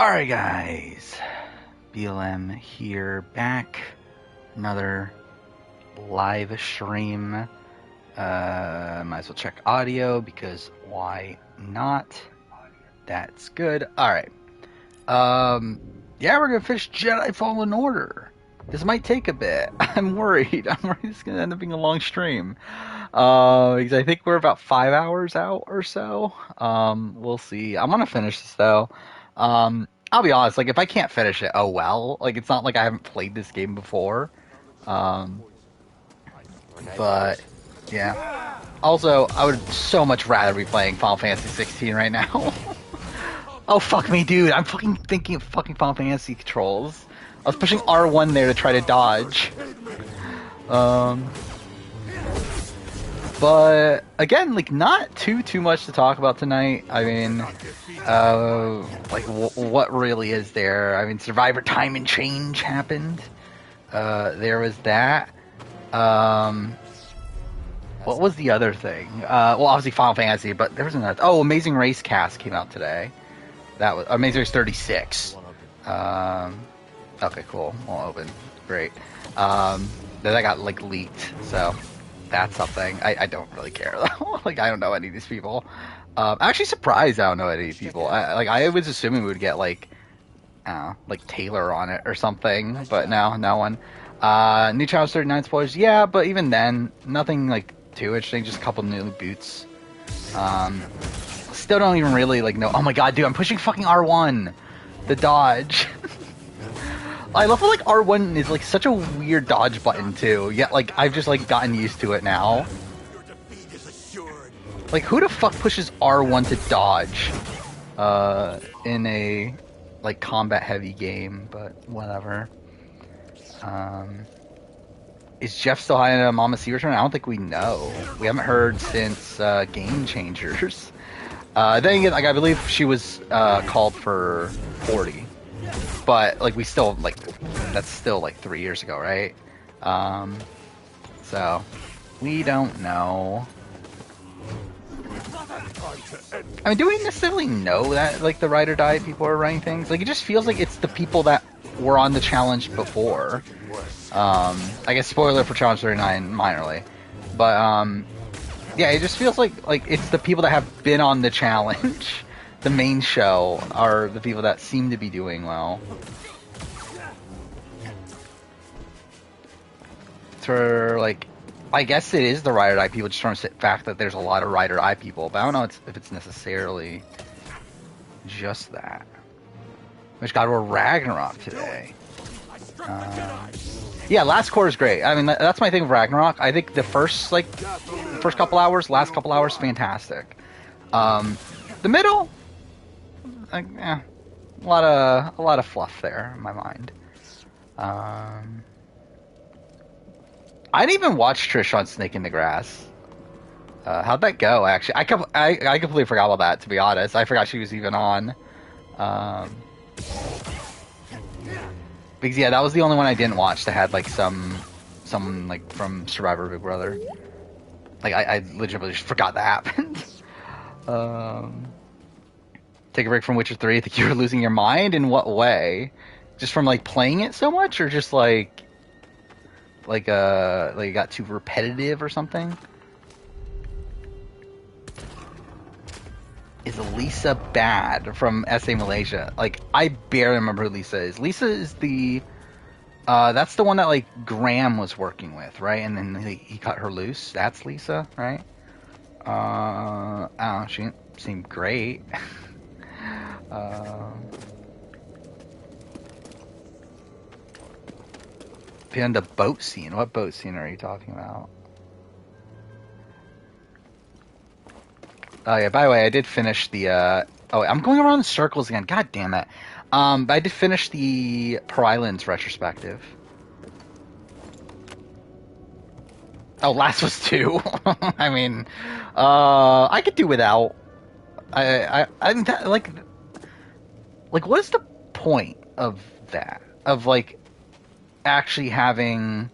Alright guys, BLM here, back, another live stream. Might as well check audio because why not? That's good. Alright. Yeah, we're gonna finish Jedi Fallen Order. This might take a bit. I'm worried. It's gonna end up being a long stream. Because I think we're about 5 hours out or so. We'll see. I'm gonna finish this though. I'll be honest, like, if I can't finish it, oh well. Like, it's not like I haven't played this game before. But, yeah. Also, I would so much rather be playing Final Fantasy 16 right now. Oh, fuck me, dude. I'm fucking thinking of fucking Final Fantasy controls. I was pushing R1 there to try to dodge. But again, like, not too much to talk about tonight. I mean, like, what really is there? I mean, Survivor Time and Change happened. There was that. What was the other thing? Well, obviously Final Fantasy, but there was another. Oh, Amazing Race Cast came out today. That was Amazing Race 36. Okay, cool. We'll open. Great. Then that got, like, leaked, so that's something. I don't really care, though. Like, I don't know any of these people. I'm actually surprised I don't know any of these people. I was assuming we would get, like Taylor on it or something, but no one. New Challenge 39 spoilers, yeah, but even then, nothing, like, too interesting, just a couple new boots. Still don't even really, like, know. Oh my god, dude, I'm pushing fucking R1! The dodge. I love how, like, R1 is, like, such a weird dodge button, too. Yet, like, I've just, like, gotten used to it now. Like, who the fuck pushes R1 to dodge? In a, like, combat-heavy game, but whatever. Is Jeff still hiding a Mama C return? I don't think we know. We haven't heard since, Game Changers. Then again, like, I believe she was, called for 40. But, like, we still, like, that's still, like, 3 years ago, right? So, we don't know. I mean, do we necessarily know that, like, the ride or die people are running things? Like, it just feels like it's the people that were on the challenge before. I guess spoiler for Challenge 39 minorly. But, yeah, it just feels like it's the people that have been on the challenge. The main show are the people that seem to be doing well. For, like, I guess it is the Ride or Die people, just from the fact that there's a lot of Ride or Die people, but I don't know if it's necessarily just that. Which God War Ragnarok today. Yeah, last quarter's great. I mean, that's my thing with Ragnarok. I think the first couple hours, last couple hours, fantastic. The middle, like, a lot of fluff there in my mind. I didn't even watch Trish on Snake in the Grass. How'd that go? Actually, I completely forgot about that. To be honest, I forgot she was even on. Because yeah, that was the only one I didn't watch that had, like, someone like from Survivor Big Brother. Like, I legitimately just forgot that happened. Take a break from Witcher 3. I think you were losing your mind. In what way? Just from, like, playing it so much, or just like it got too repetitive or something? Is Lisa bad from SA Malaysia? Like, I barely remember who Lisa is. Lisa is the that's the one that, like, Graham was working with, right? And then he cut her loose. That's Lisa, right? I don't know, she didn't seem great. Beyond the boat scene. What boat scene are you talking about? Oh yeah, by the way, I did finish the oh, I'm going around in circles again. God damn it. But I did finish the Per Islands retrospective. Oh, Last was 2. I mean, I could do without. I like what is the point of that? Of, like, actually having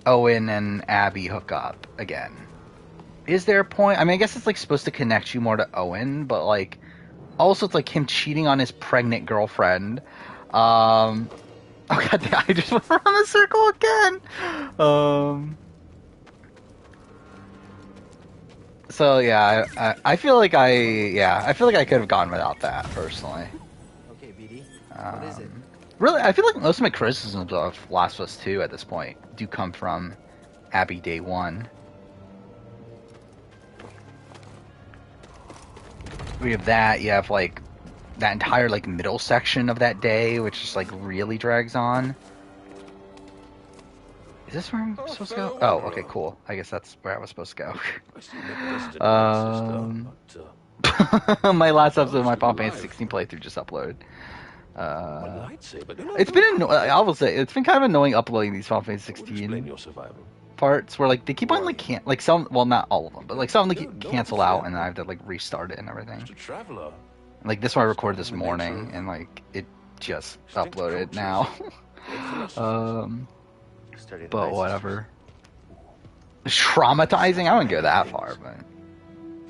Owen and Abby hook up again? Is there a point? I mean, I guess it's, like, supposed to connect you more to Owen, but, like, Also, it's like him cheating on his pregnant girlfriend. Oh god damn, I just went around the circle again. So yeah, I feel like I feel like I could have gone without that personally. Okay, BD. What is it? Really, I feel like most of my criticisms of Last of Us 2 at this point do come from Abby Day 1. We have that, you have like that entire like middle section of that day, which just like really drags on. Is this where I'm supposed to go? Oh, okay, cool. I guess that's where I was supposed to go. My last episode of my Final Fantasy 16 playthrough just uploaded. It's been I will say it's been kind of annoying uploading these Final Fantasy 16 parts where like they keep on like some, well, not all of them, but like some like cancel out and I have to like restart it and everything. Like this one I recorded this morning and like it just uploaded now. But whatever. Traumatizing? I wouldn't go that far, but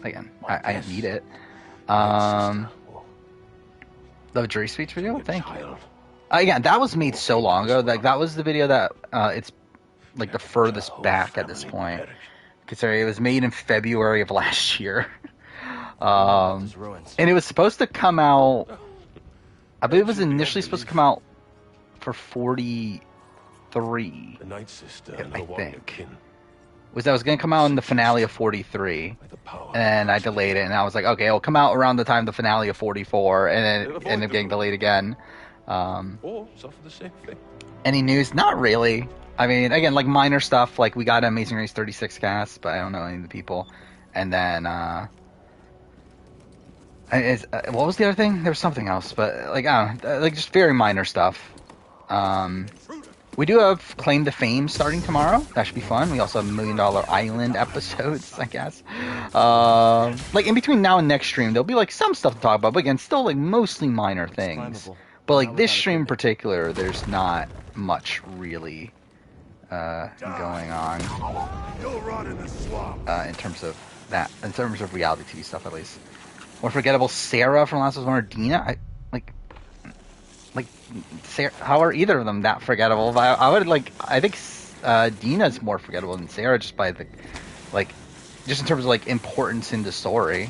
again, I need it. The jury speech video? Thank you. Again, that was made so long ago. Like that was the video that it's like the furthest back at this point. Considering it was made in February of last year. And it was supposed to come out, I believe it was initially supposed to come out for 43, I think. That was going to come out in the finale of 43, and I delayed it, and I was like, okay, it'll come out around the time of the finale of 44, and then it ended up getting delayed again. Any news? Not really. I mean, again, like minor stuff, like we got an Amazing Race 36 cast, but I don't know any of the people. And then, what was the other thing? There was something else, but like, I don't know, like just very minor stuff. We do have Claim to Fame starting tomorrow. That should be fun. We also have $1 Million Island episodes, I guess. Like in between now and next stream, there'll be like some stuff to talk about, but again, still like mostly minor things. But like this stream in particular, there's not much really going on in terms of that, in terms of reality TV stuff at least. More forgettable Sarah from Last of Us 1 or Dina. Like, Sarah, how are either of them that forgettable? I would like, I think Dina's more forgettable than Sarah just by the, like, just in terms of like importance in the story.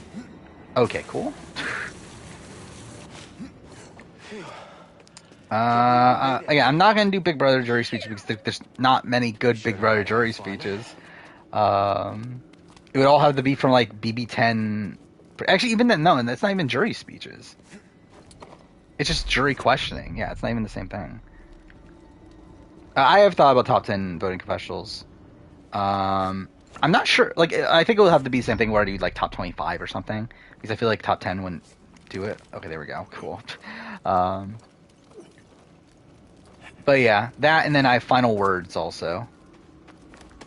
Okay, cool. Again, I'm not gonna do Big Brother jury speech because there's not many good Big Brother jury speeches. It would all have to be from like BB10. Actually, even then, no, that's not even jury speeches. It's just jury questioning. Yeah, it's not even the same thing. I have thought about top 10 voting confessionals. I'm not sure. Like, I think it will have to be the same thing where I do like top 25 or something, because I feel like top 10 wouldn't do it. Okay, there we go. Cool. But yeah, that, and then I have final words also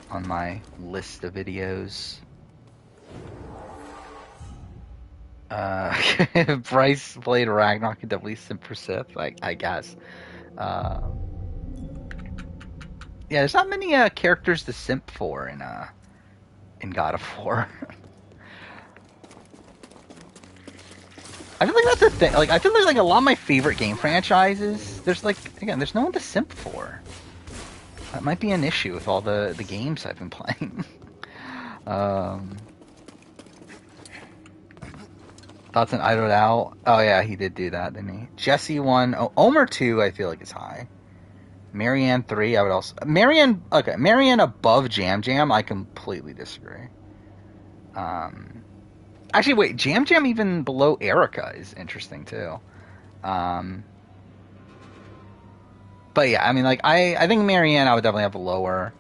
on my list of videos. Bryce played Ragnarok and definitely simp for Sith, I guess. Yeah, there's not many characters to simp for in God of War. I feel like that's the thing. Like, I feel like a lot of my favorite game franchises, there's like, again, there's no one to simp for. That might be an issue with all the games I've been playing. Thoughts on Idled Out? Oh yeah, he did do that, didn't he? Jesse 1. Oh, Omer 2, I feel like is high. Marianne 3, I would also... Marianne above Jam Jam, I completely disagree. Actually, wait, Jam Jam even below Erica is interesting, too. But yeah, I mean, like, I think Marianne I would definitely have lower.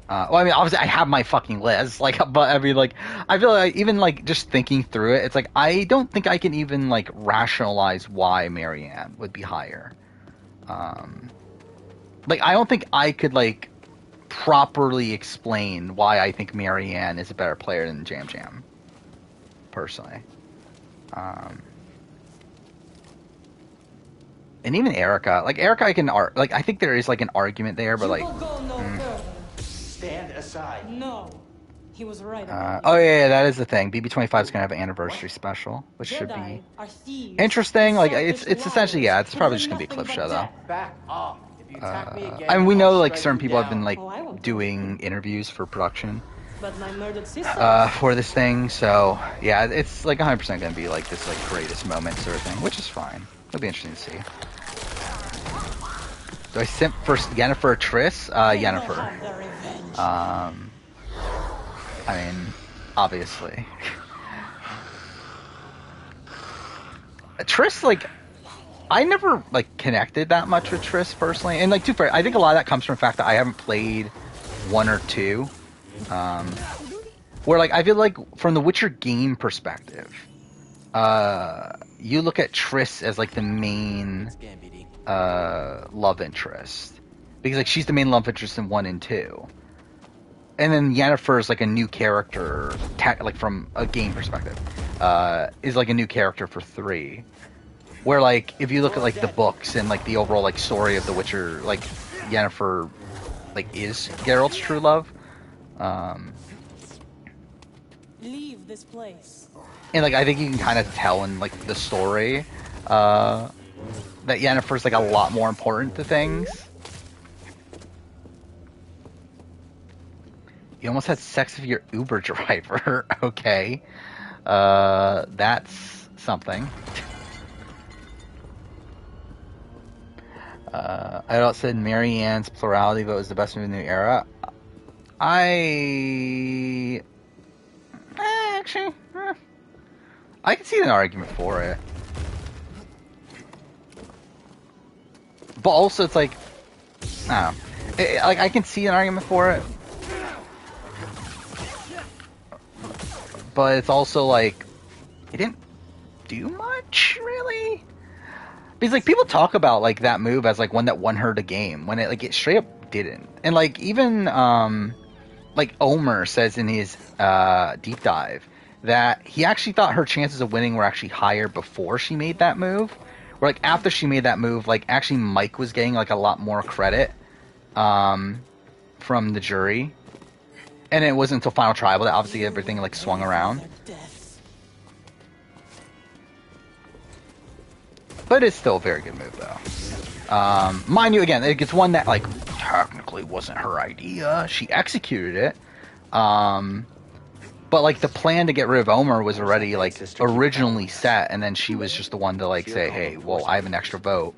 Well, I mean, obviously, I have my fucking list, like, but I mean, like, I feel like even like just thinking through it, it's like I don't think I can even like rationalize why Marianne would be higher. Like, I don't think I could like properly explain why I think Marianne is a better player than Jam Jam, personally. And even Erica, like Erica, I can like I think there is like an argument there, but like. Stand aside. No. He was right. Oh yeah, that is the thing. BB25 is gonna have an anniversary special, which should be interesting. Like it's essentially it's probably just gonna be a clip show though. Back off. If you attack me again, and we know like I'll certain strike you people have down. been like doing interviews for production But my murdered sister. for this thing, so yeah, it's like 100% gonna be like this like greatest moment sort of thing, which is fine. It'll be interesting to see. Do I simp for Yennefer or Triss? Yennefer. I mean, obviously. Triss, like, I never like connected that much with Triss personally, and like, too fair, I think a lot of that comes from the fact that I haven't played 1 or 2. Where like I feel like from the Witcher game perspective, you look at Triss as like the main love interest, because like she's the main love interest in 1 and 2, and then Yennefer is like a new character, like from a game perspective, is like a new character for 3. Where like if you look at like the books and like the overall like story of The Witcher, like Yennefer like is Geralt's true love. Leave this place. And like I think you can kind of tell in like the story that Yennefer's like a lot more important to things. You almost had sex with your Uber driver. Okay. That's something. I also said Marianne's plurality vote is the best move in the new era. I can see an argument for it. But also it's like, I don't know. Like I can see an argument for it. But it's also like, it didn't do much, really. Because like people talk about like that move as like one that won her the game, when it straight up didn't. And like even like Omer says in his deep dive that he actually thought her chances of winning were actually higher before she made that move. Where like after she made that move, like actually Mike was getting like a lot more credit from the jury. And it wasn't until Final Tribal that obviously everything like swung around. But it's still a very good move though. Mind you, again, it's one that like technically wasn't her idea. She executed it. But like the plan to get rid of Omer was already like originally set, and then she was just the one to like say, hey, well, I have an extra vote,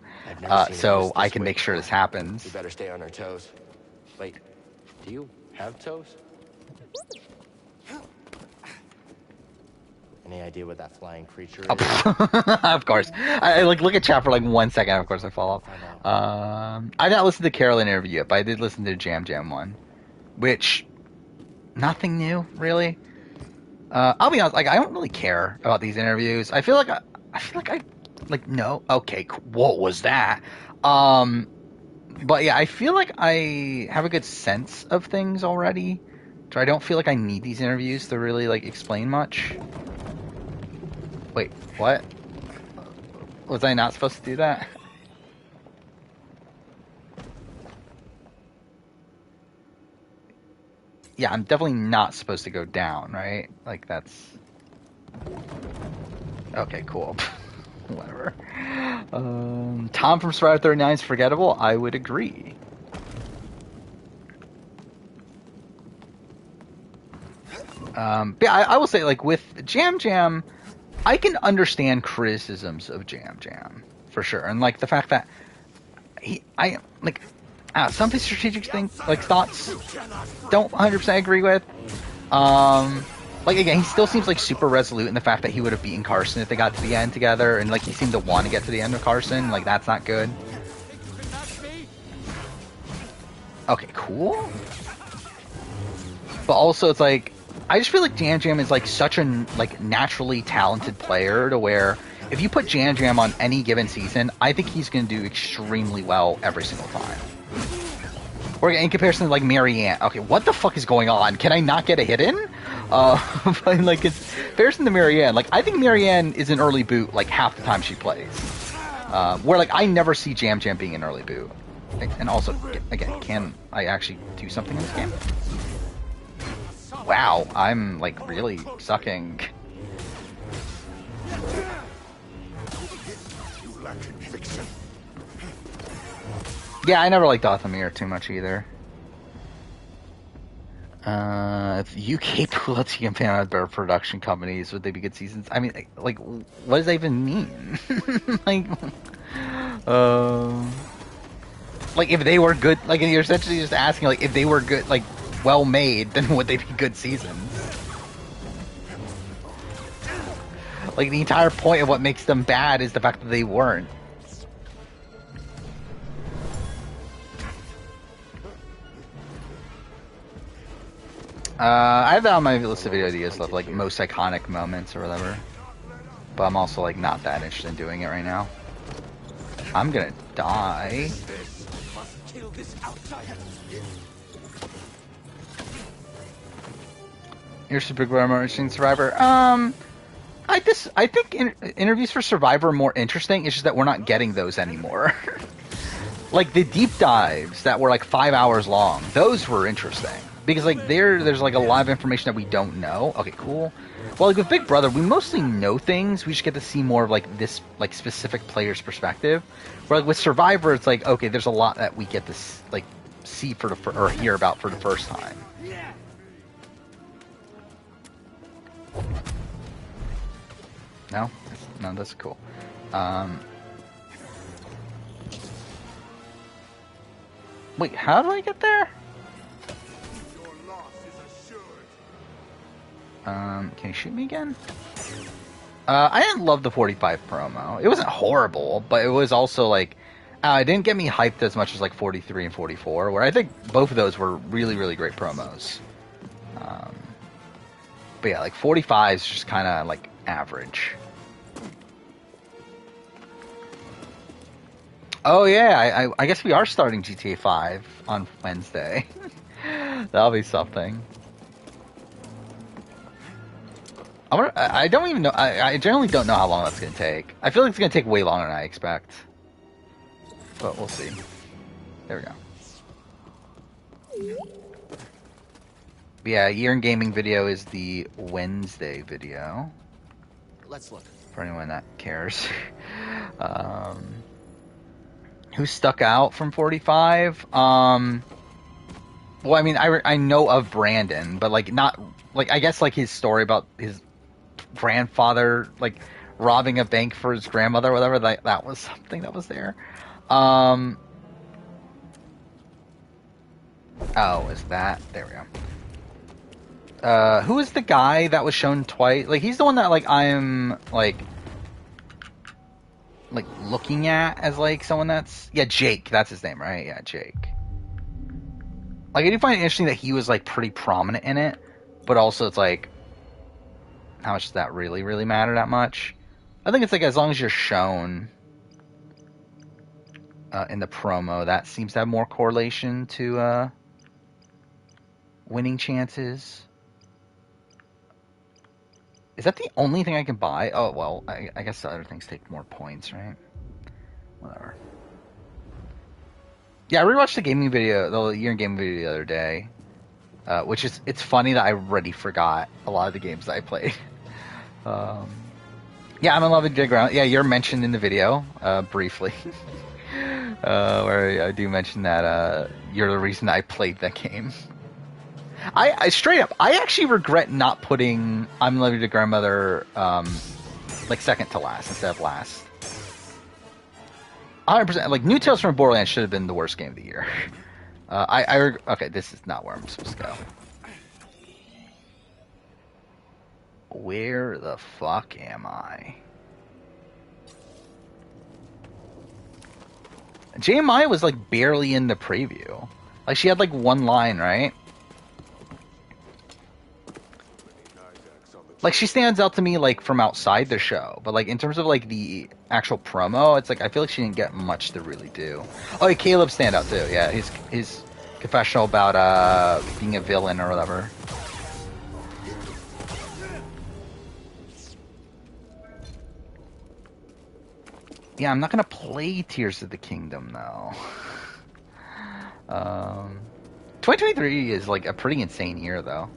so I can make sure this happens. We better stay on our toes. Wait, do you have toes? Any idea what that flying creature is? Of course. I like look at chat for like 1 second. Of course, I follow up. I did not listen to the Carolyn interview yet, but I did listen to the Jam Jam one, which nothing new really. I'll be honest. Like I don't really care about these interviews. I feel like I no. Okay, what was that? But yeah, I feel like I have a good sense of things already. So I don't feel like I need these interviews to really like explain much. Wait, what? Was I not supposed to do that? Yeah, I'm definitely not supposed to go down, right? Like that's... Okay, cool. Whatever. Tom from Survivor 39 is forgettable? I would agree. But yeah, I will say, like, with Jam Jam, I can understand criticisms of Jam Jam, for sure. And, like, the fact that some of his strategic thoughts don't 100% agree with. Like, again, he still seems, like, super resolute in the fact that he would have beaten Carson if they got to the end together, and, like, he seemed to want to get to the end of Carson. Like, that's not good. Okay, cool. But also, it's like, I just feel like Jam Jam is, like, such a, like, naturally talented player to where if you put Jam Jam on any given season, I think he's going to do extremely well every single time. Or in comparison to, like, Marianne. Okay, what the fuck is going on? Can I not get a hit in? But, like, it's comparison to Marianne. Like, I think Marianne is an early boot, like, half the time she plays. Where, like, I never see Jam Jam being an early boot. And also, again, can I actually do something in this game? Wow, I'm like really sucking. Yeah, I never liked Dathomir too much either. If UK pulled campaign with better production companies, would they be good seasons? I mean, like, what does that even mean? like, like if they were good, like you're essentially just asking, like, if they were good, like, well made, then would they be good seasons? Like the entire point of what makes them bad is the fact that they weren't. I have that on my list of video ideas of like most iconic moments or whatever. But I'm also like not that interested in doing it right now. I'm gonna die. Here's a big more interesting Survivor. I think interviews for Survivor are more interesting. It's just that we're not getting those anymore. Like the deep dives that were like 5 hours long, those were interesting. Because like there's like a lot of information that we don't know. Okay, cool. Well, like with Big Brother, we mostly know things. We just get to see more of like this like specific player's perspective. Where like with Survivor, it's like okay, there's a lot that we get to like see for the or hear about for the first time. No, that's cool. Wait, how do I get there? Can you shoot me again? I didn't love the 45 promo. It wasn't horrible, but it was also like, it didn't get me hyped as much as like 43 and 44, where I think both of those were really, really great promos. But yeah, like 45 is just kind of like average. Oh yeah, I guess we are starting GTA 5 on Wednesday. That'll be something. I don't even know. I generally don't know how long that's going to take. I feel like it's going to take way longer than I expect. But we'll see. There we go. But yeah, Year in Gaming video is the Wednesday video. Let's look. For anyone that cares. Who stuck out from 45? Well, I mean, I know of Brandon, but like not like I guess like his story about his grandfather like robbing a bank for his grandmother or whatever, that was something that was there. Oh, is that there we go. Who is the guy that was shown twice? Like he's the one that like I'm like looking at as like someone that's Jake, that's his name, right? Yeah, Jake. Like I do find it interesting that he was like pretty prominent in it, but also it's like how much does that really matter that much? I think it's like as long as you're shown in the promo, that seems to have more correlation to winning chances. Is that the only thing I can buy? Oh, well, I guess the other things take more points, right? Whatever. Yeah, I rewatched the Year in Gaming video the other day, which is, it's funny that I already forgot a lot of the games that I played. Yeah, I'm in love with Jedi Ground. Yeah, you're mentioned in the video, briefly. Where I do mention that you're the reason I played that game. I straight up, I actually regret not putting I'm in Love with Your Grandmother like second to last instead of last. 100%. Like New Tales from Borderlands should have been the worst game of the year. Okay, this is not where I'm supposed to go. Where the fuck am I? JMI was like barely in the preview. Like she had like one line, right? Like she stands out to me like from outside the show, but like in terms of like the actual promo, it's like I feel like she didn't get much to really do. Oh, yeah, Caleb stand out too. Yeah, his confessional about being a villain or whatever. Yeah, I'm not gonna play Tears of the Kingdom though. 2023 is like a pretty insane year though.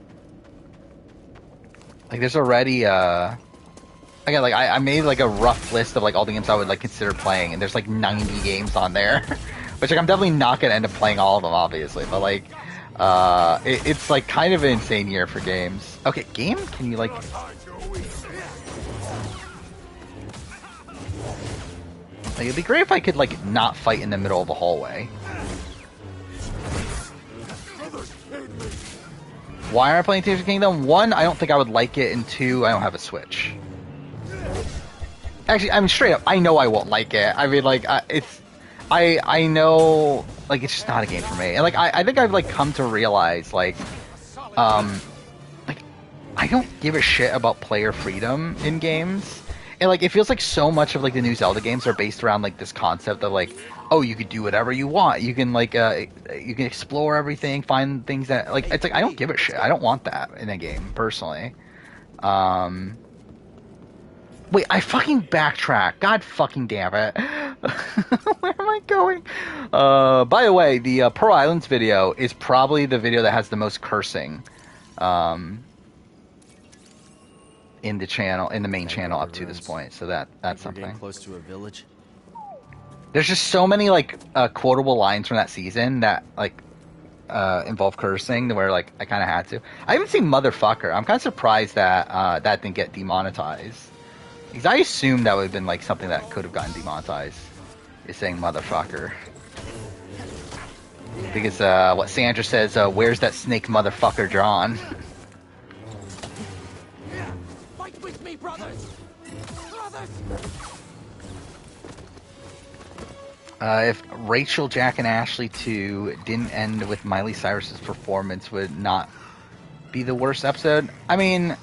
Like, there's already again, like I made like a rough list of like all the games I would like consider playing, and there's like 90 games on there, which like I'm definitely not gonna end up playing all of them, obviously. But like, it's like kind of an insane year for games. Okay, game? Can you like? Like, it'd be great if I could like not fight in the middle of a hallway. Why am I playing Tears of the Kingdom? One, I don't think I would like it, and two, I don't have a Switch. Actually, I mean, straight up, I know I won't like it. I mean, like, I know, like, it's just not a game for me. And, like, I think I've, like, come to realize, like, I don't give a shit about player freedom in games. And, like, it feels like so much of, like, the new Zelda games are based around, like, this concept of, like, oh, you could do whatever you want. You can, like, you can explore everything, find things that, like, it's like, I don't give a shit. I don't want that in a game, personally. Wait, I fucking backtrack. God fucking damn it. Where am I going? By the way, the Pearl Islands video is probably the video that has the most cursing in the channel, in the main channel up to this point. So that's something. Close to a village. There's just so many like quotable lines from that season that like involve cursing where like I kind of had to. I haven't seen motherfucker. I'm kind of surprised that that didn't get demonetized. Because I assume that would have been like something that could have gotten demonetized, is saying motherfucker. Because what Sandra says, where's that snake motherfucker drawn? Fight with me, brothers! Brothers! If Rachel, Jack, and Ashley 2 didn't end with Miley Cyrus's performance, would it not be the worst episode? I mean,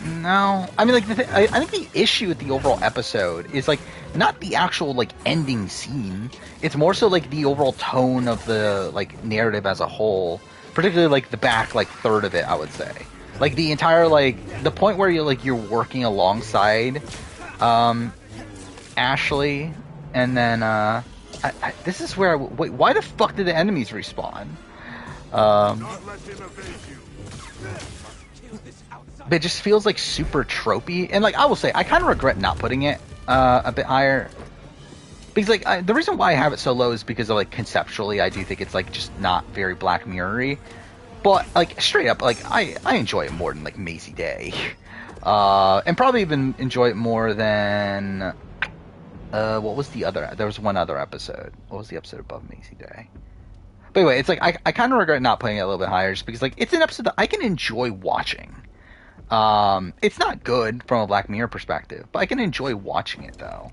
no. I mean, like, I think the issue with the overall episode is, like, not the actual, like, ending scene. It's more so, like, the overall tone of the, like, narrative as a whole. Particularly, like, the back, like, third of it, I would say. Like, the entire, like, the point where you're working alongside, Ashley, and then, this is where, wait, why the fuck did the enemies respawn? But it just feels like super tropey, and like I will say, I kind of regret not putting it a bit higher, because like the reason why I have it so low is because of like conceptually, I do think it's like just not very Black Mirror-y. But like straight up, like I enjoy it more than like Maisie Day, and probably even enjoy it more than what was the other? There was one other episode. What was the episode above Maisie Day? But anyway, it's like I kind of regret not putting it a little bit higher, just because like it's an episode that I can enjoy watching. It's not good from a Black Mirror perspective, but I can enjoy watching it though.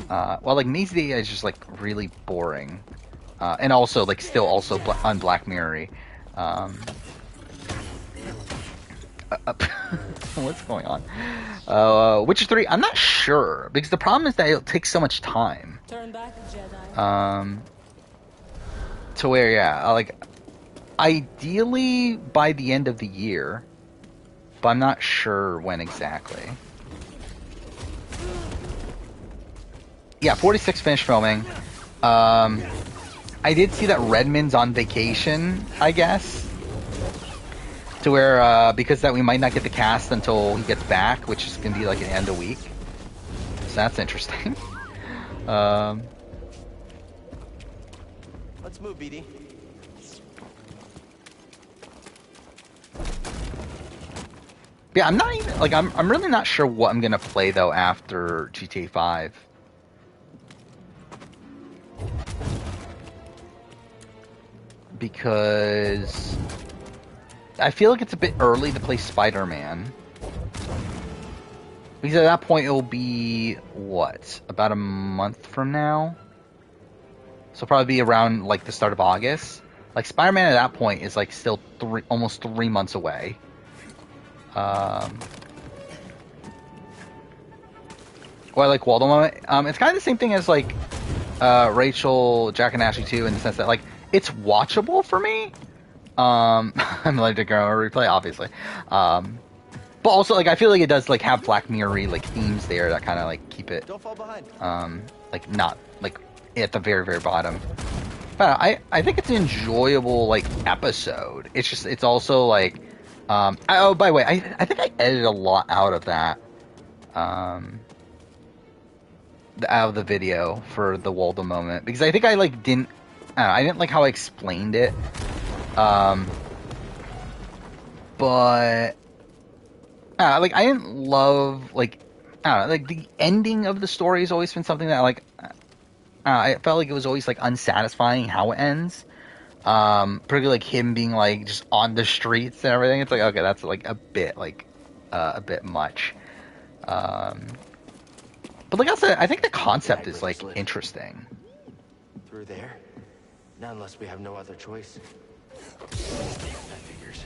While like Maisie Day is just like really boring, and also like still also on Black Mirror-y. What's going on? Witcher 3, I'm not sure, because the problem is that it takes so much time. Turn back, Jedi. To where, yeah, like, ideally by the end of the year, but I'm not sure when exactly. Yeah, 46 finished filming. I did see that Redmond's on vacation, I guess. To where, because that we might not get the cast until he gets back, which is going to be like an end of week. So that's interesting. Let's move, BD. Yeah, I'm not even, like, I'm really not sure what I'm going to play, though, after GTA 5. Because I feel like it's a bit early to play Spider-Man. Because at that point, it'll be, what, about a month from now? So it'll probably be around, like, the start of August. Like, Spider-Man at that point is, like, still almost 3 months away. Well, I like Waldo moment. It's kind of the same thing as, like, Rachel, Jack, and Ashley 2, in the sense that, like, it's watchable for me. I'm like to go replay, obviously. But also, like, I feel like it does, like, have Black Mirror-y, like, themes there that kind of, like, keep it, Don't fall behind. like, not, like, at the very, very bottom. But I think it's an enjoyable, like, episode. It's just, it's also, like, Oh, by the way, I think I edited a lot out of that. Out of the video for the Waldo moment because I think I like didn't. I didn't like how I explained it. But like I didn't love like I don't know, like the ending of the story has always been something that like I felt like it was always like unsatisfying how it ends. Particularly like him being like just on the streets and everything. It's like okay, that's like a bit much. But like I said, I think the concept is like interesting. Through there? Not unless we have no other choice. That figures.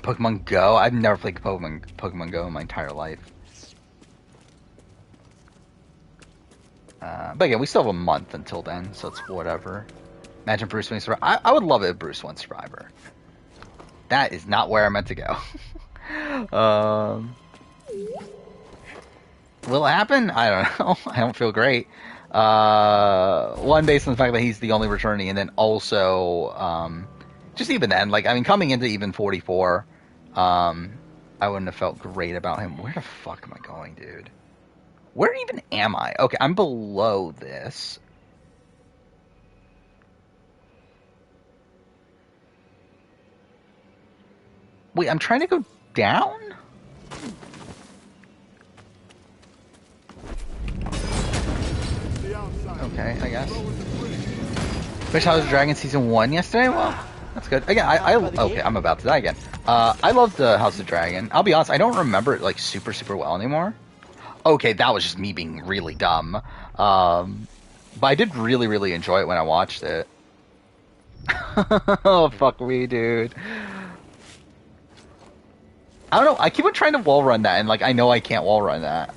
Pokemon Go? I've never played Pokemon Go in my entire life. But again, we still have a month until then, so it's whatever. Imagine Bruce winning Survivor. I would love it if Bruce won Survivor. That is not where I meant to go. Will it happen? I don't know. I don't feel great. One, based on the fact that he's the only returning, and then also, just even then, like, I mean, coming into even 44, I wouldn't have felt great about him. Where the fuck am I going, dude? Where even am I? Okay, I'm below this. Wait, I'm trying to go down? Okay, I guess. Finished House of Dragon Season 1 yesterday? Well, that's good. Again, okay, I'm about to die again. I love the House of Dragon. I'll be honest, I don't remember it, like, super, super well anymore. Okay, that was just me being really dumb. But I did really, really enjoy it when I watched it. Oh, fuck me, dude. I don't know, I keep on trying to wall run that, and, like, I know I can't wall run that.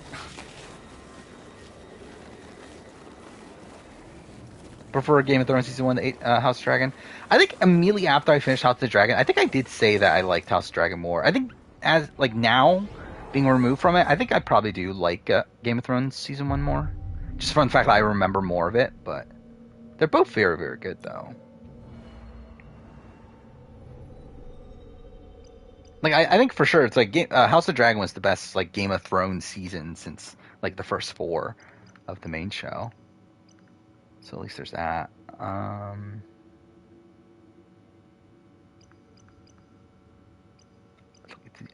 Prefer Game of Thrones Season 1 to House of Dragon. I think immediately after I finished House of the Dragon, I think I did say that I liked House of Dragon more. I think as, like, now, being removed from it, I think I probably do like Game of Thrones Season 1 more. Just from the fact that I remember more of it, but they're both very, very good, though. Like, I think for sure, it's like House of Dragon was the best, like, Game of Thrones season since, like, the first 4 of the main show. So at least there's that. Do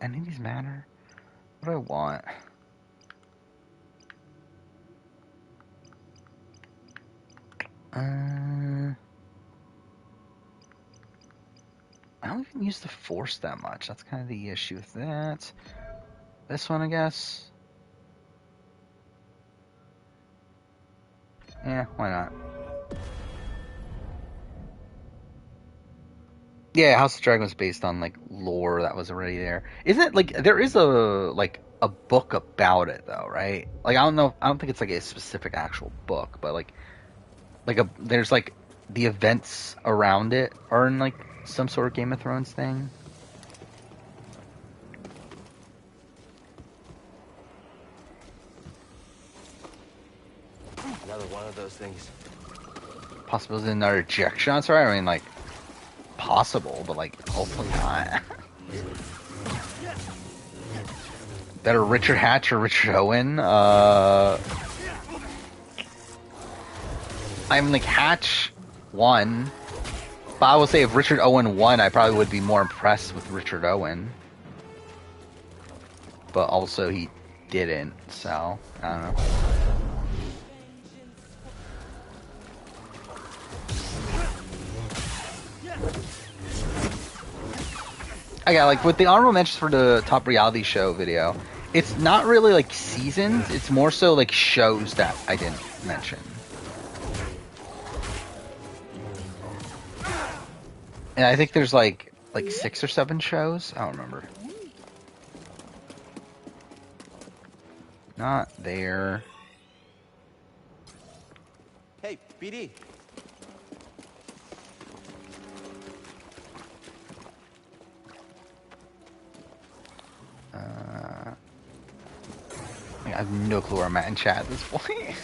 any of these matter? What do I want? I don't even use the Force that much. That's kind of the issue with that. This one, I guess. Yeah, why not? Yeah, House of Dragon was based on like lore that was already there. Isn't it like there is a book about it though, right? Like I don't think it's like a specific actual book, but like there's like the events around it are in like some sort of Game of Thrones thing. Another one of those things. Possible in another ejection shot, sorry? I mean like possible, but like hopefully not. Better Richard Hatch or Richard Owen? I'm like Hatch won, but I will say if Richard Owen won, I probably would be more impressed with Richard Owen. But also he didn't, so I don't know. Okay, like with the honorable mentions for the top reality show video, it's not really like seasons, it's more so like shows that I didn't mention. And I think there's like 6 or 7 shows. I don't remember. Not there. Hey, BD. I have no clue where I'm at in chat at this point.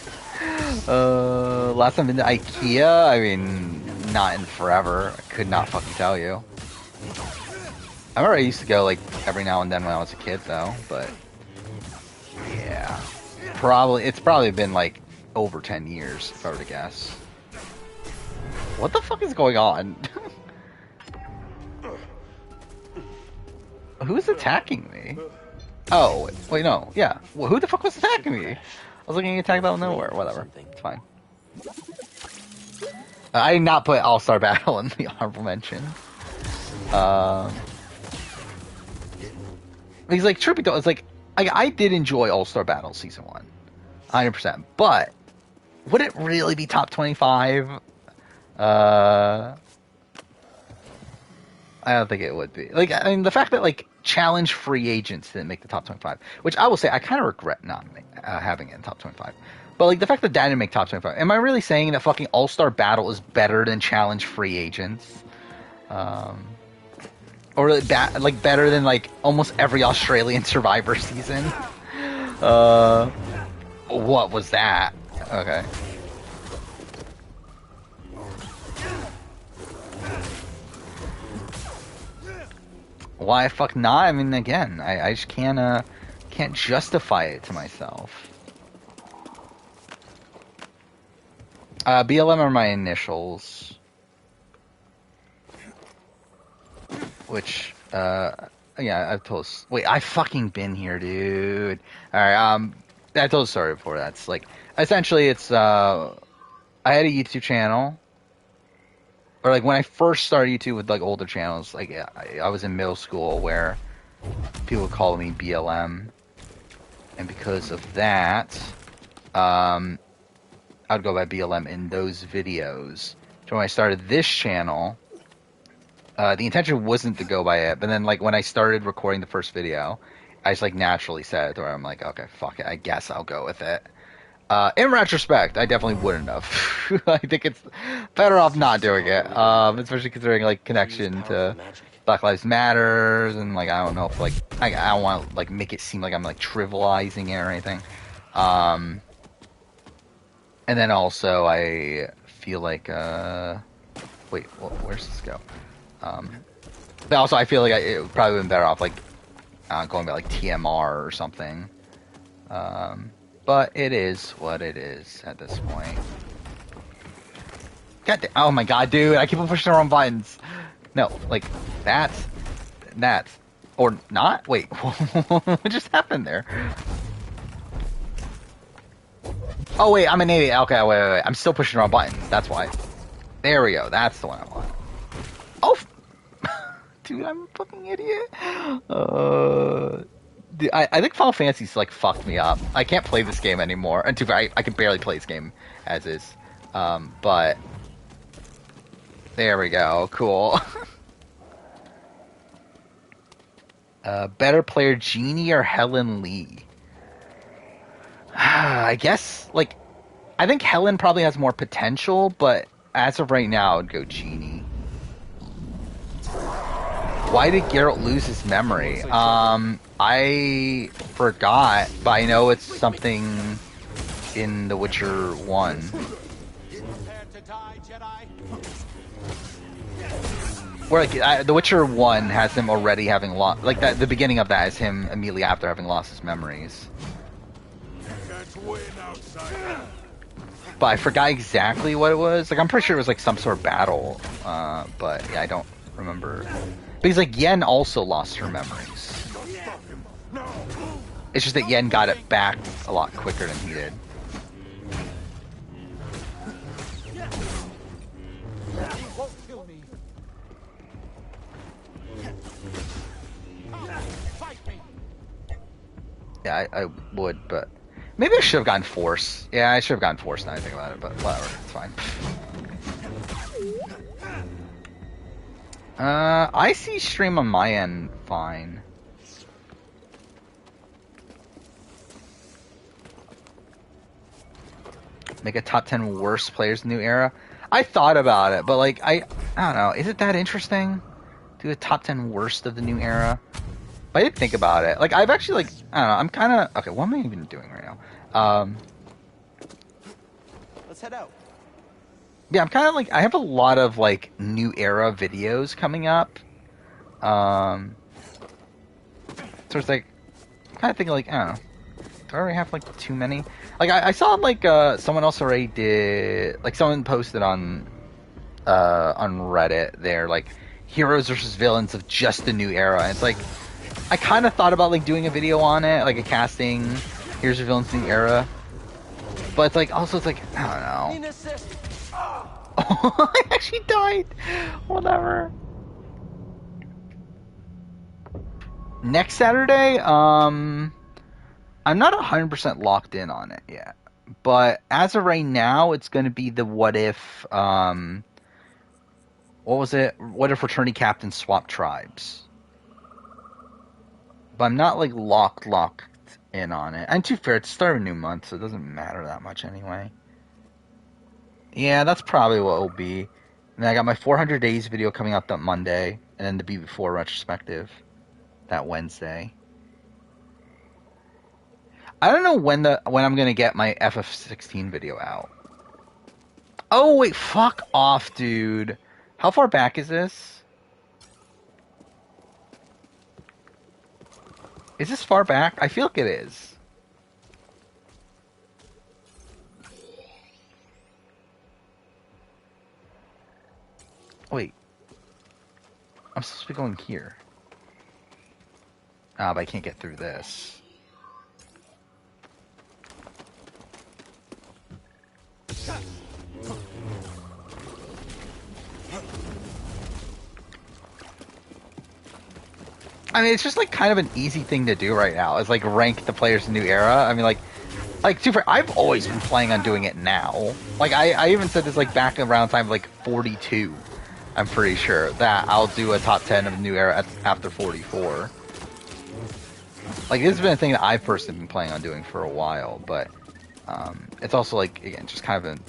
Last time I've been to IKEA, I mean, not in forever. I could not fucking tell you. I remember I used to go like every now and then when I was a kid, though. But yeah, it's probably been like over 10 years, if I were to guess. What the fuck is going on? Who's attacking me? Oh, wait, no. Yeah. Well, who the fuck was attacking me? I was looking at attack out of nowhere. Whatever. It's fine. I did not put All-Star Battle in the honorable mention. Because, like, truth be told, it's like, I did enjoy All-Star Battle Season 1. 100%. But, would it really be top 25? I don't think it would be. Like, I mean, the fact that, like, challenge free agents didn't make the top 25, which I will say I kind of regret not having it in top 25. But, like, the fact that didn't make top 25, am I really saying that fucking All-Star Battle is better than challenge free agents? Or, like, better than, like, almost every Australian Survivor season? What was that? Okay. Why fuck not? I mean, again, I just can't justify it to myself. BLM are my initials. Which, yeah, I've told... Wait, I've fucking been here, dude. Alright, I told a story before. That's, like, essentially, it's, I had a YouTube channel. Or, like, when I first started YouTube with, like, older channels, like, I was in middle school where people would call me BLM. And because of that, I'd go by BLM in those videos. So when I started this channel, the intention wasn't to go by it. But then, like, when I started recording the first video, I just, like, naturally said it, where I'm like, okay, fuck it, I guess I'll go with it. In retrospect, I definitely wouldn't have. I think it's better off not doing it, especially considering, like, connection to Black Lives Matters, and, like, I don't know if, like, I don't want to, like, make it seem like I'm, like, trivializing it or anything. And then also, I feel like, wait, where's this go? But also, I feel like it would probably been better off, like, going by, like, TMR or something. But it is what it is at this point. God damn, oh my god, dude, I keep on pushing the wrong buttons. No, like, that's, or not? Wait, what just happened there? Oh wait, I'm an idiot. Okay, wait. I'm still pushing the wrong buttons, that's why. There we go, that's the one I want. Oh! Dude, I'm a fucking idiot. Dude, I think Final Fantasy's, like, fucked me up. I can't play this game anymore. And too bad, I can barely play this game as is. But there we go. Cool. Better player, Jeannie or Helen Lee? I guess, like, I think Helen probably has more potential, but as of right now, I'd go Jeannie. Why did Geralt lose his memory? I forgot, but I know it's something in The Witcher 1. Where, like, The Witcher 1 has him already having lost... Like, the beginning of that is him immediately after having lost his memories. But I forgot exactly what it was. Like, I'm pretty sure it was, like, some sort of battle. But, yeah, I don't remember... Because, like, Yen also lost her memories. It's just that Yen got it back a lot quicker than he did. Yeah, I would, but... Maybe I should have gotten Force. Yeah, I should have gotten Force now I think about it, but whatever, it's fine. I see stream on my end fine. Make a top 10 worst players in the new era. I thought about it, but, like, I don't know. Is it that interesting? Do a top 10 worst of the new era? But I did think about it. Like, I've actually, like, I don't know. I'm kind of... Okay, what am I even doing right now? Let's head out. Yeah, I'm kind of like, I have a lot of, like, new era videos coming up. So it's like, kind of thinking like, I don't know. Do I already have like too many? Like I saw like someone else already did, like someone posted on Reddit there, like heroes versus villains of just the new era. And it's like, I kind of thought about like doing a video on it, like a casting heroes versus villains new era. But it's like, also it's like, I don't know. Oh, I actually died. Whatever. Next Saturday, I'm not 100% locked in on it yet. But as of right now, it's going to be the what if, what was it? What if fraternity captains swap tribes? But I'm not like locked in on it. And to be fair, it's the start of a new month, so it doesn't matter that much anyway. Yeah, that's probably what it'll be. And then I got my 400 days video coming out that Monday, and then the BB4 retrospective that Wednesday. I don't know when I'm gonna get my FF16 video out. Oh wait, fuck off, dude. How far back is this? Is this far back? I feel like it is. Wait. I'm supposed to be going here. Ah, but I can't get through this. I mean, it's just like kind of an easy thing to do right now. It's like rank the players in new era. I mean, like super. I've always been planning on doing it now. Like I even said this like back around time like 42. I'm pretty sure that I'll do a top 10 of new era after 44. Like this has been a thing that I've personally been planning on doing for a while, but it's also like again just kind of an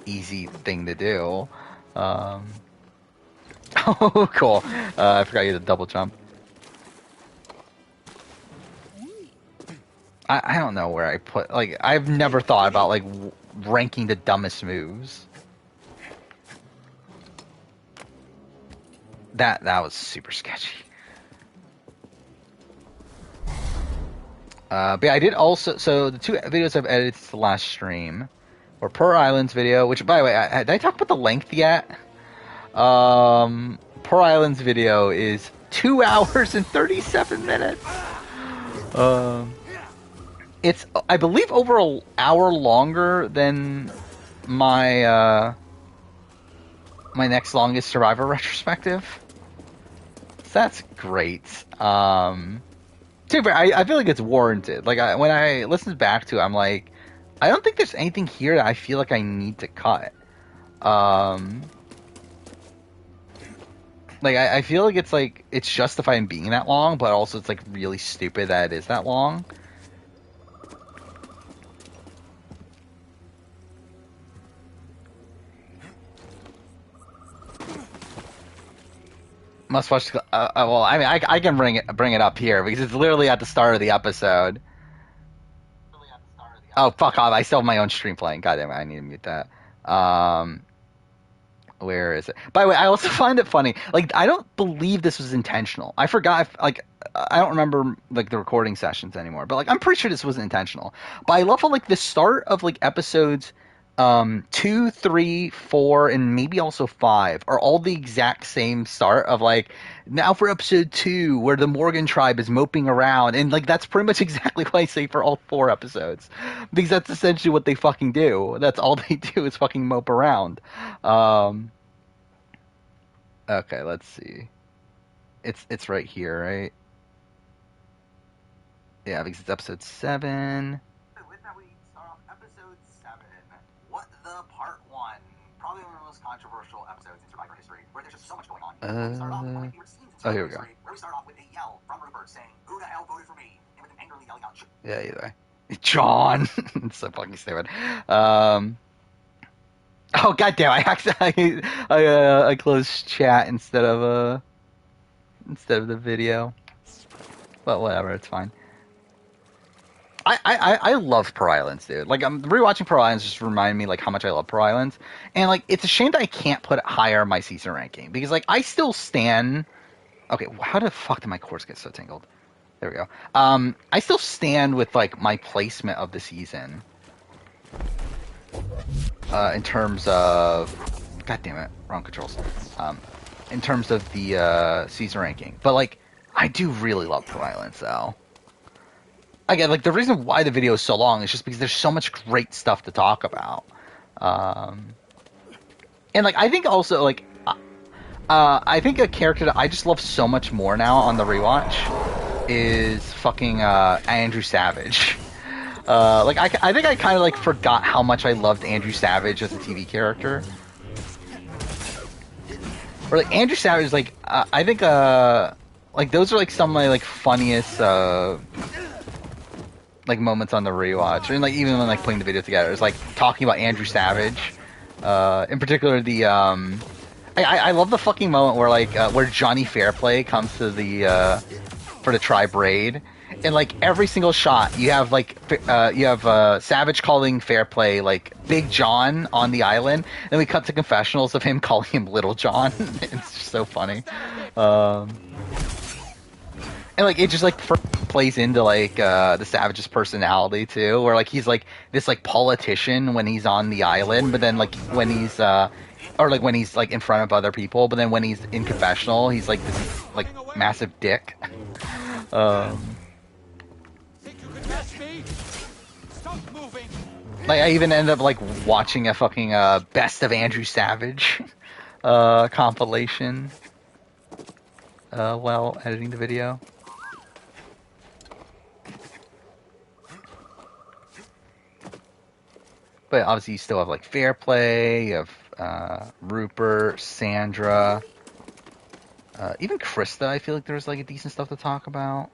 easy thing to do. Oh, cool. I forgot you had a double jump. I don't know where I put, like, I've never thought about, like, ranking the dumbest moves. That was super sketchy. But yeah, I did also, so the two videos I've edited to the last stream were Pearl Islands video, which, by the way, did I talk about the length yet? Pearl Islands video is 2 hours and 37 minutes. It's, I believe, over an hour longer than my my next longest Survivor retrospective. So that's great. I feel like it's warranted. Like when I listened back to it, I'm like, I don't think there's anything here that I feel like I need to cut. Like I feel like it's justified in being that long, but also it's like really stupid that it is that long. Must watch. Well, I mean, I can bring it up here because it's literally at the start of the episode. Oh, fuck off! I still have my own stream playing. God damn it! I need to mute that. Where is it? By the way, I also find it funny. Like, I don't believe this was intentional. I forgot. Like, I don't remember like the recording sessions anymore. But like, I'm pretty sure this wasn't intentional. But I love how like the start of like episodes 2, 3, 4, and maybe also 5 are all the exact same start of like, now for episode 2 where the Morgan tribe is moping around, and like that's pretty much exactly what I say for all 4 episodes, because that's essentially what they fucking do. That's all they do is fucking mope around. Okay, let's see. It's right here, right? Yeah, because it's episode 7. With that, we start off episode 7. What the Part 1? Probably one of the most controversial episodes in Survivor history, where there's just so much going on. We start off with one of my favorite scenes in Survivor history, where we start off with a yell from Rupert saying, "Who the hell voted for me?" And with him angrily yelling out, yeah, either way. John! It's so fucking stupid. Oh, goddamn, I closed chat instead of the video. But whatever, it's fine. I love Pearl Islands, dude. Like, I'm rewatching Pearl Islands just remind me like how much I love Pearl Islands, and like it's a shame that I can't put it higher in my season ranking because like I still stand. Okay, how the fuck did my cords get so tangled? There we go. I still stand with like my placement of the season. In terms of, God damn it, wrong controls. In terms of the season ranking, but like I do really love Violence though. Again, like the reason why the video is so long is just because there's so much great stuff to talk about. And like I think also like I think a character that I just love so much more now on the rewatch is fucking Andrew Savage. Like I think I kind of like forgot how much I loved Andrew Savage as a TV character. Or like Andrew Savage, like I think like those are like some of my like funniest like moments on the rewatch, and like even when like putting the video together, it's like talking about Andrew Savage. In particular, the I love the fucking moment where like where Johnny Fairplay comes to the for the tribe raid, and like every single shot you have like Savage calling Fairplay like Big John on the island, and we cut to confessionals of him calling him Little John. It's just so funny. And like it just like plays into like the Savage's personality too, where like he's like this like politician when he's on the island, but then like when he's or like when he's like in front of other people, but then when he's in confessional, he's like this like massive dick. Think you can match me? Stop moving. Like I even ended up like watching a fucking best of Andrew Savage compilation while editing the video. But obviously you still have like Fairplay, you have Rupert, Sandra, even Krista. I feel like there's like a decent stuff to talk about.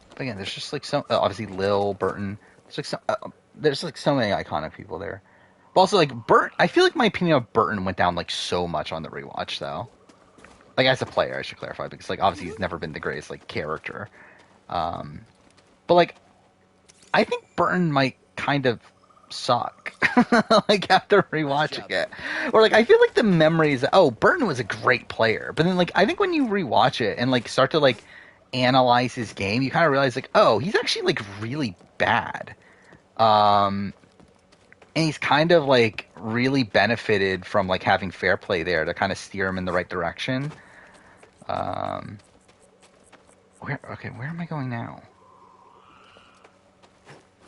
But again, there's just like some obviously Lil Burton. There's like so many iconic people there. But also like Burt. I feel like my opinion of Burton went down like so much on the rewatch though. Like as a player, I should clarify, because like obviously he's never been the greatest like character. But like I think Burton might kind of suck like after rewatching it, or like I feel like the memories, oh, Burton was a great player, but then like I think when you rewatch it and like start to like analyze his game, you kind of realize like, oh, he's actually like really bad, and he's kind of like really benefited from like having Fairplay there to kind of steer him in the right direction. Where am I going now?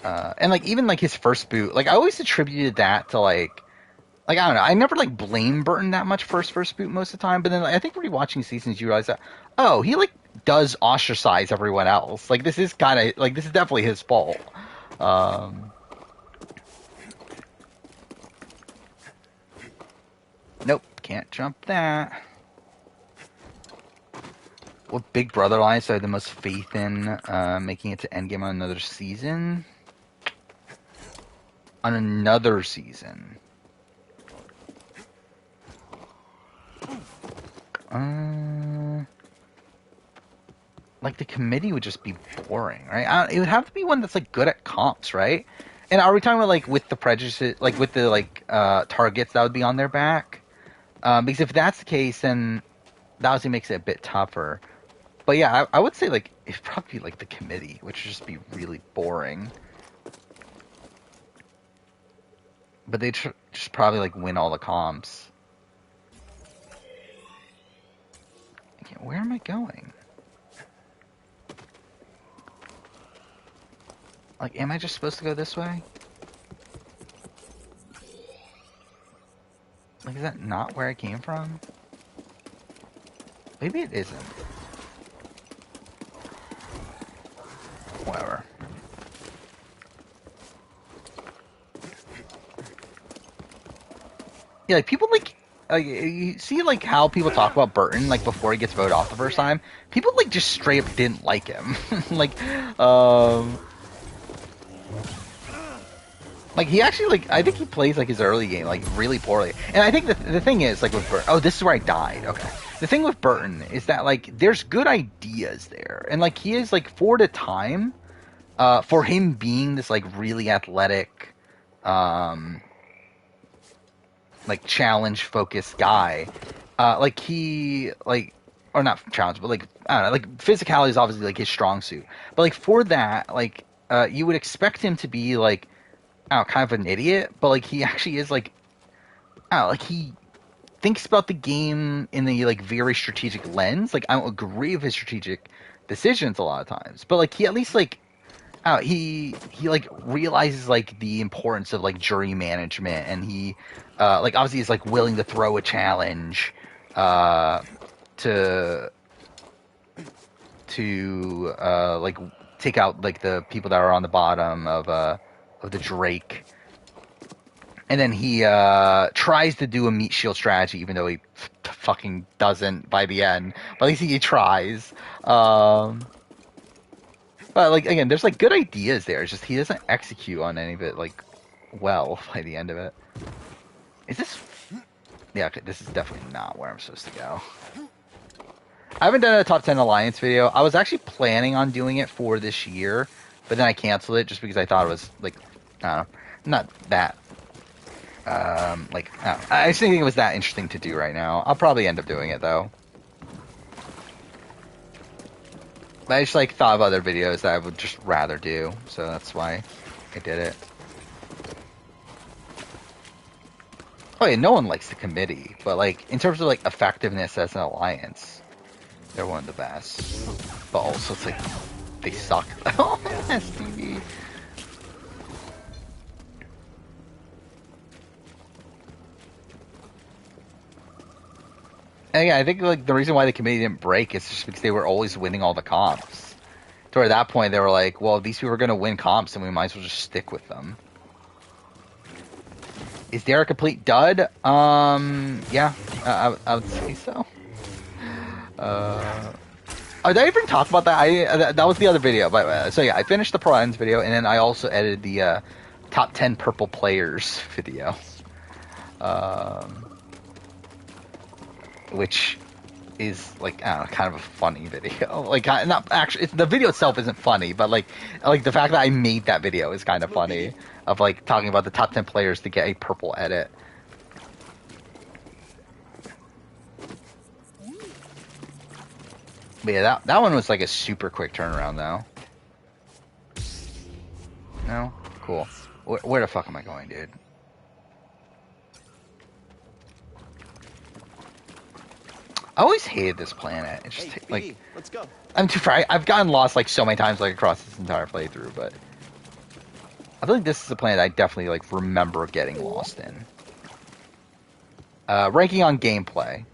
And like even like his first boot, like I always attributed that to like I don't know, I never like blame Burton that much for his first boot most of the time, but then like, I think rewatching seasons you realize that, oh, he like does ostracize everyone else. Like this is kind of like this is definitely his fault. Nope, can't jump that. What Big Brother lines do I have the most faith in making it to Endgame on another season? On another season. Like the committee would just be boring, right? It would have to be one that's like good at comps, right? And are we talking about like with the prejudices, like with the like targets that would be on their back? Because if that's the case, then that obviously makes it a bit tougher. But yeah, I would say like it'd probably be like the committee, which would just be really boring. But they just probably like win all the comps. Okay, where am I going? Like, am I just supposed to go this way? Like, is that not where I came from? Maybe it isn't. Whatever. Yeah, like people like you see like how people talk about Burton like before he gets voted off the first time. People like just straight up didn't like him. Like he actually like I think he plays like his early game like really poorly. And I think the thing is like with Burton. Oh, this is where I died. Okay. The thing with Burton is that like there's good ideas there, and like he is like for the time, for him being this like really athletic, like challenge focused guy, like he like or not challenge, but like I don't know, like physicality is obviously like his strong suit. But like for that, like you would expect him to be like I don't know, kind of an idiot, but like he actually is like I don't know, like he thinks about the game in the like very strategic lens. Like I don't agree with his strategic decisions a lot of times, but like he at least like he like realizes like the importance of like jury management, and he like obviously is like willing to throw a challenge to like take out like the people that are on the bottom of the Drake. And then he tries to do a meat shield strategy, even though he fucking doesn't by the end. But at least he tries. But like again, there's like good ideas there. It's just he doesn't execute on any of it like well by the end of it. Is this? Yeah, okay, this is definitely not where I'm supposed to go. I haven't done a top 10 alliance video. I was actually planning on doing it for this year, but then I canceled it just because I thought it was like I don't know, not that like I don't know. I just didn't think it was that interesting to do right now. I'll probably end up doing it though. But I just like thought of other videos that I would just rather do, so that's why I did it. Oh yeah, no one likes the committee, but like in terms of like effectiveness as an alliance, they're one of the best. But also it's like they suck. Oh, STV. And yeah, I think like the reason why the committee didn't break is just because they were always winning all the comps. So at that point, they were like, "Well, these people are going to win comps, and we might as well just stick with them." Is there a complete dud? Yeah, I would say so. Did I even talk about that? That was the other video. But so yeah, I finished the Pro Ends video, and then I also edited the top 10 purple players video, which is like I don't know, kind of a funny video. Like not actually, the video itself isn't funny, but like the fact that I made that video is kind of funny. Of like talking about the top 10 players to get a purple edit. But yeah, that one was like a super quick turnaround though. No, cool. Where the fuck am I going, dude? I always hated this planet. It's just like let's go. I'm too far. I've gotten lost like so many times like across this entire playthrough, but I feel like this is a planet I definitely like remember getting lost in. Ranking on gameplay.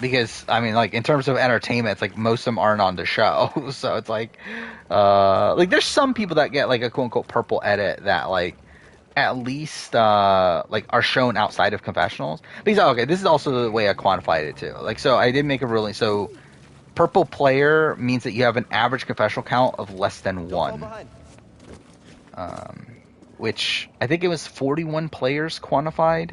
Because I mean, like in terms of entertainment, it's like most of them aren't on the show, so it's like there's some people that get like a quote unquote purple edit that like at least like are shown outside of confessionals. Because okay, this is also the way I quantified it too. Like so, I did make a ruling. So purple player means that you have an average confessional count of less than 1. Which I think it was 41 players quantified.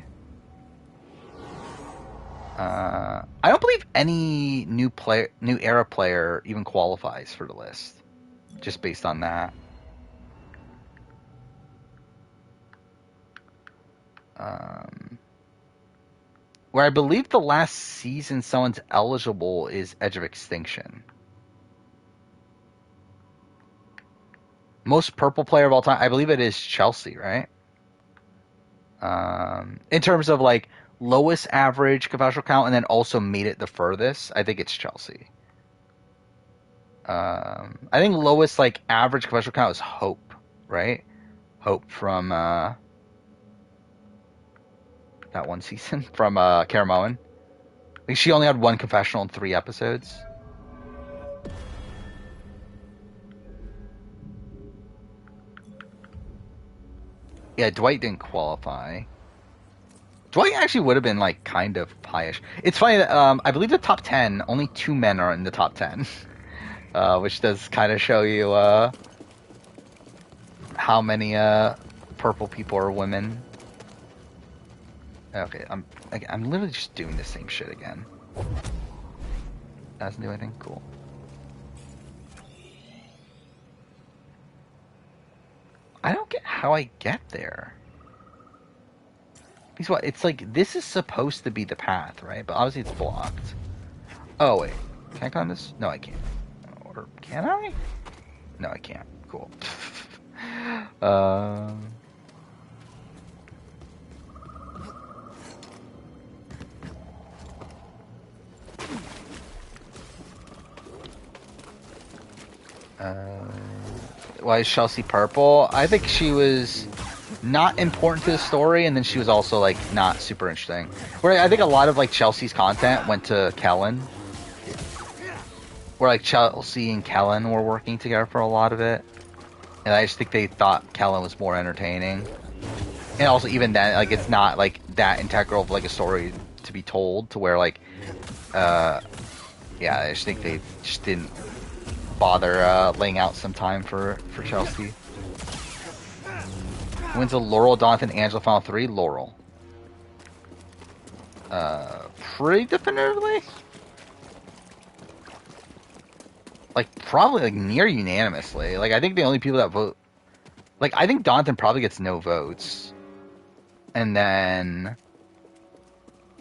I don't believe any new era player even qualifies for the list, just based on that. Where I believe the last season someone's eligible is Edge of Extinction. Most purple player of all time, I believe it is Chelsea, right? In terms of like lowest average confessional count and then also made it the furthest, I think it's Chelsea. I think lowest like average confessional count is Hope, right? Hope from that one season from Caramoan. I think she only had 1 confessional in 3 episodes. Yeah, Dwight didn't qualify. Dwight actually would have been like kind of highish. It's funny that I believe the top 10, only 2 men are in the top 10, which does kind of show you how many purple people are women. Okay, I'm literally just doing the same shit again. Doesn't do anything cool. I don't get how I get there. Because what? It's like, this is supposed to be the path, right? But obviously it's blocked. Oh, wait. Can I climb this? No, I can't. Or can I? No, I can't. Cool. Why is Chelsea purple? I think she was not important to the story, and then she was also like not super interesting. Where I think a lot of like Chelsea's content went to Kellen. Where like Chelsea and Kellen were working together for a lot of it, and I just think they thought Kellen was more entertaining. And also even then, like it's not like that integral of like a story to be told to where like, yeah, I just think they just didn't bother laying out some time for Chelsea. Wins a Laurel, Donathan, Angela, final 3, Laurel. Pretty definitively. Like probably like near unanimously. Like I think the only people that vote, like I think Donathan probably gets no votes, and then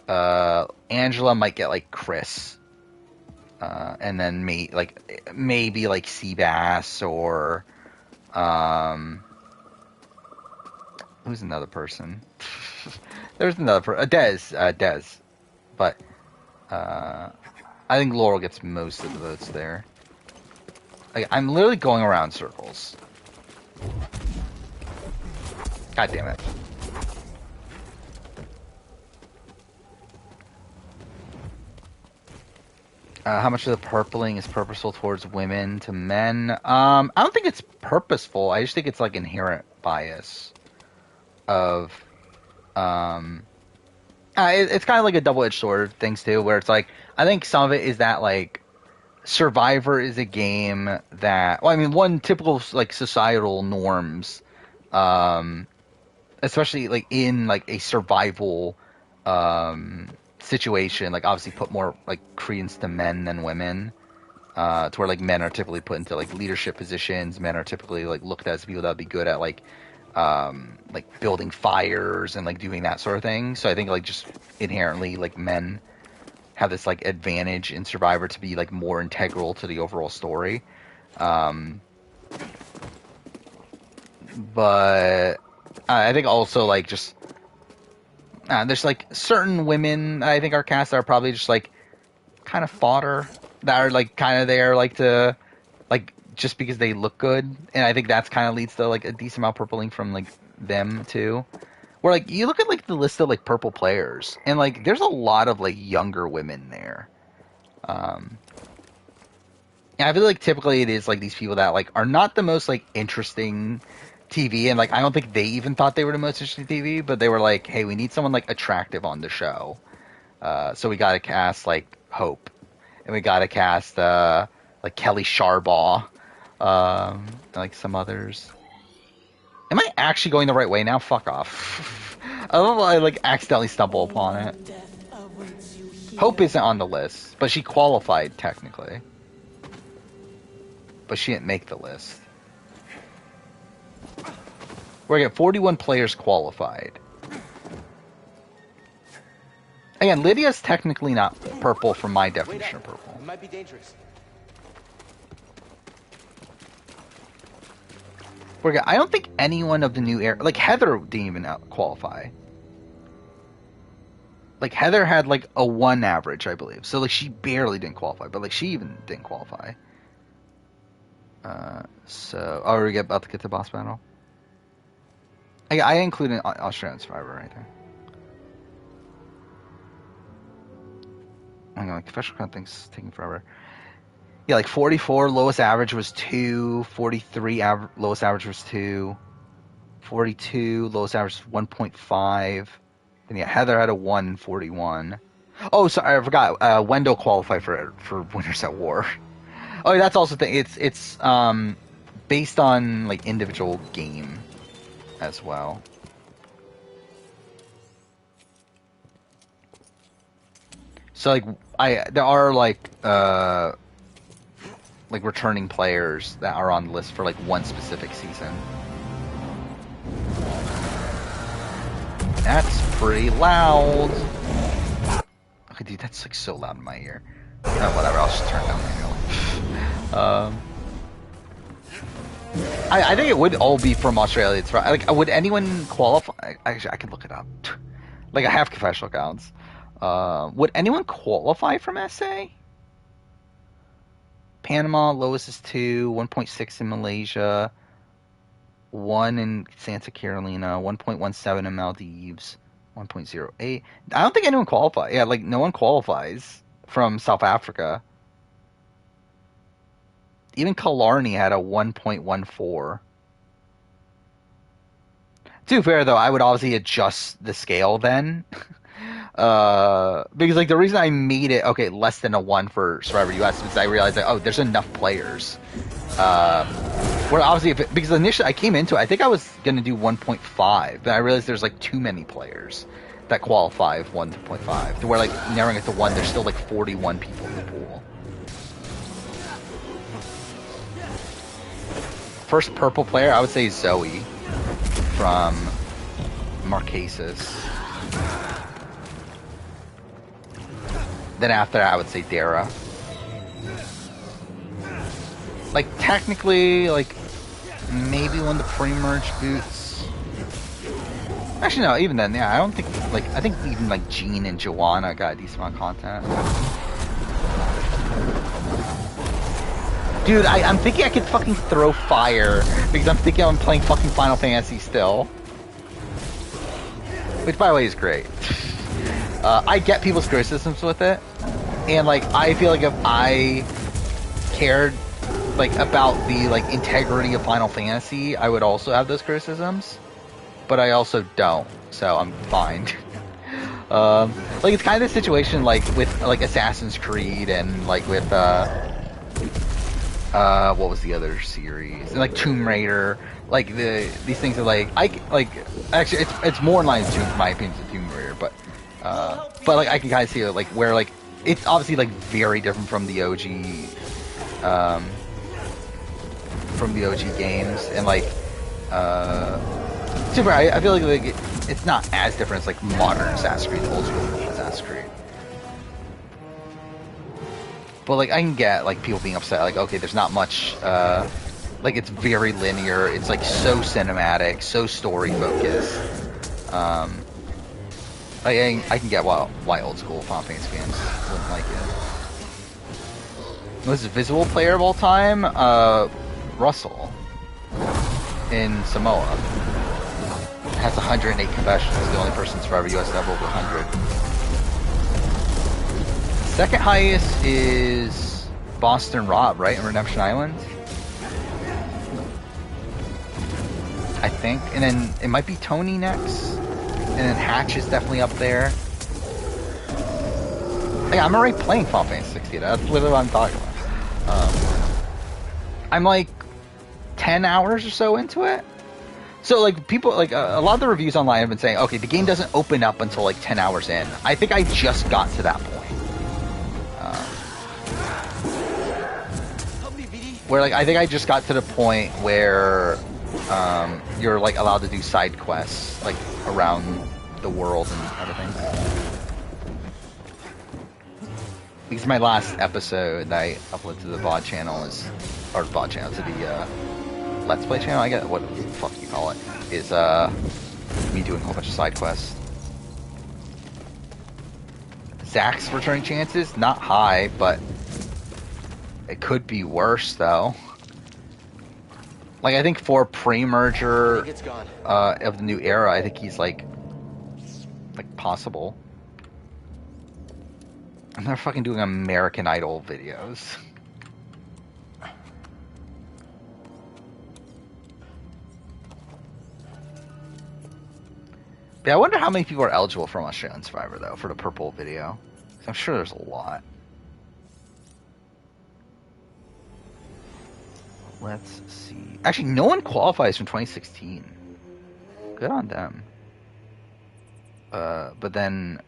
Angela might get like Chris. And then maybe like Seabass or who's another person? There's another person. Des. But I think Laurel gets most of the votes there. Like, I'm literally going around circles. God damn it. How much of the purpling is purposeful towards women to men? I don't think it's purposeful. I just think it's like inherent bias of, it's kind of like a double-edged sword things too, where it's like, I think some of it is that like Survivor is a game that, well, I mean, one typical like societal norms, especially like in like a survival, situation, like obviously put more like credence to men than women, to where like men are typically put into like leadership positions. Men are typically like looked at as people that would be good at like building fires and like doing that sort of thing. So I think like just inherently like men have this like advantage in Survivor to be like more integral to the overall story. But I think also like just there's like certain women I think are cast that are probably just like kind of fodder, that are like kind of there like to like just because they look good, and I think that's kind of leads to like a decent amount of purpling from like them too. Where like you look at like the list of like purple players, and like there's a lot of like younger women there. And I feel like typically it is like these people that like are not the most like interesting TV, and like I don't think they even thought they were the most interesting TV, but they were like, hey, we need someone like attractive on the show, so we got to cast like Hope, and we got to cast like Kelly Sharbaugh, and, like some others. Am I actually going the right way now? Fuck off. I don't know, I like accidentally stumble upon it. Hope isn't on the list, but she qualified technically, but she didn't make the list. We're at 41 players qualified. Again, Lydia's technically not purple from my definition of purple. It might be dangerous. I don't think anyone of the new era, like Heather didn't even qualify. Like Heather had like a 1 average, I believe. So like she barely didn't qualify, but like she even didn't qualify. So, are we about to get to boss battle? I include an Australian Survivor right there. Hang on, like special kind of things taking forever. Yeah, like 44 lowest average was 2, 43 lowest average was 2, 42 lowest average was 1.5. Then yeah, Heather had a 141. Oh, sorry, I forgot. Wendell qualified for Winners at War. Oh, that's also the thing. It's based on like individual game as well. So like there are like returning players that are on the list for like one specific season. That's pretty loud. Okay, dude, that's like so loud in my ear. Oh, whatever, I'll just turn it down manually. I think it would all be from Australia. It's like, would anyone qualify? Actually, I can look it up. Like, I have professional accounts. Would anyone qualify from SA? Panama, lowest is 2, 1.6 in Malaysia, 1 in Santa Carolina, 1.17 in Maldives, 1.08. I don't think anyone qualifies. Yeah, like, no one qualifies from South Africa. Even Killarney had a 1.14. To be fair, though, I would obviously adjust the scale then. Because, like, the reason I made it, okay, less than a 1 for Survivor US is I realized that, oh, there's enough players. Where obviously, because initially I came into it, I think I was going to do 1.5, but I realized there's, like, too many players that qualify of 1.5. To where, like, narrowing it to 1, there's still, like, 41 people in the pool. First purple player, I would say Zoe from Marquesas. Then after that, I would say Dara. Like, technically, like, maybe one of the pre-merge boots. Actually, no, even then, yeah, I don't think, like, I think even, like, Jean and Joanna got a decent amount of content. Dude, I'm thinking I could fucking throw fire, because I'm thinking I'm playing fucking Final Fantasy still. Which, by the way, is great. I get people's criticisms with it, and, like, I feel like if I cared, like, about the, like, integrity of Final Fantasy, I would also have those criticisms, but I also don't, so I'm fine. Like, it's kind of the situation, like, with, like, Assassin's Creed and, like, with, what was the other series? And, like, Tomb Raider. Like, these things are, like, actually, it's more in line with my opinion, to Tomb Raider, but, like, I can kind of see it, like, where, like, it's obviously, like, very different from the OG, games, and, like, Super, I feel like it's not as different as, like, modern Assassin's Creed, old school Assassin's Creed. But, like, I can get, like, people being upset, like, okay, there's not much, like, it's very linear, it's, like, so cinematic, so story-focused. I can get why old school Final Fantasy fans wouldn't like it. Most visible player of all time? Russell. In Samoa. Has 108 confessions, the only person in Survivor US to have over 100. Second highest is Boston Rob, right, in Redemption Island? I think. And then it might be Tony next. And then Hatch is definitely up there. Like, I'm already playing Final Fantasy 16. That's literally what I'm talking about. I'm like 10 hours or so into it. So, like, people, like, a lot of the reviews online have been saying, okay, the game doesn't open up until, like, 10 hours in. I think I just got to that point. Where, like, I think I just got to the point where you're, like, allowed to do side quests, like, around the world and everything. Because my last episode that I uploaded to the VOD channel to the Let's Play channel, I get what the fuck you call it, is me doing a whole bunch of side quests. Zach's returning chances, not high, but it could be worse, though. Like, I think for pre-merger of the new era, I think he's, like, possible. I'm not fucking doing American Idol videos. But I wonder how many people are eligible from Australian Survivor, though, for the purple video. I'm sure there's a lot. Let's see. Actually, no one qualifies from 2016. Good on them. But then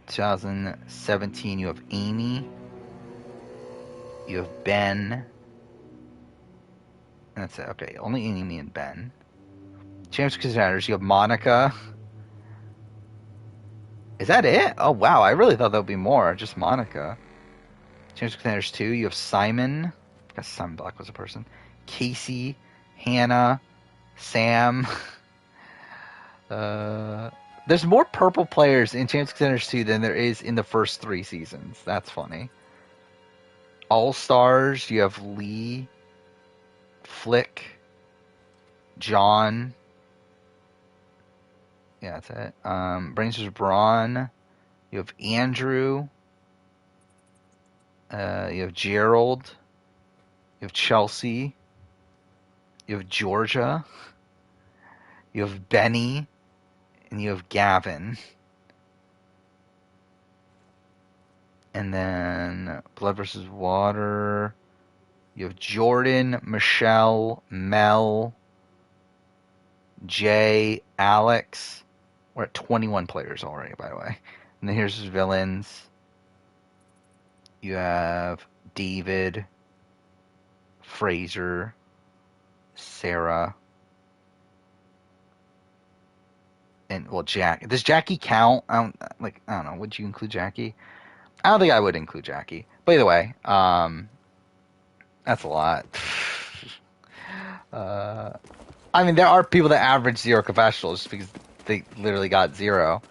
2017, you have Amy. You have Ben. And that's it. Okay, only Amy and Ben. Champions contenders, you have Monica. Is that it? Oh, wow. I really thought there would be more. Just Monica. Champions Contenders 2, you have Simon. I guess Simon Black was a person. Casey, Hannah, Sam. There's more purple players in Champions Contenders 2 than there is in the first 3 seasons. That's funny. All Stars, you have Lee, Flick, John. Yeah, that's it. Brainstorm's Braun. You have Andrew. You have Gerald. You have Chelsea. You have Georgia. You have Benny. And you have Gavin. And then Blood vs. Water. You have Jordan, Michelle, Mel, Jay, Alex. We're at 21 players already, by the way. And then here's his villains. You have David, Fraser, Sarah, and well, Jack. Does Jackie count? I don't know. Would you include Jackie? I don't think I would include Jackie. But either way, that's a lot. I mean, there are people that average 0 confessionals just because they literally got 0.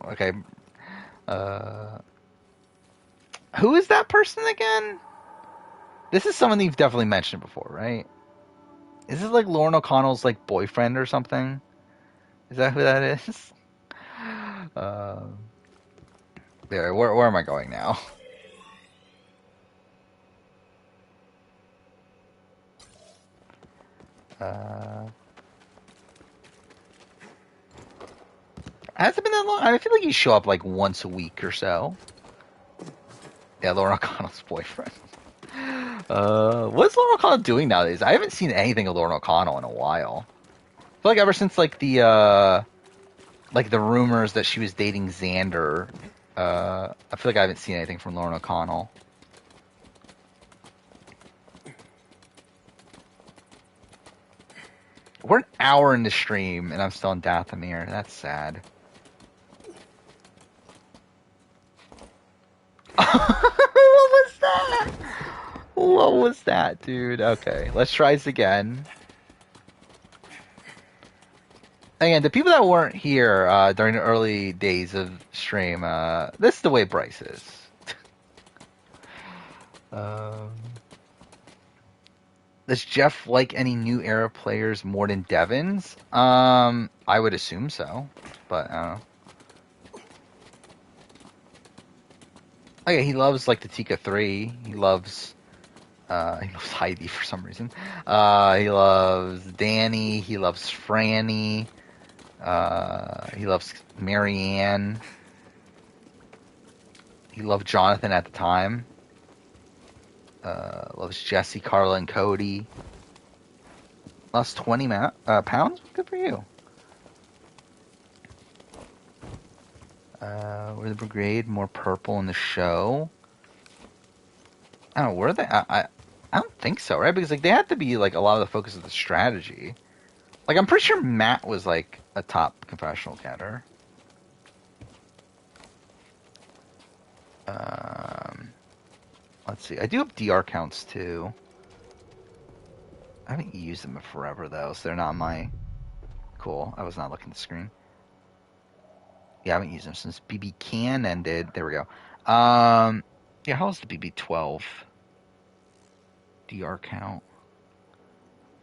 Okay. Who is that person again? This is someone that you've definitely mentioned before, right? Is this like Lauren O'Connell's like boyfriend or something? Is that who that is? There. Where am I going now? Has it been that long? I feel like you show up like once a week or so. Yeah, Lauren O'Connell's boyfriend. What's Lauren O'Connell doing nowadays? I haven't seen anything of Lauren O'Connell in a while. I feel like ever since like the rumors that she was dating Xander, I feel like I haven't seen anything from Lauren O'Connell. We're an hour into stream and I'm still in Dathomir. That's sad. What was that? What was that, dude? Okay, let's try this again. Again, the people that weren't here during the early days of stream, this is the way Bryce is. Does Jeff like any new era players more than Devins? I would assume so, but I don't know. Oh yeah, he loves like the Tika 3. He loves Heidi for some reason. He loves Danny. He loves Franny. He loves Marianne. He loved Jonathan at the time. Loves Jesse, Carla, and Cody. Lost 20 pounds? Good for you. We're the Brigade, more purple in the show. I don't know, were they? I don't think so, right? Because like they had to be like a lot of the focus of the strategy. Like I'm pretty sure Matt was like a top confessional catter. Let's see. I do have DR counts too. I haven't used them in forever though, so they're not my. Cool. I was not looking at the screen. Yeah, I haven't used them since BB Can ended. There we go. Yeah, how was the BB-12 DR count?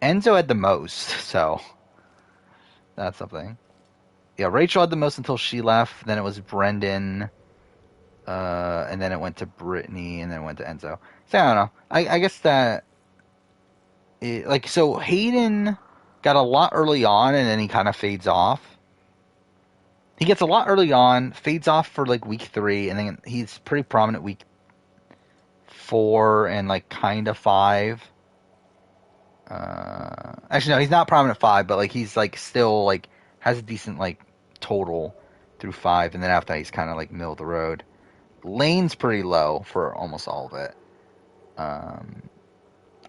Enzo had the most, so that's something. Yeah, Rachel had the most until she left. Then it was Brendan, and then it went to Brittany, and then it went to Enzo. So I don't know. I guess that, so Hayden got a lot early on, and then he kind of fades off. He gets a lot early on, fades off for like week 3, and then he's pretty prominent week 4 and like kind of 5. Actually, no, he's not prominent 5, but like he's like still like has a decent like total through 5, and then after that he's kind of like middle of the road. Lane's pretty low for almost all of it.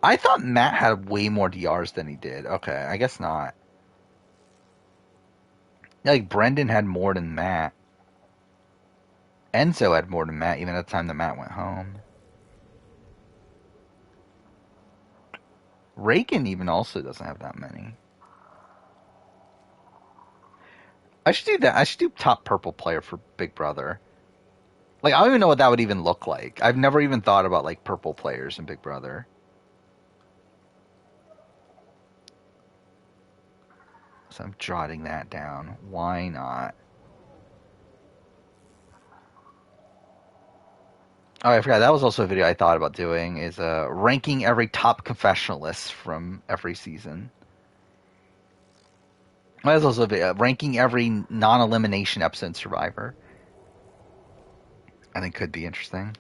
I thought Matt had way more DRs than he did. Okay, I guess not. Yeah, like Brendan had more than Matt. Enzo had more than Matt, even at the time that Matt went home. Reagan even also doesn't have that many. I should do that. I should do top purple player for Big Brother. Like, I don't even know what that would even look like. I've never even thought about, like, purple players in Big Brother. So I'm jotting that down. Why not? Oh, I forgot. That was also a video I thought about doing, is ranking every top confessionalist from every season. That was also a video, ranking every non-elimination episode in Survivor. I think could be interesting.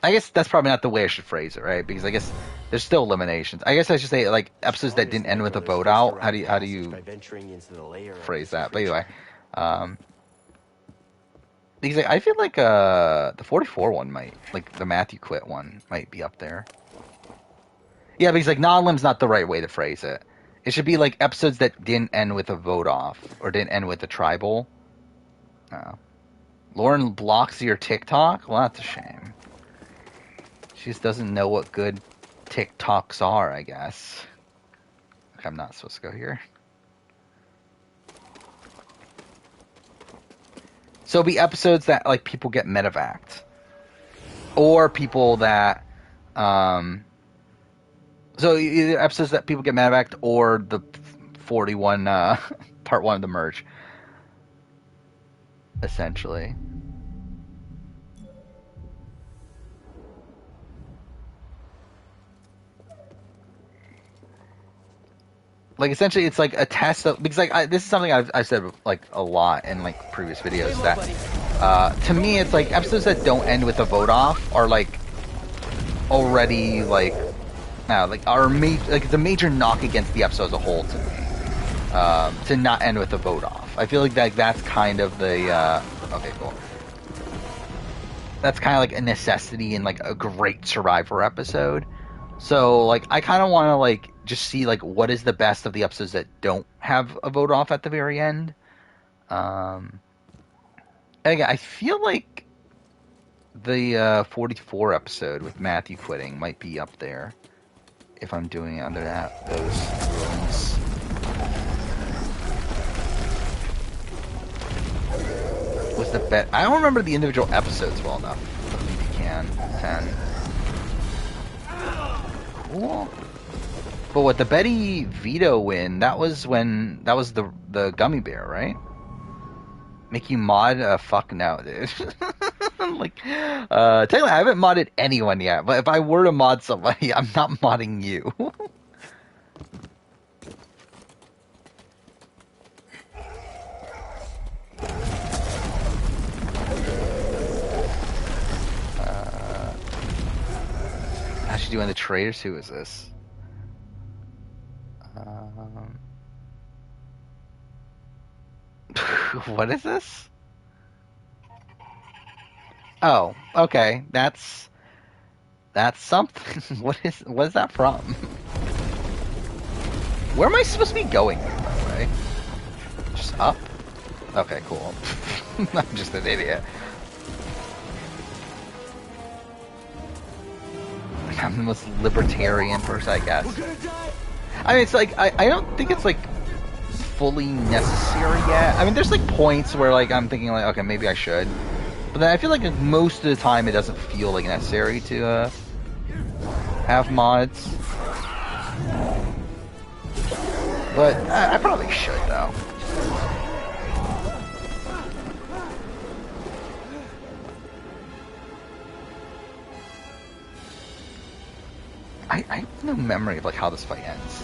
I guess that's probably not the way I should phrase it, right? Because I guess there's still eliminations. I guess I should say, like, episodes that didn't end with a vote out. How do you phrase that? But anyway, because I feel like the 44 one might, like the Matthew quit one, might be up there. Yeah, because like non-elim's not the right way to phrase it. It should be like episodes that didn't end with a vote off or didn't end with a tribal. Lauren blocks your TikTok? Well, that's a shame. She just doesn't know what good TikToks are, I guess. Okay, I'm not supposed to go here. So it'll be episodes that like people get medevaced. Or people that so either episodes that people get medevaced or the 41 part 1 of the merge. Essentially. Like essentially, it's like a test of, because like this is something I've said like a lot in like previous videos that to me it's like episodes that don't end with a vote off are like already like are like it's a major knock against the episode as a whole to me to not end with a vote off. I feel like that's kind of the okay, cool. That's kind of like a necessity in like a great Survivor episode. So, like, I kind of want to, like, just see, like, what is the best of the episodes that don't have a vote off at the very end. Again, I feel like the 44 episode with Matthew quitting might be up there if I'm doing it under those rules. Was the bet? I don't remember the individual episodes well enough. I think you can. 10. Cool. But what the Betty veto win? That was the gummy bear, right? Make you mod? Fuck no, dude. Like, technically, I haven't modded anyone yet. But if I were to mod somebody, I'm not modding you. How's she doing the traders? Who is this? What is this? Oh, okay. That's something. What is that from? Where am I supposed to be going, by the way? Just up? Okay, cool. I'm just an idiot. I'm the most libertarian person, I guess. I mean, it's like, I don't think it's like fully necessary yet. I mean, there's like points where like I'm thinking like, okay, maybe I should. But then I feel like most of the time it doesn't feel like necessary to have mods. But I probably should though. I have no memory of like how this fight ends.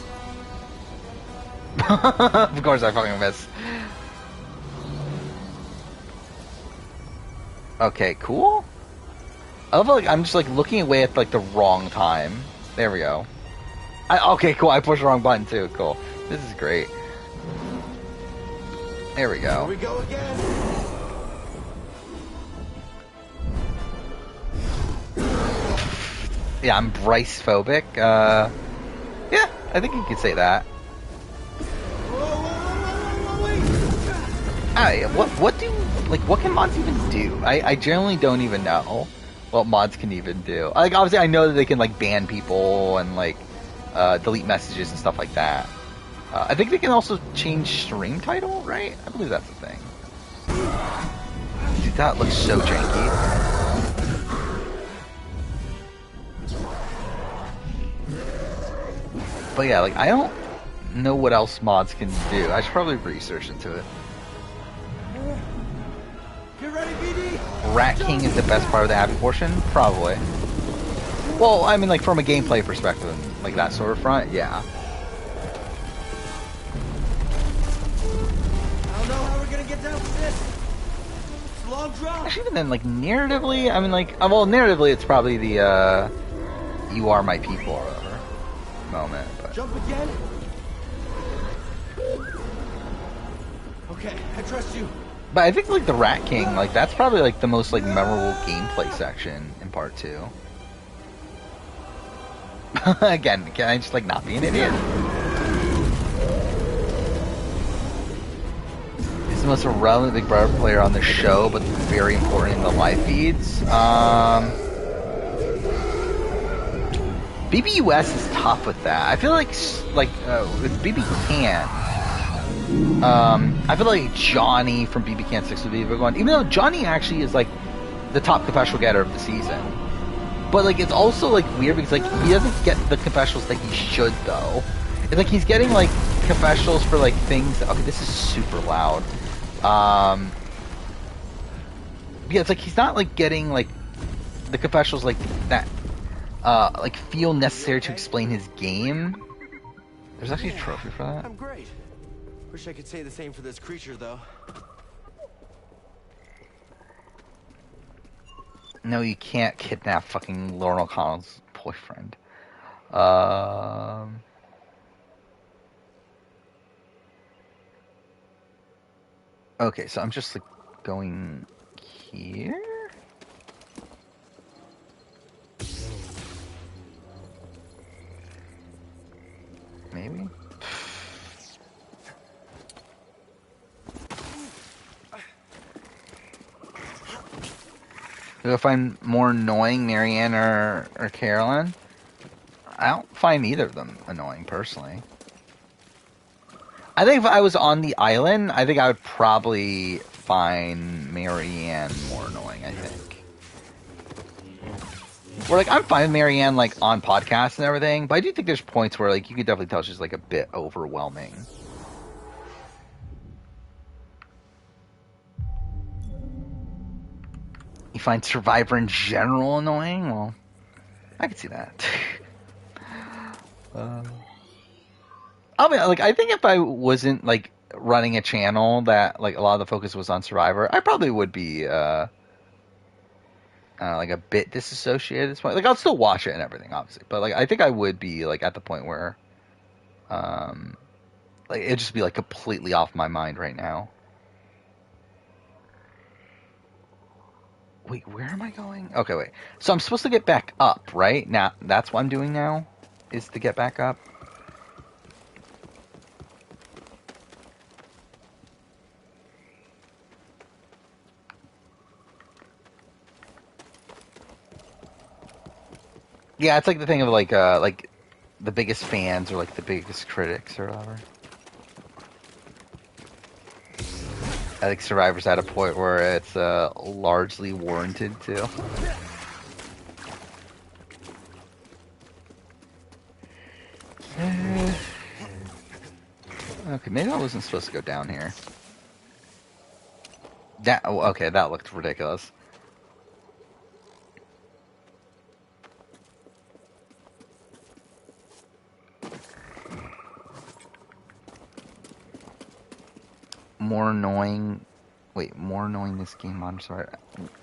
Of course I fucking miss. Okay, cool. I love how, like, I'm just like looking away at like the wrong time. There we go. Okay, cool. I pushed the wrong button too. Cool. This is great. There we go. Here we go again. Yeah, I'm Bryce phobic. Yeah, I think you could say that. what can mods even do? I generally don't even know what mods can even do. Like, obviously I know that they can like ban people and like delete messages and stuff like that. I think they can also change stream title, right? I believe that's a thing. Dude, that looks so janky. But yeah, like, I don't know what else mods can do. I should probably research into it. Get ready, BD! Rat King is the best part of the happy portion? Probably. Well, I mean, like, from a gameplay perspective, and, like, that sort of front, yeah. I don't know how we're gonna get down to this. It's a long drop. Actually, even then, like, narratively, I mean, like, well, narratively, it's probably the, you are my people, or whatever, moment, but... Jump again? Okay, I trust you. But I think, like, the Rat King, like, that's probably, like, the most, like, memorable gameplay section in Part 2. Again, can I just, like, not be an idiot? He's the most irrelevant Big Brother player on the show, but very important in the live feeds. BBUS is tough with that. I feel like with BB Can, I feel like Johnny from BB Can 6 would be a big one. Even though Johnny actually is like the top confessional getter of the season. But like it's also like weird because like he doesn't get the confessionals that he should though. It's like he's getting like confessionals for like things. Okay, this is super loud. Yeah, it's like he's not like getting like the confessionals like that. Like feel necessary to explain his game. There's actually a trophy for that. I'm great. Wish I could say the same for this creature, though. No, you can't kidnap fucking Lauren O'Connell's boyfriend. Okay, so I'm just like going here. Maybe. Do I find more annoying Marianne or Carolyn? I don't find either of them annoying personally. I think if I was on the island, I think I would probably find Marianne more annoying, I think. Or like I'm fine with Marianne like on podcasts and everything, but I do think there's points where like you could definitely tell she's like a bit overwhelming. You find Survivor in general annoying? Well, I could see that. I mean, like I think if I wasn't like running a channel that like a lot of the focus was on Survivor, I probably would be like a bit disassociated at this point. Like I'll still watch it and everything, obviously, but like I think I would be like at the point where, like it'd just be like completely off my mind right now. Wait, where am I going? Okay, wait. So I'm supposed to get back up, right? Now that's what I'm doing now, is to get back up. Yeah, it's like the thing of like the biggest fans or like the biggest critics or whatever. I think Survivor's at a point where it's largely warranted too. Okay, maybe I wasn't supposed to go down here. That okay, that looked ridiculous. More annoying. Wait, more annoying this game. I'm sorry.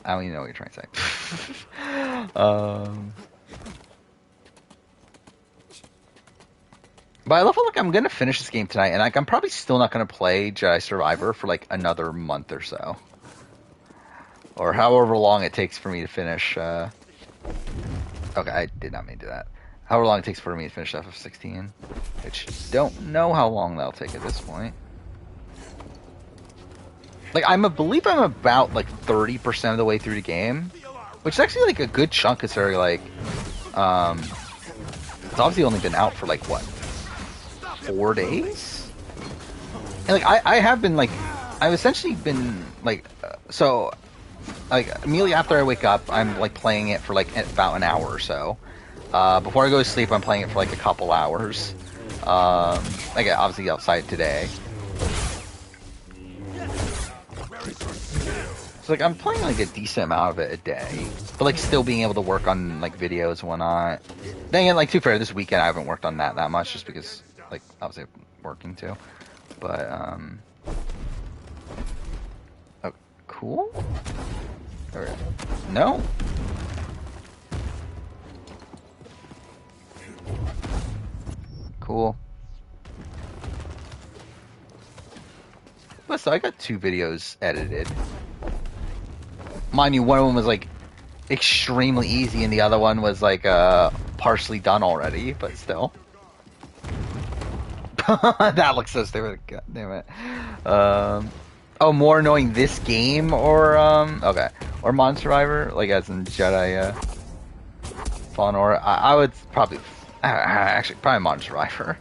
I don't even know what you're trying to say. But I love how like I'm gonna finish this game tonight, and like I'm probably still not gonna play Jedi Survivor for like another month or so, or however long it takes for me to finish. Okay, I did not mean to do that. However long it takes for me to finish FF16, which don't know how long that'll take at this point. like I believe I'm about like 30% of the way through the game, which is actually like a good chunk considering like it's obviously only been out for like what, 4 days, and like I have been like I've essentially been like so like immediately after I wake up I'm like playing it for like about an hour or so. Before I go to sleep I'm playing it for like a couple hours. Like obviously outside today. So like I'm playing like a decent amount of it a day, but like still being able to work on like videos and whatnot. Then again, like to be fair, this weekend I haven't worked on that much just because like obviously I'm working too. But oh, cool. Or, no. Cool. But so I got 2 videos edited. Mind you, one of them was like extremely easy, and the other one was like partially done already, but still. That looks so stupid. God damn it. Oh, more annoying this game or okay, or Modern Survivor, like as in Jedi Fallen Order. I would probably actually probably Modern Survivor.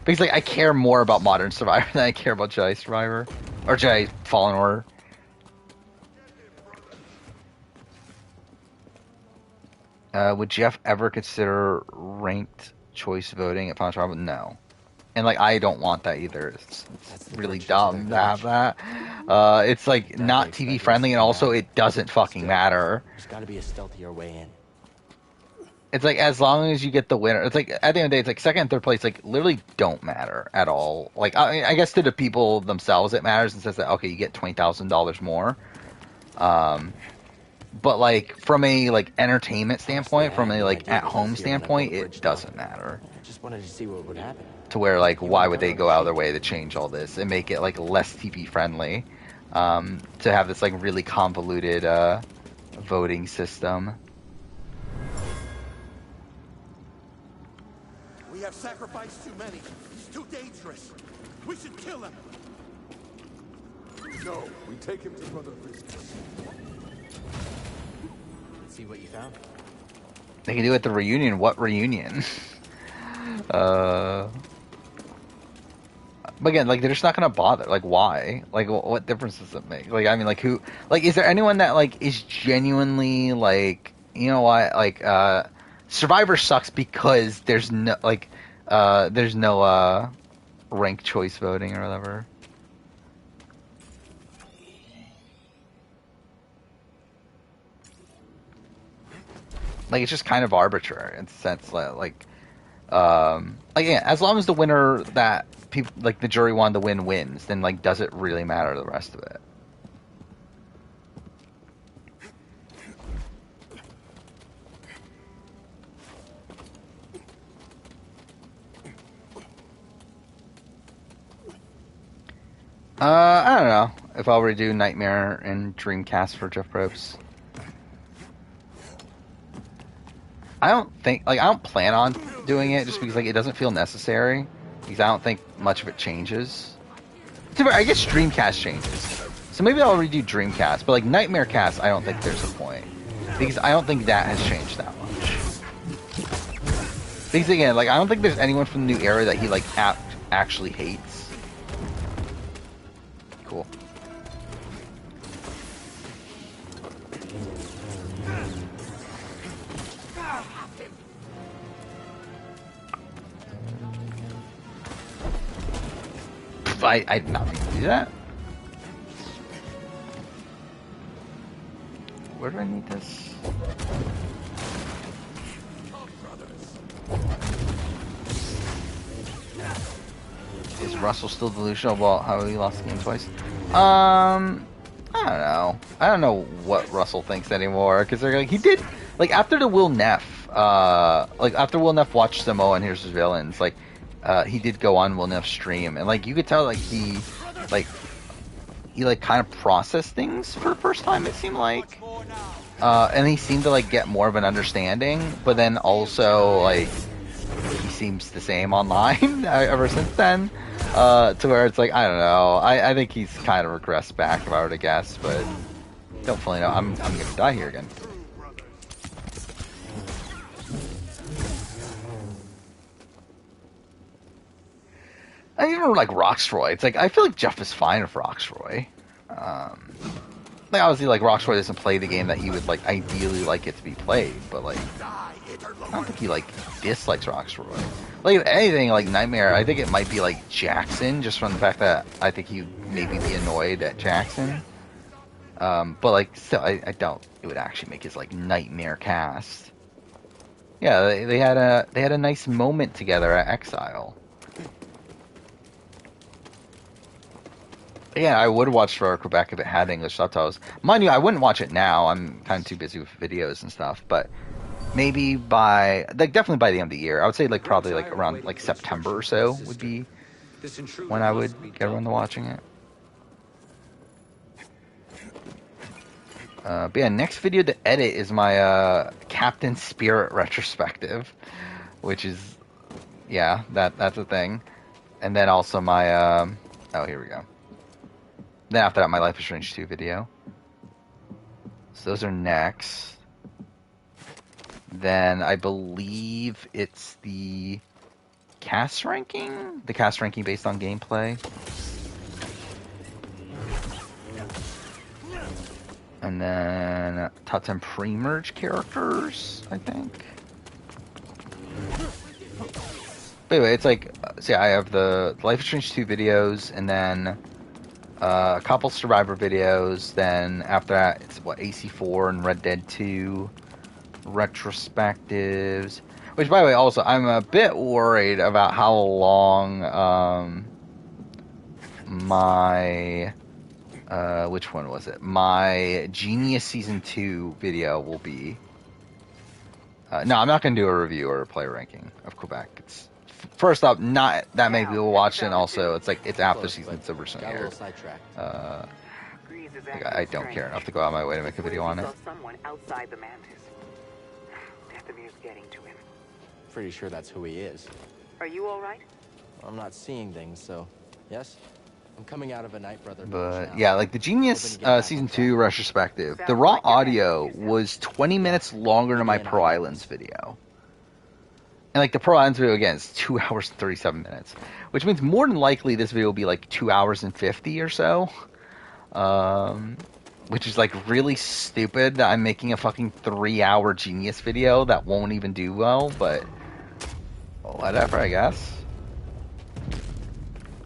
Because like I care more about Modern Survivor than I care about Jedi Survivor or Jedi Fallen Order. Would Jeff ever consider ranked choice voting at Final Survivor? No. And like I don't want that either. It's really dumb to have that. It's like not TV friendly, and also it doesn't fucking matter. There's got to be a stealthier way in. It's like as long as you get the winner. It's like at the end of the day, it's like second and third place like literally don't matter at all. Like I guess to the people themselves it matters and says that okay you get $20,000 more. But like from a like entertainment standpoint, from a like at home standpoint, it doesn't matter. I just wanted to see what would happen. To where like why would they go out of their way to change all this and make it like less TV friendly? To have this like really convoluted voting system. We have sacrificed too many. He's too dangerous. We should kill him. No, we take him to Brother Business. Let's see what you found. They can do it at the reunion. What reunion? But again, like they're just not gonna bother. Like why? Like what difference does it make? Like I mean, like who? Like is there anyone that like is genuinely like you know what? Like Survivor sucks because there's no like there's no ranked choice voting or whatever. Like it's just kind of arbitrary in the sense that like yeah, as long as the winner that people like the jury wanted to win wins, then like does it really matter the rest of it? I don't know if I'll redo Nightmare and Dreamcast for Jeff Probst. I don't plan on doing it just because like it doesn't feel necessary because I don't think much of it changes. I guess Dreamcast changes, so maybe I'll redo Dreamcast. But like Nightmare Cast, I don't think there's a point because I don't think that has changed that much. Because again, like I don't think there's anyone from the new era that he like actually hates. Cool. I did not mean to do that. Where do I need this? Is Russell still delusional about how he lost the game twice? I don't know. I don't know what Russell thinks anymore because they're like he did like after the Will Neff like after Will Neff watched Samoa and Here's His Villains like he did go on Will Neff's stream and like you could tell like he kind of processed things for the first time it seemed like and he seemed to like get more of an understanding but then also like he seems the same online ever since then. To where it's like, I don't know. I think he's kind of regressed back, if I were to guess, but don't fully know. I'm gonna die here again. I even remember, like, Roxroy. It's like, I feel like Jeff is fine with Roxroy. Like, obviously, like, Roxroy doesn't play the game that he would, like, ideally like it to be played, but, like, I don't think he, like, dislikes Roxroy. Like, if anything, like, Nightmare, I think it might be, like, Jackson, just from the fact that I think he would maybe be annoyed at Jackson. But, like, still, I doubt it would actually make his, like, Nightmare cast. Yeah, they had a nice moment together at Exile. Yeah, I would watch for Quebec if it had English subtitles. Mind you, I wouldn't watch it now. I'm kind of too busy with videos and stuff. But maybe definitely by the end of the year. I would say, like, probably, like, around, like, September or so would be when I would get around to watching it. But yeah, next video to edit is my Captain Spirit retrospective, which is, yeah, that's a thing. And then also my, oh, here we go. Then after that, my Life is Strange 2 video. So those are next. Then I believe it's the cast ranking? The cast ranking based on gameplay. And then top 10 pre-merge characters, I think. But anyway, it's like, see, I have the Life is Strange 2 videos, and then a couple Survivor videos. Then after that, it's what, AC4 and Red Dead 2 retrospectives. Which, by the way, also, I'm a bit worried about how long my... which one was it? My Genius Season 2 video will be. No, I'm not going to do a review or a play ranking of Quebec. It's, first up, not that many people watched it, and also, it's like, it's after Season 2 originally aired. Like, I don't care enough to go out of my way to make a video on it. Someone outside the Mantis. Dathomir is getting to him. Pretty sure that's who he is. Are you all right? I'm not seeing things, so yes. I'm coming out of a Night Brother. But yeah, like the Genius Season 2 retrospective, the raw audio was 20 minutes longer than my Pro Islands video. And like the Pro Islands video, again, is 2 hours and 37 minutes. Which means more than likely this video will be like 2 hours and 50 or so. Which is like really stupid that I'm making a fucking 3-hour Genius video that won't even do well, but whatever, I guess.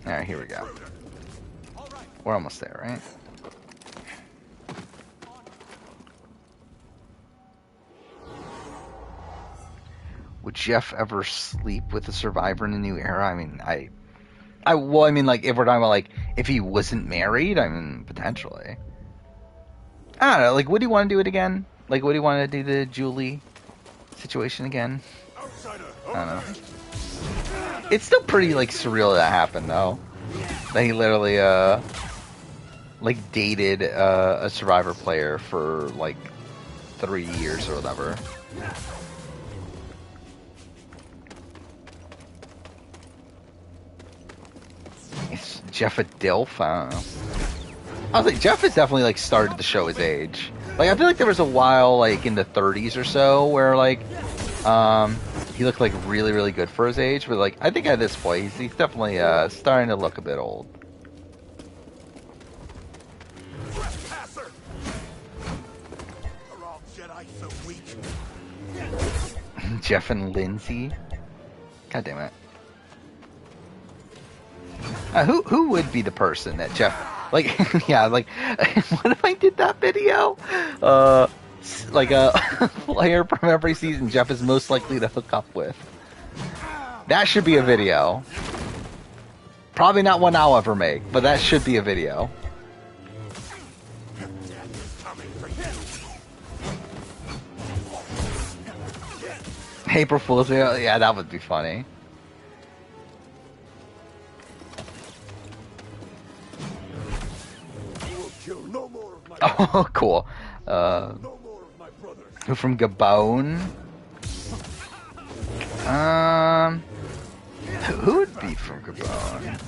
Alright, here we go. We're almost there, right? Would Jeff ever sleep with a survivor in a new era? I mean, well, I mean, like, if we're talking about, like, if he wasn't married, I mean, potentially. I don't know, like, would he want to do it again? Like, would he want to do the Julie situation again? I don't know. It's still pretty, like, surreal that happened, though. That he literally, like, dated a Survivor player for, like, 3 years or whatever. Is Jeff a DILF? I don't know. I was like, Jeff has definitely, like, started to show his age. Like, I feel like there was a while, like, in the 30s or so, where, like, he looked, like, really, really good for his age. But, like, I think at this point, he's definitely, starting to look a bit old. Jeff and Lindsay. God damn it. Who would be the person that Jeff, like, yeah, like, what if I did that video? Like a player from every season Jeff is most likely to hook up with. That should be a video. Probably not one I'll ever make, but that should be a video. April Fool's video? Yeah, that would be funny. Oh, cool. Who from Gabon? Gabon.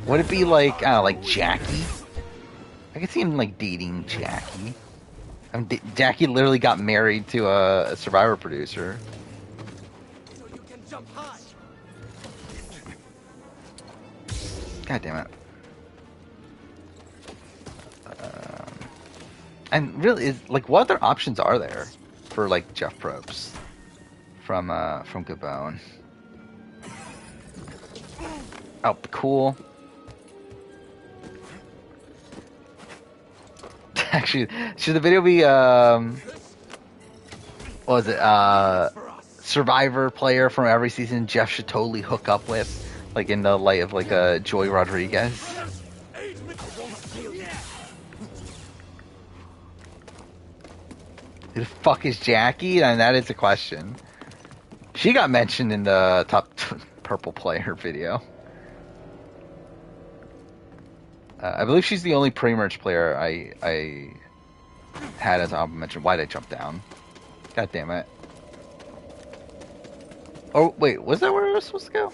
Would it be like, I don't know, like Jackie? I could see him like dating Jackie. I mean, Jackie literally got married to a Survivor producer. So you can jump high. God damn it. And really, is like, what other options are there for like Jeff Probst from Gabon? Oh, cool. Actually, should the video be what was it? Survivor player from every season Jeff should totally hook up with, like in the light of like a Joy Rodriguez. Who the fuck is Jackie? And that is a question. She got mentioned in the top purple player video. I believe she's the only pre-merge player I had as an honorable mention. Why did I jump down? God damn it. Oh, wait. Was that where I was supposed to go?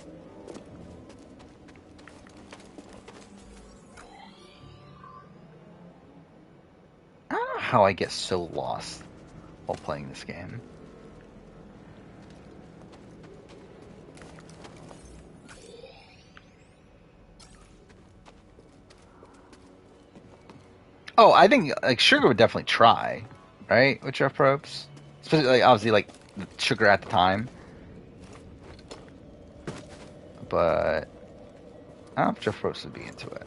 I don't know how I get so lost while playing this game. Oh, I think like Sugar would definitely try, right? With Jeff Probst, especially like, obviously like Sugar at the time. But I don't know if Jeff Probst would be into it,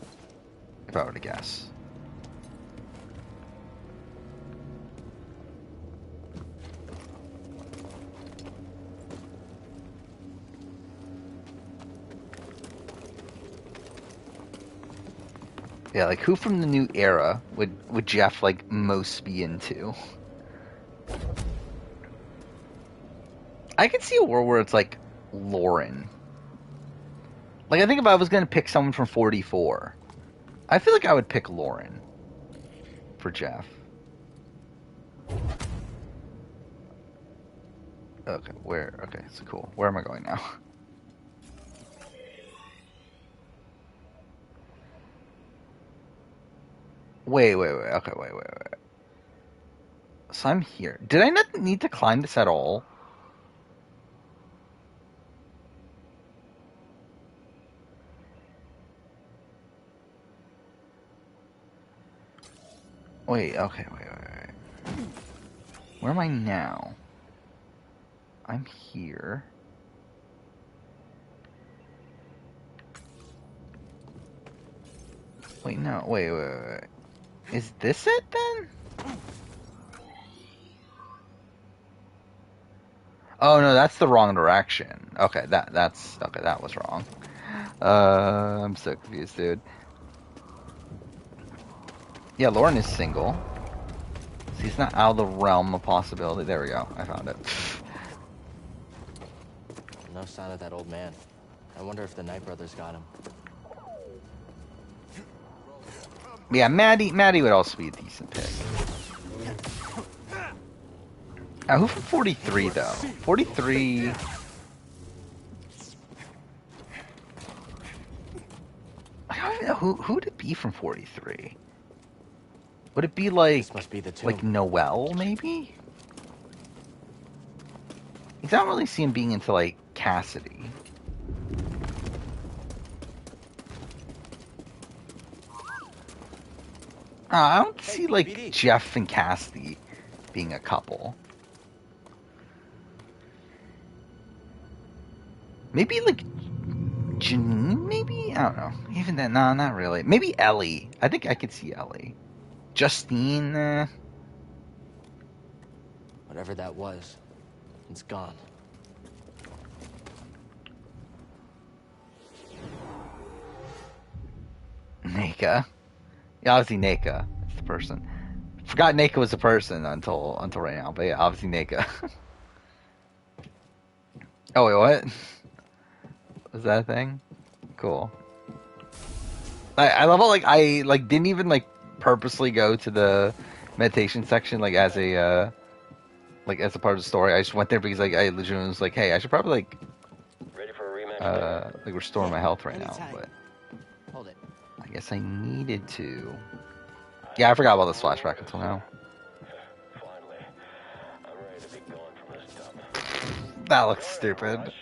if I were to guess. Yeah, like who from the new era would Jeff like most be into? I could see a world where it's like Lauren. Like I think if I was gonna pick someone from 44, I feel like I would pick Lauren for Jeff. Okay, where? Okay, so cool. Where am I going now? Wait. Okay, wait. So I'm here. Did I not need to climb this at all? Wait, okay, wait. Where am I now? I'm here. Wait, no, wait. Is this it then? Oh no, that's the wrong direction. Okay, that was wrong. I'm so confused, dude. Yeah, Lauren is single. See, it's not out of the realm of possibility. There we go. I found it. No sign of that old man. I wonder if the Knight brothers got him. Yeah, Maddie would also be a decent pick. Who from 43 though? 43. I don't even know who would it be from 43. Would it be like This must be the tomb. like Noelle maybe? I don't really see him being into like Cassidy. I don't see like BD. Jeff and Cassidy being a couple. Maybe like Janine, maybe? I don't know. Even then, no, not really. Maybe Ellie. I think I could see Ellie. Justine, Whatever that was, it's gone. Naka. Yeah, obviously Naka. That's the person. Forgot Naka was a person until right now, but yeah, obviously Naka. Oh wait, what? Was that a thing? Cool. I love how like I like didn't even like purposely go to the meditation section like as a part of the story. I just went there because like I legitimately was like, hey, I should probably like Ready for a rematch like restore my health right now, Anytime. but Hold it. I guess I needed to. Yeah, I forgot about this flashback until now. Finally, I'm ready to be gone from this dump. That looks stupid.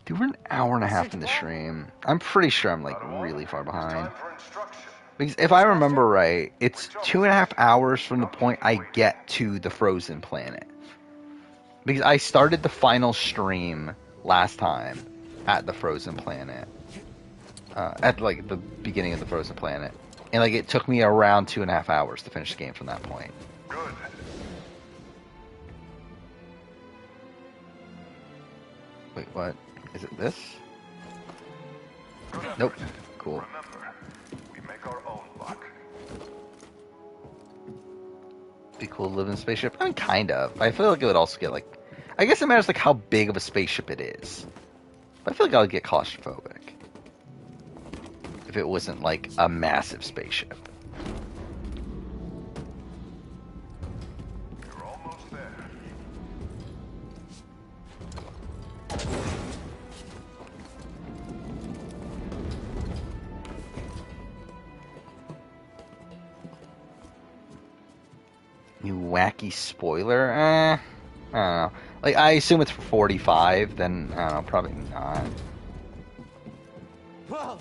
Dude, we're an hour and a half in the stream. I'm pretty sure I'm like really far behind. Because if I remember right, it's 2.5 hours from the point I get to the frozen planet. Because I started the final stream last time at the frozen planet. At like the beginning of the frozen planet. And like it took me around 2.5 hours to finish the game from that point. Good. Wait, what? Is it this? Nope. Cool. Remember, we make our own luck. Be cool to live in a spaceship? I mean, kind of. I feel like it would also get like... I guess it matters like how big of a spaceship it is. But I feel like I would get claustrophobic. If it wasn't like a massive spaceship. You're almost there. You wacky spoiler? I don't know. Like, I assume it's for 45, then, I don't know, probably not. Whoa!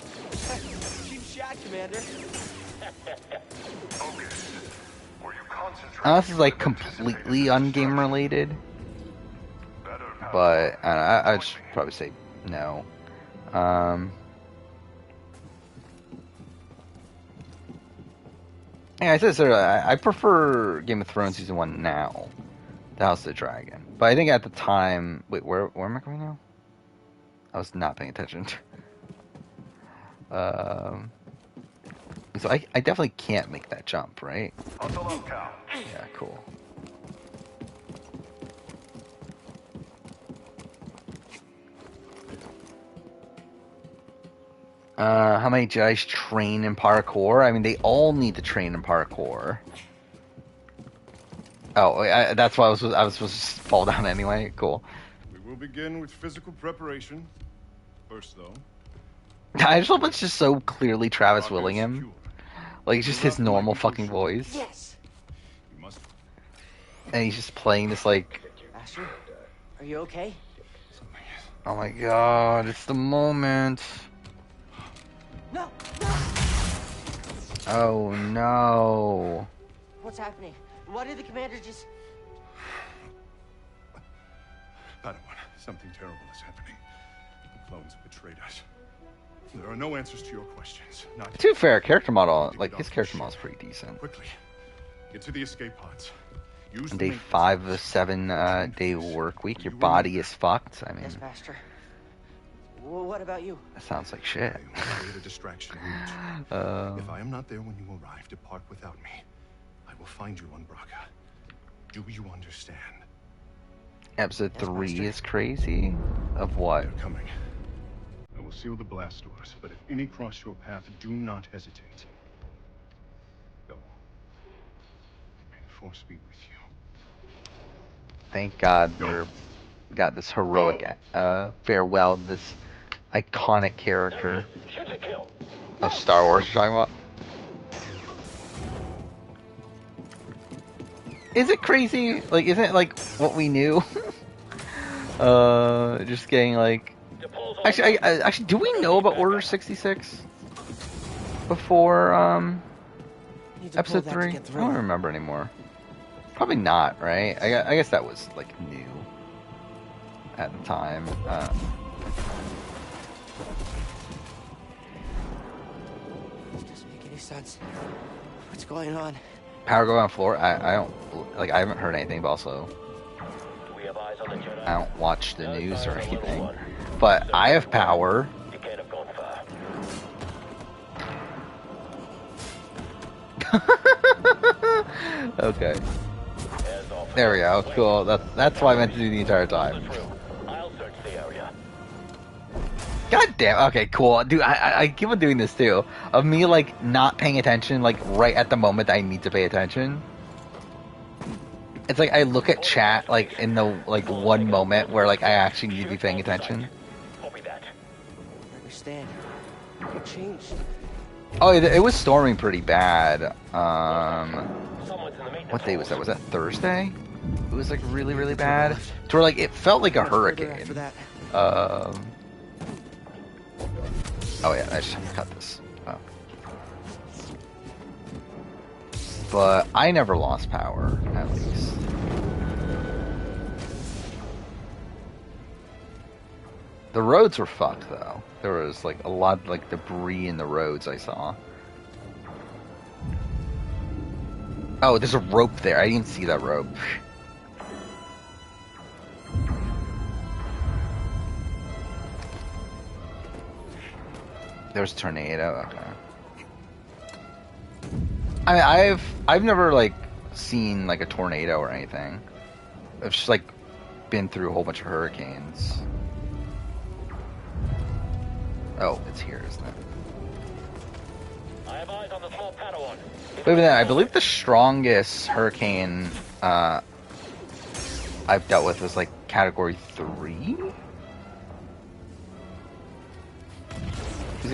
Cheap shot, Commander. Focus. Were you concentrating? This is, like, completely un-game related. Better now. But, I don't know, I'd just probably say no. Yeah, I said this earlier, I prefer Game of Thrones Season 1 now. The House of the Dragon. But I think at the time... Wait, where am I going now? I was not paying attention. So I definitely can't make that jump, right? On the lookout. Yeah, cool. How many Jedi's train in parkour? I mean, they all need to train in parkour. Oh, that's why I was supposed to fall down anyway. Cool. We will begin with physical preparation. First, though. I just hope it's just so clearly Travis Willingham. Like, it's just his normal fucking voice. Yes. You must. And he's just playing this, like... Asher, are you okay? Oh my god, it's the moment. No, no. Oh no. What's happening? Why did the commander just... Padawan, something terrible is happening. The clones betrayed us. There are no answers to your questions. Not To be fair, character model, like, his character model is pretty decent. quickly. Get to the escape pods. Use On the day main- 5 of a 7-day work week, your body is fucked. I mean, Yes, Master. Well, what about you? that sounds like shit. I will create a distraction route. If I am not there when you arrive, depart without me. I will find you on Braca. Do you understand? Episode Yes, 3 Master. is crazy? Of what? They're coming. I will seal the blast doors, but if any cross your path, do not hesitate. Go. May the force be with you. Thank God we got this heroic farewell to this iconic character of Star Wars you're talking about. Is it crazy? Like, isn't it like what we knew? Just getting like... Actually, do we know about Order 66? Before, Need to pull Episode that 3? to I get through. don't remember anymore. Probably not, right? I guess that was, like, new at the time. Doesn't make any sense. What's going on? Power go on floor? I don't... Like, I haven't heard anything, but also... We have eyes on the Jedi. I don't watch the news or anything. But I have power. You can't have gone far. Okay. As often. There we go. Cool. That's what I meant to do the entire time. I'll search the area. God damn. Okay, cool. Dude, I keep on doing this too. Of me, like, not paying attention, like, right at the moment I need to pay attention. It's like I look at chat like in the like one moment where like I actually need to be paying attention. Copy that. I understand. You changed. Oh, it was storming pretty bad. Someone's in the maintenance What day was that? halls. Was that Thursday? It was like really, really bad. To where like it felt like a hurricane. After that. Oh yeah, I just have to cut this. Oh. But I never lost power, at least. The roads were fucked though. There was like a lot of like debris in the roads I saw. Oh, there's a rope there. I didn't see that rope. There's a tornado. Okay. I mean, I've never like seen like a tornado or anything. I've just like been through a whole bunch of hurricanes. Oh, it's here, isn't it? I have eyes on the small Padawan. But even then, I believe the strongest hurricane I've dealt with was like Category 3.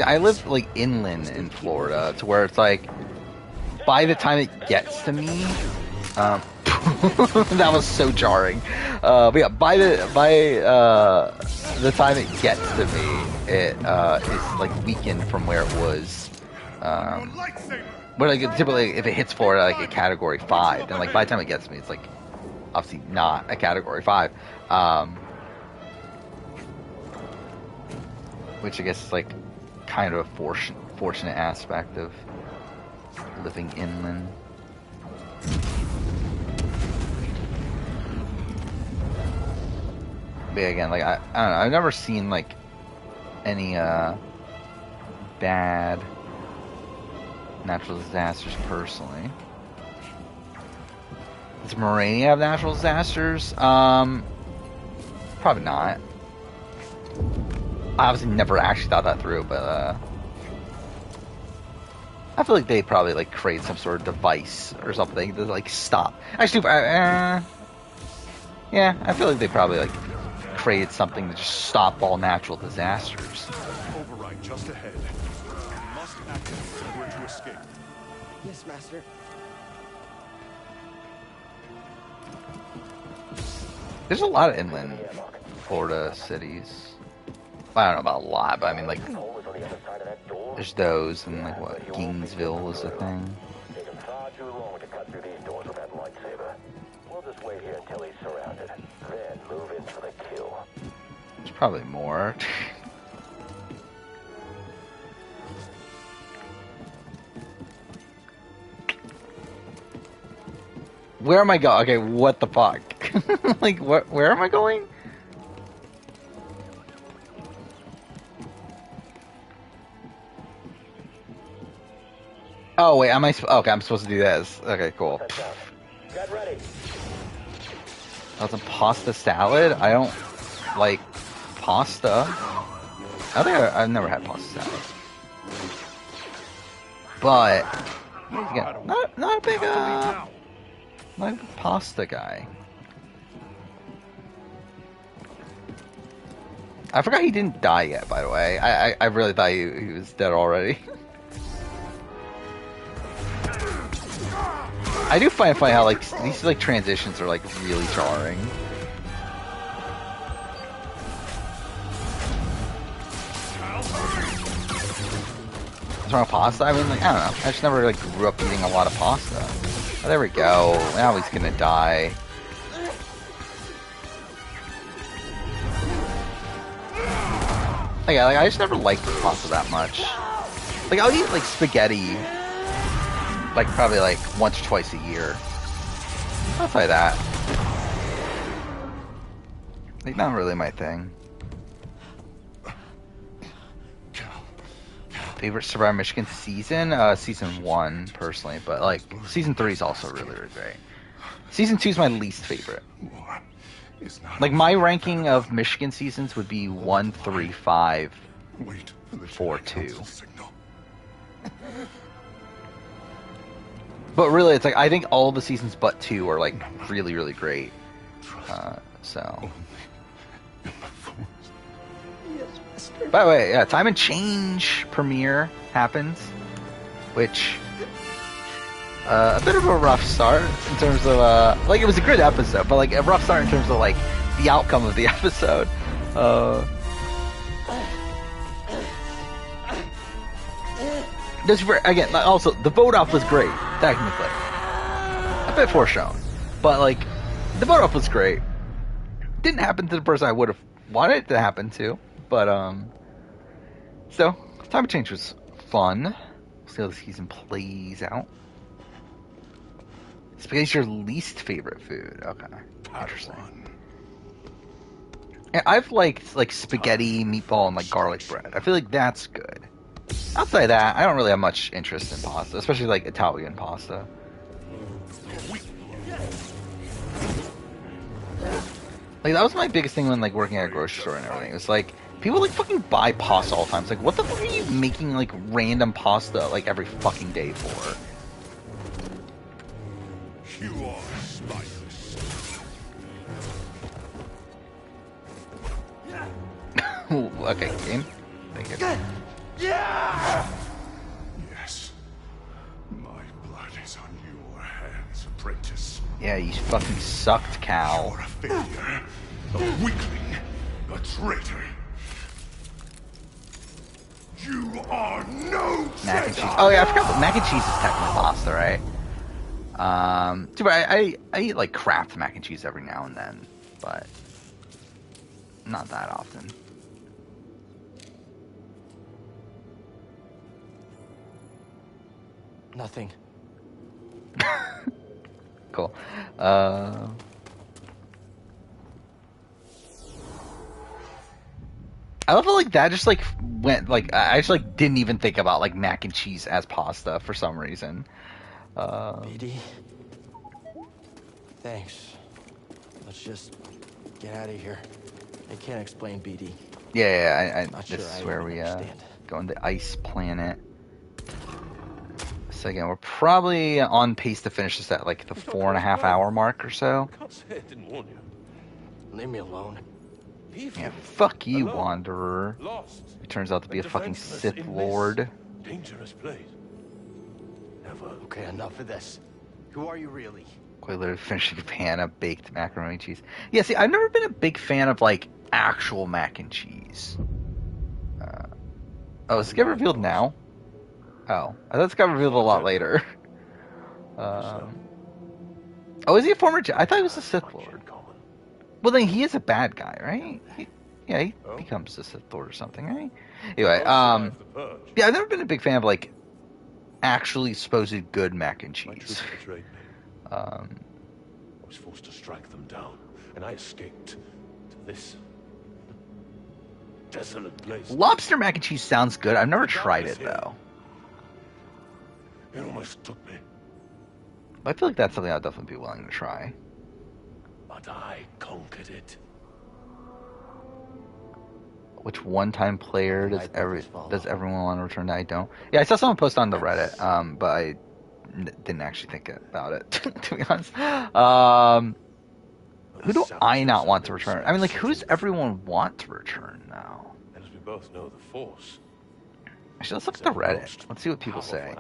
I live like inland in Florida, to where it's like by the time it gets to me, that was so jarring. But yeah, by the time it gets to me, it is like weakened from where it was. But like typically, if it hits Florida like a Category 5, then like by the time it gets to me, it's like obviously not a Category 5. Which I guess is like kind of a fortunate aspect of living inland. But yeah, again, like I don't know, I've never seen like any bad natural disasters personally. Does Morania have natural disasters? Probably not. I obviously never actually thought that through, but I feel like they probably like create some sort of device or something to like stop. Actually, yeah, I feel like they probably like created something to just stop all natural disasters. Override just ahead. You must activate in order to escape. Yes, Master. There's a lot of inland Florida cities. I don't know about a lot, but I mean like there's those, and like what, Gainesville is a thing. Taken far too long to cut through these doors with that lightsaber. We'll just wait here until he's surrounded, then move in for the kill. There's probably more. Where am I going? Okay, what the fuck? Like, where am I going? Oh wait, am I? Okay, I'm supposed to do this. Okay, cool. Get ready. That's a pasta salad. I don't like pasta. I think I've never had pasta salad. But again, not a big not a big pasta guy. I forgot he didn't die yet. By the way, I really thought he was dead already. I do find it funny how like these like transitions are like really jarring. What's wrong with pasta? I mean, like, I don't know. I just never like grew up eating a lot of pasta. Oh, there we go. Now he's gonna die. Like, I just never liked pasta that much. Like, I'll eat like spaghetti. Like, probably like once or twice a year. I'll try that. Like, not really my thing. Favorite Survivor Michigan season? Season 1, personally. But, like, Season 3 is also really, really great. Season 2 is my least favorite. Like, my ranking of Michigan seasons would be 1, 3, 5, 4, 2. But really, it's like I think all the seasons but 2 are like really, really great. So. By the way, yeah, Time and Change premiere happens, which a bit of a rough start in terms of like it was a good episode, but like a rough start in terms of like the outcome of the episode. Again, also the vote off was great technically, a bit foreshown, but like the vote off was great. Didn't happen to the person I would have wanted it to happen to, but so Time and Change was fun. We'll see how the season plays out. Spaghetti's your least favorite food. Okay, interesting. Yeah, I've liked like spaghetti, meatball, and like garlic bread. I feel like that's good. Outside that, I don't really have much interest in pasta, especially like Italian pasta. Like that was my biggest thing when like working at a grocery store and everything. It was like people like fucking buy pasta all the time. It's like, what the fuck are you making like random pasta like every fucking day for? You are spineless. Okay, game. Thank you. Yes. My blood is on your hands, apprentice. Yeah, you fucking sucked, Cal. You're a failure. A weakling. A traitor. You are no Mac and Jedi. cheese. Oh yeah, I forgot that mac and cheese is technically pasta, right? I eat like Kraft mac and cheese every now and then, but not that often. Nothing. Cool. I love how like that just like went like I just like didn't even think about like mac and cheese as pasta for some reason. BD. Thanks. Let's just get out of here. I can't explain BD. Yeah, Not this sure is I where even we understand. go on the ice planet. So again, we're probably on pace to finish this at like the 4.5 hour mark or so. I can't say I didn't warn you. Leave me alone. Leave Yeah, you fuck you, alone, Wanderer. lost, He turns out to be a and fucking defenseless Sith in Lord. this dangerous place. Never. Okay, enough of this. Who are you really? Quite literally finishing a pan of baked macaroni and cheese. Yeah, see, I've never been a big fan of like actual mac and cheese. Oh, is it get revealed now? Oh, I thought it got revealed a lot later. Oh, is he a former Jedi? I thought he was a Sith Lord. Well, then he is a bad guy, right? He becomes a Sith Lord or something, right? Anyway, yeah, I've never been a big fan of like actually supposed good mac and My cheese. troops betrayed me. I was forced to strike them down, and I escaped to this desolate place. Lobster mac and cheese sounds good. I've never tried it though. It almost took me, I feel like that's something I'd definitely be willing to try. but I conquered it. Which one-time player does I'd let this fall does off. everyone want to return? I don't. Yeah, I saw someone post on the Reddit, but I didn't actually think about it to be honest. Who do I not want to return? I mean, like, who does everyone want to return now? And as we both know, the Force. Actually, let's look at the Reddit. Let's see what people say.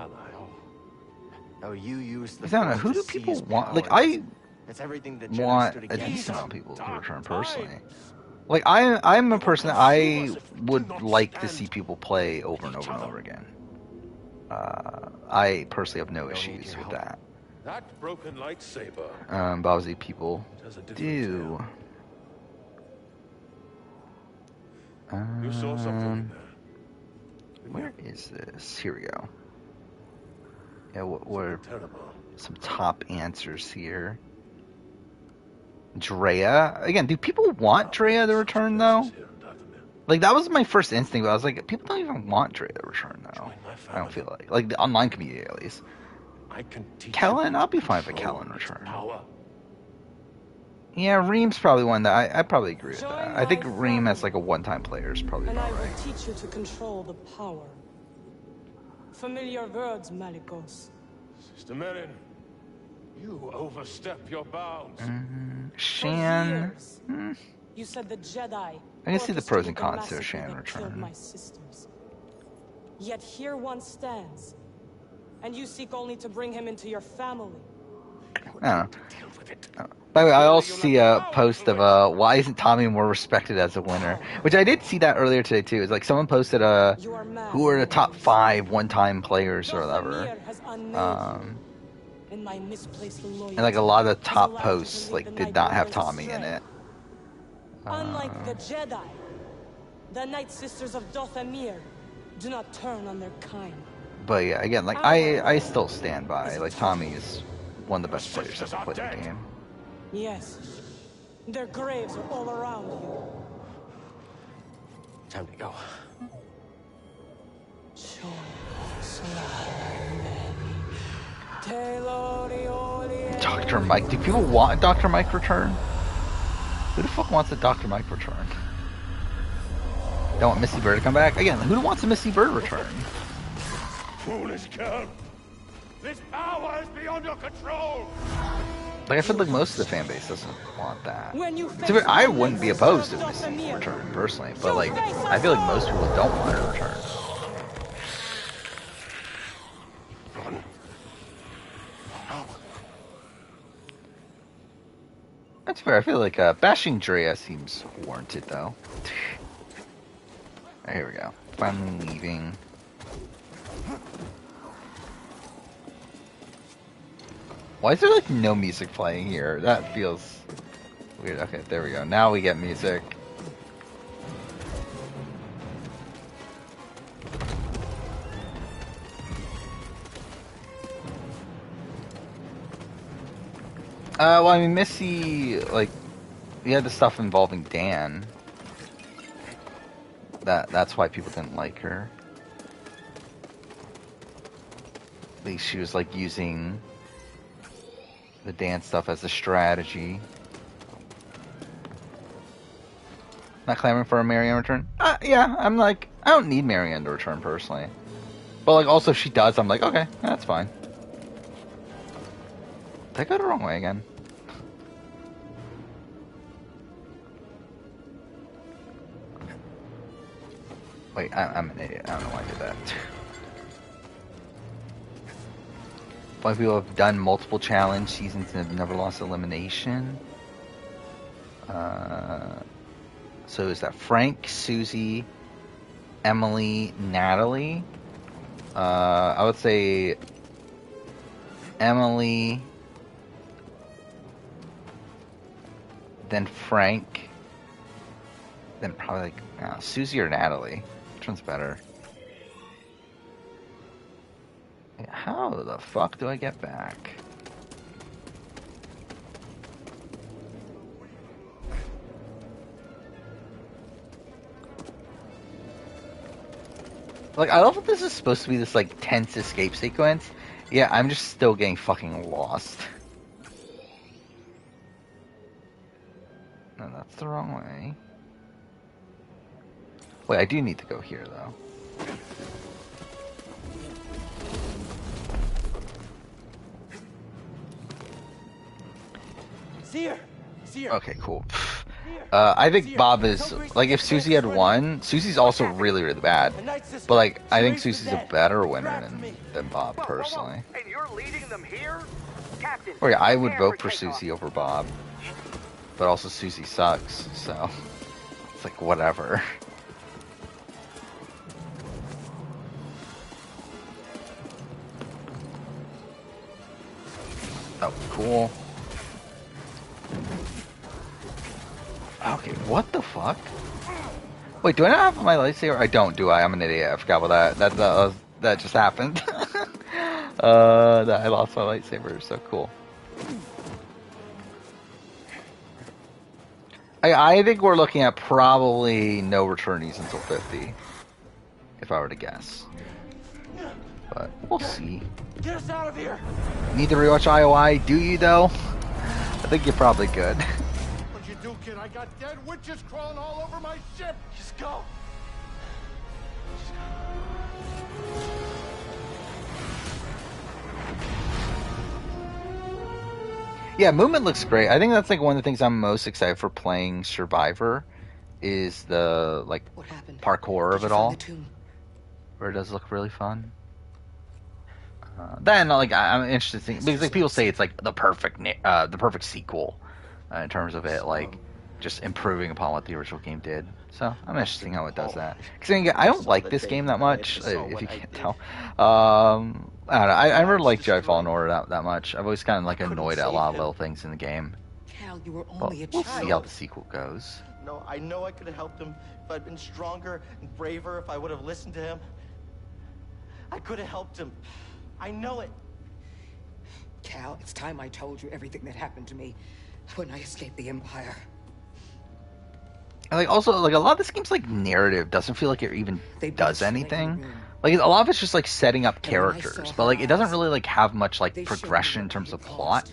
Oh, you use the I don't know. Force Who to do people seize want? Like, power. I It's everything the Jedi want stood a against. decent amount of people to return personally. Like, I'm a person that I would like to see people play over and over and over again. I personally have no issues with that. That broken lightsaber. But obviously people Has a different do. You saw something there. Where is this? Here we go. Yeah, what are Terrible. some top answers here? Drea? Again, do people want Drea to return, though? Like, that was my first instinct, but I was like, people don't even want Drea to return, though. I don't feel like. Like, the online community, at least. I can teach Kellen? you I'll be fine if a control Kellen its return. Power. Yeah, Reem's probably one that I probably agree with Showing that. I think my Reem as, family. like, a one-time player is probably And I about will right. teach you to control the power. Familiar words, Malicos. Sister Merrin, you overstep your bounds. Shan. You said the Jedi. I can see the pros and orchestrated the cons to a massacre Shan that killed return. my sisters. Yet here one stands, and you seek only to bring him into your family. I don't know. By the way, I also see a post of why isn't Tommy more respected as a winner? Which I did see that earlier today too. It's like someone posted who are the top 5 one-time players or whatever. And my misplaced loyalty And like a lot of the has top allowed you to posts lead like the did not have Nightbringers Tommy in astray. it. Unlike the Jedi, the Night Sisters of Dothamir do not turn on their kind. But yeah, again, like I still stand by like Tommy is one of the best players ever played the game. Yes, their graves are all around you. Time to go. Dr. Mike. Do people want Dr. Mike return? Who the fuck wants a Dr. Mike return? Don't want Missy Bird to come back? Again, who wants a Missy Bird return? Foolish girl! This power is beyond your control! Like, I feel like most of the fan base doesn't want that. When you To be, I wouldn't be opposed to Missy return, personally. But, like, I feel like most people don't want her return. Run. No. That's fair. I feel like bashing Drea seems warranted, though. Right, here we go. Finally leaving. Why is there like no music playing here? That feels weird. Okay, there we go. Now we get music. Well, I mean, Missy, like, we had the stuff involving Dan. That's why people didn't like her. At least she was, like, using the Dan stuff as a strategy. Not clamoring for a Marianne return? Yeah, I'm like, I don't need Marianne to return, personally. But, like, also if she does, I'm like, okay, that's fine. Did I go the wrong way again? Wait, I'm an idiot. I don't know why I did that. A lot of people have done multiple challenge seasons and have never lost elimination. So is that Frank, Susie, Emily, Natalie? I would say Emily, then Frank, then probably like Susie or Natalie. Which one's better? How the fuck do I get back? Like, I love that this is supposed to be this, like, tense escape sequence. Yeah, I'm just still getting fucking lost. No, that's the wrong way. Wait, I do need to go here, though. See her! See her! Okay, cool. I think Bob is, like, if Susie had won, Susie's also really, really bad. But, like, I think Susie's a better winner than Bob, personally. And you're leading them here? Captain, Or yeah, I would vote for Susie over Bob. But also Susie sucks, so it's like, whatever. Oh, cool. Okay, what the fuck? Wait, do I not have my lightsaber? I don't, do I? I'm an idiot. I forgot about that. That just happened. That I lost my lightsaber. So cool. I think we're looking at probably no returnees until 50, if I were to guess. But we'll see. Get us out of here! Need to rewatch IOI? Do you though? I think you're probably good. What'd you do, kid? I got dead witches crawling all over my ship! Just go! Yeah, movement looks great. I think that's like one of the things I'm most excited for playing Survivor is the like What happened? parkour Did of you it find all, the tomb? where it does look really fun. Then like I'm interested because like people say it's like the perfect sequel in terms of it like just improving upon what the original game did. So I'm interested in how it does that. Because I don't like this game that much, if you can't tell. I don't know. I never liked Jedi Fallen Order that much. I've always kind of like annoyed at a lot of little things in the game. Cal, you were But only a we'll child. see how the sequel goes. No, I know I could have helped him if I'd been stronger and braver, if I would have listened to him. I could have helped him. I know it. Cal, it's time I told you everything that happened to me when I escaped the Empire. And like also like a lot of this game's like narrative doesn't feel like it even does anything. Like a lot of it's just like setting up characters, but like it doesn't really like have much like progression in terms of plot.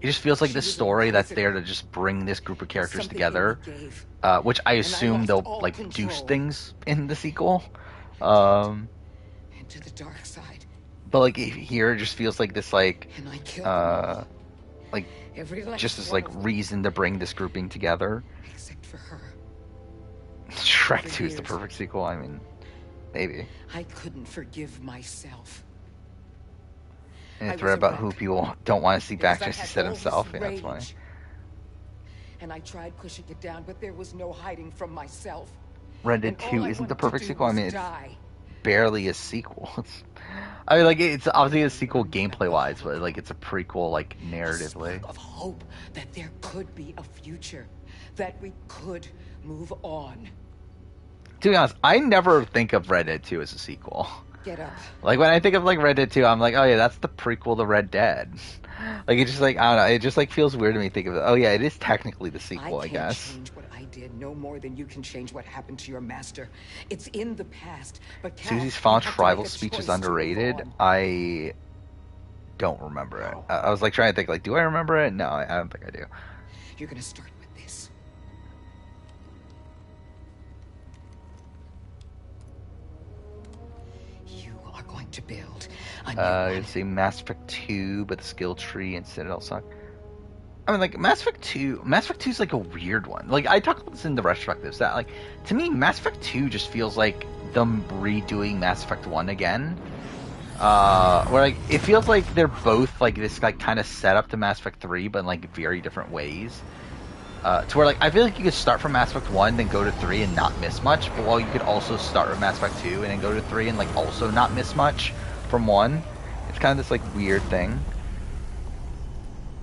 It just feels like this story that's there to just bring this group of characters together, which I assume they'll like do things in the sequel. Into the dark side. But like here, it just feels like this like like just this like reason to bring this grouping together. Except for her. Shrek 2 is the perfect sequel. I mean, maybe. I couldn't forgive myself. And it's right about who people don't want to see back, just he said himself. Yeah, that's funny. And I tried pushing it down, but there was no hiding from myself. Red Dead 2 isn't the perfect sequel. I mean, it's barely a sequel. I mean, like it's obviously a sequel gameplay wise, but like it's a prequel like narratively. Of hope that there could be a future, that we could move on. To be honest, I never think of Red Dead 2 as a sequel. Get up. Like when I think of like Red Dead 2, I'm like, oh yeah, that's the prequel to Red Dead. Like it just like I don't know, it just like feels weird to me to think of it. Oh yeah, it is technically the sequel, I guess. Change what I did no more than you can change what happened to your master. It's in the past, but Susie's font tribal speech is underrated. I don't remember it. I was like trying to think like, do I remember it? No, I don't think I do. You're gonna start with this. You are going to build a new you see Mass Effect 2, but the skill tree and Citadel suck. I mean, like, Mass Effect 2 is, like, a weird one. Like, I talked about this in the retrospectives, that, like, to me, Mass Effect 2 just feels like them redoing Mass Effect 1 again. Where, like, it feels like they're both, like, this, like, kind of setup to Mass Effect 3, but in, like, very different ways. To where, like, I feel like you could start from Mass Effect 1, then go to 3 and not miss much, but while you could also start with Mass Effect 2 and then go to 3 and, like, also not miss much from 1. It's kind of this, like, weird thing.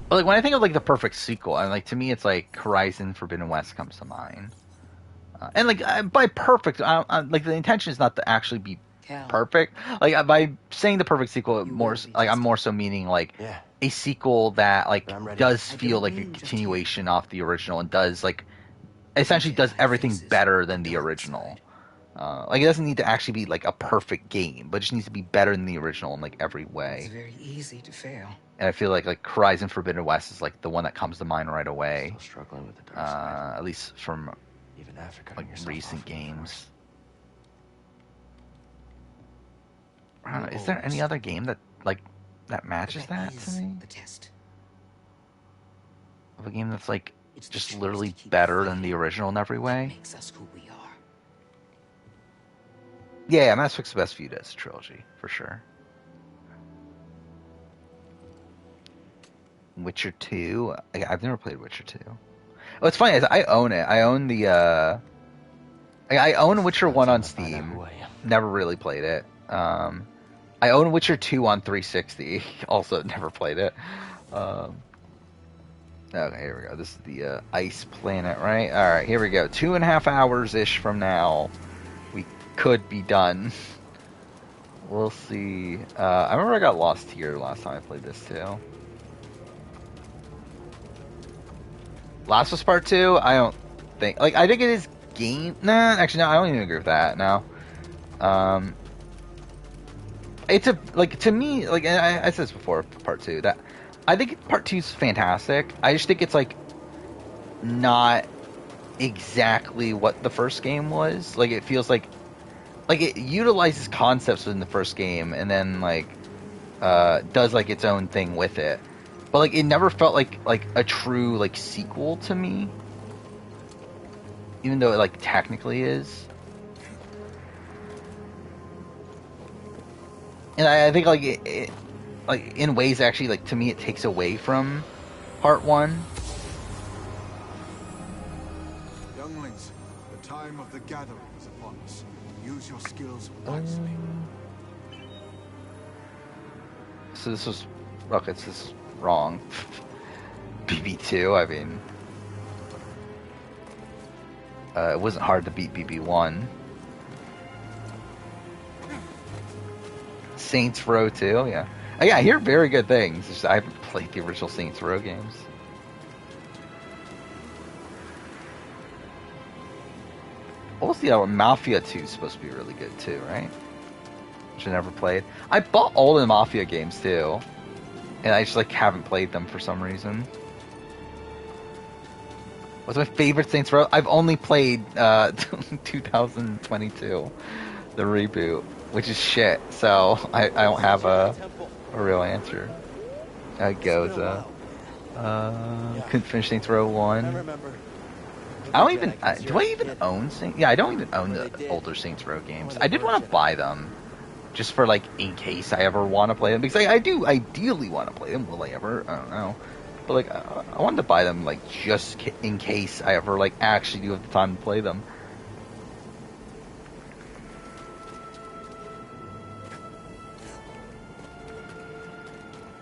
But, like, when I think of, like, the perfect sequel, and, like, to me, it's, like, Horizon Forbidden West comes to mind. And, like, by perfect, like, the intention is not to actually be perfect. Like, by saying the perfect sequel, I'm more so meaning, like, a sequel that, like, does feel like a continuation off the original and does, like, essentially does everything better than the original. Like, it doesn't need to actually be, like, a perfect game, but it just needs to be better than the original in, like, every way. It's very easy to fail. And I feel like Horizon Forbidden West is, like, the one that comes to mind right away. Still struggling with the dark side. At least from, even after cutting like, yourself recent off from the games. Is there any other game that, like, that matches that to me? The test. Of a game that's, like, just literally better than the original in every way? Makes us who we are. Yeah, Mass Effect's the best viewed as a trilogy, for sure. Witcher 2? I've never played Witcher 2. What's funny is I own it. I own the, I own Witcher 1 on Steam. Never really played it. I own Witcher 2 on 360. Also never played it. Okay, here we go. This is the ice planet, right? Alright, here we go. 2.5 hours-ish from now, we could be done. We'll see. I remember I got lost here last time I played this, too. Last of Us Part 2? I don't think... Like, I think it is game... Nah, actually, no, I don't even agree with that, no. It's a... Like, to me, like, I said this before, Part 2, that... I think Part 2 is fantastic. I just think it's, like, not exactly what the first game was. Like, it feels like it utilizes concepts in the first game and then, like, does, like, its own thing with it. but like it never felt like a true like sequel to me, even though it like technically is. And I think like it like in ways actually like to me it takes away from part 1. Younglings, the time of the gathering is upon us. Use your skills wisely. So this was okay. This is wrong. BB2. I mean, it wasn't hard to beat BB1. Saints Row 2, yeah. I hear very good things. Just, I haven't played the original Saints Row games. What was the other one? Mafia 2 is supposed to be really good too, right? Which I never played. I bought all the Mafia games too, and I just like haven't played them for some reason. What's my favorite Saints Row? I've only played 2022, the reboot, which is shit. So I don't have a real answer. It goes. Couldn't finish Saints Row 1. I don't even. Do I even own Saints? Yeah, I don't even own the older Saints Row games. I did want to buy them, just for like in case I ever want to play them, because I do ideally want to play them. Will I ever? I don't know. But like, I wanted to buy them like just in case I ever like actually do have the time to play them.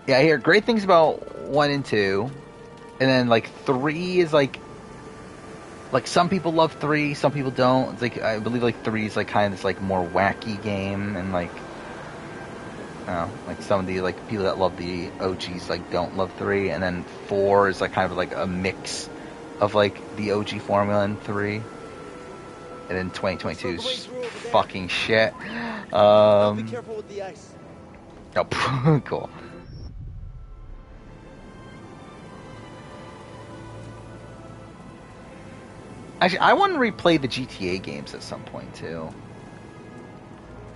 Yeah, I hear great things about 1 and 2, and then like 3 is like some people love 3, some people don't. It's like I believe like 3 is like kind of this like more wacky game, and like like some of the like people that love the OGs like don't love 3, and then 4 is like kind of like a mix of like the OG formula and 3, and then 2022 is just fucking shit. Be careful with the ice. Oh, cool. Actually, I want to replay the GTA games at some point too,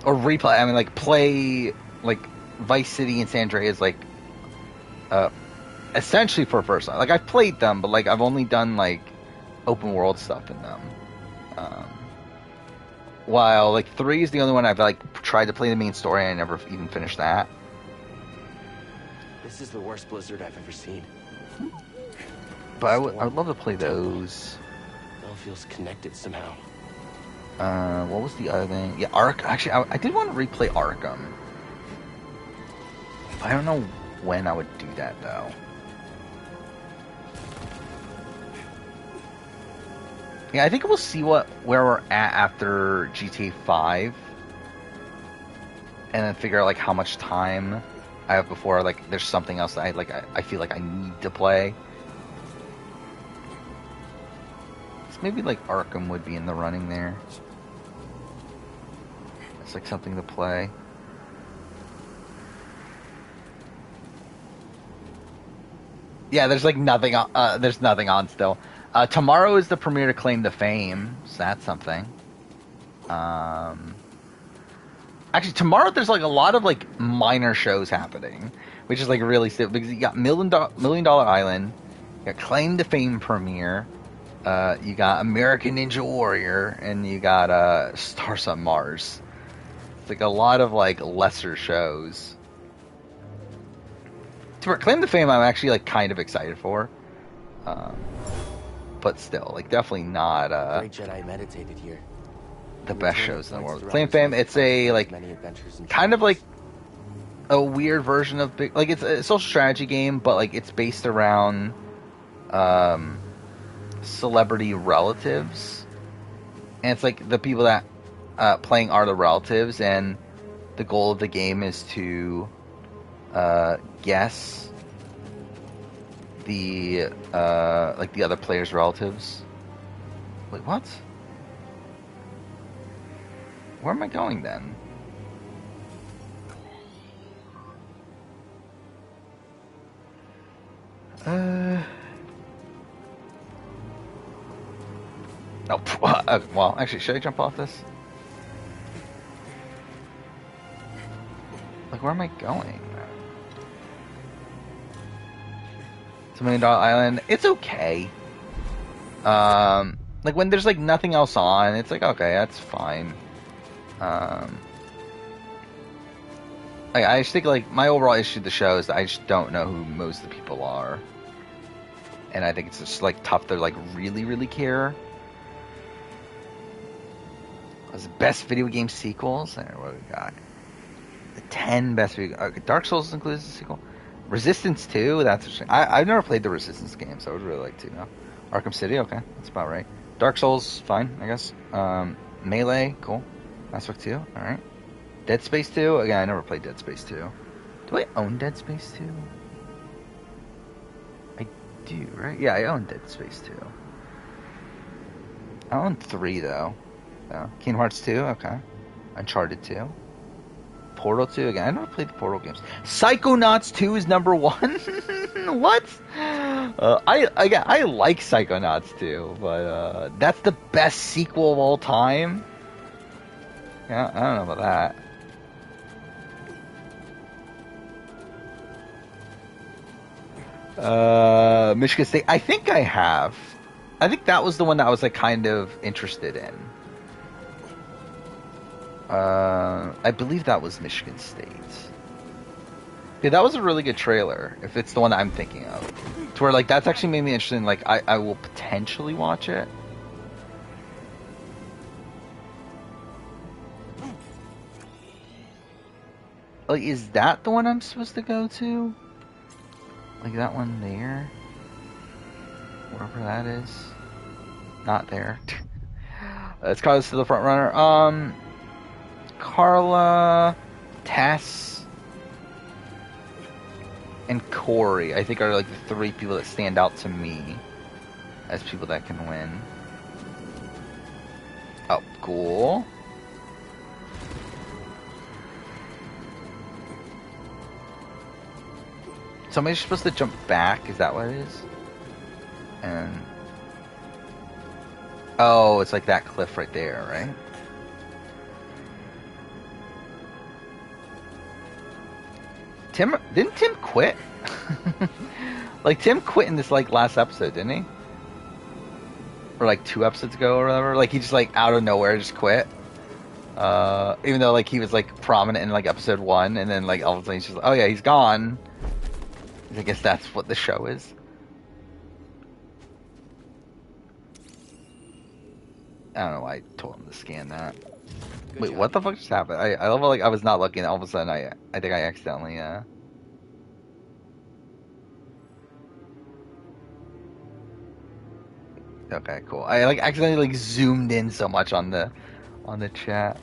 or replay. I mean, like play like Vice City and San Andreas, like essentially for first time. Like I've played them, but like I've only done like open world stuff in them. While like 3 is the only one I've like tried to play the main story, and I never even finished that. This is the worst blizzard I've ever seen. But I would love to play those. It all feels connected somehow. What was the other thing? Yeah, Actually, I did want to replay Arkham. I don't know when I would do that though. Yeah, I think we'll see where we're at after GTA 5, and then figure out like how much time I have before like there's something else that I feel like I need to play. So maybe like Arkham would be in the running there. It's like something to play. Yeah, there's like nothing on. There's nothing on still. Tomorrow is the premiere to Claim to Fame, so that's something. Actually, tomorrow there's like a lot of like minor shows happening, which is like really stupid because you got Million Dollar Island, you got Claim to Fame premiere, you got American Ninja Warrior, and you got Stars on Mars. It's like a lot of like lesser shows. To Claim to Fame, I'm actually like kind of excited for. But still, like definitely not Great Jedi meditated here. The best shows in the world. Claim to Fame, it's a like kind of like a weird version of like it's a social strategy game, but like it's based around celebrity relatives, and it's like the people that playing are the relatives, and the goal of the game is to guess the like the other players' relatives. Wait, what? Where am I going then? Oh, well, actually, should I jump off this? Like, where am I going? It's $1 Million Island. It's okay. Like when there's like nothing else on, it's like okay, that's fine. I just think like my overall issue with the show is that I just don't know who most of the people are, and I think it's just like tough to like really care. What's the best video game sequels? What do we got? The 10 best video. Okay, Dark Souls includes the sequel. Resistance 2. That's interesting. I've never played the Resistance games, so I would really like to know. Arkham City. Okay, that's about right. Dark Souls, fine, I guess. Melee, cool. Mass Effect 2. All right. Dead Space 2. Again, I never played Dead Space 2. Do I own Dead Space 2? I do, right? Yeah, I own Dead Space 2. I own 3 though. Kingdom Hearts 2, okay. Uncharted 2. Portal 2, again, I never played the Portal games. Psychonauts 2 is number 1? What? I like Psychonauts 2, but that's the best sequel of all time? Yeah, I don't know about that. Michigan State, I think I have. I think that was the one that I was like kind of interested in. I believe that was Michigan State. Yeah, that was a really good trailer, if it's the one that I'm thinking of. To where, like, that's actually made me interested in, like, I will potentially watch it. Like, is that the one I'm supposed to go to? Like, that one there? Wherever that is. Not there. It's Carlos to the front runner. Carla, Tess, and Corey, I think, are like the 3 people that stand out to me as people that can win. Oh, cool. Somebody's supposed to jump back, is that what it is? And... oh, it's like that cliff right there, right? Didn't Tim quit? Like, Tim quit in this, like, last episode, didn't he? Or, like, 2 episodes ago or whatever? Like, he just, like, out of nowhere just quit. Even though, like, he was, like, prominent in, like, episode 1, and then, like, all of a sudden he's just like, oh, yeah, he's gone. I guess that's what the show is. I don't know why I told him to scan that. Wait, what the fuck just happened? I love how, like, I was not looking, all of a sudden I think I accidentally, okay, cool. I, like, accidentally, like, zoomed in so much on the chat.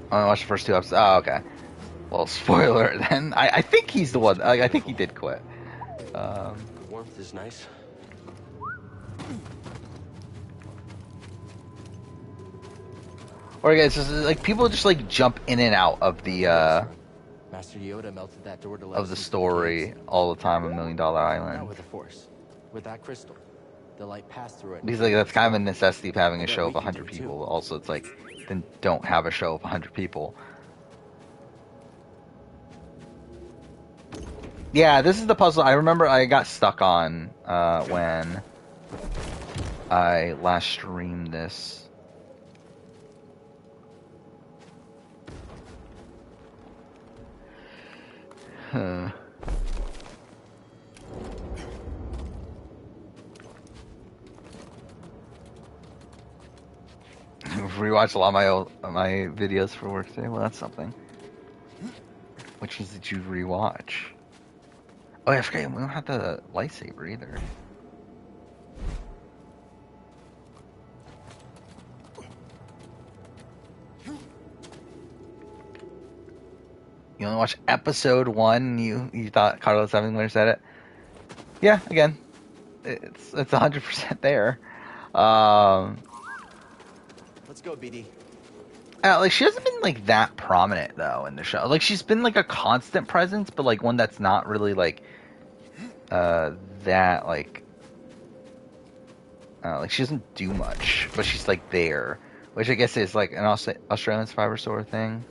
I watched the first 2 episodes. Oh, okay. Well, spoiler, then. I think he's the one. I think he did quit. The warmth is nice. Or again, it's just like people just like jump in and out of the Master Yoda melted that door to let of the story all the time on $1 Million Island. Not with the Force, with that crystal, the light passed through it. Because like that's kind of a necessity of having a show of 100 people. Also, it's like then don't have a show of 100 people. Yeah, this is the puzzle I remember I got stuck on when I last streamed this. Rewatched a lot of my videos for work today. Well, that's something. Which ones did you rewatch? Oh, yeah, I forgot we don't have the lightsaber either. You only watched episode 1. You thought Carlos Hemingway said it. Yeah, again, it's 100% there. Let's go, BD. Like she hasn't been like that prominent though in the show. Like she's been like a constant presence, but like one that's not really like that like she doesn't do much, but she's like there, which I guess is like an Australian Survivor sort of thing.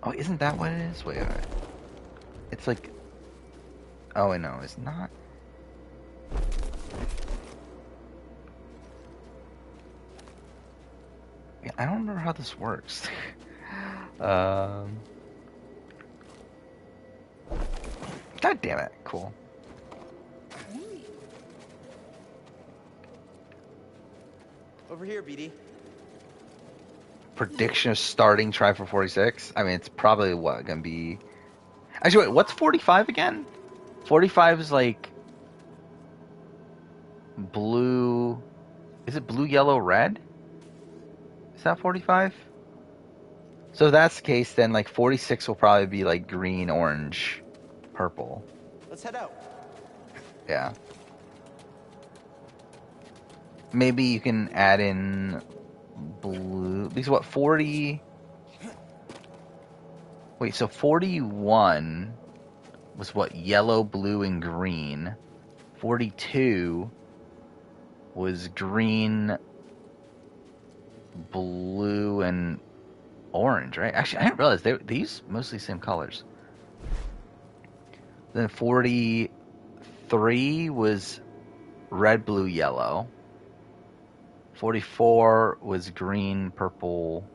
Oh, isn't that what it is? Wait, wait. It's like... Oh, wait, no, it's not. Yeah, I don't remember how this works. God damn it. Cool. Over here, BD. Prediction of starting try for 46? I mean, it's probably what, gonna be... Actually, wait, what's 45 again? 45 is like... blue... Is it blue, yellow, red? Is that 45? So if that's the case, then like 46 will probably be like green, orange, purple. Let's head out. Yeah. Maybe you can add in blue. Because what, 40... Wait, so 41 was what, yellow, blue, and green. 42 was green, blue, and orange, right? Actually, I didn't realize they use mostly the same colors. Then 43 was red, blue, yellow. 44 was green, purple,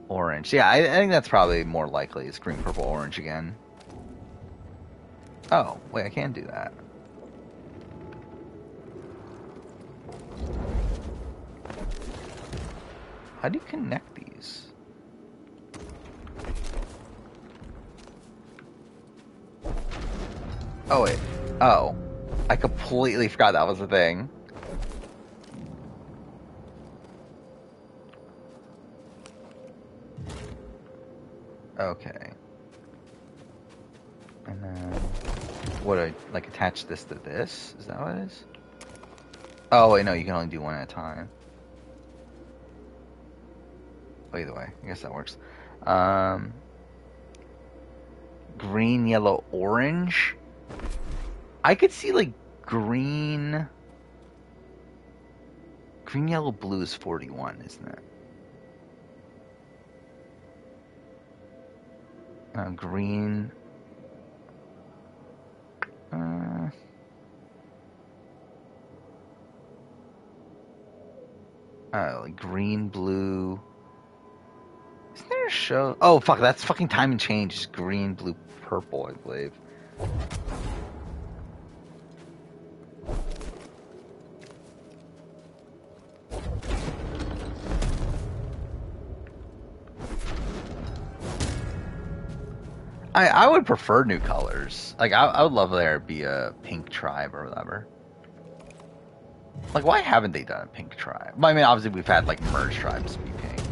orange. Yeah, I think that's probably more likely. It's green, purple, orange again. Oh, wait, I can do that. How do you connect these? Oh, wait. Oh. I completely forgot that was a thing. Okay. And then... What do I... Like, attach this to this? Is that what it is? Oh, wait, no, you can only do one at a time. Well, either way, I guess that works. Green, yellow, orange. I could see like green, yellow, blue is 41, isn't it? Green. Like green, blue. Isn't there a show? Oh, fuck, that's fucking Time and Change. It's green, blue, purple, I believe. I would prefer new colors. Like, I would love there to be a pink tribe or whatever. Like, why haven't they done a pink tribe? I mean, obviously we've had, like, merge tribes be pink.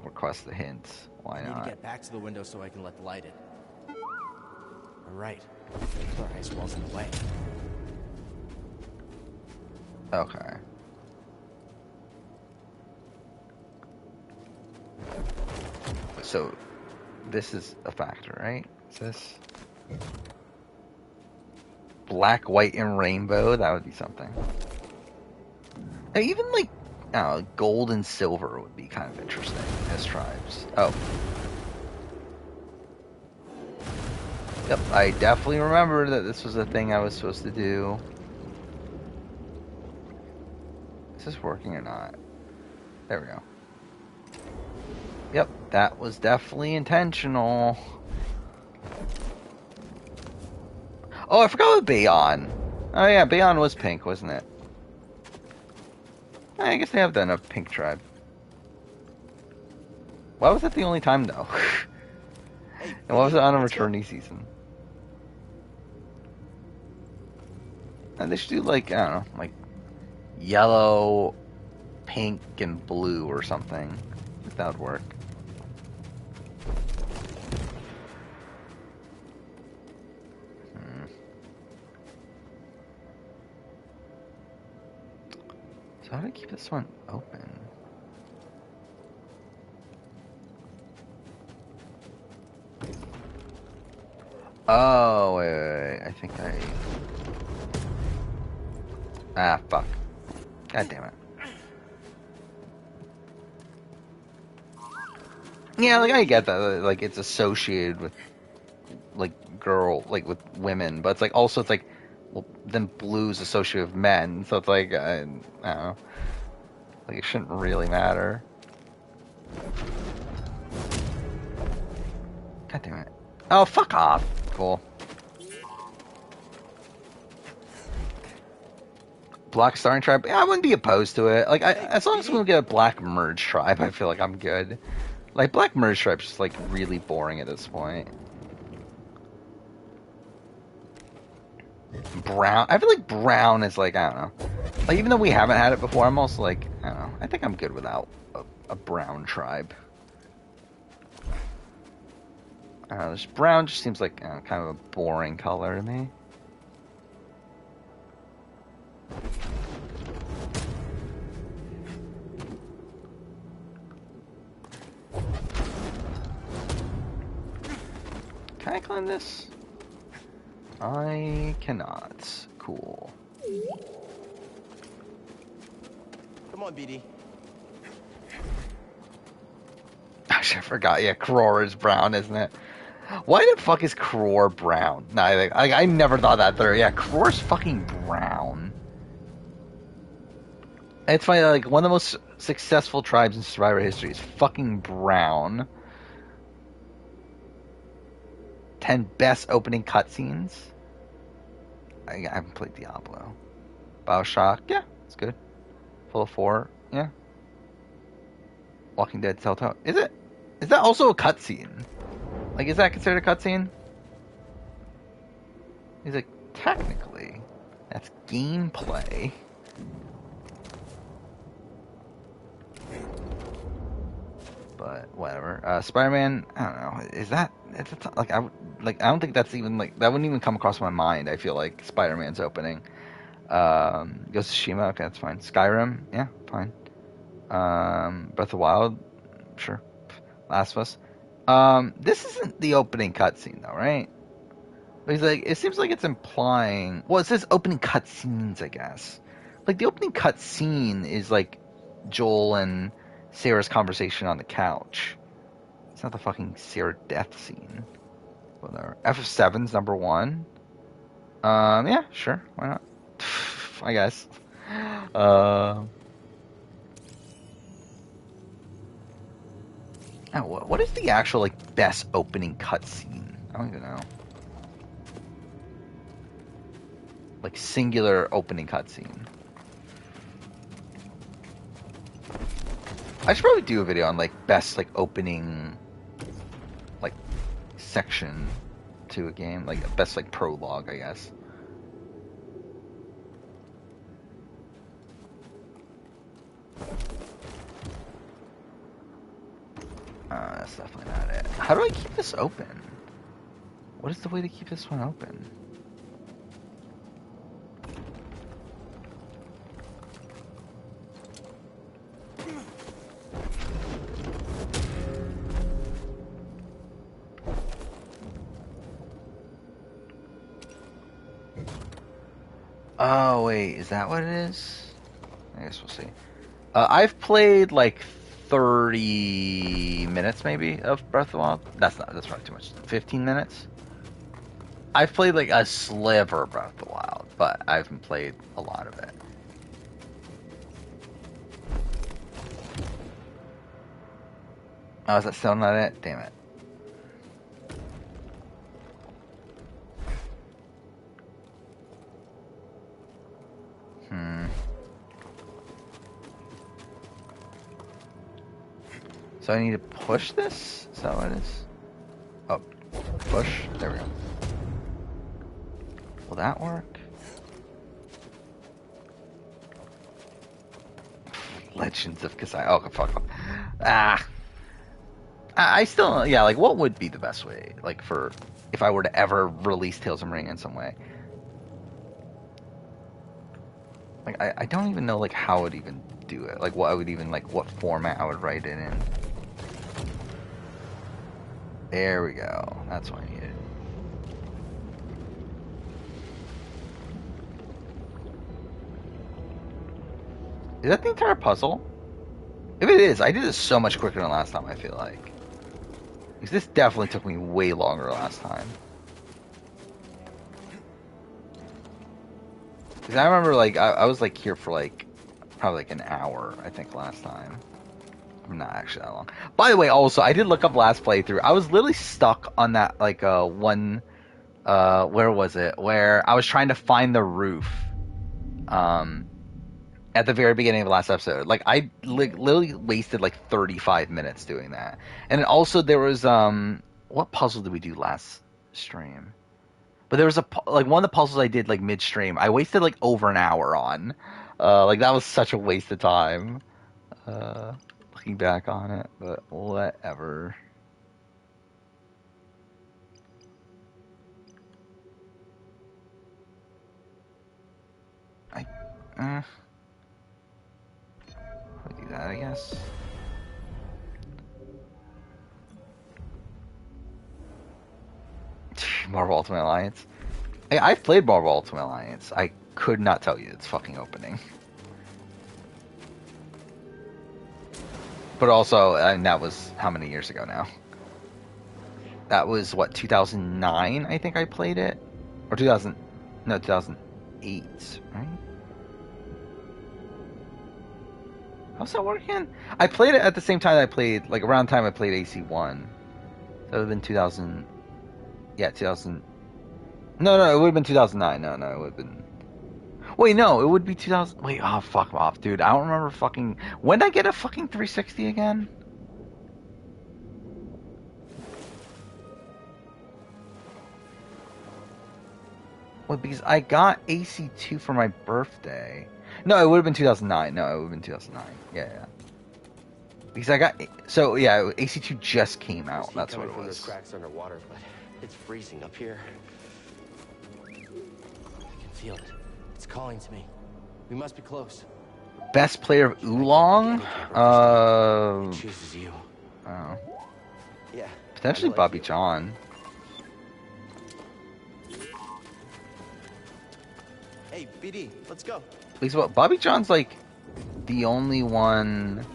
Request the hint. Why I need not? to get back to the window so I can let the light in. All right. Our ice wall's in the way. Okay. So, this is a factor, right? Is this... Black, white, and rainbow? That would be something. Now, even, like, I don't know, gold and silver would be kind of interesting as tribes. Oh. Yep, I definitely remember that this was a thing I was supposed to do. Is this working or not? There we go. Yep, that was definitely intentional. Oh, I forgot about Bayon. Oh yeah, Bayon was pink, wasn't it? I guess they have done a pink tribe. Why was that the only time, though? Hey, And why was it on a returnee season? And they should do, like, I don't know, like, yellow, pink, and blue or something. If that would work. So how do I keep this one open? Oh, wait. I think I... Ah, fuck. God damn it. Yeah, like I get that, like it's associated with like with women, but it's like also it's like, well, then blue's associated with men, so it's like I don't know, like it shouldn't really matter. God damn it! Oh, fuck off! Cool. Black Starring Tribe, yeah, I wouldn't be opposed to it. Like, as long as we don't get a Black Merge Tribe, I feel like I'm good. Like, Black Merge Tribe's just, like, really boring at this point. Brown, I feel like Brown is, like, I don't know. Like, even though we haven't had it before, I'm also, like, I don't know. I think I'm good without a Brown Tribe. I don't know, this Brown just seems like kind of a boring color to me. Can I climb this? I cannot. Cool. Come on, BD. Gosh, I forgot. Yeah, Kror is brown, isn't it? Why the fuck is Kror brown? No, I never thought that through. Yeah, Kror's fucking brown. It's funny, like, one of the most successful tribes in Survivor history is fucking brown. 10 best opening cutscenes. I haven't played Diablo. BioShock, yeah, it's good. Fallout 4, yeah. Walking Dead, Telltale. Is it? Is that also a cutscene? Like, is that considered a cutscene? He's like, technically, that's gameplay. But whatever. Spider-Man, I don't know. Is that like I don't think that's even like that wouldn't even come across my mind. I feel like Spider-Man's opening. Ghost of Tsushima, okay, that's fine. Skyrim, yeah, fine. Breath of the Wild, sure. Last of Us. This isn't the opening cutscene though, right? Because like it seems like it's implying. Well, it says opening cutscenes, I guess. Like the opening cutscene is like Joel and Sarah's conversation on the couch. It's not the fucking Sarah death scene. Whatever. FF7's number 1. Yeah, sure. Why not? I guess. Oh, what is the actual like best opening cutscene? I don't even know. Like singular opening cutscene. I should probably do a video on like best like opening like section to a game, like best like prologue, I guess. That's definitely not it. How do I keep this open? What is the way to keep this one open? Oh, wait, is that what it is? I guess we'll see. I've played like 30 minutes maybe of Breath of the Wild. That's probably too much. 15 minutes? I've played like a sliver of Breath of the Wild, but I haven't played a lot of it. Oh, is that still not it? Damn it. So I need to push this? Is that what it is? Oh, push. There we go. Will that work? Legends of Kasai. Oh, fuck off. I still, yeah, like, what would be the best way? Like, for, if I were to ever release Tales of Ring in some way? Like, I don't even know, like, how I would even do it. Like, what I would even, like, what format I would write it in. There we go. That's what I needed. Is that the entire puzzle? If it is, I did this so much quicker than last time, I feel like. Because this definitely took me way longer last time. Because I remember, like, I was, like, here for, like, probably, like, an hour, I think, last time. Not actually that long. By the way, also, I did look up last playthrough. I was literally stuck on that, like, one, where was it? Where I was trying to find the roof, at the very beginning of the last episode. Like, I literally wasted, like, 35 minutes doing that. And then also, there was, what puzzle did we do last stream? But there was like, one of the puzzles I did, like, midstream, I wasted, like, over an hour on. Like, that was such a waste of time. Looking back on it, but whatever. I'll do that, I guess. Marvel Ultimate Alliance. I've played Marvel Ultimate Alliance. I could not tell you its fucking opening. But also, and that was how many years ago now? That was, what, 2009, I think I played it? Or 2008, right? How's that working? I played it at the same time I played, like, around the time I played AC1. That would have been 2000... Yeah, 2000... No, it would have been 2009. No, it would have been... Wait, no, it would be 2000... Wait, oh, fuck off, dude. I don't remember fucking... When did I get a fucking 360 again? Well, because I got AC2 for my birthday. No, it would have been 2009. No, it would have been 2009. Yeah. Because I got... So, yeah, AC2 just came out. That's what it was. Those cracks underwater, but it's freezing up here. I can feel it. It's calling to me. We must be close. Best player of Oolong? It chooses you. Oh. Yeah. Potentially like Bobby John. Hey, BD, let's go. Please, what? Bobby John's like the only one.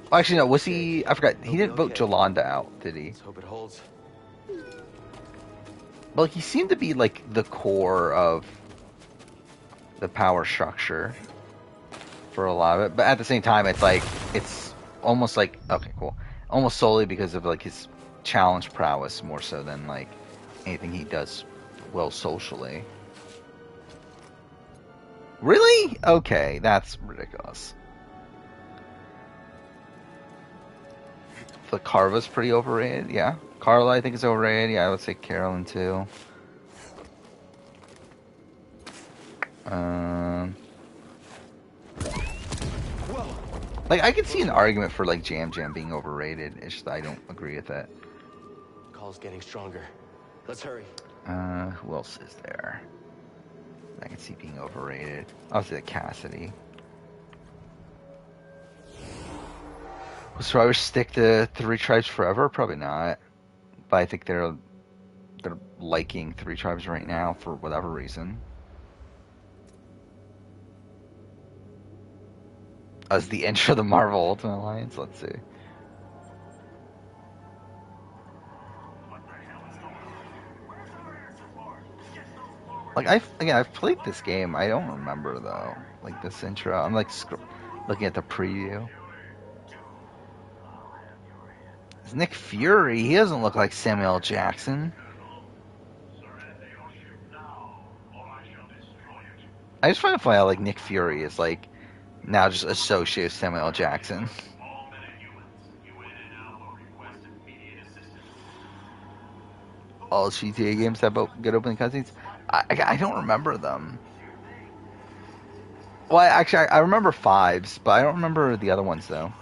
Oh, actually, no. Was he? I forgot. He didn't vote Jolanda out, did he? Let's hope it holds. Well, he seemed to be like the core of the power structure for a lot of it, but at the same time, it's almost like, okay, cool, almost solely because of like his challenge prowess more so than like anything he does well socially. Really? Okay, that's ridiculous. The Carva's pretty overrated, yeah. Carla, I think, is overrated. Yeah, I would say Carolyn too. Like, I could see an argument for like Jam Jam being overrated. It's just I don't agree with it. Call's getting stronger. Let's hurry. Who else is there? I can see being overrated. I'll say Cassidy. Will survivors stick to 3 tribes forever? Probably not. But I think they're liking 3 tribes right now for whatever reason. As the intro of the Marvel Ultimate Alliance, let's see. Like, I've played this game. I don't remember though. Like this intro. I'm like looking at the preview. It's Nick Fury. He doesn't look like Samuel L. Jackson. I just find it funny how like Nick Fury is like now just associated with Samuel L. Jackson. All GTA games have good opening cutscenes. I don't remember them. Well, actually, I remember 5s, but I don't remember the other ones, though.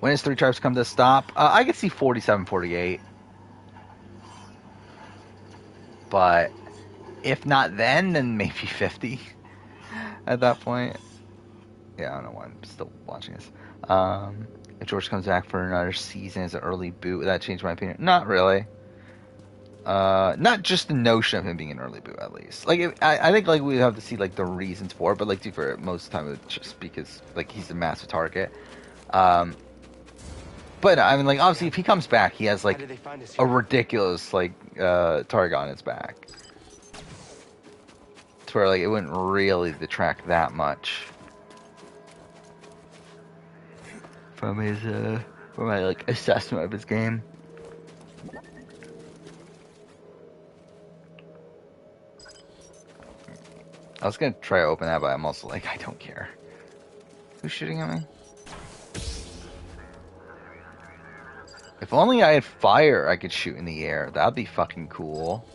When does 3 tribes come to a stop? I could see 47, 48. But if not then maybe 50 at that point. Yeah, I don't know why I'm still watching this. If George comes back for another season as an early boot, would that change my opinion? Not really. Not just the notion of him being an early boot, at least. Like, I think like we have to see like the reasons for it, but like for most of the time it's just because like he's a massive target. But I mean, like, obviously, if he comes back, he has How like did they find us a here? ridiculous like target on his back, to where like it wouldn't really detract that much from his from my like assessment of his game. I was gonna try to open that, but I'm also like, I don't care. Who's shooting at me? If only I had fire I could shoot in the air. That'd be fucking cool.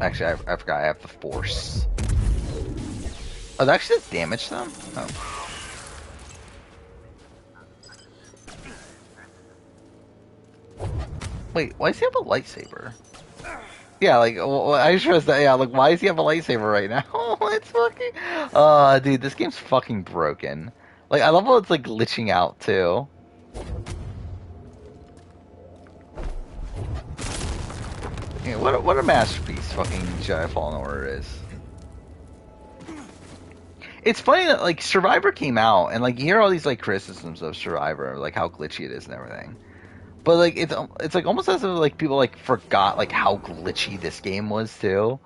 Actually, I forgot I have the force. Oh, that actually does damage them? Oh. Wait, why does he have a lightsaber? Yeah, like, well, I just realized that, yeah, like, why does he have a lightsaber right now? It's fucking... dude, this game's fucking broken. Like, I love how it's, like, glitching out, too. Yeah, what a masterpiece fucking Jedi Fallen Order is. It's funny that, like, Survivor came out, and, like, you hear all these, like, criticisms of Survivor, like, how glitchy it is and everything. But, like, it's like, almost as if, like, people, like, forgot, like, how glitchy this game was, too.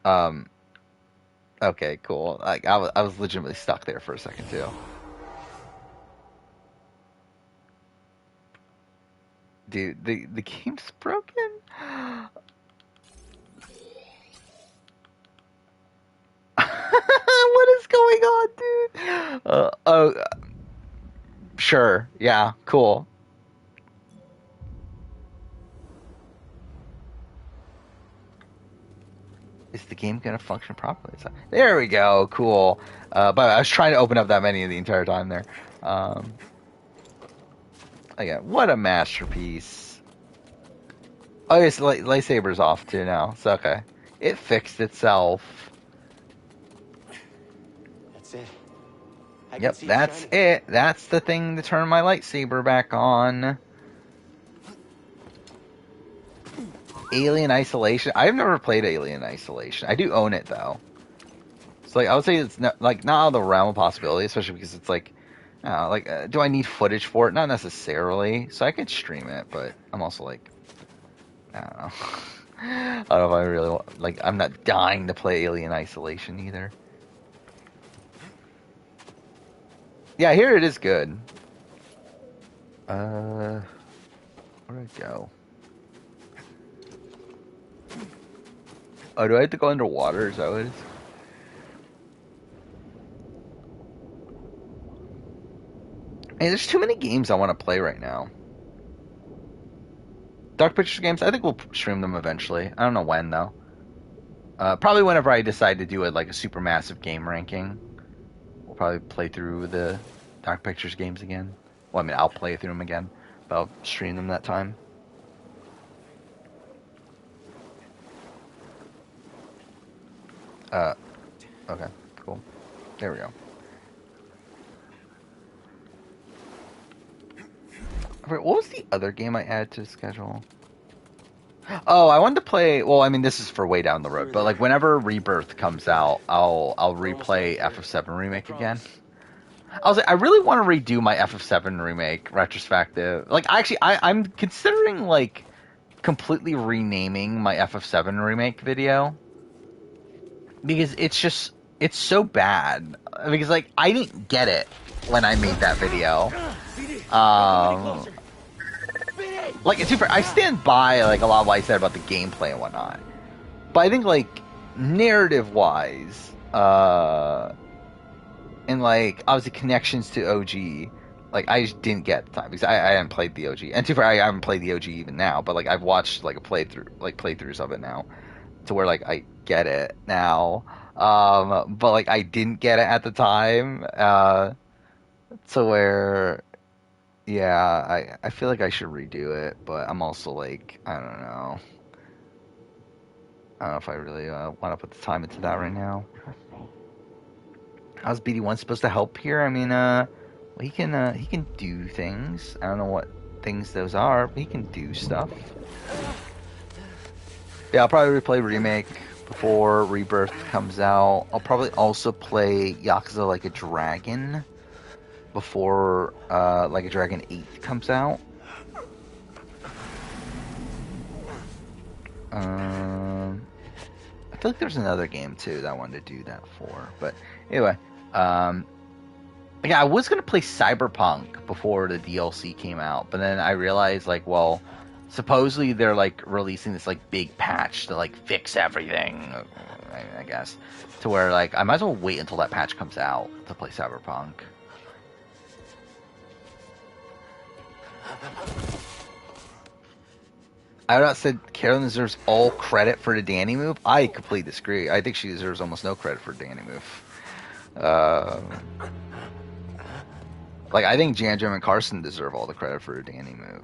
Okay, cool. Like, I was legitimately stuck there for a second, too. Dude, the game's broken? What is going on, dude? Sure. Yeah, cool. Is the game gonna function properly? There we go, cool. But I was trying to open up that menu the entire time there. Again, what a masterpiece. Oh, yes, lightsaber's off too now. So, okay. It fixed itself. That's it. Yep, that's it. That's the thing to turn my lightsaber back on. Alien Isolation. I've never played Alien Isolation. I do own it though. So like, I would say it's not out of the realm of possibility, especially because it's like, do I need footage for it? Not necessarily. So I could stream it, but I'm also like, I don't know. I don't know if I really want, like, I'm not dying to play Alien Isolation either. Yeah, here it is good. Where'd it go? Oh, do I have to go underwater? Is that what it is? Hey, there's too many games I want to play right now. Dark Pictures games, I think we'll stream them eventually. I don't know when, though. Probably whenever I decide to do a super massive game ranking. We'll probably play through the Dark Pictures games again. Well, I mean, I'll play through them again, but I'll stream them that time. Okay, cool. There we go. What was the other game I added to the schedule? Oh, I wanted to play. Well, I mean, this is for way down the road, but like whenever Rebirth comes out, I'll replay FF7 Remake again. I was like, I really want to redo my FF7 Remake retrospective. Like, I'm considering like completely renaming my FF7 Remake video because it's so bad. Because like I didn't get it when I made that video. Like, it's super. I stand by like a lot of what I said about the gameplay and whatnot, but I think like narrative-wise, and like obviously connections to OG, like I just didn't get at the time because I hadn't played the OG, and too far I haven't played the OG even now. But like I've watched like playthroughs of it now, to where like I get it now. But like I didn't get it at the time, to where. Yeah, I feel like I should redo it, but I'm also like, I don't know. I don't know if I really want to put the time into that right now. How's BD1 supposed to help here? I mean, well, he can do things. I don't know what things those are, but he can do stuff. Yeah, I'll probably replay Remake. before Rebirth comes out. I'll probably also play Yakuza Like a Dragon before Like a Dragon 8 comes out. I feel like there's another game too that I wanted to do that for, but anyway, yeah, I was gonna play Cyberpunk before the DLC came out, but then I realized like, well, supposedly they're like releasing this like big patch to like fix everything, I guess, to where like I might as well wait until that patch comes out to play Cyberpunk. I would not said Carolyn deserves all credit for the Danny move. I completely disagree. I think she deserves almost no credit for the Danny move. Like, I think Jan Jim and Carson deserve all the credit for the Danny move.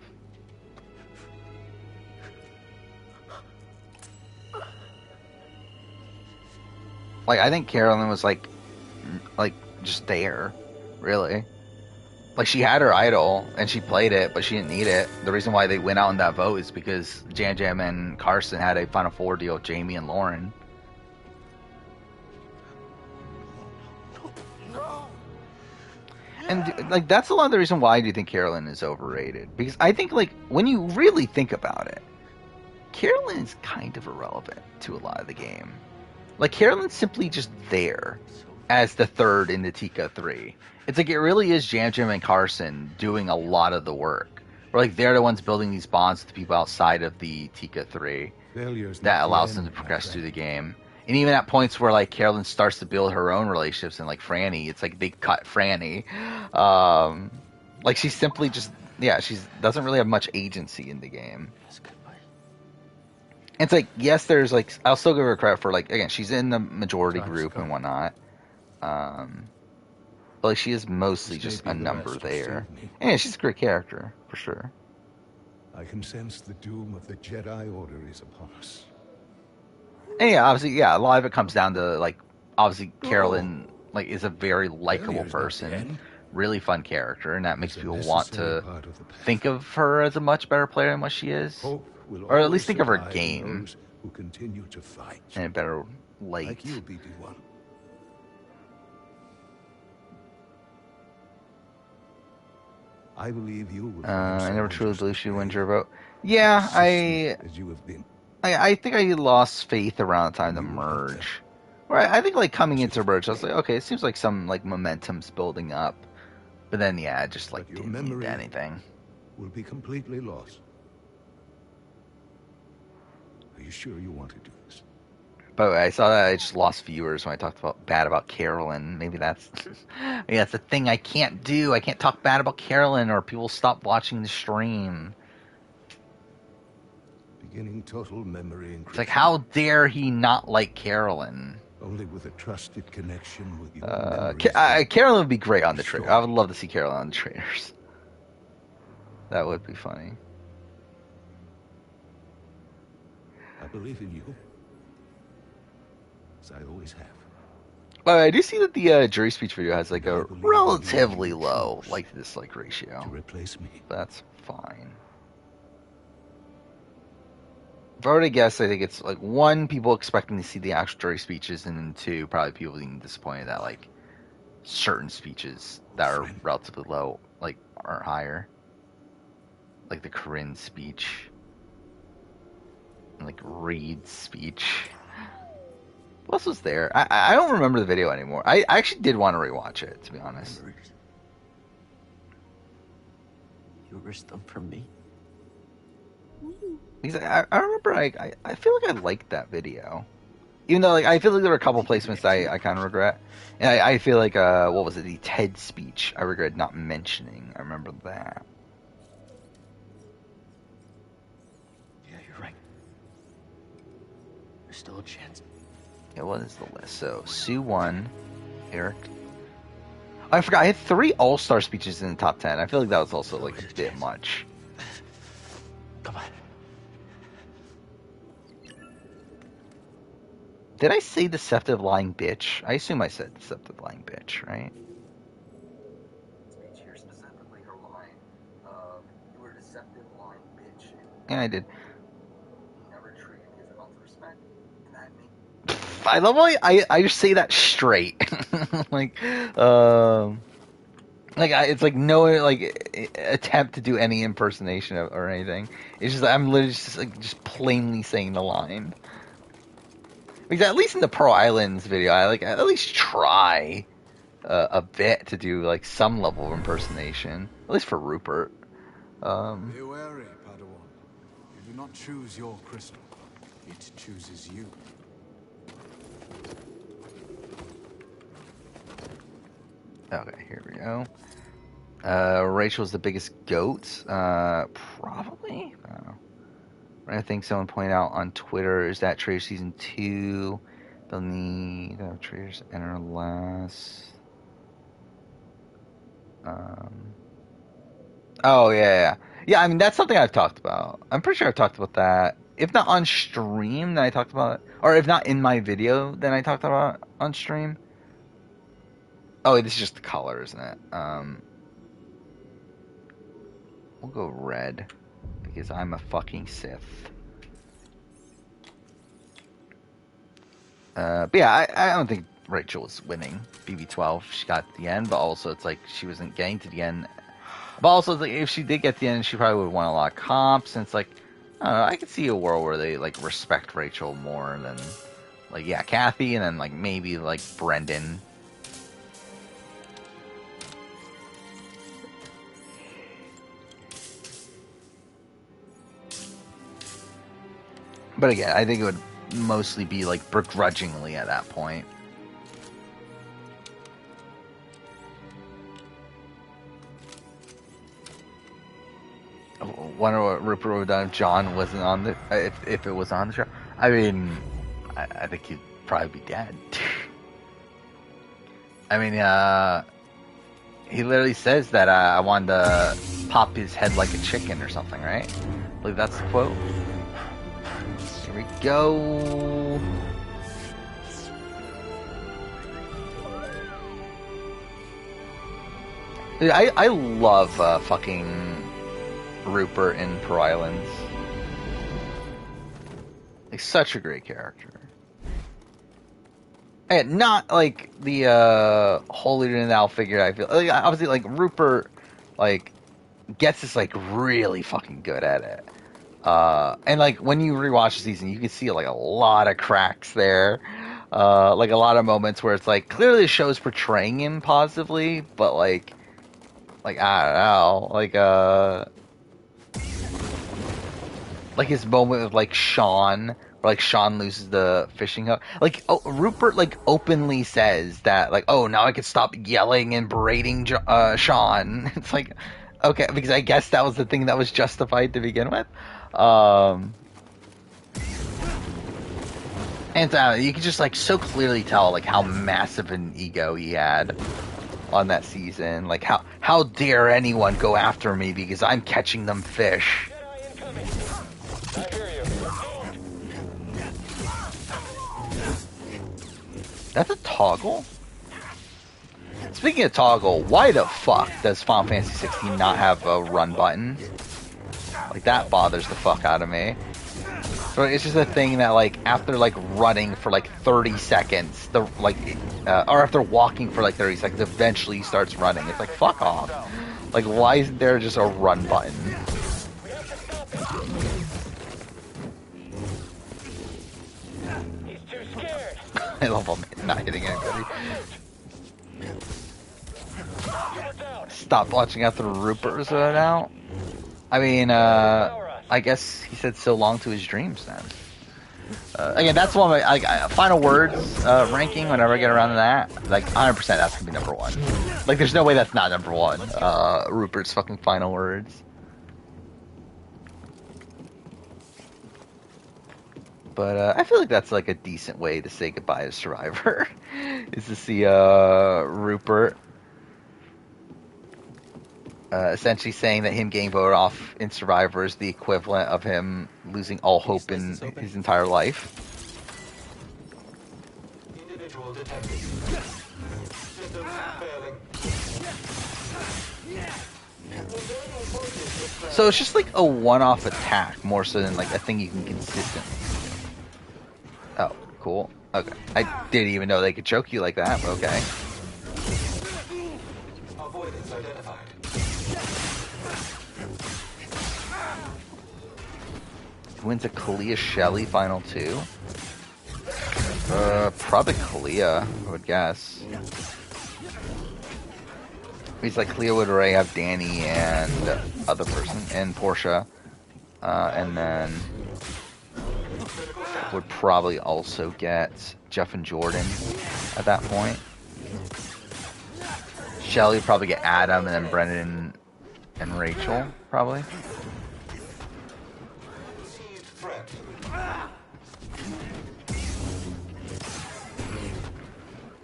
Like, I think Carolyn was like just there, really. Like, she had her idol, and she played it, but she didn't need it. The reason why they went out in that vote is because Jan Jam and Carson had a Final Four deal with Jamie and Lauren. And, like, that's a lot of the reason why I do think Carolyn is overrated. Because I think, like, when you really think about it, Carolyn is kind of irrelevant to a lot of the game. Like, Carolyn's simply just there as the third in the Tika 3. It's like it really is Jam Jam and Carson doing a lot of the work. Or like they're the ones building these bonds with the people outside of the Tika 3 that allows them to progress through the game. And even at points where like Carolyn starts to build her own relationships and like Franny, it's like they cut Franny. Like she's simply just she doesn't really have much agency in the game. It's like, yes, there's like, I'll still give her credit for like, again, she's in the majority group and whatnot. But like, she is mostly just a number there. And she's a great character, for sure. I can sense the doom of the Jedi Order is upon us. And yeah, obviously, a lot of it comes down to like, obviously, Carolyn like is a very likable person, really fun character, and that makes people want to think of her as a much better player than what she is. Or at least think of her game who continue to fight in a better light. Like you, BD1. I believe you will I never truly believed she wins your vote. Yeah, as you have been. I think I lost faith around the time to merge. Right, I think like coming into merge, I was like, okay, it seems like some like momentum's building up, but then it just like didn't mean anything. Will be completely lost. Are you sure you want to do this? But I saw that I just lost viewers when I talked bad about Carolyn. Maybe that's the thing I can't do. I can't talk bad about Carolyn, or people stop watching the stream. Beginning total memory encryption. It's like, how dare he not like Carolyn? Only with a trusted connection with you. Carolyn would be great on the traitors. I would love to see Carolyn on the traitors. That would be funny. I believe in you. As I always have. But I do see that the jury speech video has like a relatively low like dislike ratio. To replace me. That's fine. If I were to guess, I think it's like 1, people expecting to see the actual jury speeches, and then 2, probably people being disappointed that like certain speeches that are relatively low like are higher. Like the Corinne speech. And like Reed's speech. What else was there? I don't remember the video anymore. I actually did want to rewatch it, to be honest. You risked them for me. Because I remember I feel like I liked that video. Even though like I feel like there were a couple placements I kind of regret. And I feel like what was it, the TED speech I regret not mentioning. I remember that. Yeah, you're right. There's still a chance. Yeah, what is the list? So Sue won, Eric. I forgot I had 3 all-star speeches in the top 10. I feel like that was also like a bit much. Come on. Did I say deceptive lying bitch? I assume I said deceptive lying bitch, right? Speech here specifically her line of you were a deceptive lying bitch. Yeah, I did. Never treated kids with respect, and that I love how I just say that straight. like, it's like no like attempt to do any impersonation or anything. It's just I'm literally just plainly saying the line. Because at least in the Pearl Islands video, I at least try a bit to do like some level of impersonation, at least for Rupert. Be wary, Padawan. You do not choose your crystal; it chooses you. Okay, here we go. Rachel's the biggest goat. Probably. I don't know. I think someone pointed out on Twitter is that Trader Season 2. They'll need Traders enter last. Oh, yeah. Yeah, I mean, that's something I've talked about. I'm pretty sure I've talked about that. If not on stream, then I talked about it. Or if not in my video, then I talked about it on stream. Oh, this is just the color, isn't it? We'll go red. Because I'm a fucking Sith. But yeah, I don't think Rachel was winning BB12. She got to the end, but also it's like she wasn't getting to the end. But also, like, if she did get to the end, she probably would have won a lot of comps. And it's like, I don't know, I could see a world where they like respect Rachel more than, like, yeah, Kathy, and then like maybe like Brendan. But again, I think it would mostly be like begrudgingly at that point. I wonder what Rupert would have done if John wasn't on the if it was on the show. I mean, I think he'd probably be dead. I mean, he literally says that I wanted to pop his head like a chicken or something, right? I believe that's the quote. Here we go. Dude, I love fucking Rupert in Pearl Islands. Like, such a great character. And not like the holier than thou figure. I feel like obviously like Rupert like gets this like really fucking good at it. And like when you rewatch the season, you can see like a lot of cracks there. Like a lot of moments where it's like clearly the show's portraying him positively, but like I don't know, like his moment with like Sean, where like Sean loses the fishing hook. Like Rupert like openly says that like, oh, now I can stop yelling and berating Sean. It's like, okay, because I guess that was the thing that was justified to begin with. And you can just like so clearly tell like how massive an ego he had on that season. Like how dare anyone go after me because I'm catching them fish. That's a toggle? Speaking of toggle, why the fuck does Final Fantasy 16 not have a run button? Like, that bothers the fuck out of me. So it's just a thing that, like, after, like, running for, like, 30 seconds, or after walking for, like, 30 seconds, eventually he starts running. It's like, fuck off. Like, why isn't there just a run button? I love him not hitting anybody. Stop watching after Rupert was out. I mean, I guess he said so long to his dreams then. Again, that's one of my final words ranking. Whenever I get around to that, like 100%, that's gonna be number one. Like, there's no way that's not number one. Rupert's fucking final words. But I feel like that's like a decent way to say goodbye to Survivor, is to see Rupert essentially saying that him getting voted off in Survivor is the equivalent of him losing all hope in his entire life. Individual detected. Systems failing. So it's just like a one-off attack more so than like a thing you can consistently do. Oh, cool. Okay. I didn't even know they could choke you like that, but okay. Avoidance identified. Wins a Kalia Shelly final 2. Probably Kalia, I would guess. He's like Kalia would already have Danny and other person and Portia, and then would probably also get Jeff and Jordan at that point. Shelly would probably get Adam, and then Brendan and Rachel, probably.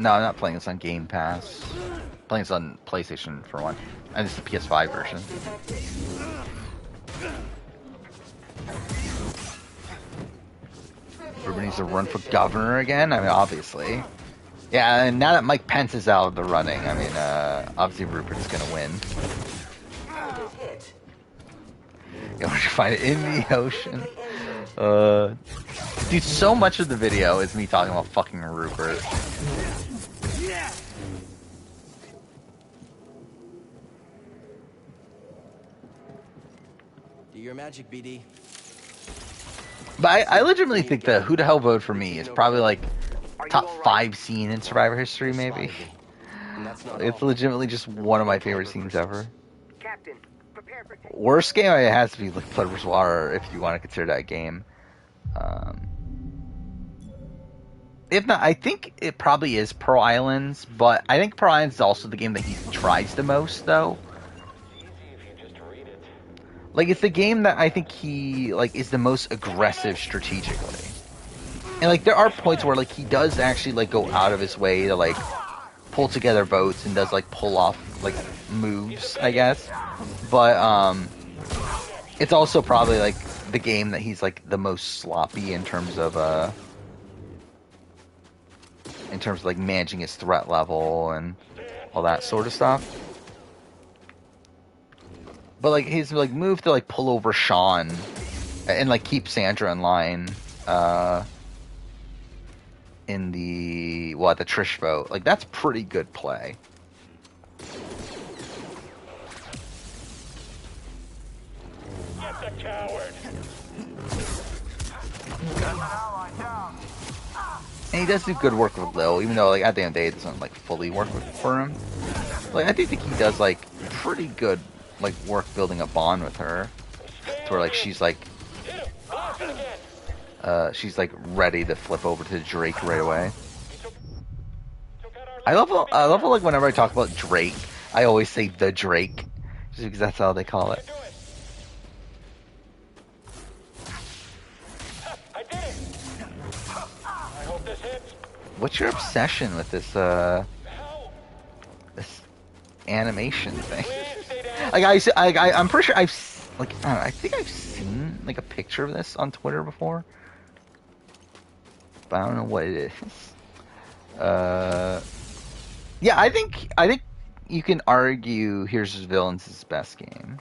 No, I'm not playing this on Game Pass. I'm playing this on PlayStation for one. And it's the PS5 version. Everybody needs to run for governor again? I mean, obviously. Yeah, and now that Mike Pence is out of the running, I mean, obviously Rupert's gonna win. Yeah, where'd you find it? In the ocean. Dude, so much of the video is me talking about fucking Rupert. Do your magic, BD. But I legitimately think the Who the Hell Vote for me is probably like top 5 scene in Survivor history, maybe. It's legitimately just one of my favorite scenes ever. Worst game, it has to be like Blood vs. Water if you want to consider that a game. If not, I think it probably is Pearl Islands, but I think Pearl Islands is also the game that he tries the most, though. Like, it's the game that I think he, like, is the most aggressive strategically. And, like, there are points where, like, he does actually, like, go out of his way to, like, pull together votes and does, like, pull off, like, moves, I guess. But, it's also probably, like, the game that he's, like, the most sloppy in terms of, like, managing his threat level and all that sort of stuff. But, like, his, like, move to, like, pull over Sean and, like, keep Sandra in line, in the Trish vote. Like, that's pretty good play. Get the coward! And he does do good work with Lil, even though, like, at the end of the day, it doesn't, like, fully work for him. Like, I do think he does, like, pretty good, like, work building a bond with her. To where, like, she's, like, ready to flip over to Drake right away. I love, like, whenever I talk about Drake, I always say the Drake. Just because that's how they call it. What's your obsession with this animation thing? Like, I'm pretty sure I think I've seen, like, a picture of this on Twitter before, but I don't know what it is. Yeah, I think you can argue Here's His Villains is his best game.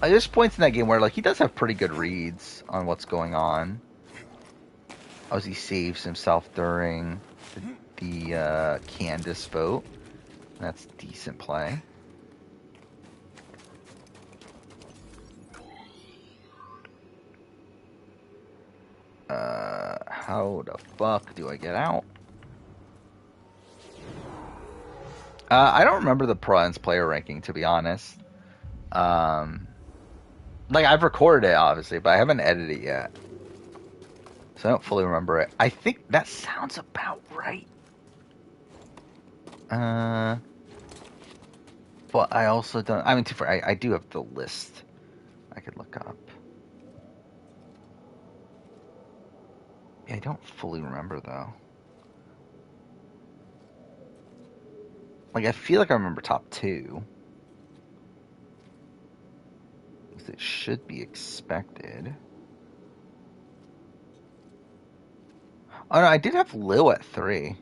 There's points in that game where, like, he does have pretty good reads on what's going on. As he saves himself during the Candace vote. That's decent play. How the fuck do I get out? I don't remember the Pro Ends player ranking, to be honest. Like, I've recorded it, obviously, but I haven't edited it yet. So I don't fully remember it. I think that sounds about right. But I also don't... I mean, I do have the list I could look up. Yeah, I don't fully remember, though. Like, I feel like I remember top 2. It should be expected. Oh, no, I did have Lil at 3.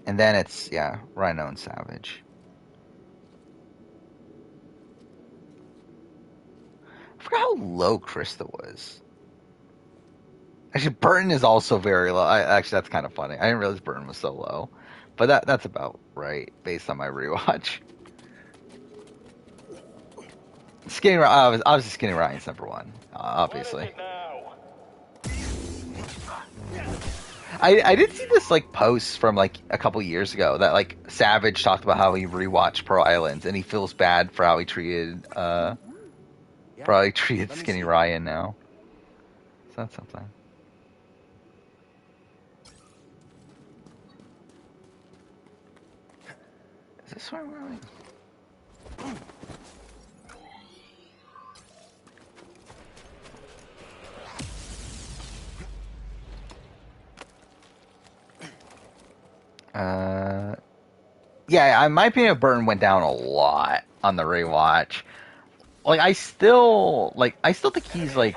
And then it's, yeah, Rhino and Savage. I forgot how low Krista was. Actually, Burton is also very low. Actually, that's kind of funny. I didn't realize Burton was so low. But that's about right, based on my rewatch. Obviously Skinny Ryan's number one, obviously. I did see this like post from like a couple years ago that like Savage talked about how he rewatched Pearl Islands and he feels bad for how he treated Skinny Ryan now. So that's something. Is this where I'm going? Yeah, in my opinion, Burton went down a lot on the rewatch. Like, I still think he's I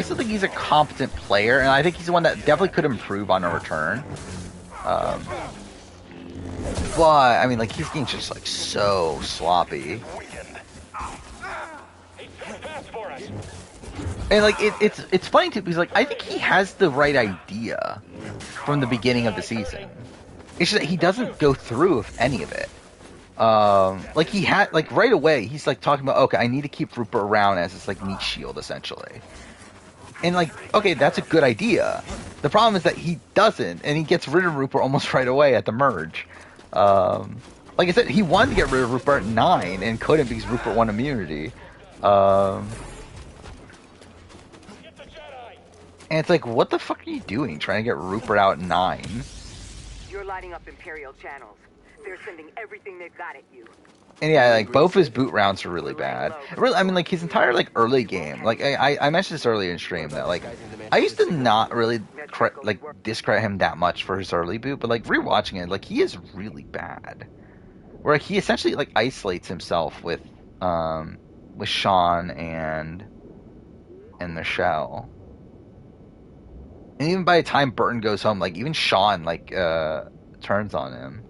still think he's a competent player, and I think he's the one that definitely could improve on a return. But I mean, like, his game's just like so sloppy. And like it's funny too because like I think he has the right idea from the beginning of the season. It's just that he doesn't go through with any of it. Like he had like right away he's like talking about, okay, I need to keep Rupert around as this like meat shield essentially. And like, okay, that's a good idea. The problem is that he doesn't, and he gets rid of Rupert almost right away at the merge. Like I said, he wanted to get rid of Rupert at 9 and couldn't because Rupert won immunity. And it's like, what the fuck are you doing trying to get Rupert out at 9? You're lighting up Imperial channels. They're sending everything they've got at you. And yeah, like both his boot rounds are really bad. Really, I mean, like his entire like early game. Like I mentioned this earlier in stream that like I used to not really discredit him that much for his early boot, but like rewatching it, like he is really bad. Where he essentially like isolates himself with Sean and Michelle. And even by the time Burton goes home, like even Sean like turns on him.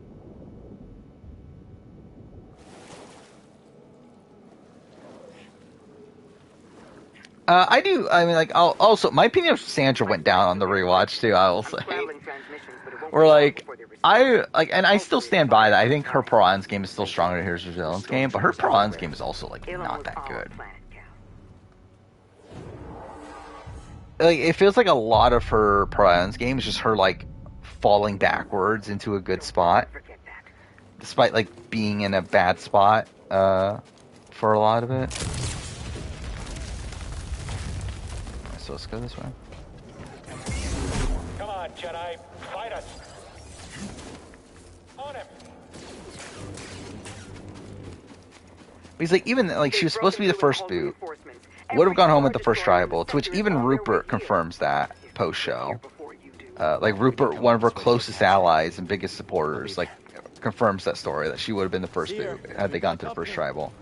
I mean, like, also, my opinion of Sandra went down on the rewatch, too, I will say. Or, like, and I still stand by that. I think her Pearl Islands game is still stronger than Here's the Villain's game, but her Pearl Islands game is also, like, not that good. Like, it feels like a lot of her Pearl Islands game is just her, like, falling backwards into a good spot. Despite, like, being in a bad spot, for a lot of it. So let's go this way. Come on, Jedi, fight us. On him. He's like, even like she was supposed to be the first boot. Would have gone home with the first tribal, to which even Rupert confirms that post show. Like Rupert, one of her closest allies and biggest supporters, like confirms that story that she would have been the first boot had they gone to the first tribal.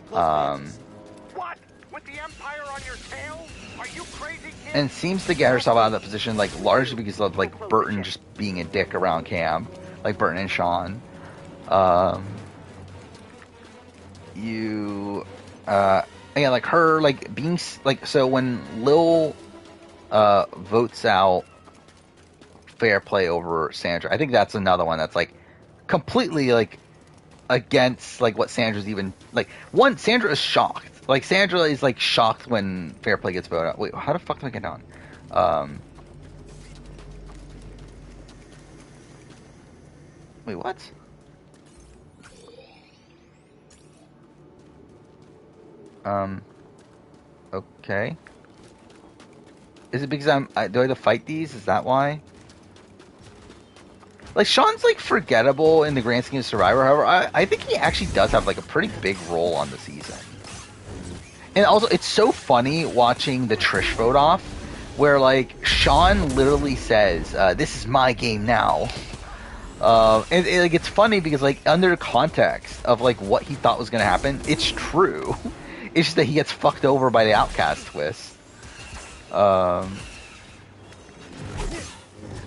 What? With the Empire on your tail? Are you crazy, kid? And seems to get herself out of that position, like largely because of like Burton just being a dick around camp, like Burton and Sean. Again, like her, like being like so when Lil votes out Fair Play over Sandra, I think that's another one that's like completely like against like what Sandra's even like. One, Sandra is shocked. Like, Sandra is, like, shocked when Fair Play gets voted out. Wait, how the fuck do I get on? Wait, what? Okay. Is it because do I have to fight these? Is that why? Like, Sean's, like, forgettable in the grand scheme of Survivor. However, I think he actually does have, like, a pretty big role on the season. And also, it's so funny watching the Trish vote off, where, like, Sean literally says, this is my game now. And like, it's funny because, like, under context of, like, what he thought was going to happen, it's true. It's just that he gets fucked over by the Outcast twist.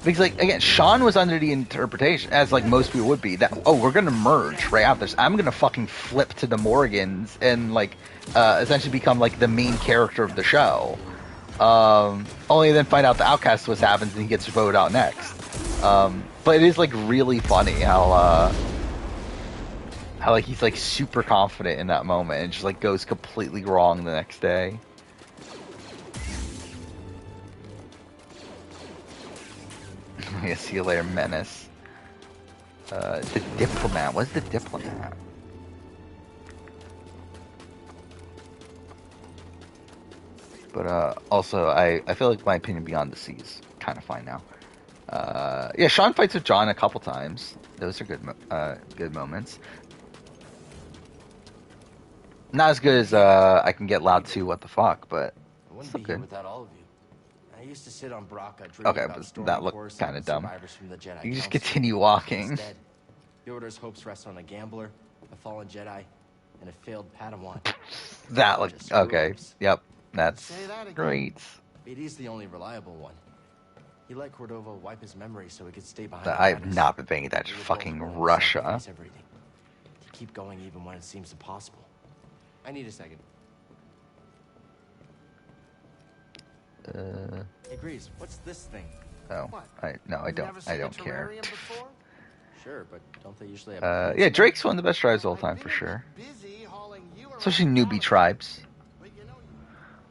Because, like, again, Sean was under the interpretation, as, like, most people would be, that, oh, we're going to merge right after this. I'm going to fucking flip to the Morgans and, like, essentially become, like, the main character of the show. Only then find out the outcast what happens and he gets voted out next. But it is like really funny how like he's like super confident in that moment and just like goes completely wrong the next day. Yeah, see you later, Menace. The diplomat. What's the diplomat? But also, I feel like my opinion Beyond the Sea is kind of fine now. Yeah, Sean fights with John a couple times. Those are good moments. Not as good as I can get loud too. What the fuck? But I wouldn't still be here good. without all of you. I used to sit on Braca dreaming Okay, about but that looked kind of dumb. from the Jedi You just Council. continue walking. Instead, the Order's hopes rest on a gambler, a fallen Jedi, and a failed Padawan. That looked okay. Yep, that's great. BD's the only reliable one. He let Cordova wipe his memory so he could stay behind. I have not been paying attention. Fucking Russia. To keep going even when it seems impossible. I need a second. Hey, Grease, what's this thing? Oh, I don't care. Sure, but don't they usually have Yeah, Drake's one of the best tribes of all time for sure. Especially newbie tribes.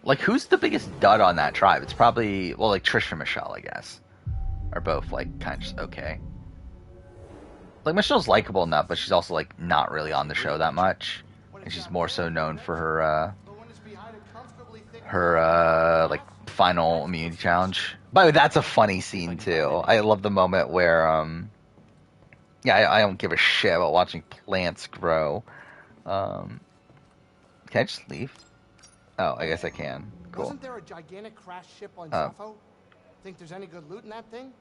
Like, who's the biggest dud on that tribe? It's probably, well, like Trish and Michelle, I guess, are both like kind of just okay. Like Michelle's likable enough, but she's also like not really on the show that much, and she's more so known for her like final immunity challenge. By the way, that's a funny scene too. I love the moment where yeah, I don't give a shit about watching plants grow. Can I just leave? Oh, I guess I can. Cool. Wasn't there a gigantic crash ship on Zeffo? Think there's any good loot in that thing?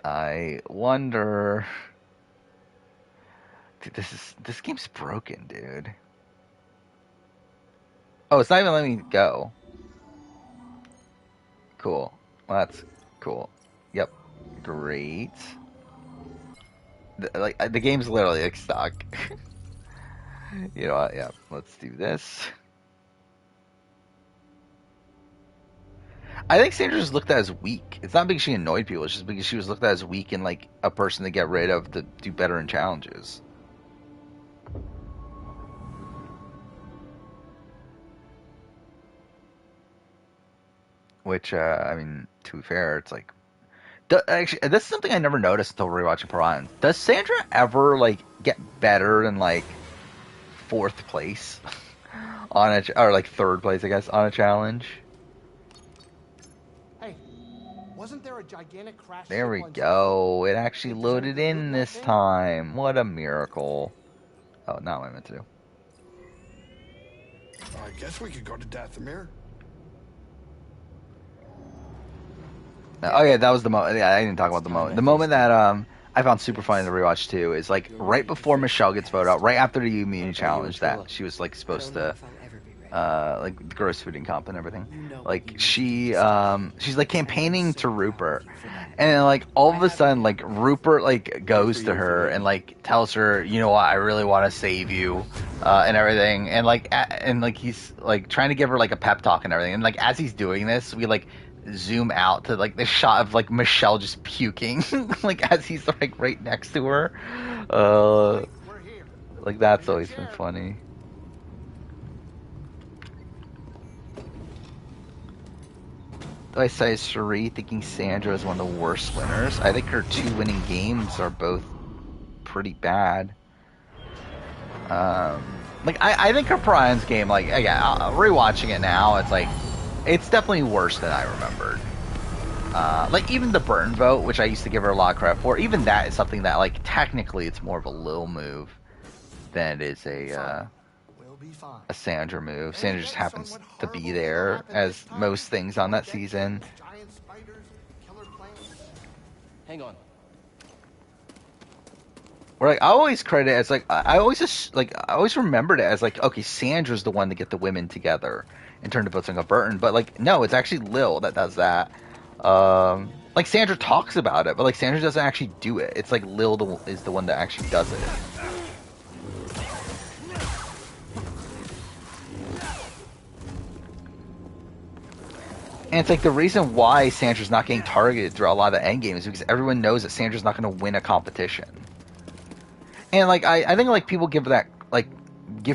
I wonder. Dude, this game's broken, dude. Oh, it's not even letting me go. Cool. Well, that's cool. Yep. Great. The game's literally like stuck. You know what? Yeah, let's do this. I think Sandra was looked at as weak. It's not because she annoyed people. It's just because she was looked at as weak and like a person to get rid of to do better in challenges. Which, I mean, to be fair, it's like... Actually, this is something I never noticed until rewatching Piranha. Does Sandra ever, like, get better than, like, 4th place? On a... Or, like, 3rd place, I guess, on a challenge? Hey, wasn't there a gigantic crash There ship we on go. It actually loaded in this time. What a miracle. Oh, not what I meant to do. I guess we could go to Dathomir. Oh yeah, that was the moment. Yeah, I didn't talk about the moment. The moment that I found super funny to rewatch too is like right before Michelle gets voted out, right after the immunity challenge that she was like supposed to like gross food and comp and everything. Like she's like campaigning to Rupert, and then, like all of a sudden like Rupert like goes to her and like tells her, you know what, I really want to save you and everything, and like he's like trying to give her like a pep talk and everything, and like as he's doing this, we like zoom out to like the shot of like Michelle just puking like as he's like right next to her. Like that's always been funny. I say Cherie thinking Sandra is one of the worst winners. I think her 2 winning games are both pretty bad. Like I think her Brian's game, like again, rewatching it now, it's like it's definitely worse than I remembered. Like even the Burton vote, which I used to give her a lot of credit for, even that is something that like technically it's more of a Lil move than it is a Sandra move. Sandra just happens to be there as most things on that season. Hang on. Where like I always credit it as like I always remembered it as like, okay, Sandra's the one to get the women together and turn to votes on Burton, but like no, it's actually Lil that does that. Like Sandra talks about it, but like Sandra doesn't actually do it. It's like Lil is the one that actually does it. And it's like the reason why Sandra's not getting targeted throughout a lot of the end games is because everyone knows that Sandra's not going to win a competition. And like I think like people give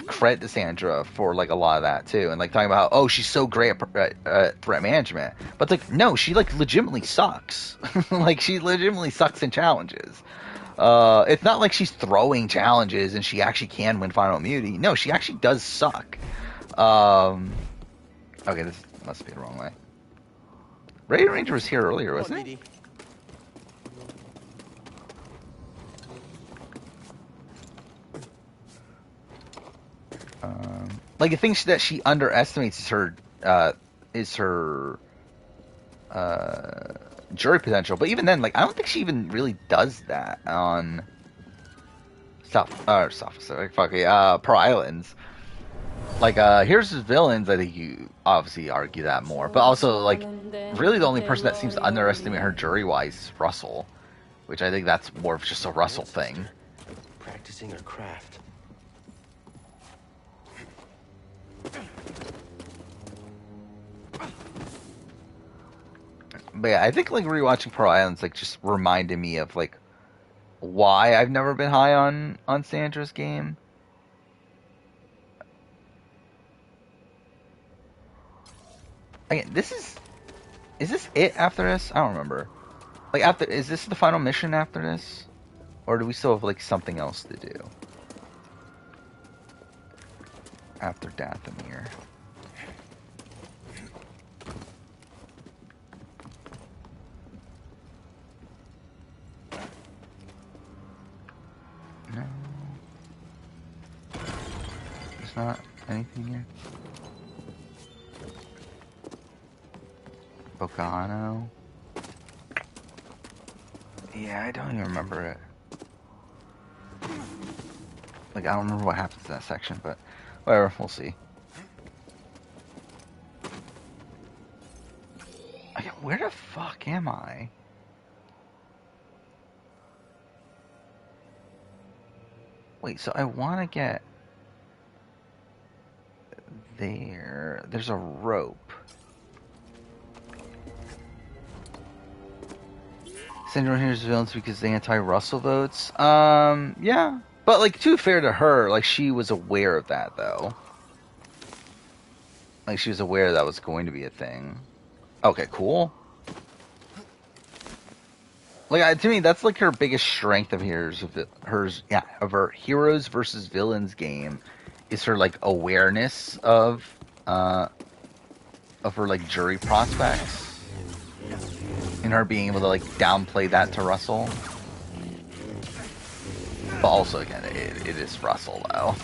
credit to Sandra for like a lot of that too, and like talking about how, oh, she's so great at threat management, but it's like no, she like legitimately sucks. Like she legitimately sucks in challenges. It's not like she's throwing challenges and she actually can win Final Immunity. No, she actually does suck. Okay, this must be the wrong way. Radio Ranger was here earlier, wasn't he? Like the thing that she underestimates is her jury potential. But even then, like I don't think she even really does that on Pearl Islands. Like here's his villains. I think you obviously argue that more, but also like really the only person that seems to underestimate her jury wise is Russell, which I think that's more of just a Russell thing. Practicing her craft. But yeah, I think like rewatching Pearl Islands like just reminded me of like why I've never been high on Sandra's game. Again, is this it after this? I don't remember. Like is this the final mission after this? Or do we still have like something else to do? After Dathomir. No. There's not anything here. Bocano. Yeah, I don't even remember it. Like, I don't remember what happens in that section, but whatever, we'll see. Okay, where the fuck am I? Wait, so I want to get there. There's a rope. Syndrome hears villains because the anti-Russell votes. Yeah. But, like, to be fair to her, like, she was aware of that, though. Like, she was aware that was going to be a thing. Okay, cool. Like, to me, that's, like, her biggest strength of her heroes versus villains game is her, like, awareness of her, like, jury prospects. And her being able to, like, downplay that to Russell. But also, again, it is Russell, though.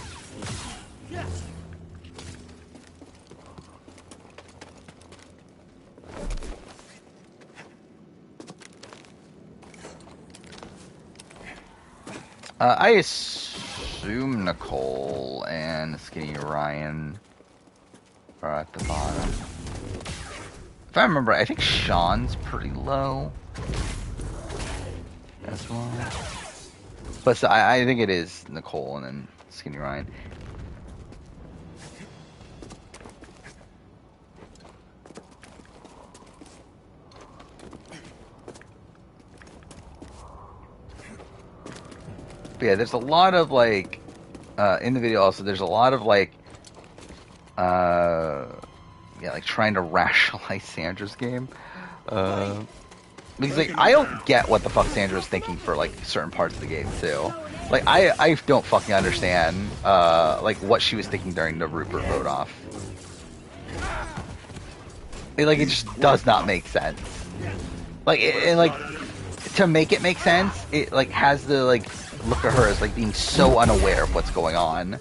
I assume Nicole and Skinny Ryan are at the bottom. If I remember, I think Sean's pretty low as well. But so I think it is Nicole and then Skinny Ryan. But yeah, there's a lot of like in the video also there's a lot of like like trying to rationalize Sandra's game. Because like I don't get what the fuck Sandra's thinking for like certain parts of the game too. Like I don't fucking understand like what she was thinking during the Rupert vote off. It just does not make sense. Like and like to make it make sense, it like has the like look at her as like being so unaware of what's going on.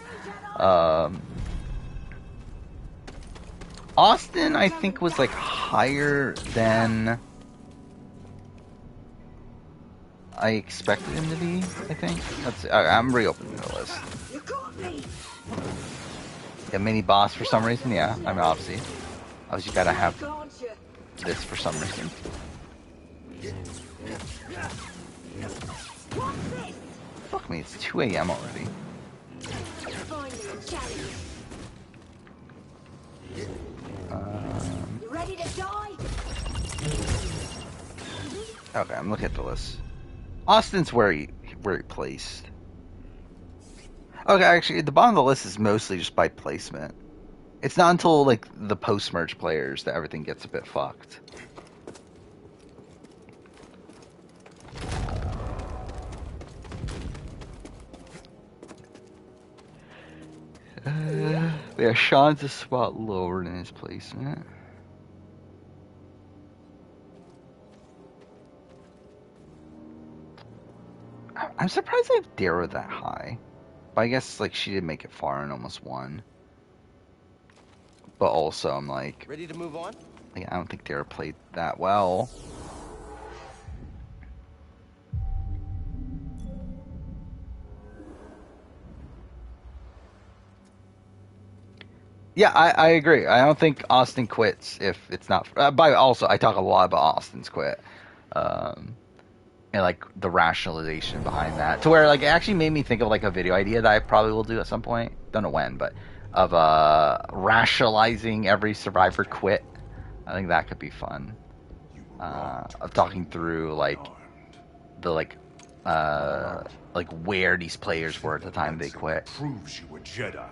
Austin, I think, was like higher than I expected him to be. I think I'm reopening the list. Yeah, mini boss for some reason. Yeah, I mean obviously you gotta have this for some reason. Fuck me, it's 2 a.m. already. You ready to die? Okay, I'm looking at the list. Austin's where he placed. Okay, actually, the bottom of the list is mostly just by placement. It's not until like the post-merge players that everything gets a bit fucked. Yeah, Sean's a spot lower than his placement. I'm surprised I have Dara that high. But I guess like she did make it far and almost won. But also I'm like, ready to move on? Like, I don't think Dara played that well. Yeah, I agree. I don't think Austin quits if it's not. But also, I talk a lot about Austin's quit, and like the rationalization behind that, to where like it actually made me think of like a video idea that I probably will do at some point. Don't know when, but of rationalizing every survivor quit. I think that could be fun. Of talking through like the like where these players were at the time they quit. Proves you a Jedi.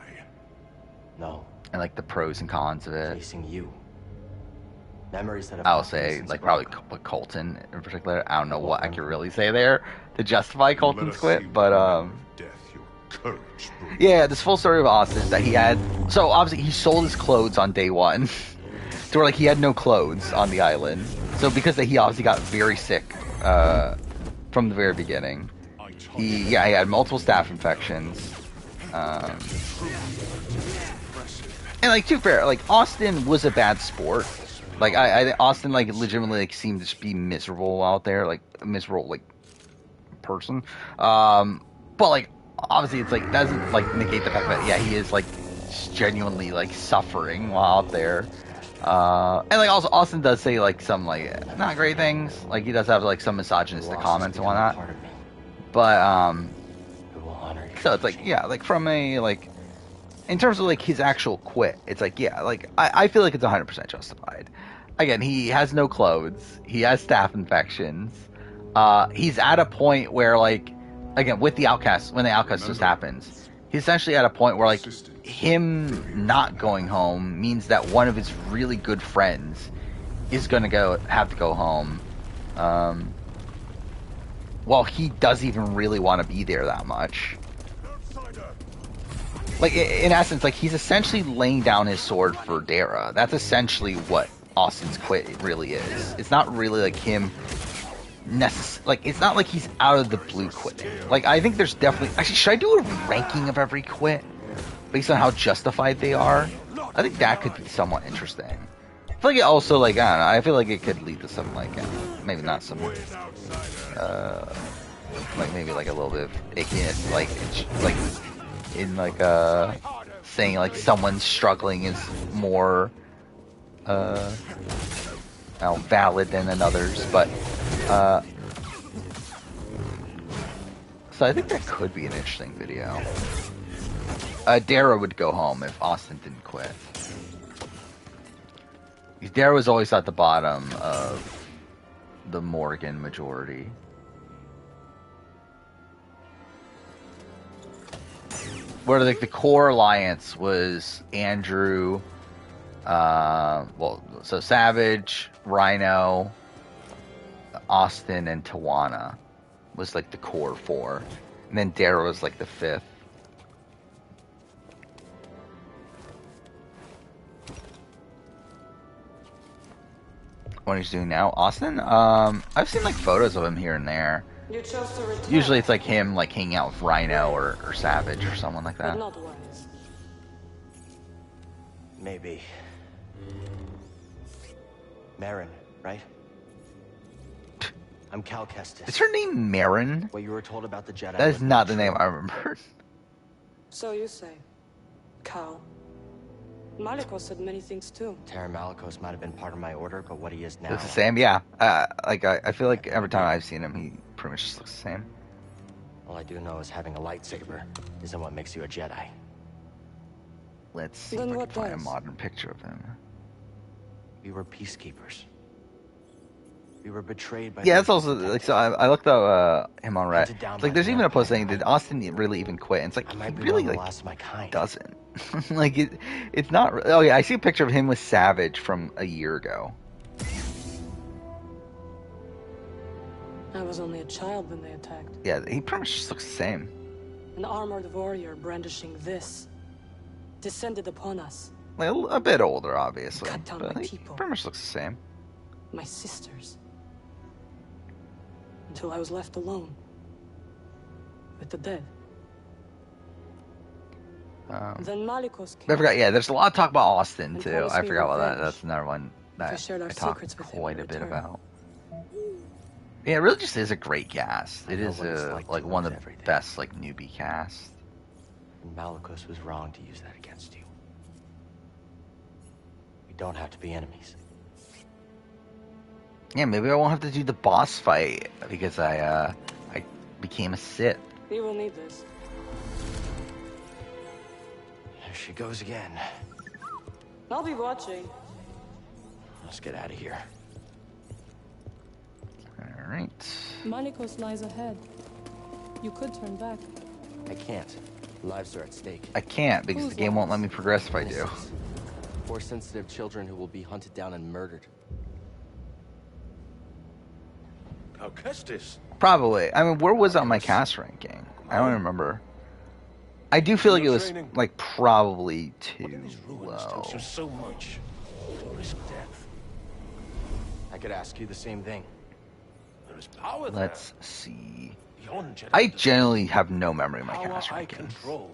No. And like the pros and cons of it. Facing you. Memories that have I'll say like probably Colton in particular. I don't know what I can really say there to justify Colton's quit, but yeah, this full story of Austin is that he had, so obviously he sold his clothes on day one. So like he had no clothes on the island. So because he obviously got very sick from the very beginning. He had multiple staph infections. And like, to be fair, like Austin was a bad sport. Like I Austin like legitimately like seemed to just be miserable out there, like a miserable like person. But like obviously it's like that doesn't like negate the fact that he is like genuinely like suffering while out there. And like also Austin does say like some like not great things. Like he does have like some misogynistic comments and whatnot. But so it's like like from a like in terms of like his actual quit, it's like like I feel like it's 100% justified. Again, he has no clothes. He has staph infections. He's at a point where like again with the Outcast, when the Outcast just happens, he's essentially at a point where like him not going home means that one of his really good friends is gonna have to go home. Well, he doesn't even really want to be there that much. Like, in essence, like, he's essentially laying down his sword for Dara. That's essentially what Austin's quit really is. It's not really, like, him like, it's not like he's out of the blue quitting. Like, I think there's definitely... Actually, should I do a ranking of every quit? Based on how justified they are? I think that could be somewhat interesting. I feel like it also, like, I don't know, I feel like it could lead to some, like, maybe not some... like, maybe, like, a little bit of ickiness, like in like saying like someone's struggling is more valid than another's, but so I think that could be an interesting video. Dara would go home if Austin didn't quit. Dara was always at the bottom of the Morgan majority. Where like the core alliance was Andrew, so Savage, Rhino, Austin, and Tawana was like the core four, and then Dara was like the fifth. What he's doing now, Austin? I've seen like photos of him here and there. You chose to return. Usually it's like him like hanging out with Rhino or Savage or someone like that. But not wise. Maybe. Marin, right? I'm Cal Kestis. Is her name Marin? What you were told about the Jedi. That is not the name I remember. So you say. Cal. Malikos said many things too. Terran Malikos might have been part of my order, but what he is now... Looks the same, yeah. Like I feel like every time I've seen him, he pretty much just looks the same. All I do know is having a lightsaber isn't what makes you a Jedi. Let's see Then if I what can find a does? modern picture of him. We were peacekeepers. We were betrayed by. Yeah, that's also like so. I looked up him on Reddit. It's like there's even a post saying, "Did Austin really even quit?" And it's like he really like doesn't. Like it's not. Oh yeah, I see a picture of him with Savage from a year ago. I was only a child when they attacked. Yeah, he pretty much just looks the same. An armored warrior brandishing this descended upon us. Like a bit older, obviously, Cut down but my he people. pretty much looks the same. My sisters. Until I was left alone with the dead. Then Malicos came. I forgot. Yeah, there's a lot of talk about Austin And too. promised I me forgot about that. revenge That's another one that I shared our I talked secrets with him quite in a bit return. about. Yeah, it really just is a great cast. It is like one of the best like newbie casts. And Malicos was wrong to use that against you. We don't have to be enemies. Yeah, maybe I won't have to do the boss fight because I became a Sith. We will need this. There she goes again. I'll be watching. Let's get out of here. All right. Malicos lies ahead. You could turn back. I can't. Lives are at stake. I can't because the game won't let me progress if I do. Force sensitive children who will be hunted down and murdered. How Kestis? Probably. I mean, where was it on my cast ranking? I don't remember. I do feel like it was like probably too low. You so much to risk death. I could ask you the same thing. There is power there. Let's see. Beyond Jedi I generally have no memory of my power cast I rankings. control.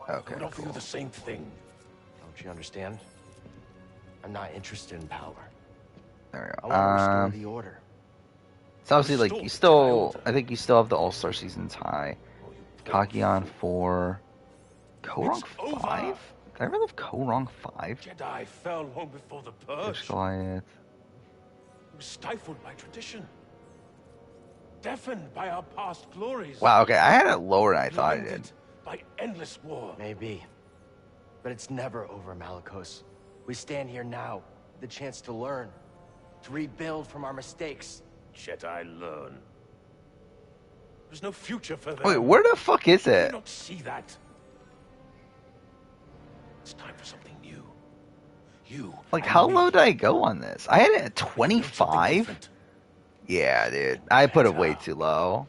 Okay. I would offer you the same thing. Don't you understand? I'm not interested in power. There I we want to go. restore the order. It's obviously like you still. I think you still have the All-Star seasons high. Kakion 4. Korong 5? Did I ever have Korong 5? Jedi fell long before the Purge. Goliath. He was stifled by tradition. Deafened by our past glories. Wow, okay, I had it lower than I thought I did. By endless war. Maybe. But it's never over, Malicos. We stand here now, the chance to learn, to rebuild from our mistakes. Jedi learn. There's no future for them. Wait, where the fuck is Do you it? not see that? It's time for something new. You. Like, how low did I go on this? I had it at 25? Yeah, dude. I put it way too low.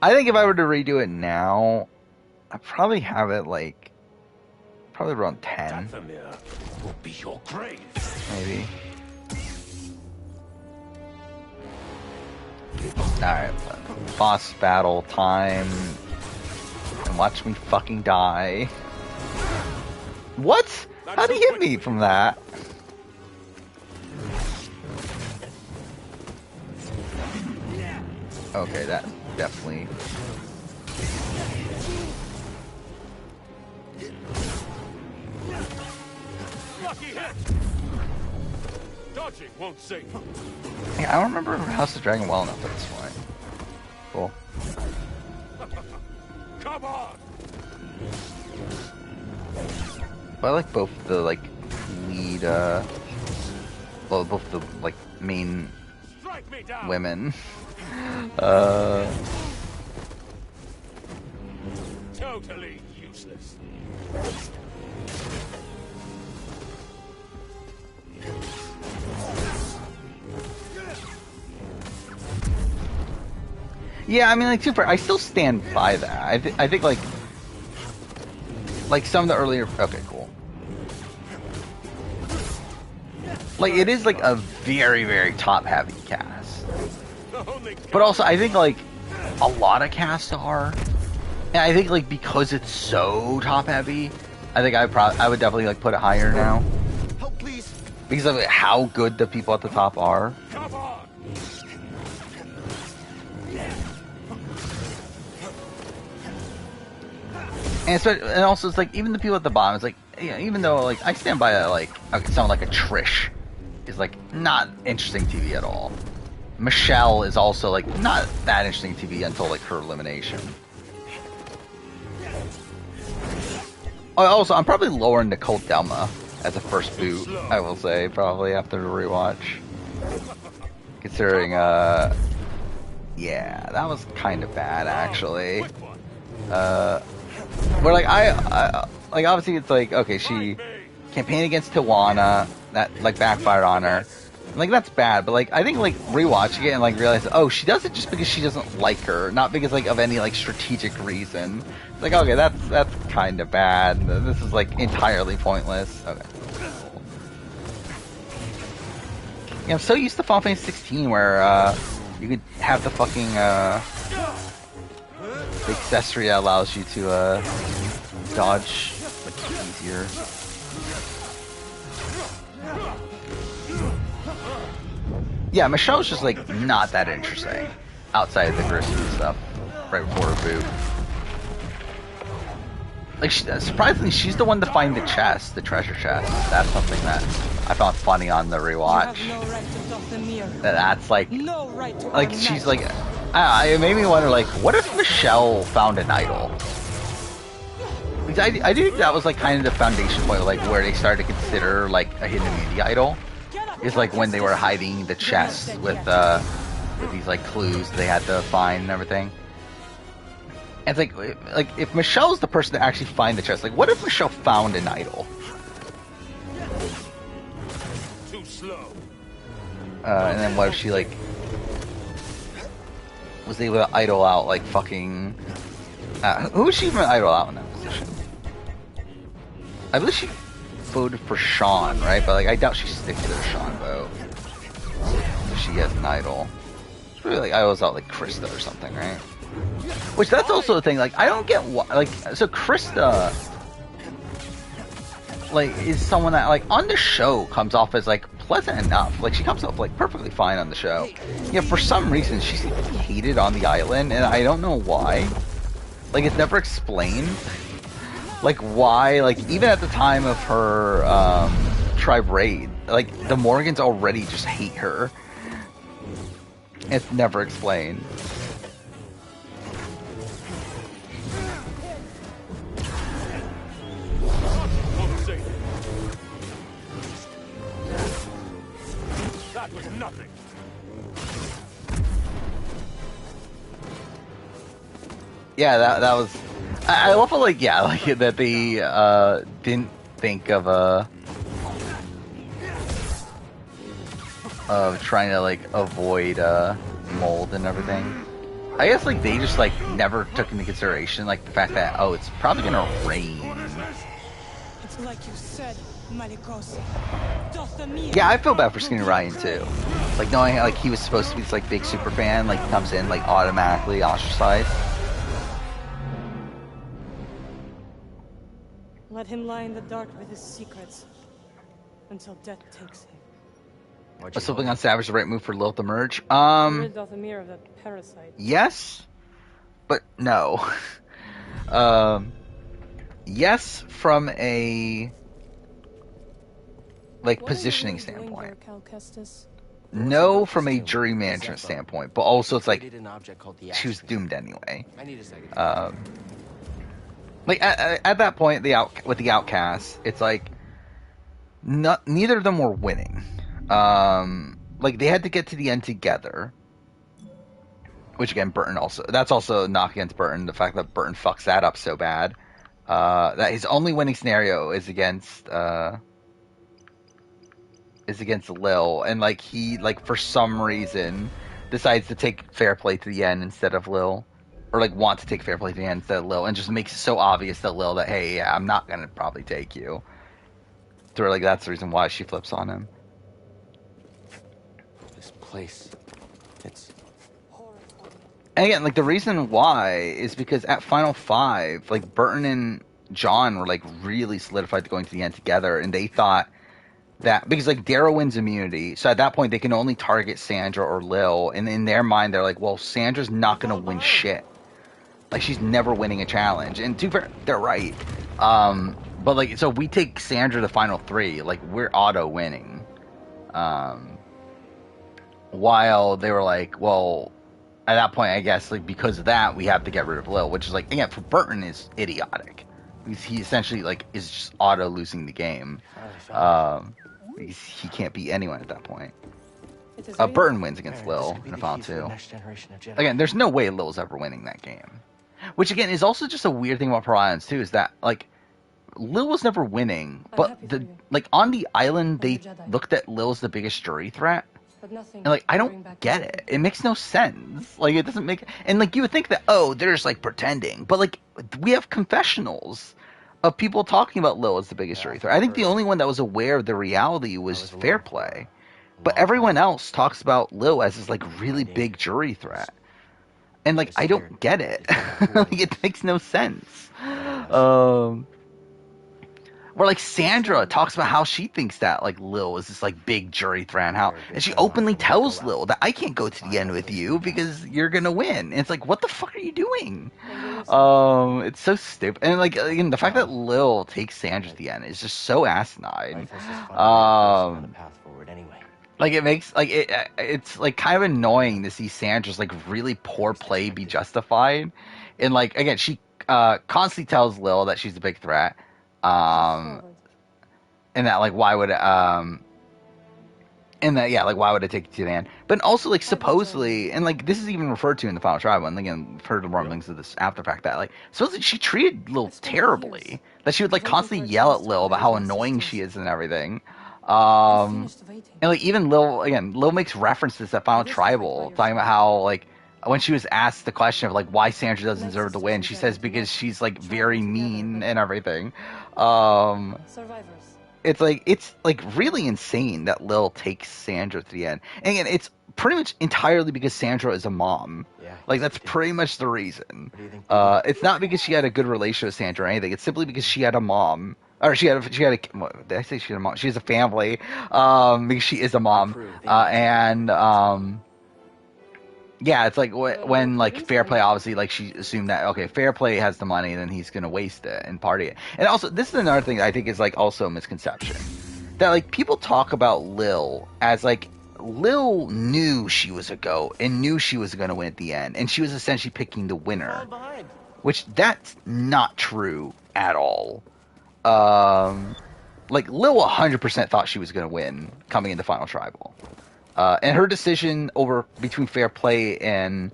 I think if I were to redo it now, I'd probably have it, like, probably around 10. Dathomir will be your grave. Maybe. Alright, boss battle time. And watch me fucking die. What? How'd he hit me from that? Okay, that definitely. Lucky hit. Dodging won't save. Yeah, I don't remember House of Dragon well enough at this point. Cool. Come on. But I like both the like lead, well, both the like main women. Totally useless. Yeah, I mean, like, super. I still stand by that. I think like some of the earlier. Okay, cool. Like, it is like a very, very top-heavy cast, but also I think like a lot of casts are. And I think like because it's so top-heavy, I think I would definitely like put it higher now. Help, please. Because of how good the people at the top are. Come on. And also, it's like even the people at the bottom. It's like, yeah, even though like I stand by that, like someone like a Trish is like not interesting TV at all. Michelle is also like not that interesting TV until like her elimination. Oh, also, I'm probably lowering Nicole Delma as a first boot. I will say probably after the rewatch. Considering, yeah, that was kind of bad, actually. Where, like, like, obviously it's like, okay, she campaigned against Tijuana, that, like, backfired on her. Like, that's bad, but, like, I think, like, rewatching it and, like, realizing, oh, she does it just because she doesn't like her, not because, like, of any, like, strategic reason. It's like, okay, that's kind of bad. This is, like, entirely pointless. Okay. Yeah, I'm so used to Final Fantasy 16 where, you could have the fucking, the accessory that allows you to, dodge, like, easier. Yeah, Michelle's just, like, not that interesting outside of the Grissom stuff right before her boot. Like, surprisingly, she's the one to find the chest, the treasure chest. That's something that I found funny on the rewatch. That's like, like she's like, it made me wonder, like, what if Michelle found an idol? Because I do think that was like kind of the foundation point, like where they started to consider like a hidden immunity idol. Is like when they were hiding the chest with these like clues they had to find and everything. And it's like if Michelle's the person to actually find the chest, like what if Michelle found an idol? Too slow. And then what if she like was able to idol out like fucking who was she even idol out in that position? I believe she voted for Sean, right? But like I doubt she sticks to the Sean vote. If she has an idol. It's really like idols out like Krista or something, right? Which that's also a thing, like, I don't get why, like, so Krista, like, is someone that, like, on the show comes off as, like, pleasant enough. Like, she comes off, like, perfectly fine on the show. Yeah, for some reason, she's hated on the island, and I don't know why. Like, it's never explained. Like, why, like, even at the time of her, tribe raid, like, the Morgans already just hate her. It's never explained. That was nothing. Yeah, that was. I love how, like, yeah, like that they didn't think of trying to like avoid mold and everything. I guess like they just like never took into consideration like the fact that it's probably gonna rain. It's like you said, Malikos. Yeah, I feel bad for Skinny Ryan too. Like knowing like he was supposed to be this like big super fan, like comes in like automatically ostracized. Let him lie in the dark with his secrets until death takes him. Was something on Savage the right move for Lil to merge? Rid Dothamir of that parasite. Yes, but no. Yes, from a like positioning standpoint. No, from a jury management standpoint, but also it's like she was doomed anyway. Like at that point, with the Outcasts, it's like neither of them were winning. Like they had to get to the end together, which again, Burton that's also a knock against Burton. The fact that Burton fucks that up so bad, that his only winning scenario is against Lil, and like he like for some reason decides to take fair play to the end instead of Lil. Or like want to take fair play to the end instead of Lil, and just makes it so obvious to Lil that hey, yeah, I'm not gonna probably take you. So like that's the reason why she flips on him. This place, it's. And again, like the reason why is because at Final 5, like Burton and John were like really solidified to going to the end together, and they thought that because like Darrow wins immunity, so at that point they can only target Sandra or Lil, and in their mind they're like, well, Sandra's not gonna win shit. Like she's never winning a challenge, and to be fair, they're right. But like, so we take Sandra to Final 3, like we're auto winning. While they were like, well, at that point, I guess like because of that, we have to get rid of Lil, which is like again for Burton is idiotic because he essentially like is just auto losing the game. He can't beat anyone at that point. Burton wins against Lil in the final two. Again, there's no way Lil's ever winning that game. Which again is also just a weird thing about Pearl Islands too, is that like Lil was never winning, but on the island they looked at Lil as the biggest jury threat. And like I don't get it. It makes no sense. Like it doesn't make, and like you would think that they're just like pretending, but like we have confessionals of people talking about Lil as the biggest jury threat. I think the only one that was aware of the reality was Fair Play, but everyone else talks about Lil as this like really big jury threat, and like I don't get it. Like it makes no sense. Where like Sandra talks about how she thinks that like Lil is this like big jury threat, and she openly tells Lil that I can't go to the end with you because you're gonna win. And it's like, what the fuck are you doing? It's so stupid. And like again, the fact that Lil takes Sandra to the end is just so asinine. Like it makes like it's like kind of annoying to see Sandra's like really poor play be justified. And like again, she constantly tells Lil that she's a big threat. And that like why would why would it take you to the end? But also like supposedly, and like this is even referred to in the final tribal, and again I've heard the rumblings of this after fact that like supposedly she treated Lil terribly, that she would like constantly yell at Lil about how annoying she is and everything. And like even Lil makes references to final tribal, talking about how like when she was asked the question of like why Sandra doesn't deserve to win, she says because she's like very mean and everything. It's like really insane that Lil takes Sandra to the end. And again, it's pretty much entirely because Sandra is a mom. Like that's pretty much the reason. It's not because she had a good relationship with Sandra or anything. It's simply because she had a mom. Or she had a what, did I say she had a mom? She has a family. Because she is a mom. Yeah, it's like when like Fair Play, obviously, like she assumed that okay, Fair Play has the money, then he's gonna waste it and party it. And also, this is another thing that I think is like also a misconception, that like people talk about Lil as like Lil knew she was a GOAT and knew she was gonna win at the end, and she was essentially picking the winner, which that's not true at all. Like Lil 100% thought she was gonna win coming into Final Tribal. And her decision between Fair Play and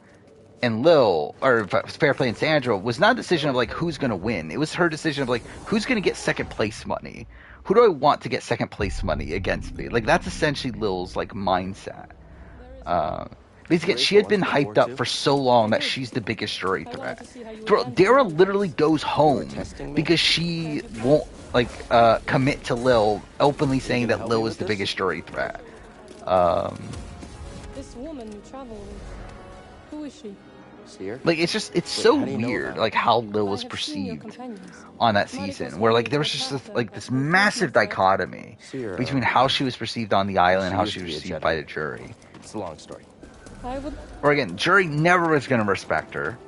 Lil, or Fair Play and Sandra, was not a decision of like who's going to win. It was her decision of like who's going to get second place money. Who do I want to get second place money against me? Like that's essentially Lil's like mindset. Because again, she had been hyped up for so long that she's the biggest jury threat. Dara literally goes home because she won't like commit to Lil, openly saying that Lil is the biggest jury threat. This woman you travel with, who is she? Like it's so weird like how Lil was perceived on that season, where like there was just this massive dichotomy between how she was perceived on the island and how she was perceived by the jury. It's a long story. Or again, jury never was going to respect her.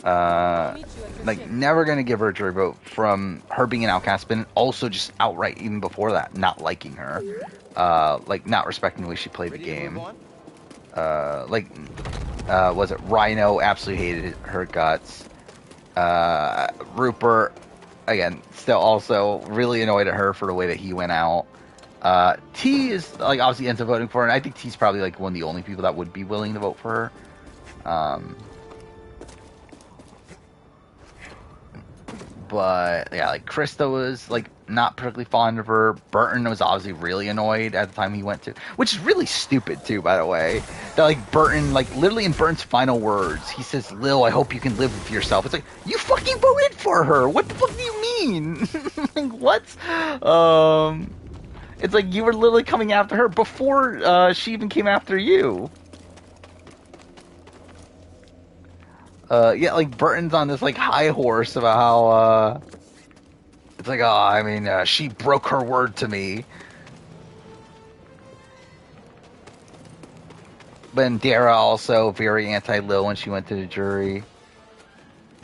Like never going to give her a jury vote from her being an outcast, but also just outright even before that not liking her. Like not respecting the way she played the game. Was it Rhino absolutely hated her guts. Rupert, again, still also really annoyed at her for the way that he went out. T is like obviously ends up voting for her, and I think T's probably like one of the only people that would be willing to vote for her. But yeah, like Krista was like not particularly fond of her. Burton was obviously really annoyed at the time he went to, which is really stupid too, by the way. That like Burton, like literally in Burton's final words, he says, "Lil, I hope you can live with yourself." It's like, you fucking voted for her. What the fuck do you mean? Like what? It's like you were literally coming after her before she even came after you. Yeah, like Burton's on this like high horse about how it's like, oh, I mean, she broke her word to me. But then Dara also very anti-Lil when she went to the jury.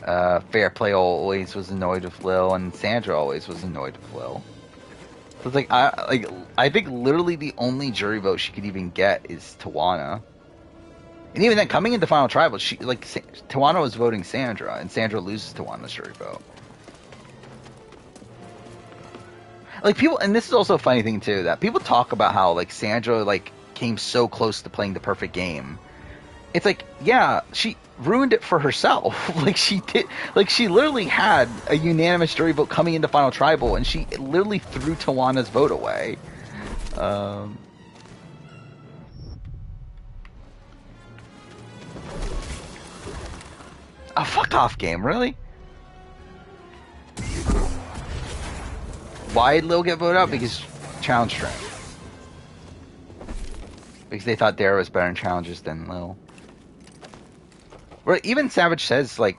Fair Play always was annoyed with Lil, and Sandra always was annoyed with Lil. So it's like I think literally the only jury vote she could even get is Tawana. And even then, coming into Final Tribal, Tawana was voting Sandra, and Sandra loses Tawana's jury vote. Like people, and this is also a funny thing too, that people talk about how like Sandra like came so close to playing the perfect game. It's like, yeah, she ruined it for herself. Like she did, like she literally had a unanimous jury vote coming into Final Tribal, and she literally threw Tawana's vote away. Oh, fuck off, game, really? Why did Lil get voted out? Because challenge strength. Because they thought Dara was better in challenges than Lil. Or even Savage says, like,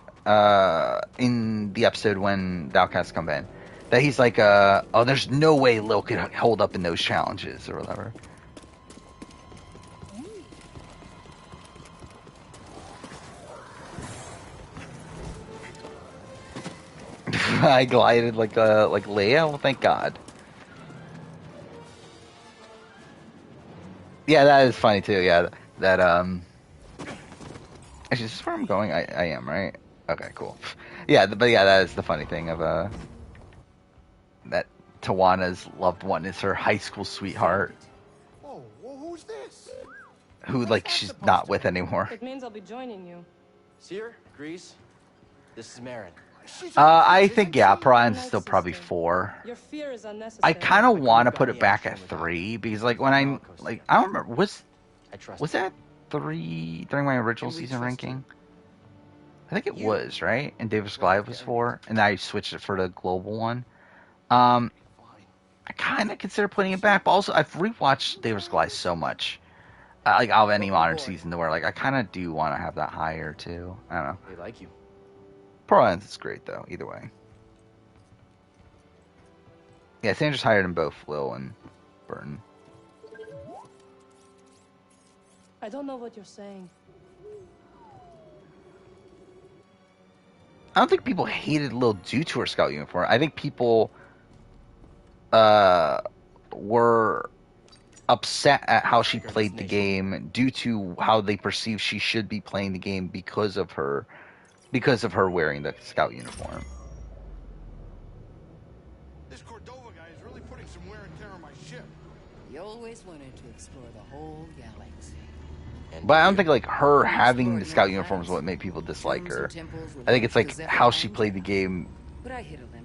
in the episode when the Outcasts come in, that he's like, oh, there's no way Lil could hold up in those challenges, or whatever. I glided like Leia? Well, thank God. Yeah, that is funny, too, yeah. That, Actually, is this where I'm going? I am, right? Okay, cool. Yeah, but yeah, that is the funny thing of, that Tawana's loved one is her high school sweetheart. Oh, well, who's this? Who, like, she's not with anymore. It means I'll be joining you. Seer, Grease, this is Marin. I think, yeah, Brian's still probably 4. Your fear is unnecessary. I kind of want to put it back at 3, because, like, when I don't remember, was that 3 during my original season ranking? I think it was, right? And Davis Goliath was 4, and then I switched it for the global one. I kind of consider putting it back, but also I've rewatched Davis Goliath so much, like out of any modern season, to where like I kind of do want to have that higher too. I don't know. They like you. Pro is great though, either way. Yeah, Sandra's higher than both Lil and Burton. I don't know what you're saying. I don't think people hated Lil due to her scout uniform. I think people were upset at how she played the game due to how they perceive she should be playing the game because of her wearing the scout uniform. This Cordova guy is really putting some wear and tear on my ship. He always wanted to explore the whole galaxy. But I don't think like her having the scout uniform is what made people dislike her. I think it's like how she played the game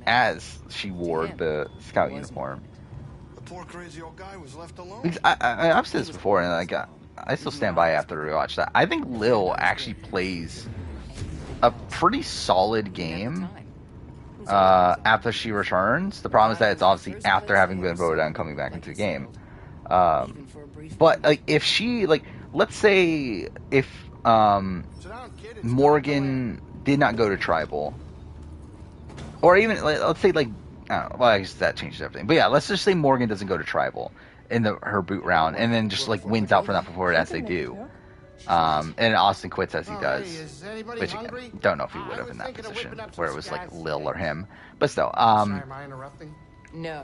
as she wore the scout uniform. The poor crazy old guy was left alone. Because I've said this before, and like I still stand by after the rewatch that I think Lil actually plays a pretty solid game after she returns. The problem is that it's obviously after having been voted out and coming back into the game. But like if she like, let's say if Morgan did not go to tribal, or even let's say like, I don't know, well I guess that changes everything. But yeah, let's just say Morgan doesn't go to tribal in her boot round, and then just like wins out from that before as they do. And Austin quits as he does, which again, don't know if he would have in that position where it was like Lil or him, but still. No.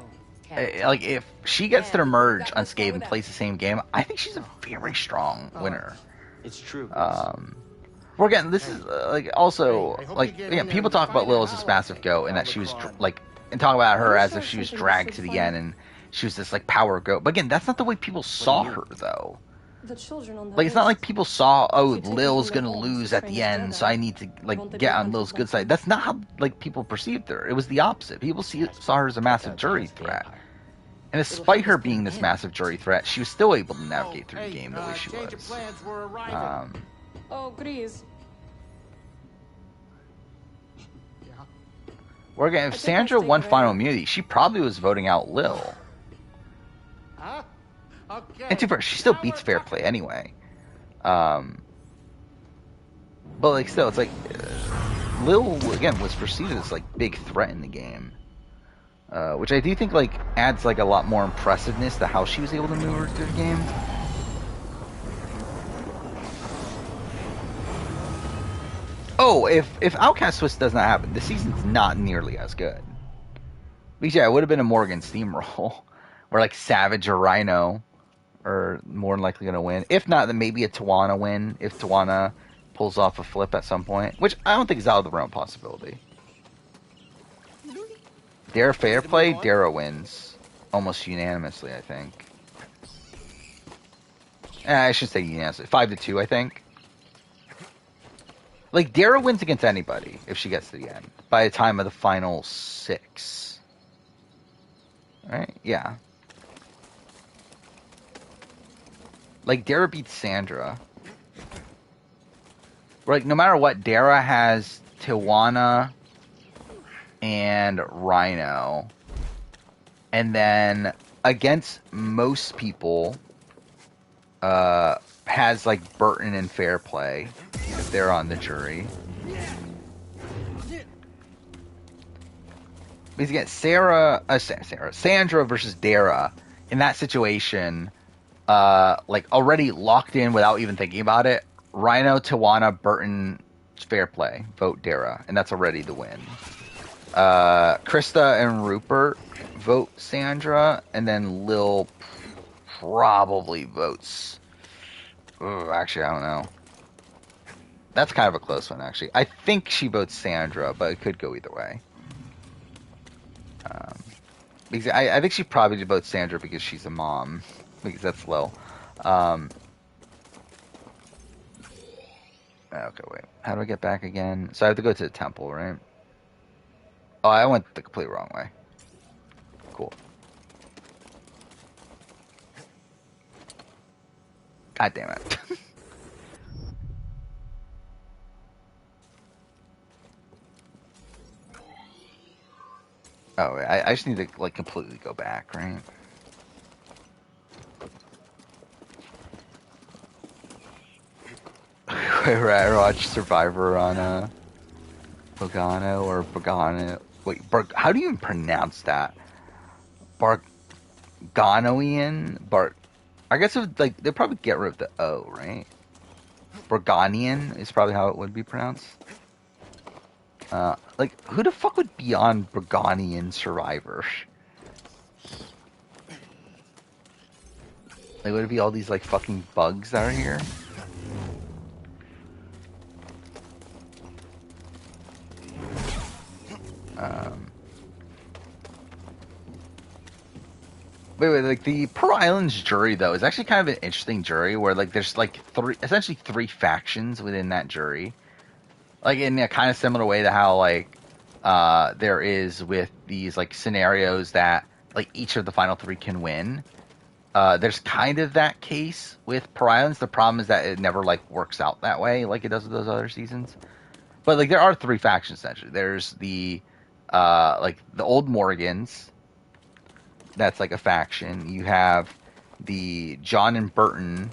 Like if she gets to merge unscathed and plays the same game, I think she's a very strong winner. It's true. Well, again, this is like also like again, people talk about Lil as this massive goat and that she was like, and talk about her as if she was dragged to the end and she was this like power goat. But again, that's not the way people saw her though. The children on the Like it's not like people saw, oh, Lil's gonna lose at the end, so I need to like get on Lil's good side. That's not how like people perceived her. It was the opposite. People saw her as a massive jury threat. And despite her being this massive jury threat, she was still able to navigate through the game the way she was. Oh, Grease. Well, again, if Sandra won final immunity, she probably was voting out Lil. And to be fair, she still beats fair play anyway. But like still, it's like Lil again was perceived as like big threat in the game, which I do think like adds like a lot more impressiveness to how she was able to maneuver through the game. Oh, if Outcast Twist does not happen, the season's not nearly as good. Because yeah, it would have been a Morgan steamroll, where like Savage or Rhino are more than likely going to win. If not, then maybe a Tawana win, if Tawana pulls off a flip at some point, which I don't think is out of the realm of possibility. Dara fair play, Dara wins almost unanimously, I think. I should say unanimously. 5-2, I think. Like, Dara wins against anybody if she gets to the end by the time of the final 6. Right? Yeah. Like, Dara beats Sandra. Like, no matter what, Dara has Tijuana and Rhino. And then, against most people, has, like, Burton and Fair Play, if they're on the jury. Because again, Sandra versus Dara, in that situation, like, already locked in without even thinking about it. Rhino, Tijuana, Burton, Fair Play, vote Dara, and that's already the win. Krista and Rupert vote Sandra, and then Lil probably votes. Actually, I don't know. That's kind of a close one, actually. I think she votes Sandra, but it could go either way. Because I think she probably votes Sandra because she's a mom, because that's Lil. Okay, wait. How do I get back again? So I have to go to the temple, right? Oh, I went the complete wrong way. Cool. God damn it. Oh, wait, I just need to, like, completely go back, right? Where I watched Survivor on Bogano or Bogano. Wait, how do you even pronounce that? Barganoian? I guess it would, like, they'd probably get rid of the O, right? Barganian is probably how it would be pronounced. Like, who the fuck would be on Barganian Survivor? Like, would it be all these, like, fucking bugs that are here? Wait, like, the Pearl Islands jury, though, is actually kind of an interesting jury where, like, there's, like, essentially three factions within that jury. Like, in a kind of similar way to how, like, there is with these, like, scenarios that, like, each of the final 3 can win. There's kind of that case with Pearl Islands. The problem is that it never, like, works out that way like it does with those other seasons. But, like, there are 3 factions, essentially. There's the, like, the old Morgans. That's, like, a faction. You have the John and Burton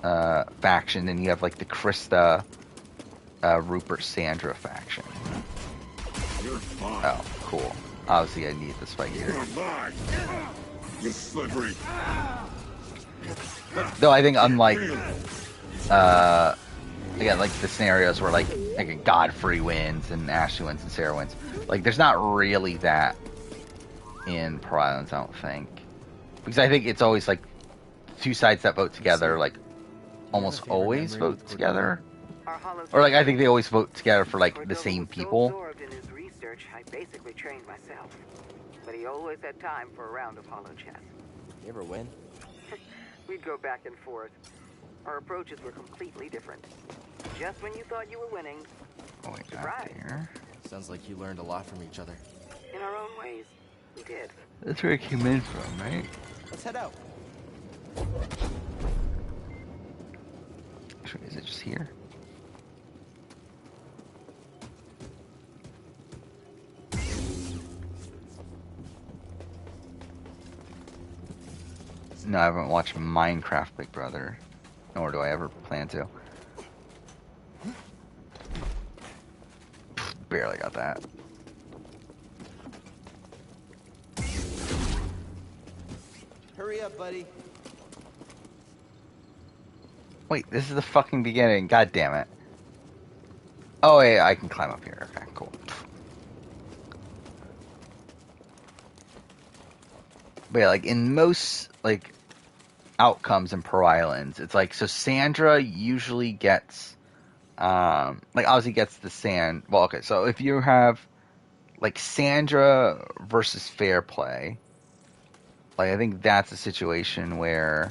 faction, and you have, like, the Krista, Rupert, Sandra faction. Oh, cool. Obviously, I need this fight here. You're slippery. Though I think unlike, again, like the scenarios where like Godfrey wins and Ashley wins and Sarah wins, like there's not really that in Pearl Islands, I don't think. Because I think it's always like 2 sides that vote together, like almost always vote together. Or like I think they always vote together for like the same people. In his research, I basically trained myself. But he always had time for a round of hollow chess. You ever win? We'd go back and forth. Our approaches were completely different. Just when you thought you were winning, Oh, wait, surprise. Here. Sounds like you learned a lot from each other. In our own ways, we did. That's where it came in from, right? Let's head out. Actually, is it just here? No, I haven't watched Minecraft Big Brother, nor do I ever plan to. Barely got that. Hurry up, buddy. Wait, this is the fucking beginning. God damn it. Oh, yeah, I can climb up here. Okay, cool. But yeah, like in most like outcomes in Pearl Islands, it's like so Sandra usually gets like obviously gets the sand. Well, okay, so if you have like Sandra versus Fair Play, like I think that's a situation where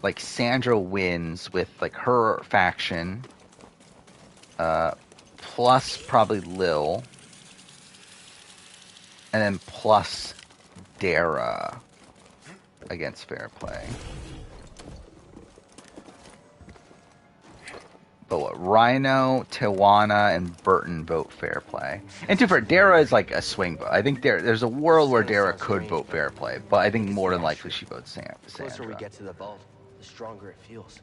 like Sandra wins with like her faction, plus probably Lil, and then plus Dara against fair play. But what, Rhino, Tijuana, and Burton vote fair play. And to fair, Dara is like a swing vote. I think there's a world where Dara could vote fair play, but I think more than likely she votes Sandra. The closer we get to the vault, the stronger it feels.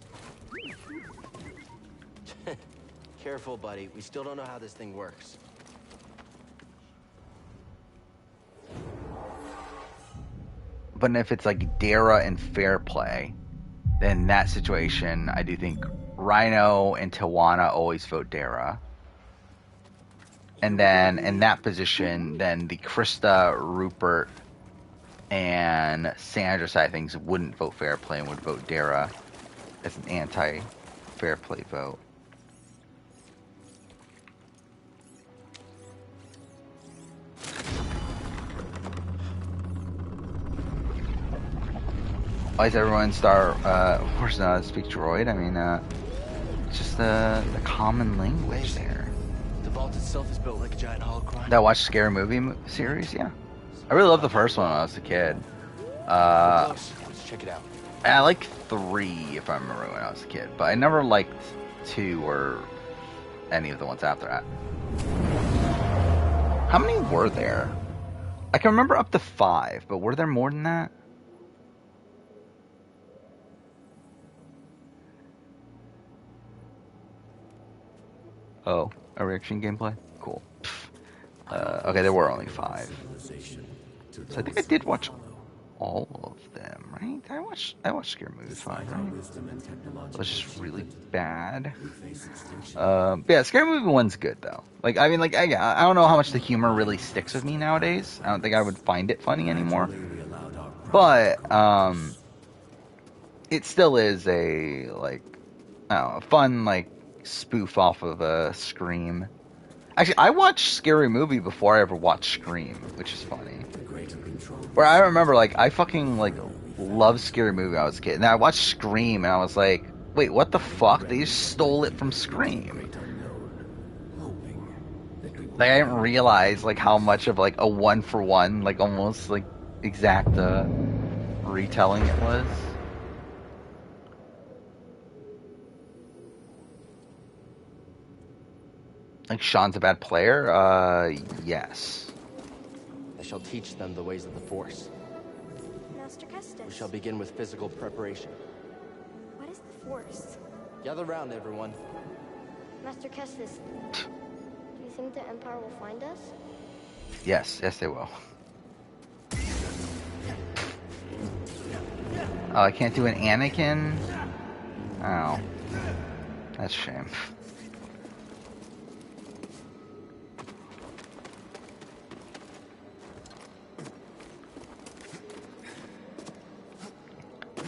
Careful, buddy. We still don't know how this thing works. But if it's like Dara and fair play, then in that situation, I do think Rhino and Tijuana always vote Dara. And then in that position, then the Krista, Rupert, and Sandra side of things wouldn't vote fair play and would vote Dara as an anti-fair play vote. Why is everyone of course not speak droid? I mean, it's just the common language there. The vault itself is built like a giant holocron. That watched Scary Movie series, yeah. I really loved the first one when I was a kid. Let's check it out. I liked 3, if I remember when I was a kid, but I never liked 2 or any of the ones after that. How many were there? I can remember up to 5, but were there more than that? Oh, a reaction gameplay? Cool. Okay, there were only 5. So I think I did watch all of them, right? I watched Scary Movie 5, right? It was just really bad. Yeah, Scary Movie 1's good, though. Like, I mean, like, I don't know how much the humor really sticks with me nowadays. I don't think I would find it funny anymore. But, it still is a, like, I don't know, a fun, like, spoof off of Scream. Actually, I watched Scary Movie before I ever watched Scream, which is funny. Where I remember, like, I fucking, like, loved Scary Movie when I was a kid. And then I watched Scream, and I was like, wait, what the fuck? They just stole it from Scream. Like, I didn't realize, like, how much of, like, a one-for-one, like, almost, like, exact retelling it was. Like, Sean's a bad player? Yes. I shall teach them the ways of the Force. Master Kestis. We shall begin with physical preparation. What is the Force? Gather round, everyone. Master Kestis, do you think the Empire will find us? Yes, they will. Oh, I can't do an Anakin? Oh. That's a shame.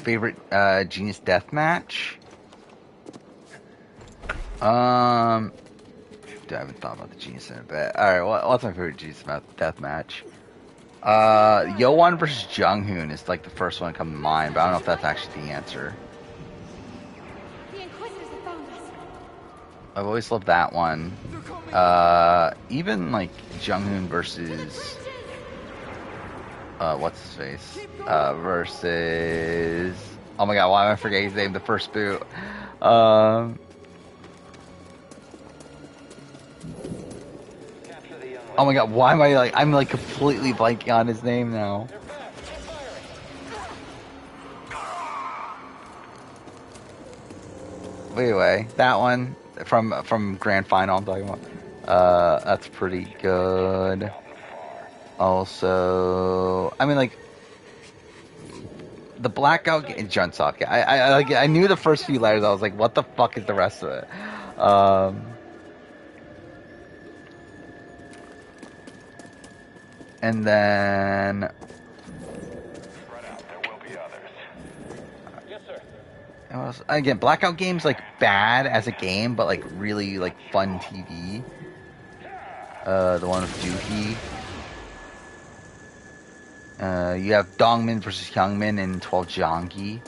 Favorite Genius Death Match? Dude, I haven't thought about the Genius in a bit. Alright, what's my favorite Genius Death Match? Yoan versus Jung-hoon is like the first one to come to mind, but I don't know if that's actually the answer. The Inquisitors have found us. I've always loved that one. Even like Jung-hoon versus what's his face? Versus, oh my god, why am I forgetting his name? The first boot. Oh my god, why am I'm like completely blanking on his name now. Anyway, that one from Grand Final I'm talking about. That's pretty good. Also, I mean, like, the Blackout and Junsock. I knew the first few letters. I was like, what the fuck is the rest of it? And then again, Blackout game's like bad as a game, but like really like fun TV. The one with Dookie. You have Dongmin versus Hyungmin in 12 Jeongi.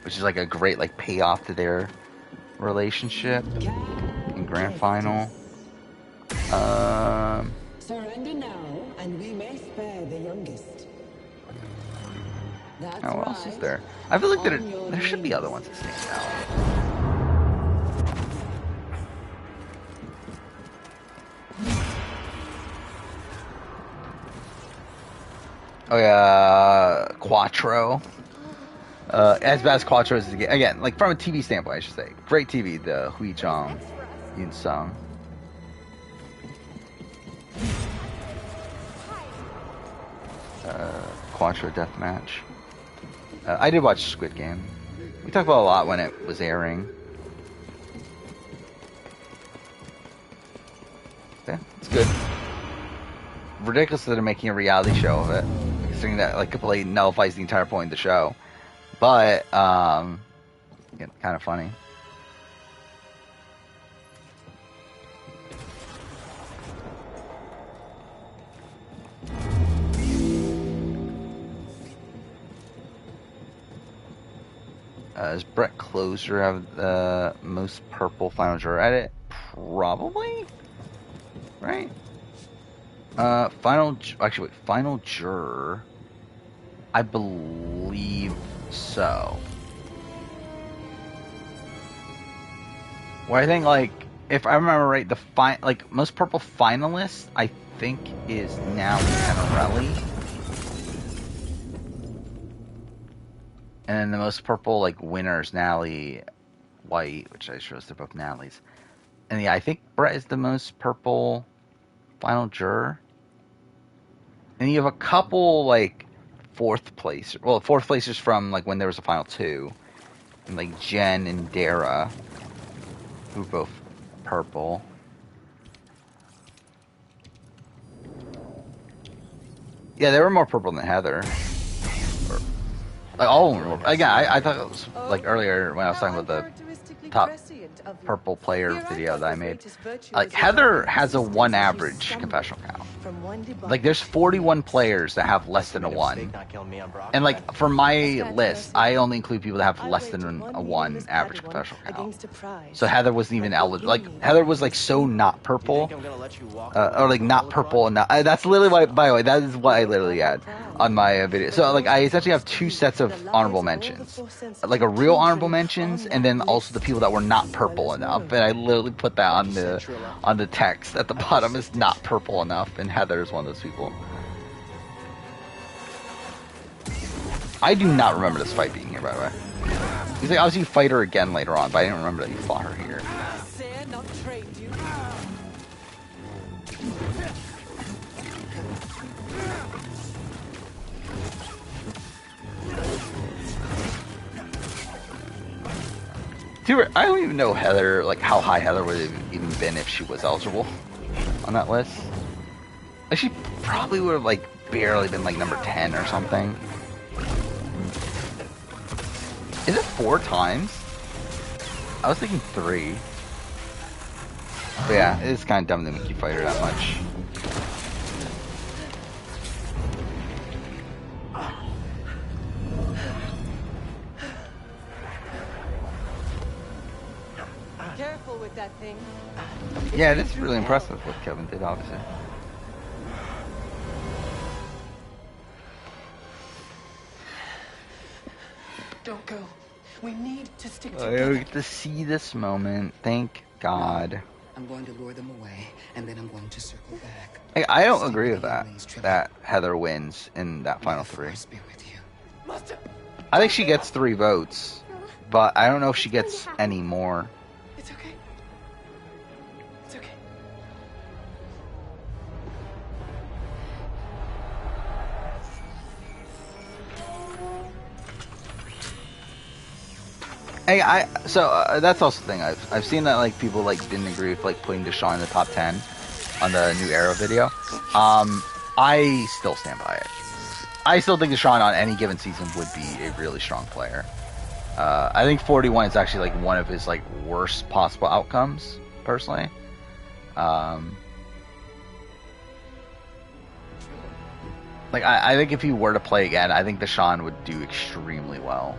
which is like a great like payoff to their relationship in grand final. Surrender now, and we may spare the youngest. That's what else is right. there? I feel like there should be other ones that stand out. Oh yeah, Quattro. As bad as Quattro is again, like from a TV standpoint, I should say, great TV. The Hui Zhang, Yun Sung. Quattro Deathmatch. I did watch Squid Game. We talked about it a lot when it was airing. Yeah, it's good. Ridiculous that they're making a reality show of it, considering that like completely nullifies the entire point of the show. But yeah, kind of funny. Does Brett Closer have the most purple final juror edit? Probably. Right? Final juror. I believe so. Well, I think like if I remember right, the most purple finalist I think is now Tenorelli. And then the most purple like winner is Natalie White, which I shows they're both Natalie's. And yeah, I think Brett is the most purple final juror. And you have a couple like fourth placers from like when there was a final two. And like Jen and Dara, who were both purple. Yeah, they were more purple than Heather. Like all of them were. Again, I thought it was like earlier when I was talking about the top purple player video that I made. Like Heather has a 1 average confessional count. Like there's 41 players that have less than a 1. And like for my list, I only include people that have less than a 1 average confessional count. So Heather wasn't even eligible. Like Heather was like so not purple, or like not purple enough. That's literally why. By the way, that is what I literally had on my video. So like I essentially have 2 sets of honorable mentions, like a real honorable mentions, and then also the people that were not purple enough. And I literally put that on the text at the bottom is not purple enough, and Heather is one of those people. I do not remember this fight being here, by the way. Because like, obviously you fight her again later on, but I didn't remember that you fought her here. I don't even know Heather, like how high Heather would have even been if she was eligible on that list. Like she probably would have like barely been like number 10 or something. Is it 4 times? I was thinking 3. But yeah, it's kind of dumb to make you fight her that much. Careful with that thing. Yeah, it is really impressive what Kevin did, obviously. Don't go. We need to stick I together. get to see this moment. Thank God. I'm going to lure them away, and then I'm going to circle back. I don't agree with that. That Heather wins in that final 3. I think she gets 3 votes, but I don't know if she gets any more. It's okay. It's okay. Hey, so that's also the thing. I've seen that like people like didn't agree with like putting Deshaun in the top 10 on the new Arrow video. I still stand by it. I still think Deshaun on any given season would be a really strong player. I think 41 is actually like one of his like worst possible outcomes, personally. Like I think if he were to play again, I think Deshaun would do extremely well.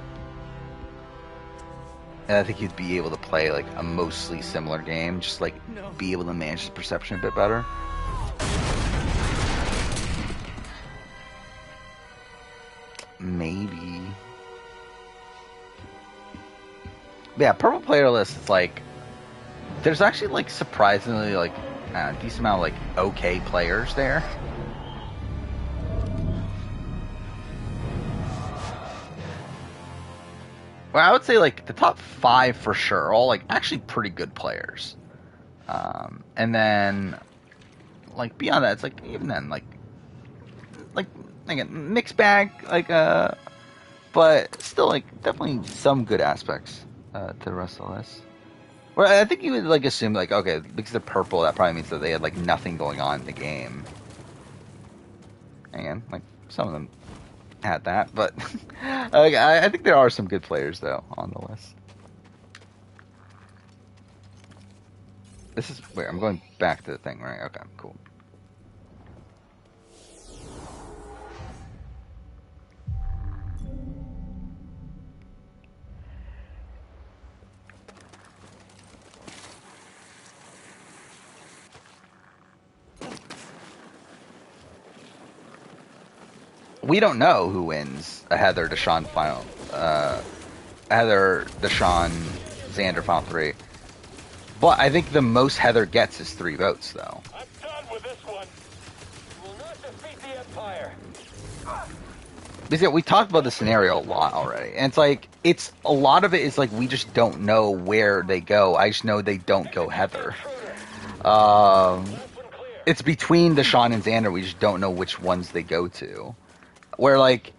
And I think you'd be able to play like a mostly similar game, just like be able to manage the perception a bit better. Maybe. But yeah, purple player list is like, there's actually like surprisingly like a decent amount of like okay players there. Well, I would say like the top 5 for sure are all like actually pretty good players. And then like beyond that, it's like even then like again, mixed bag, like but still like definitely some good aspects to the rest of the list. Well, I think you would like assume like, okay, because they're purple, that probably means that they had like nothing going on in the game. And like some of them had that, but I think there are some good players though on the list. This is where I'm going back to the thing, right? Okay, cool. We don't know who wins a Heather Deshawn final. Heather Deshawn Xander final 3. But I think the most Heather gets is 3 votes, though. I'm done with this one. You will not defeat the Empire. Because we talked about the scenario a lot already, and it's like a lot of it is like we just don't know where they go. I just know they don't go Heather. It's between Deshawn and Xander. We just don't know which ones they go to. Where like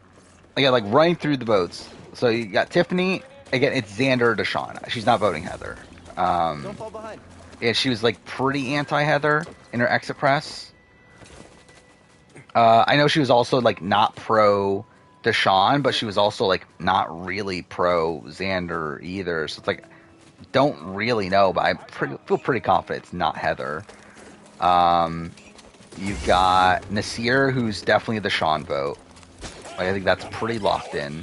running through the votes. So you got Tiffany. Again, it's Xander or Deshawn. She's not voting Heather. Don't fall behind. Yeah, she was like pretty anti-Heather in her exit press. I know she was also like not pro Deshawn, but she was also like not really pro Xander either. So it's like don't really know, but I feel pretty confident it's not Heather. You've got Nasir, who's definitely the Deshawn vote. Like, I think that's pretty locked in.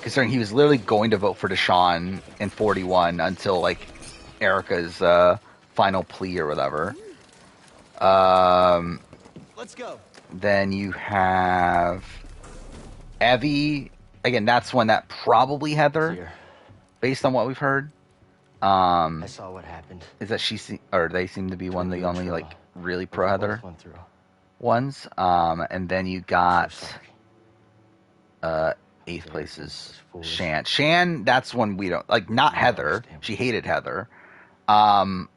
Considering he was literally going to vote for Deshawn in 41 until like Erica's final plea or whatever. Let's go. Then you have Evie. Again, that's one that probably Heather, based on what we've heard. I saw what happened. Is that they seem to be one of the only like really pro Heather ones. And then you got 8th place is Shan. Shan, that's one we don't like. Not Heather. She hated Heather. Probably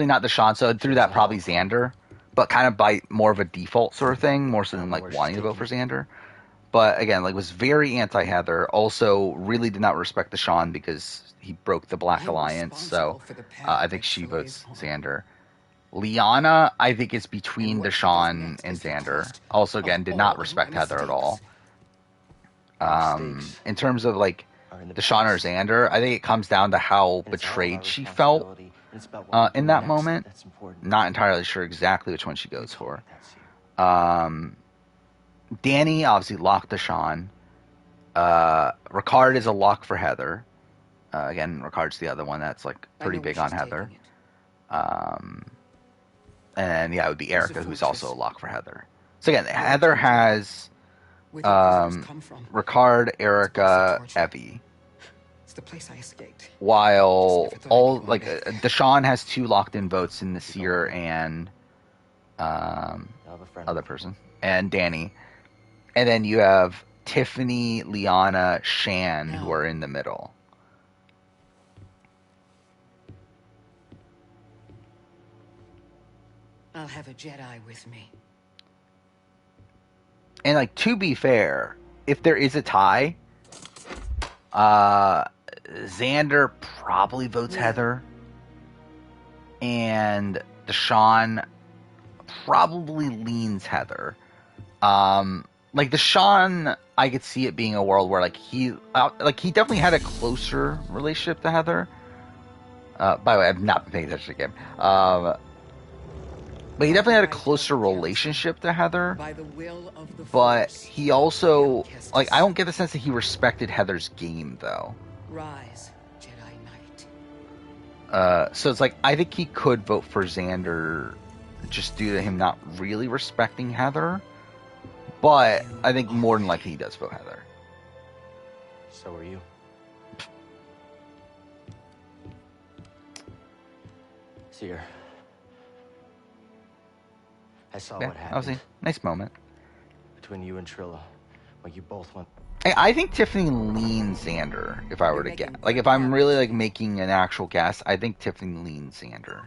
not Deshawn. So through that, probably Xander, but kind of by more of a default sort of thing, more so than like wanting to vote for Xander. But again, like was very anti-Heather. Also, really did not respect Deshawn because he broke the Black Alliance. So I think she votes Xander. Liana, I think is between Deshawn and Xander. Also, again, did not respect Heather at all. In terms of like Deshawn or Xander, I think it comes down to how betrayed she felt in that moment. Not entirely sure exactly which one she goes for. Danny obviously locked Deshawn. Ricard is a lock for Heather. Again, Ricard's the other one that's like pretty big on Heather. And yeah, it would be Erica, who's also a lock for Heather. So again, Heather has Ricard, Erica, Evie. It's the place I escaped. While all like Deshawn has 2 locked-in votes in Nasir and other person and Danny, and then you have Tiffany, Liana, Shan, who are in the middle. I'll have a Jedi with me. And like to be fair, if there is a tie, Xander probably votes Heather, and Deshawn probably leans Heather. Like Deshawn, I could see it being a world where like he definitely had a closer relationship to Heather. By the way, I've not been paying attention to the game. But he definitely had a closer relationship to Heather. By the will of the But Force, he also, like, I don't get the sense that he respected Heather's game, though. rise, Jedi Knight. So it's like, I think he could vote for Xander just due to him not really respecting Heather. But I think more than likely he does vote Heather. So are you. Seer. I saw what happened. Obviously, nice moment. Between you and Trillo. When you both went... I think Tiffany leans Xander, if I were to guess. Like, if I'm really, like, making an actual guess, I think Tiffany leans Xander.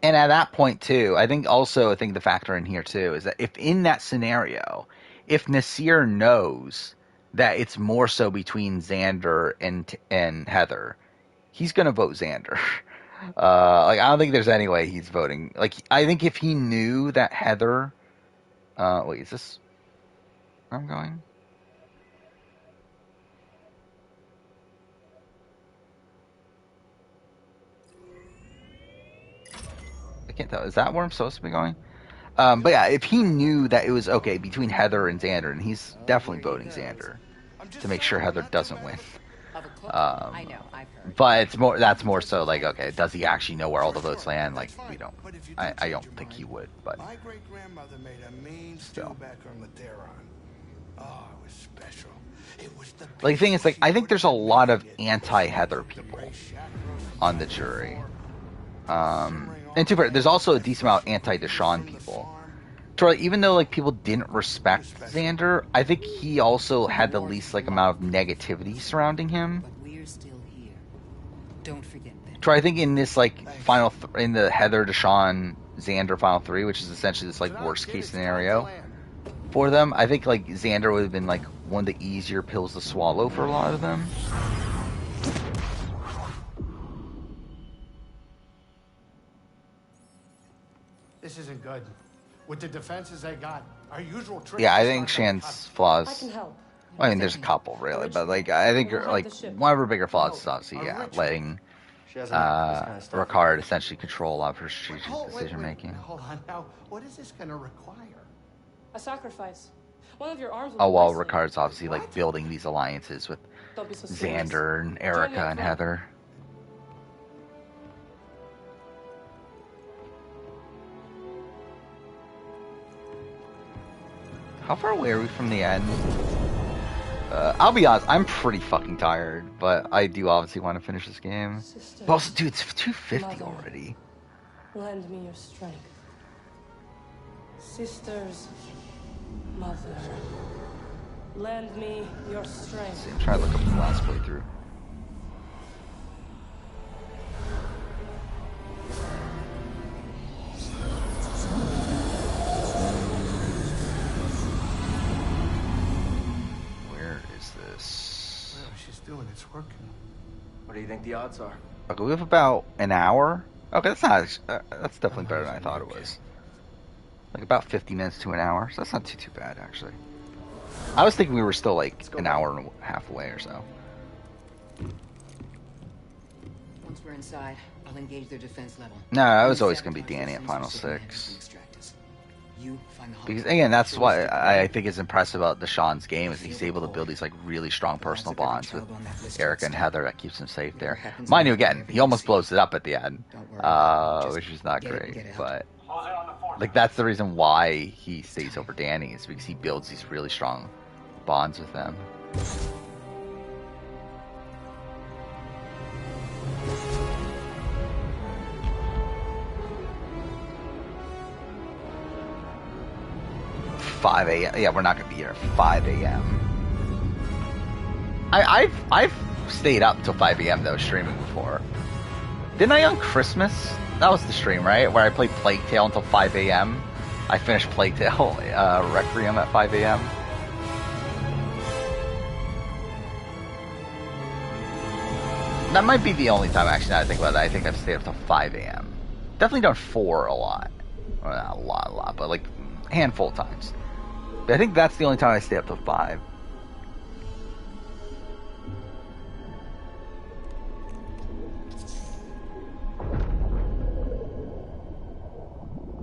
And at that point, too, I think the factor in here, too, is that if in that scenario, if Nasir knows that it's more so between Xander and Heather, he's going to vote Xander. Like, I don't think there's any way he's voting. Like, I think if he knew that Heather... wait, is this where I'm going? I can't tell. Is that where I'm supposed to be going? But yeah, if he knew that it was okay between Heather and Xander, and he's definitely voting Xander to make sure Heather doesn't win. I know, I've heard. But that's more so like, okay, does he actually know where all the votes land? Like, we don't. I don't think he would, but My great grandmother made a mean stew back on Lateran. Oh, it was special. It was the like, the thing is, like, I think there's a lot of anti-Heather people on the jury. And there's also a decent amount of anti-Deshaun people. So, like, even though, like, people didn't respect Xander, I think he also had the least, like, amount of negativity surrounding him. But we're still here. Don't forget that. So I think in this, like, in the Heather, Deshaun, Xander final three, which is essentially this, like, worst case scenario for them, I think, like, Xander would have been, like, one of the easier pills to swallow for a lot of them. This isn't good. With the defenses they got, our usual trick. Yeah, I think Shan's flaws. I can help. I mean, there's a couple really, but like I think like one of her bigger flaws is obviously letting Ricard essentially control a lot of her strategic decision making. Hold on now. What is this going to require? A sacrifice. One of your arms. Oh, while Ricard's obviously like building these alliances with Don't be so serious. Xander and Erica and Heather. How far away are we from the end? I'll be honest, I'm pretty fucking tired, but I do obviously want to finish this game. Sister, But also, dude, it's 250 mother, already. Lend me your strength. Sisters, mother, lend me your strength. I'm trying to look up the last playthrough. Doing it's working. What do you think the odds are? Okay, we have about an hour. Okay, that's not. That's definitely better than I thought it was. Like about 50 minutes to an hour, so that's not too bad actually. I was thinking we were still like an hour and a half away or so. Once we're inside, I'll engage their defense level. No, I was always gonna be Danny at Final 6. You find the Because again, that's why I think is impressive about Deshaun's game is he's able to build these like really strong personal bonds with Erica and Heather that keeps him safe there. Mind you, again, he almost blows it up at the end, which is not great. But like that's the reason why he stays over Danny is because he builds these really strong bonds with them. 5 a.m. Yeah, we're not gonna be here at 5 a.m. I've stayed up till 5 a.m. though streaming before. Didn't I on Christmas? That was the stream, right? Where I played Plague Tale until 5 a.m. I finished Plague Tale Requiem at 5 a.m. That might be the only time actually now I think about it. I think I've stayed up till 5 a.m. Definitely done 4 a lot. Well, not a lot, but like a handful of times. But I think that's the only time I stay up till 5.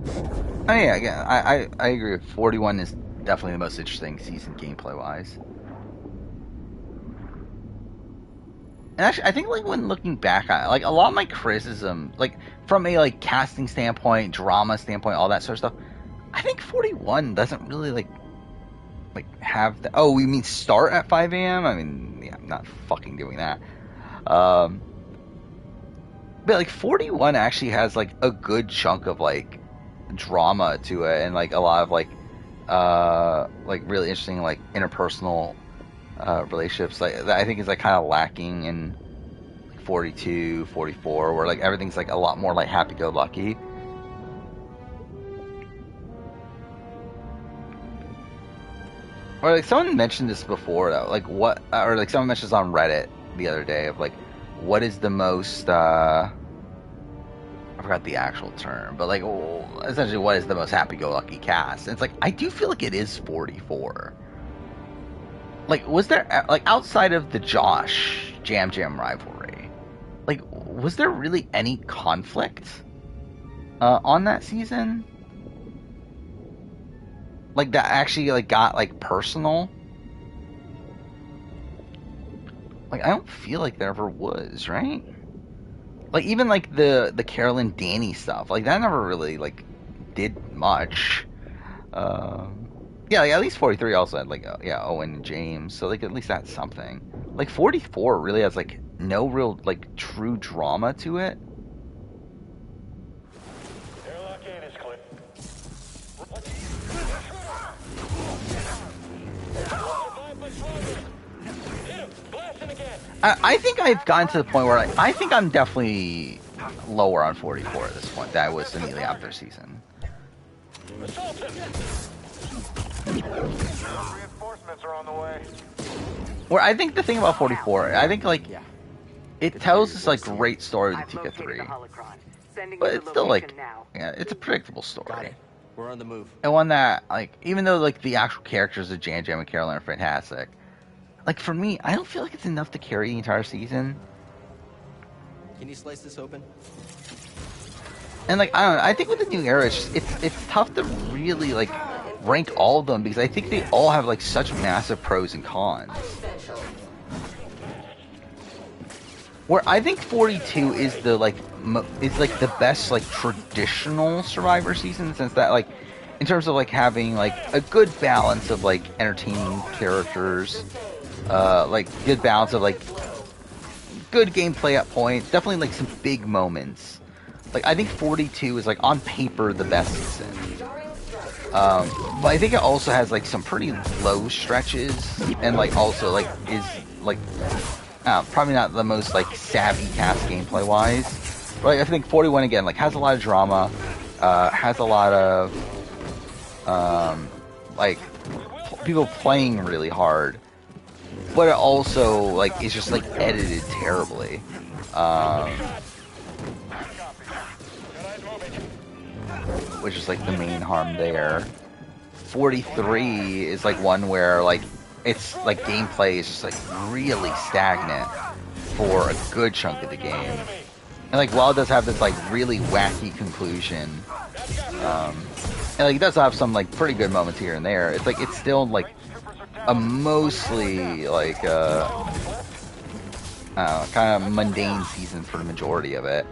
Oh yeah, again, I agree with 41 is definitely the most interesting season gameplay wise. And actually, I think like when looking back on it, like a lot of my criticism, like from a like casting standpoint, drama standpoint, all that sort of stuff, I think 41 doesn't really like have the. Oh, we mean start at 5 a.m. I mean, yeah, I'm not fucking doing that. But like 41 actually has like a good chunk of like drama to it, and like a lot of like really interesting like interpersonal relationships. Like that I think is like kind of lacking in like 42, 44, where like everything's like a lot more like happy-go-lucky. Or like someone mentioned this before though, like what, or like someone mentioned this on Reddit the other day of like what is the most I forgot the actual term, but like essentially what is the most happy-go-lucky cast? And it's like I do feel like it is 44. Like was there like outside of the Josh Jam Jam rivalry, like was there really any conflict on that season? Like that actually like got like personal. Like I don't feel like there ever was, right? Like even like the Carolyn Danny stuff, like that never really like did much. Yeah, like at least 43 also had like Owen and James, so like at least that's something. Like 44 really has like no real like true drama to it. I think I've gotten to the point where I think I'm definitely lower on 44 at this point than I was immediately after season. Reinforcements are on the way. Where I think the thing about 44, I think like it tells this like great story with Tika 3, but it's still like it's a predictable story. Got it. We're on the move. And one that like even though like the actual characters of Jan Jam and Carolyn are fantastic. Like, for me, I don't feel like it's enough to carry the entire season. Can you slice this open? And, like, I don't know. I think with the new era, it's tough to really, like, rank all of them because I think they all have, like, such massive pros and cons. Where I think 42 is the, like, the best, like, traditional Survivor season since that, like, in terms of, like, having, like, a good balance of, like, entertaining characters. Like good balance of like good gameplay at points, definitely like some big moments. Like I think 42 is like on paper the best season, but I think it also has like some pretty low stretches and like also like is like probably not the most like savvy cast gameplay wise. But like, I think 41 again like has a lot of drama, has a lot of like people playing really hard. But it also, like, is just, like, edited terribly. Which is, like, the main harm there. 43 is, like, one where, like, it's, like, gameplay is just, like, really stagnant for a good chunk of the game. And, like, while it does have this, like, really wacky conclusion, and, like, it does have some, like, pretty good moments here and there, it's, like, it's still, like, a mostly like kind of mundane season for the majority of it.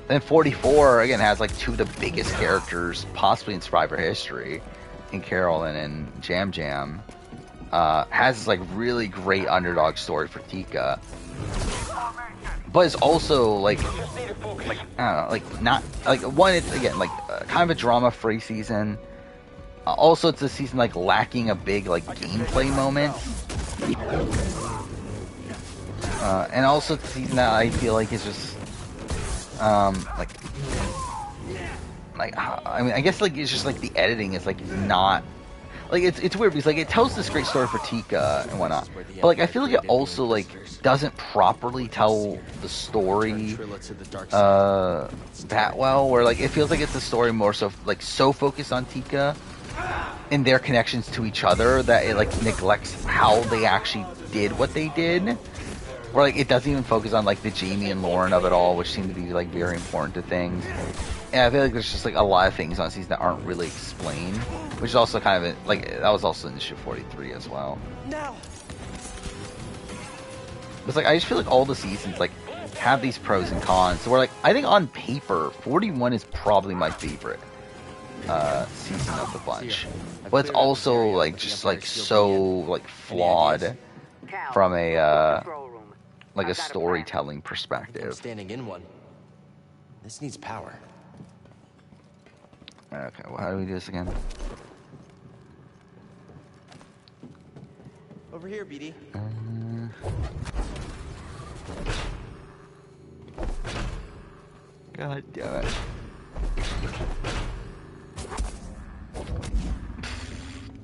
Then 44 again has like two of the biggest characters possibly in Survivor history, in Carolyn and Jam Jam. Has this like really great underdog story for Tika, but it's also like I don't know, like not like one. It's again like kind of a drama-free season. Also, it's a season like lacking a big like gameplay moment, and also it's a season that I feel like is just like I mean I guess like it's just like the editing is like not like it's weird because like it tells this great story for Tika and whatnot, but like I feel like it also like doesn't properly tell the story that well. Where like it feels like it's a story more so like so focused on Tika and their connections to each other that it like neglects how they actually did what they did. Or like it doesn't even focus on like the Jamie and Lauren of it all, which seem to be like very important to things. Yeah, I feel like there's just like a lot of things on season that aren't really explained, which is also kind of like that was also in issue 43 as well. Now. It's like I just feel like all the seasons like have these pros and cons. So we're like, I think on paper, 41 is probably my favorite season of the bunch, but it's also like just like so like flawed from a like a storytelling perspective. I'm standing in one. This needs power. Okay, well, how do we do this again? Over here, BD. God damn it.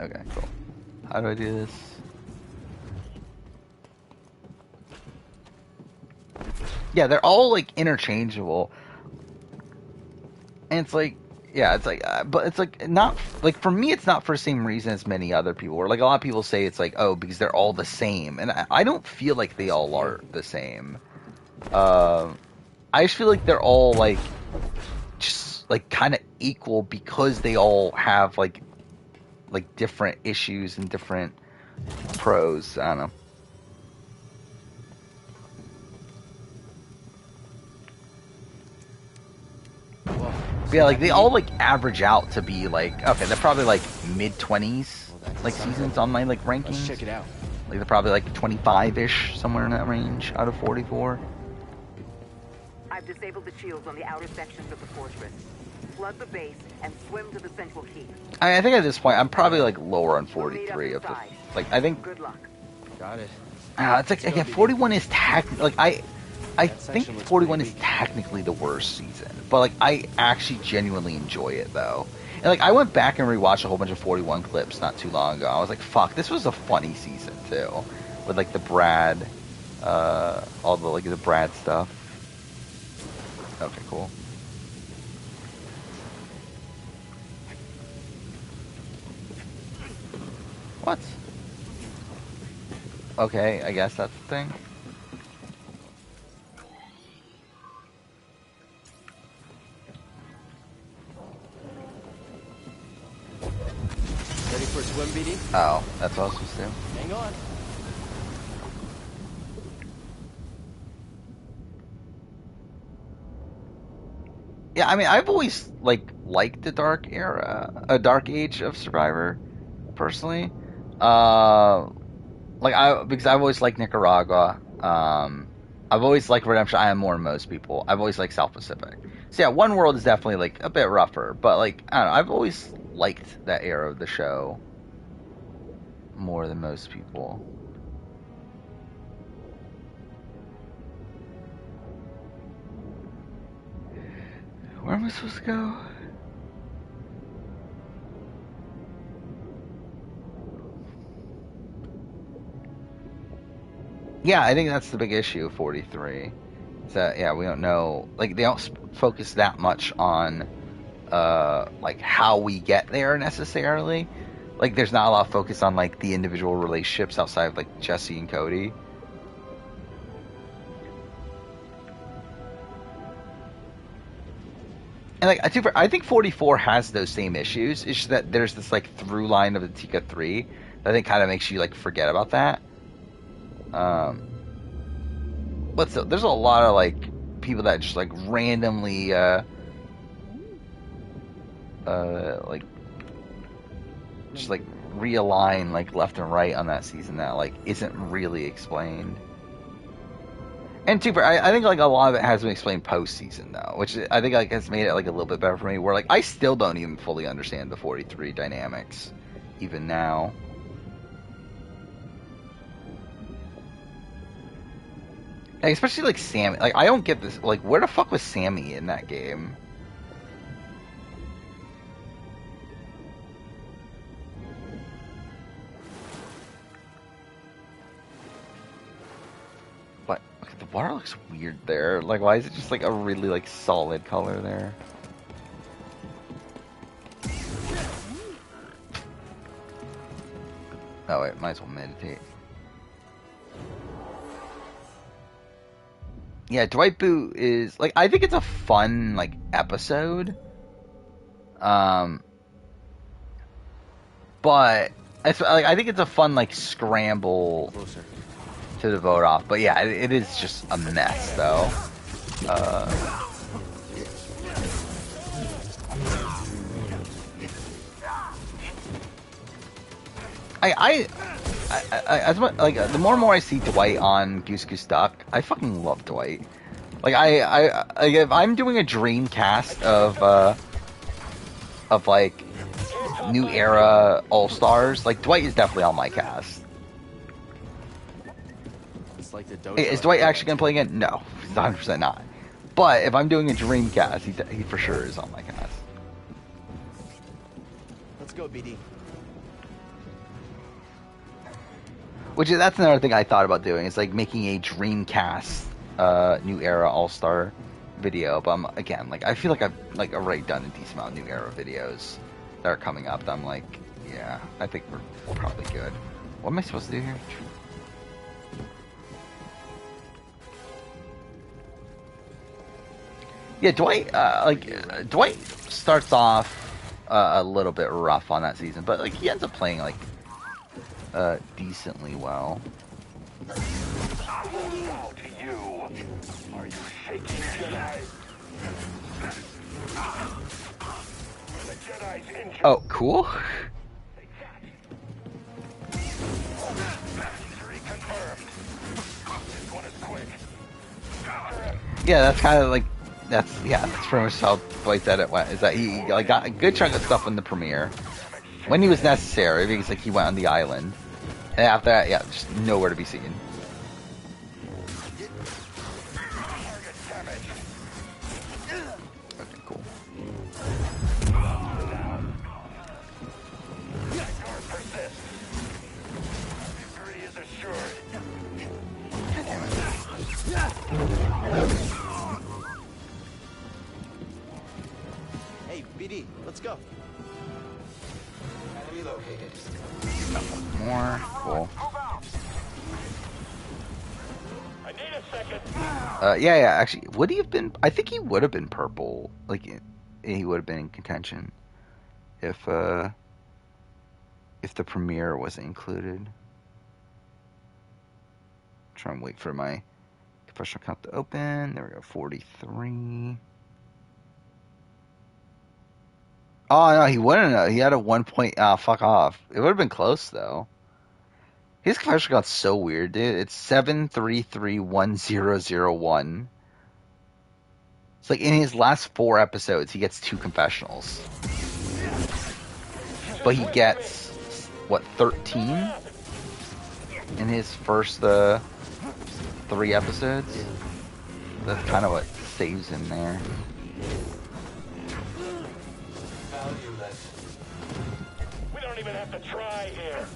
Okay, cool. How do I do this? Yeah, they're all like interchangeable. And it's like, yeah, it's like, but it's like not like for me, it's not for the same reason as many other people. Or like a lot of people say it's like, oh, because they're all the same, and I don't feel like they all are the same. I just feel like they're all like just like kind of equal because they all have like different issues and different pros. I don't know. Yeah, like they all like average out to be like, okay, they're probably like mid-20s like seasons on my like rankings. Let's check it out. Like they're probably like 25-ish, somewhere in that range out of 44. I've disabled the shields on the outer sections of the fortress. Flood the base and swim to the central keep. I think at this point I'm probably like lower on 43 of the, like I think. Good luck. Got it. It's like again, 41 is like I think 41 is technically the worst season, but like I actually genuinely enjoy it though. And like I went back and rewatched a whole bunch of 41 clips not too long ago. I was like, fuck, this was a funny season too, with like the Brad, all the like the Brad stuff. Okay, cool. What? Okay, I guess that's the thing. Ready for a swim, BD? Oh, that's what I was supposed to do. Hang on. Yeah, I mean, I've always liked the dark era, a dark age of Survivor, personally. Because I've always liked Nicaragua. I've always liked Redemption. I am more than most people. I've always liked South Pacific. So yeah, One World is definitely like a bit rougher, but like I don't know, I've always liked that era of the show more than most people. Where am I supposed to go? Yeah, I think that's the big issue of 43. Is that, yeah, we don't know, like, they don't focus that much on, like, how we get there necessarily. Like, there's not a lot of focus on, like, the individual relationships outside of, like, Jesse and Cody. And, like, I think 44 has those same issues. It's just that there's this, like, through line of the Tika 3 that I think kind of makes you, like, forget about that. But still, there's a lot of like people that just like randomly like just like realign like left and right on that season that like isn't really explained. And too, I think like a lot of it has been explained post season though, which I think like has made it like a little bit better for me. Where like I still don't even fully understand the 43 dynamics even now. Like, especially like Sammy. Like I don't get this. Like where the fuck was Sammy in that game? But okay, the water looks weird there. Like why is it just like a really like solid color there? Oh wait, might as well meditate. yeah, Dwight Boot is like, I think it's a fun like episode. But it's like, I think it's a fun like scramble to devote off. But yeah, it is just a mess though. As much, like the more and more I see Dwight on Goose Goose Duck, I fucking love Dwight. Like like, if I'm doing a dream cast of like new era All Stars, like Dwight is definitely on my cast. It's like the Is Dwight actually gonna play again? No, he's 100% not. But if I'm doing a dream cast, he for sure is on my cast. Let's go, BD. Which is, that's another thing I thought about doing. Is like making a Dreamcast New Era All Star video. But again, like I feel like I've like already done a decent amount of New Era videos that are coming up. That I'm like, yeah, I think we're probably good. What am I supposed to do here? Yeah, Dwight. Dwight starts off a little bit rough on that season, but like he ends up playing like decently well. Oh, cool. Yeah, that's kind of like that's pretty much how Dwight said it went. Is that he like got a good chunk of stuff in the premiere when he was necessary, because like he went on the island. And after that, yeah, just nowhere to be seen. Okay, cool. Hey, BD, let's go. Enemy located. More cool. I need a second. Yeah. Actually, would he have been? I think he would have been purple. Like he would have been in contention if the premiere wasn't included. Try and wait for my professional count to open. There we go. 43. Oh no, he wouldn't have. He had a 1 point. Fuck off. It would have been close though. His confessional count's so weird, dude. It's 7331001. It's like in his last 4 episodes, he gets 2 confessionals, but he gets what 13 in his first 3 episodes. That's kind of what saves him there. We don't even have to try here.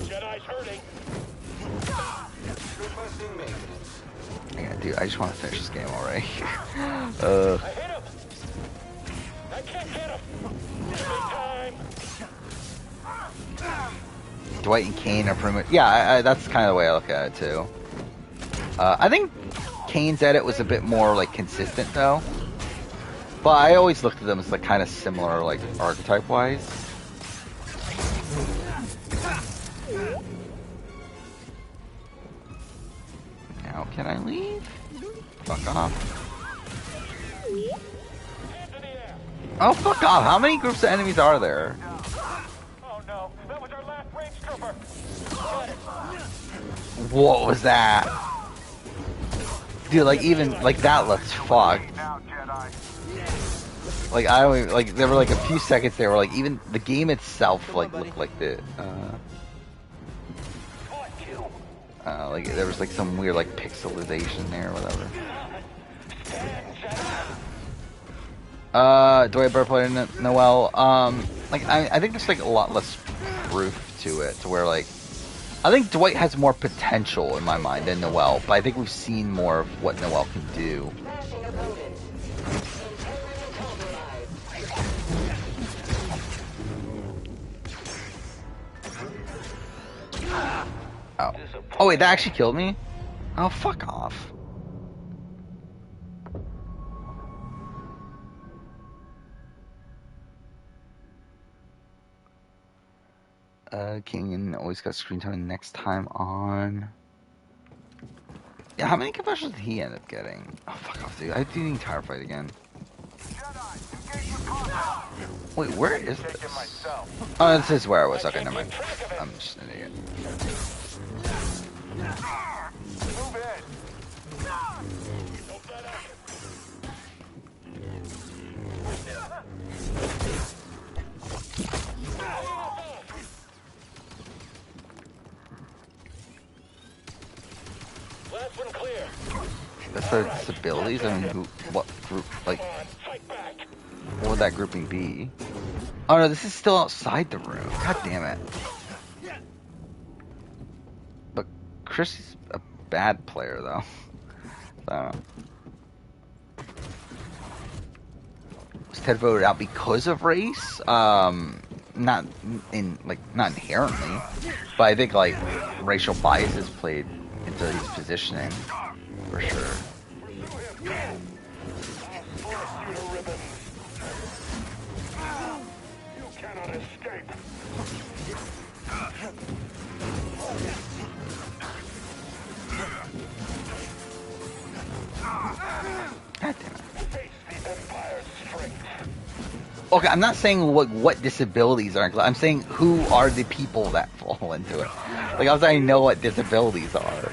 Jedi's hurting. Requesting maintenance. Yeah, dude, I just want to finish this game already. I hit him. I can't get him. Time. Dwight and Kane are pretty much... Yeah, that's kind of the way I look at it, too. I think Kane's edit was a bit more, like, consistent, though. But I always looked at them as, like, kind of similar, like, archetype-wise. Now, can I leave? Fuck off. Oh, fuck off. How many groups of enemies are there? Oh no, that was our last range trooper. What was that? Dude, like, even, like, that looks fucked. Like, I don't, like, there were, like, a few seconds there where, like, even the game itself, like, looked like the, like, there was, like, some weird, like, pixelization there or whatever. Dwight Burr played Noel. Like, I think there's, like, a lot less proof to it, to where, like, I think Dwight has more potential in my mind than Noel, but I think we've seen more of what Noel can do. Oh. Oh wait, that actually killed me? Oh, fuck off. King always got screen time next time on. Yeah, how many confessions did he end up getting? Oh, fuck off, dude. I do need Tire Fight again. Wait, where is this? Oh, this is where I was. Okay, never mind. I'm just an idiot. Last one clear. That's their disabilities? I mean, what group, like, what would that grouping be? Oh no, this is still outside the room. God damn it. But Chris is a bad player, though. So. Was Ted voted out because of race? Not inherently, but I think, like, racial biases played into his positioning, for sure. God damn it. Okay, I'm not saying what disabilities are. I'm saying who are the people that fall into it. Like, I was saying, know what disabilities are.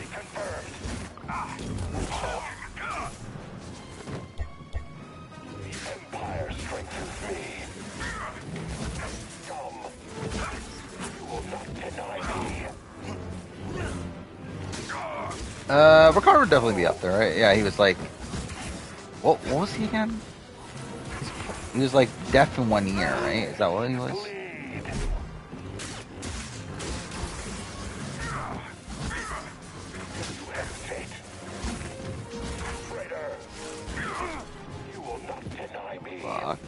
Ricardo would definitely be up there, right? Yeah, he was like, what was he again? He was like deaf in one ear, right? Is that what he was? Fuck.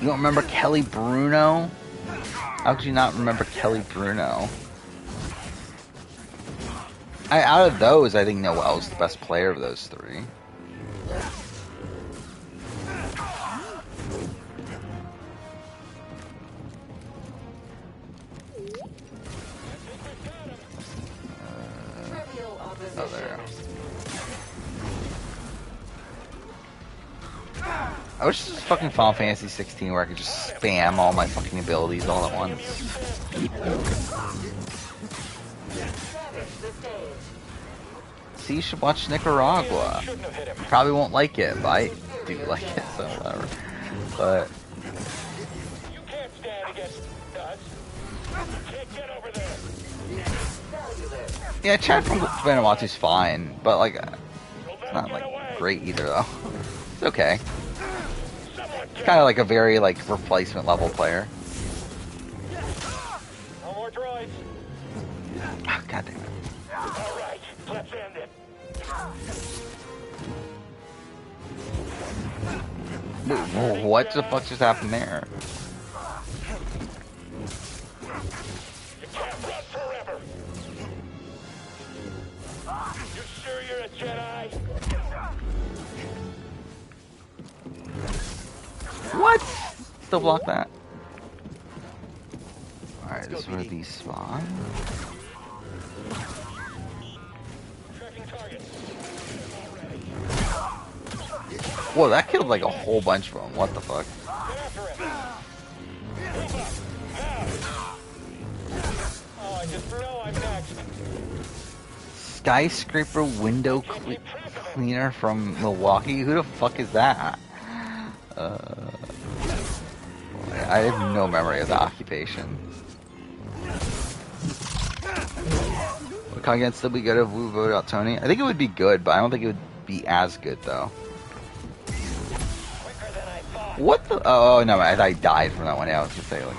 You don't remember Kelly Bruno? How could you not remember Kelly Bruno? Out of those, I think Noel's the best player of those three. Oh, there. I wish this was fucking Final Fantasy 16 where I could just spam all my fucking abilities all at once. See, you should watch Nicaragua. You probably won't like it, but I do like it, so whatever. But You can't stand against us. You can't get over there. yeah, Chad from Vanuatu's fine, but like, it's not like great either though. It's okay. It's kind of like a very like replacement level player. No more droids. Oh, God damn it. All right, let's end it. What the fuck just happened there? You can't run forever. You sure you're a Jedi? What? Still block that. Alright, this is where these spawn. Whoa, that killed like a whole bunch of them. What the fuck? Oh, I just know I'm next. Skyscraper window cleaner from Milwaukee? Who the fuck is that? I have no memory of the occupation. Would Coggan still be good if we voted out Tony? I think it would be good, but I don't think it would be as good though. What the? Oh no, I thought he died from that one. Yeah, I was gonna say like.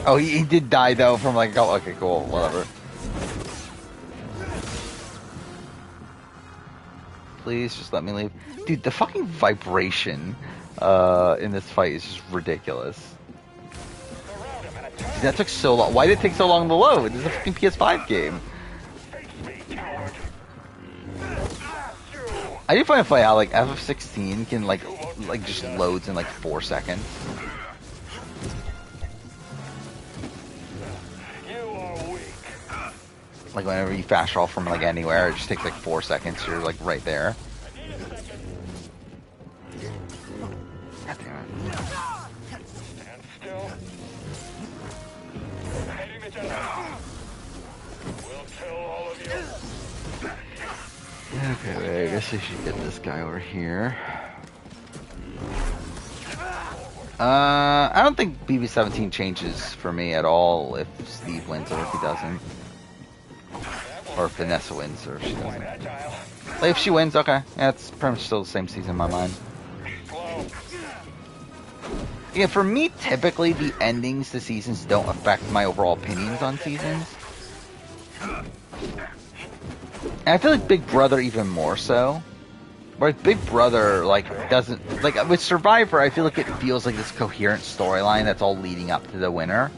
Oh, he did die though from like. Oh, okay, cool, whatever. Please, just let me leave. Dude, the fucking vibration in this fight is just ridiculous. Dude, that took so long. Why did it take so long to load? This is a fucking PS5 game. I do find funny how like FF16 can like just loads in like 4 seconds. Like whenever you fast travel from like anywhere, it just takes like 4 seconds. You're like right there. God damn it. Stand still. Hitting the Jedi. We'll kill all of you. Okay, wait, I guess we should get this guy over here. I don't think BB-17 changes for me at all if Steve wins or if he doesn't. Or if Vanessa wins or if she doesn't. Like, if she wins, okay. Yeah, it's pretty much still the same season in my mind. Yeah, for me, typically, the endings to seasons don't affect my overall opinions on seasons. And I feel like Big Brother even more so. Like, Big Brother, like, doesn't... Like, with Survivor, I feel like it feels like this coherent storyline that's all leading up to the winner.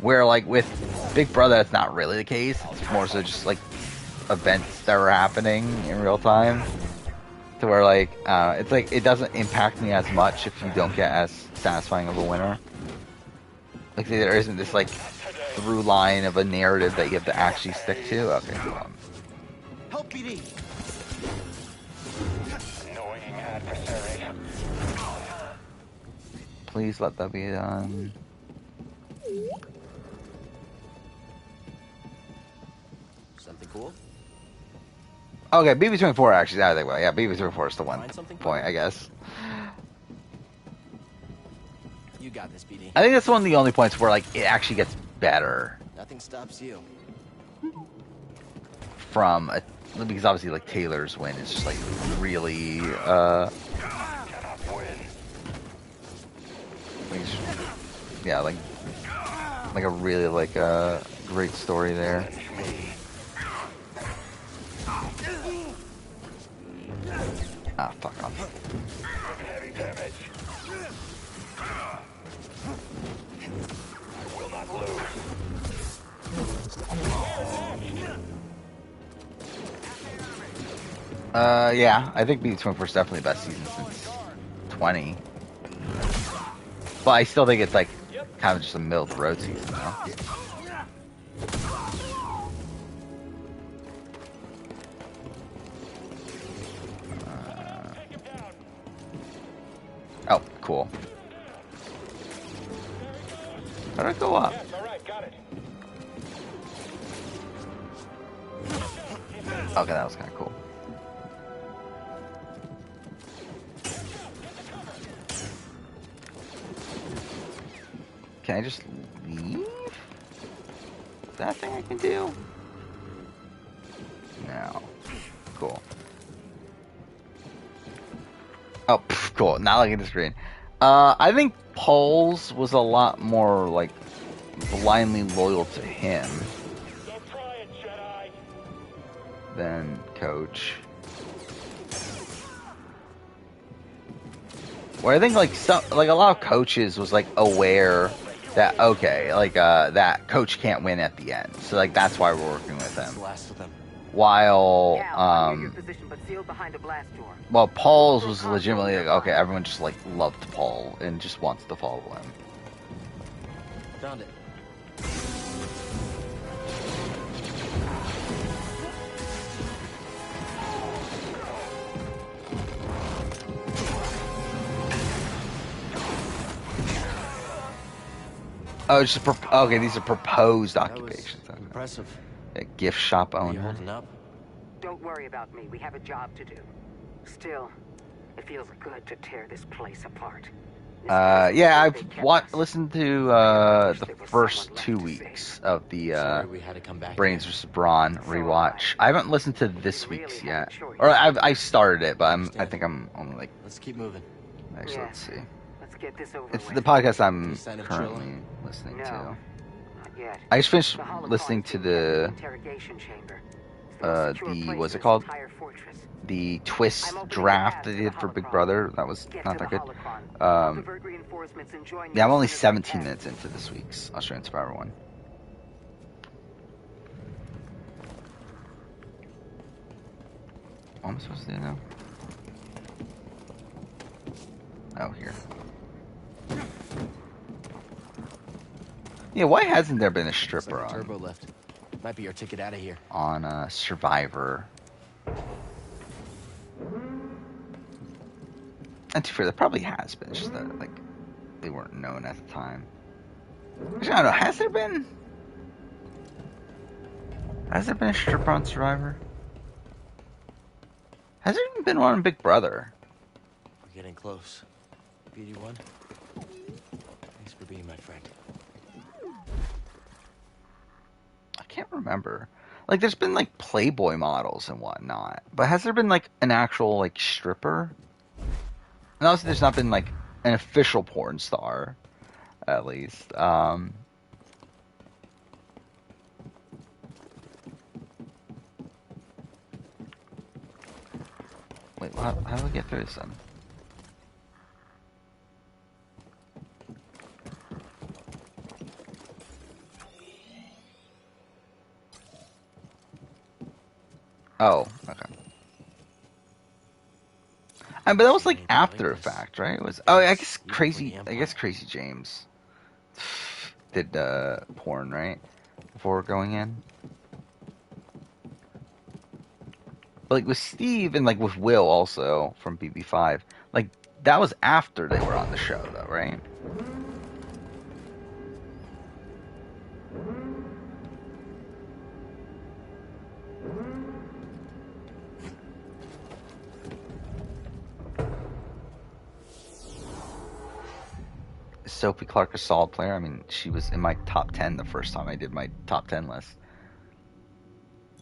Where, like, with Big Brother, that's not really the case. It's more so just, like, events that are happening in real time. To where, like, it's like, it doesn't impact me as much if you don't get as satisfying of a winner. Like, there isn't this, like, through line of a narrative that you have to actually stick to. Okay, come on. Help BD. Please let that be done. Something cool? Okay, BB-24 actually, I think, well, yeah, BB-24 is the one point, I guess. You got this, BD. I think that's one of the only points where, like, it actually gets better. Nothing stops you. From a, because obviously, like, Taylor's win is just, like, really, yeah, like a really, like, great story there. Ah, fuck off. Heavy damage. I will not lose. Yeah, I think BB-24 is definitely the best season since 20. But I still think it's, like, kind of just a middle of the road season, though. Oh, cool. How did I go up? Okay, that was kind of cool. Can I just leave? Is that a thing I can do? No. Cool. Oh, pff, cool. Now look at the screen. I think Paul's was a lot more, like, blindly loyal to him than Coach. Where I think, like, a lot of coaches was, like, aware that, okay, like, that Coach can't win at the end. So, like, that's why we're working with him. While, well, Paul's was legitimately like, okay, everyone just, like, loved Paul and just wants to follow him. Found it. Oh, it's just okay, these are proposed occupations. Impressive. A gift shop owner. You holding up? Don't worry about me. We have a job to do. Still, it feels good to tear this place apart. Yeah, I've listened to the first 2 weeks of the Brains vs. Brawn rewatch. I haven't listened to this week's yet, or I started it, but I think I'm only like. Let's keep moving. Actually, let's see. Let's get this over It's with. the podcast I'm currently listening to. Not yet. I just finished listening to the interrogation chamber. the what's it called? The twist draft that they did for Big Brother. That was not that good. Yeah, I'm only 17 minutes into this week's Australian Survivor one. What am I supposed to do now? Oh, here. Yeah, why hasn't there been a stripper like a on? turbo lift. Might be your ticket out of here. On Survivor. And to be fair, there probably has been. It's just that like they weren't known at the time. Actually, I don't know. Has there been a stripper on Survivor? Has there even been one on Big Brother? We're getting close. BD1, thanks for being my friend. I can't remember. Like, there's been like Playboy models and whatnot, but has there been like an actual like stripper? And obviously, there's not been like an official porn star, at least. Wait, how do we get through this then? Oh, okay. But that was like after the fact, right? It was. Oh, I guess Crazy James did porn, right? Before going in. But like with Steve and like with Will also from BB5, like that was after they were on the show, though, right? Sophie Clark a solid player. I mean, she was in my top 10 the first time I did my top 10 list.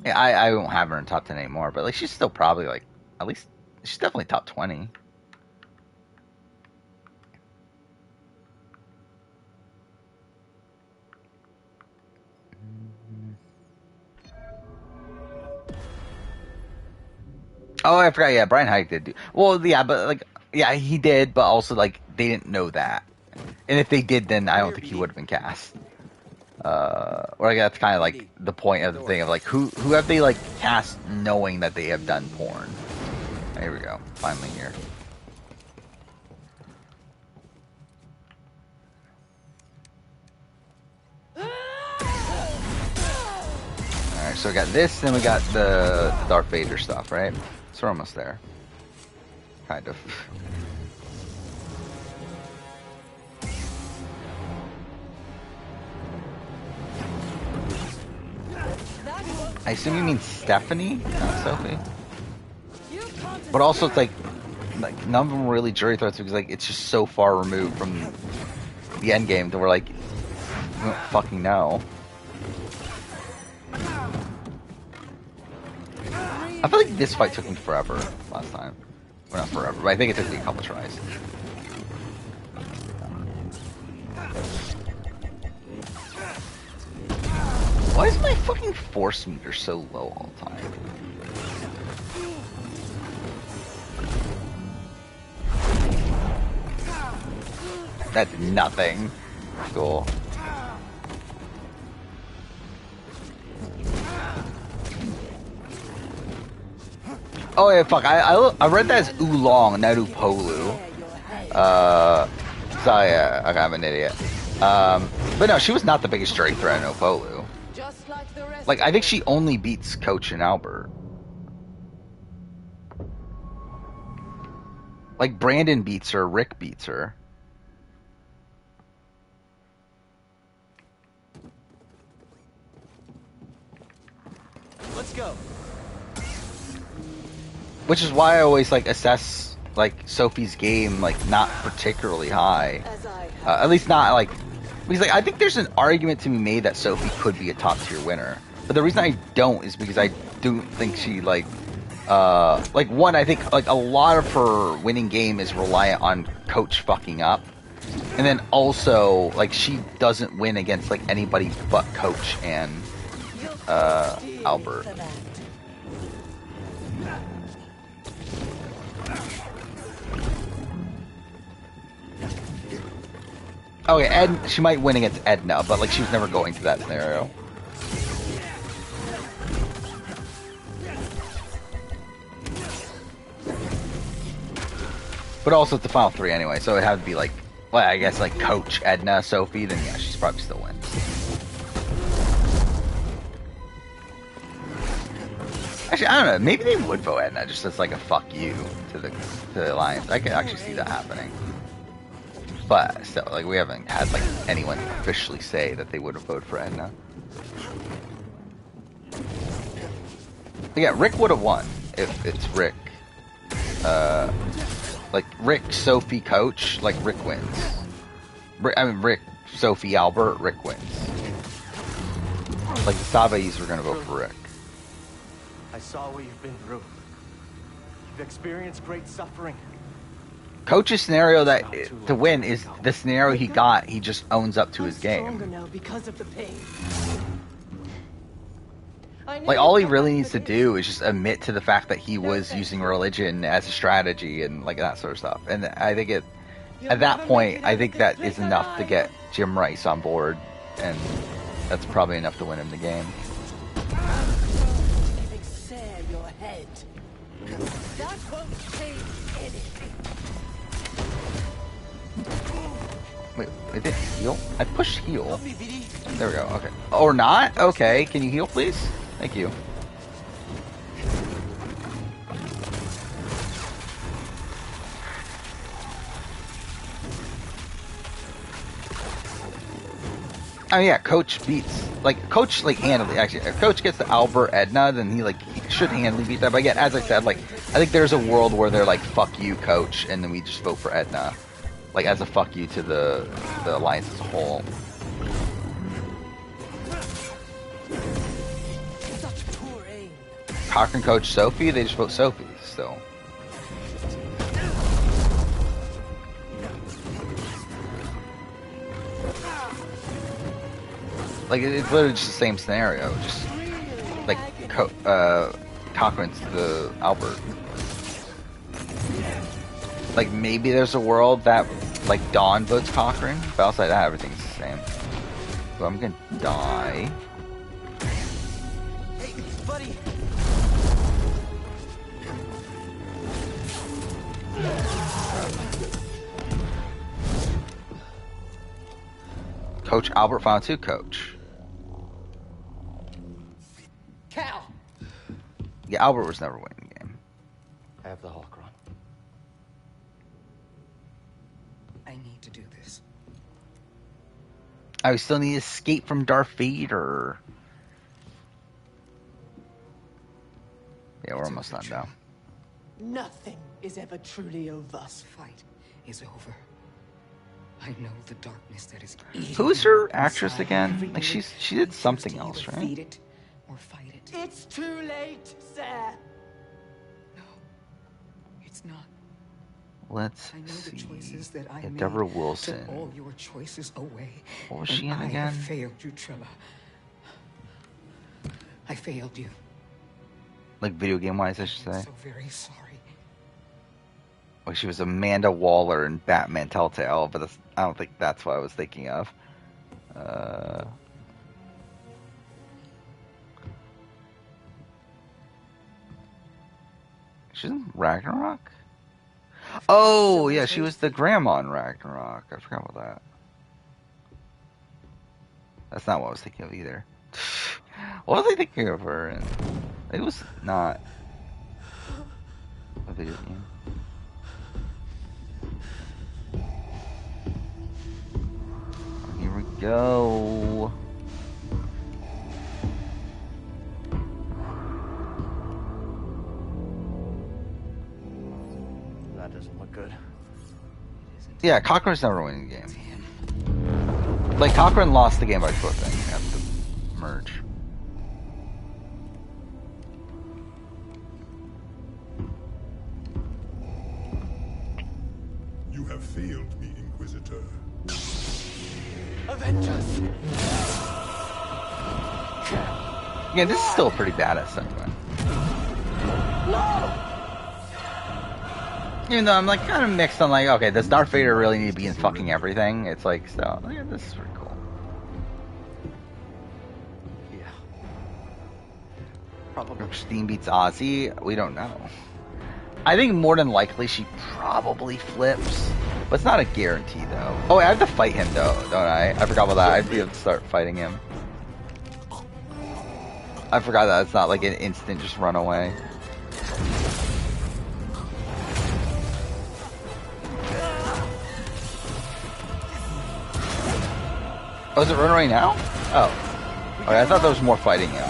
Yeah, I won't have her in top 10 anymore, but like she's still probably like at least she's definitely top 20. Oh, I forgot. Yeah, Brian Hike did do. Well, yeah, but like, yeah, he did, but also like they didn't know that. And if they did, then I don't think he would have been cast. Or like that's kind of like the point of the thing of like who have they like cast knowing that they have done porn. Here we go, finally here. Alright, so we got this, then we got the Darth Vader stuff, right? So we're almost there. Kind of. I assume you mean Stephanie, not Sophie. But also, it's like none of them were really jury threats because like it's just so far removed from the end game that we're like, we don't fucking know. I feel like this fight took me forever last time. Well, not forever, but I think it took me a couple tries. Why is my fucking force meter so low all the time? That did nothing. Cool. Oh yeah, fuck. I read that as oolong, not oopolu. So yeah, okay, I'm an idiot. But no, she was not the biggest jury threat in Opolu. Like, I think she only beats Coach and Albert. Like, Brandon beats her, Rick beats her. Let's go. Which is why I always, like, assess, like, Sophie's game, like, not particularly high. At least not, like... Because, like, I think there's an argument to be made that Sophie could be a top-tier winner. But the reason I don't is because I don't think she, like, one, I think, like, a lot of her winning game is reliant on Coach fucking up. And then also, like, she doesn't win against, like, anybody but Coach and, Albert. Okay, she might win against Edna, but like she was never going to that scenario. But also it's the final 3 anyway, so it had to be like, well, I guess like Coach, Edna, Sophie, then yeah, she's probably still wins. Actually, I don't know, maybe they would vote Edna just as like a fuck you to the Alliance. I could actually see that happening. But still, like we haven't had like anyone officially say that they would have voted for Edna. But yeah, Rick would have won if it's Rick. Like Rick, Sophie, Coach, like Rick wins. Rick, Sophie, Albert, Rick wins. Like the Saveis were gonna vote for Rick. I saw what you've been through. You've experienced great suffering. Coach's scenario that to win is the scenario he got. He just owns up to his Stronger game. now because of the pain. Like all he really needs to do is just admit to the fact that he was using religion as a strategy and like that sort of stuff. And I think at that point, I think that is enough to get Jim Rice on board, and that's probably enough to win him the game. Your head. That won't change anything. Wait, it didn't heal? I pushed heal. There we go, okay. Or not? Okay, can you heal please? Thank you. Oh yeah, Coach beats, like, Coach, like, handily, actually, if Coach gets to Albert, Edna, then he should handily beat that, but again, as I said, like, I think there's a world where they're like, fuck you, Coach, and then we just vote for Edna. Like, as a fuck you to the Alliance as a whole. Cochrane, Coach, Sophie, they just vote Sophie, still. Like, it's literally just the same scenario, just, like, Cochrane's the Albert. Like, maybe there's a world that, like, Dawn votes Cochrane, but outside of that, everything's the same. So I'm gonna die. Hey, buddy! Coach Albert found 2, Coach. Cal! Yeah, Albert was never winning the game. I have the Holocron. I need to do this. I still need to escape from Darth Vader. Yeah, we're almost done now. Nothing is ever truly over. This fight is over. I know the darkness that is eating. Who's her actress again? Like she did something else, right? Feed it or fight it. It's too late, sir. No, it's not. Let's I know see. the choices that I Yeah, made Deborah Wilson. took all your choices away. What was she in I again? have failed you, Trilla. I failed you. Like video game wise, I should say. I'm so very sorry. Well, she was Amanda Waller in Batman Telltale, but I don't think that's what I was thinking of. She's in Ragnarok? Oh, yeah, she was the grandma in Ragnarok. I forgot about that. That's not what I was thinking of either. What was I thinking of her in? It was not a video game. Here we go. That doesn't look good. Yeah, Cochrane's never winning the game. Like, Cochrane lost the game by flipping at the merge. You have failed me, Inquisitor. Avengers! Yeah, this is still a pretty badass segment. No! Even though I'm like kind of mixed on like, okay, does Darth Vader really need to be in fucking everything? It's like, so yeah, this is pretty cool. Yeah. Probably. Christine beats Ozzy. We don't know. I think more than likely she probably flips, but it's not a guarantee though. Oh, I have to fight him though, don't I? I forgot about that. I have to start fighting him. I forgot that it's not like an instant just run away. Oh, is it run away now? Oh. Okay, I thought there was more fighting him.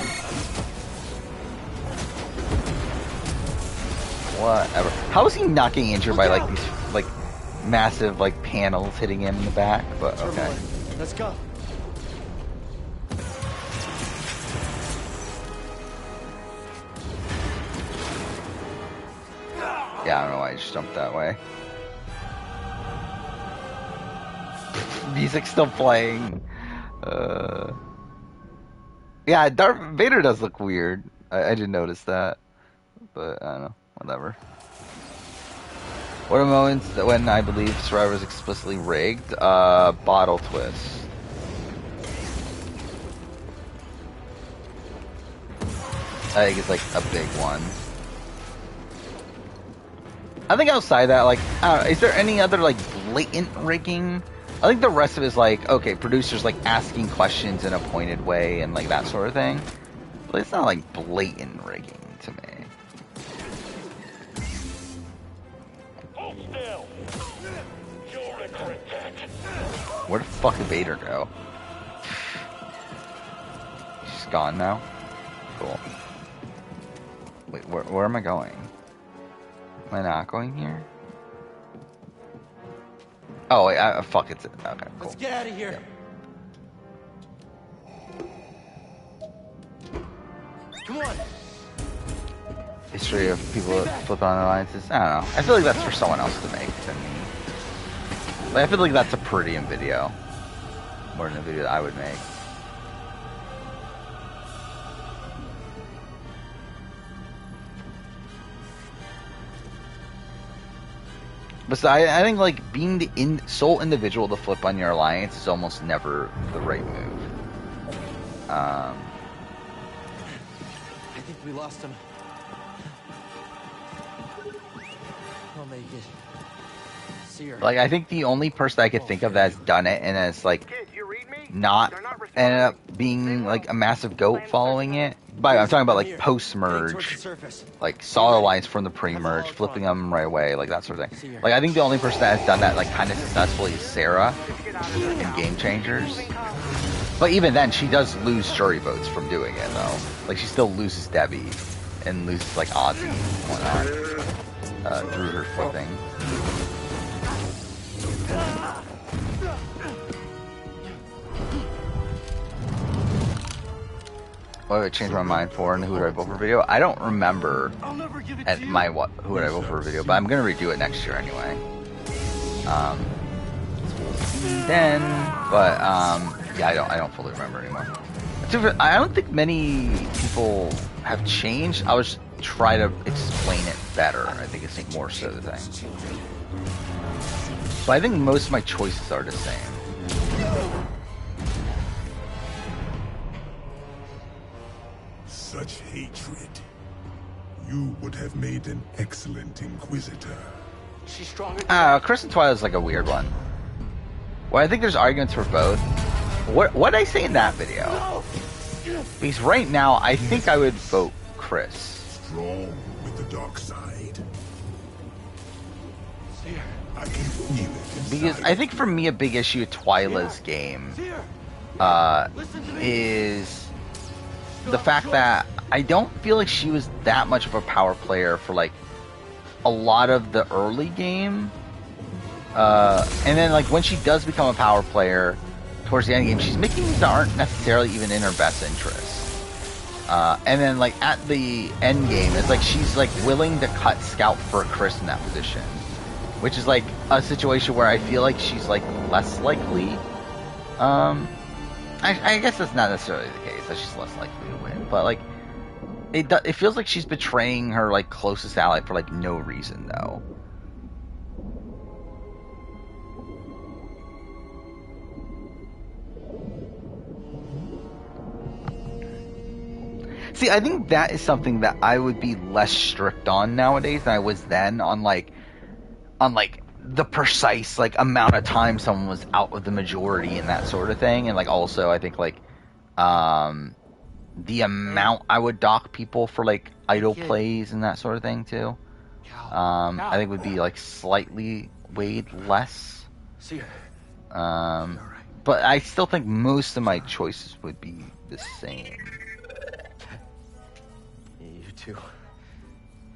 Whatever. How is he not getting injured by like these like massive like panels hitting him in the back? But okay. Let's go. Yeah, I don't know why I just jumped that way. Music's still playing. Yeah, Darth Vader does look weird. I didn't notice that. But I don't know. Whatever. What are moments that when I believe Survivor is explicitly rigged? Bottle twist. I think it's like a big one. I think outside that, like, I don't know, is there any other like blatant rigging? I think the rest of it is like, okay, producers like asking questions in a pointed way and like that sort of thing. But it's not like blatant rigging to me. Where the fuck did Vader go? She's gone now? Cool. Wait, where am I going? Am I not going here? Oh, wait, fuck, it's... Okay, cool. Let's get out of here. Yep. Come on. History of people that flip on alliances. I don't know. I feel like that's for someone else to make than me. Like, I feel like that's a pretty video. More than a video that I would make. But so I think like being the sole individual to flip on your alliance is almost never the right move. I think we lost him. I'll make it. See her. Like I think the only person I could think of that has done it and has like not ended up being like a massive goat following it. But I'm talking about like post-merge, like saw alliance from the pre-merge, flipping them right away, like that sort of thing. Like I think the only person that has done that like kind of successfully is Sarah in Game Changers. But even then, she does lose jury votes from doing it though. Like she still loses Debbie and loses like Ozzy and whatnot through her flipping. What would I change my mind for in the Who Would I Vote For video? I don't remember at my Who Would I Vote For video, but I'm going to redo it next year anyway. So we'll see then, but yeah, I don't fully remember anymore. I don't think many people have changed. I was trying to explain it better. I think it's more so the thing. But I think most of my choices are the same. Such hatred. You would have made an excellent Inquisitor. She's stronger. Kristen Twilight's like a weird one. Well, I think there's arguments for both. What did I say in that video? No. Because right now, I think I would vote Chris. Strong with the dark side. I can feel it. Because I think for me, a big issue with Twyla's game is the fact that I don't feel like she was that much of a power player for like a lot of the early game. And then like when she does become a power player towards the end game, she's making moves that aren't necessarily even in her best interest. And then like at the end game, it's like she's like willing to cut Scout for Chris in that position, which is like a situation where I feel like she's like less likely. I guess that's not necessarily the case, that she's less likely to win, but like it feels like she's betraying her like closest ally for like no reason though. See, I think that is something that I would be less strict on nowadays than I was then on the precise like amount of time someone was out with the majority and that sort of thing, and like also I think like the amount I would dock people for like idle plays and that sort of thing too. I think would be like slightly weighed less. But I still think most of my choices would be the same. You too.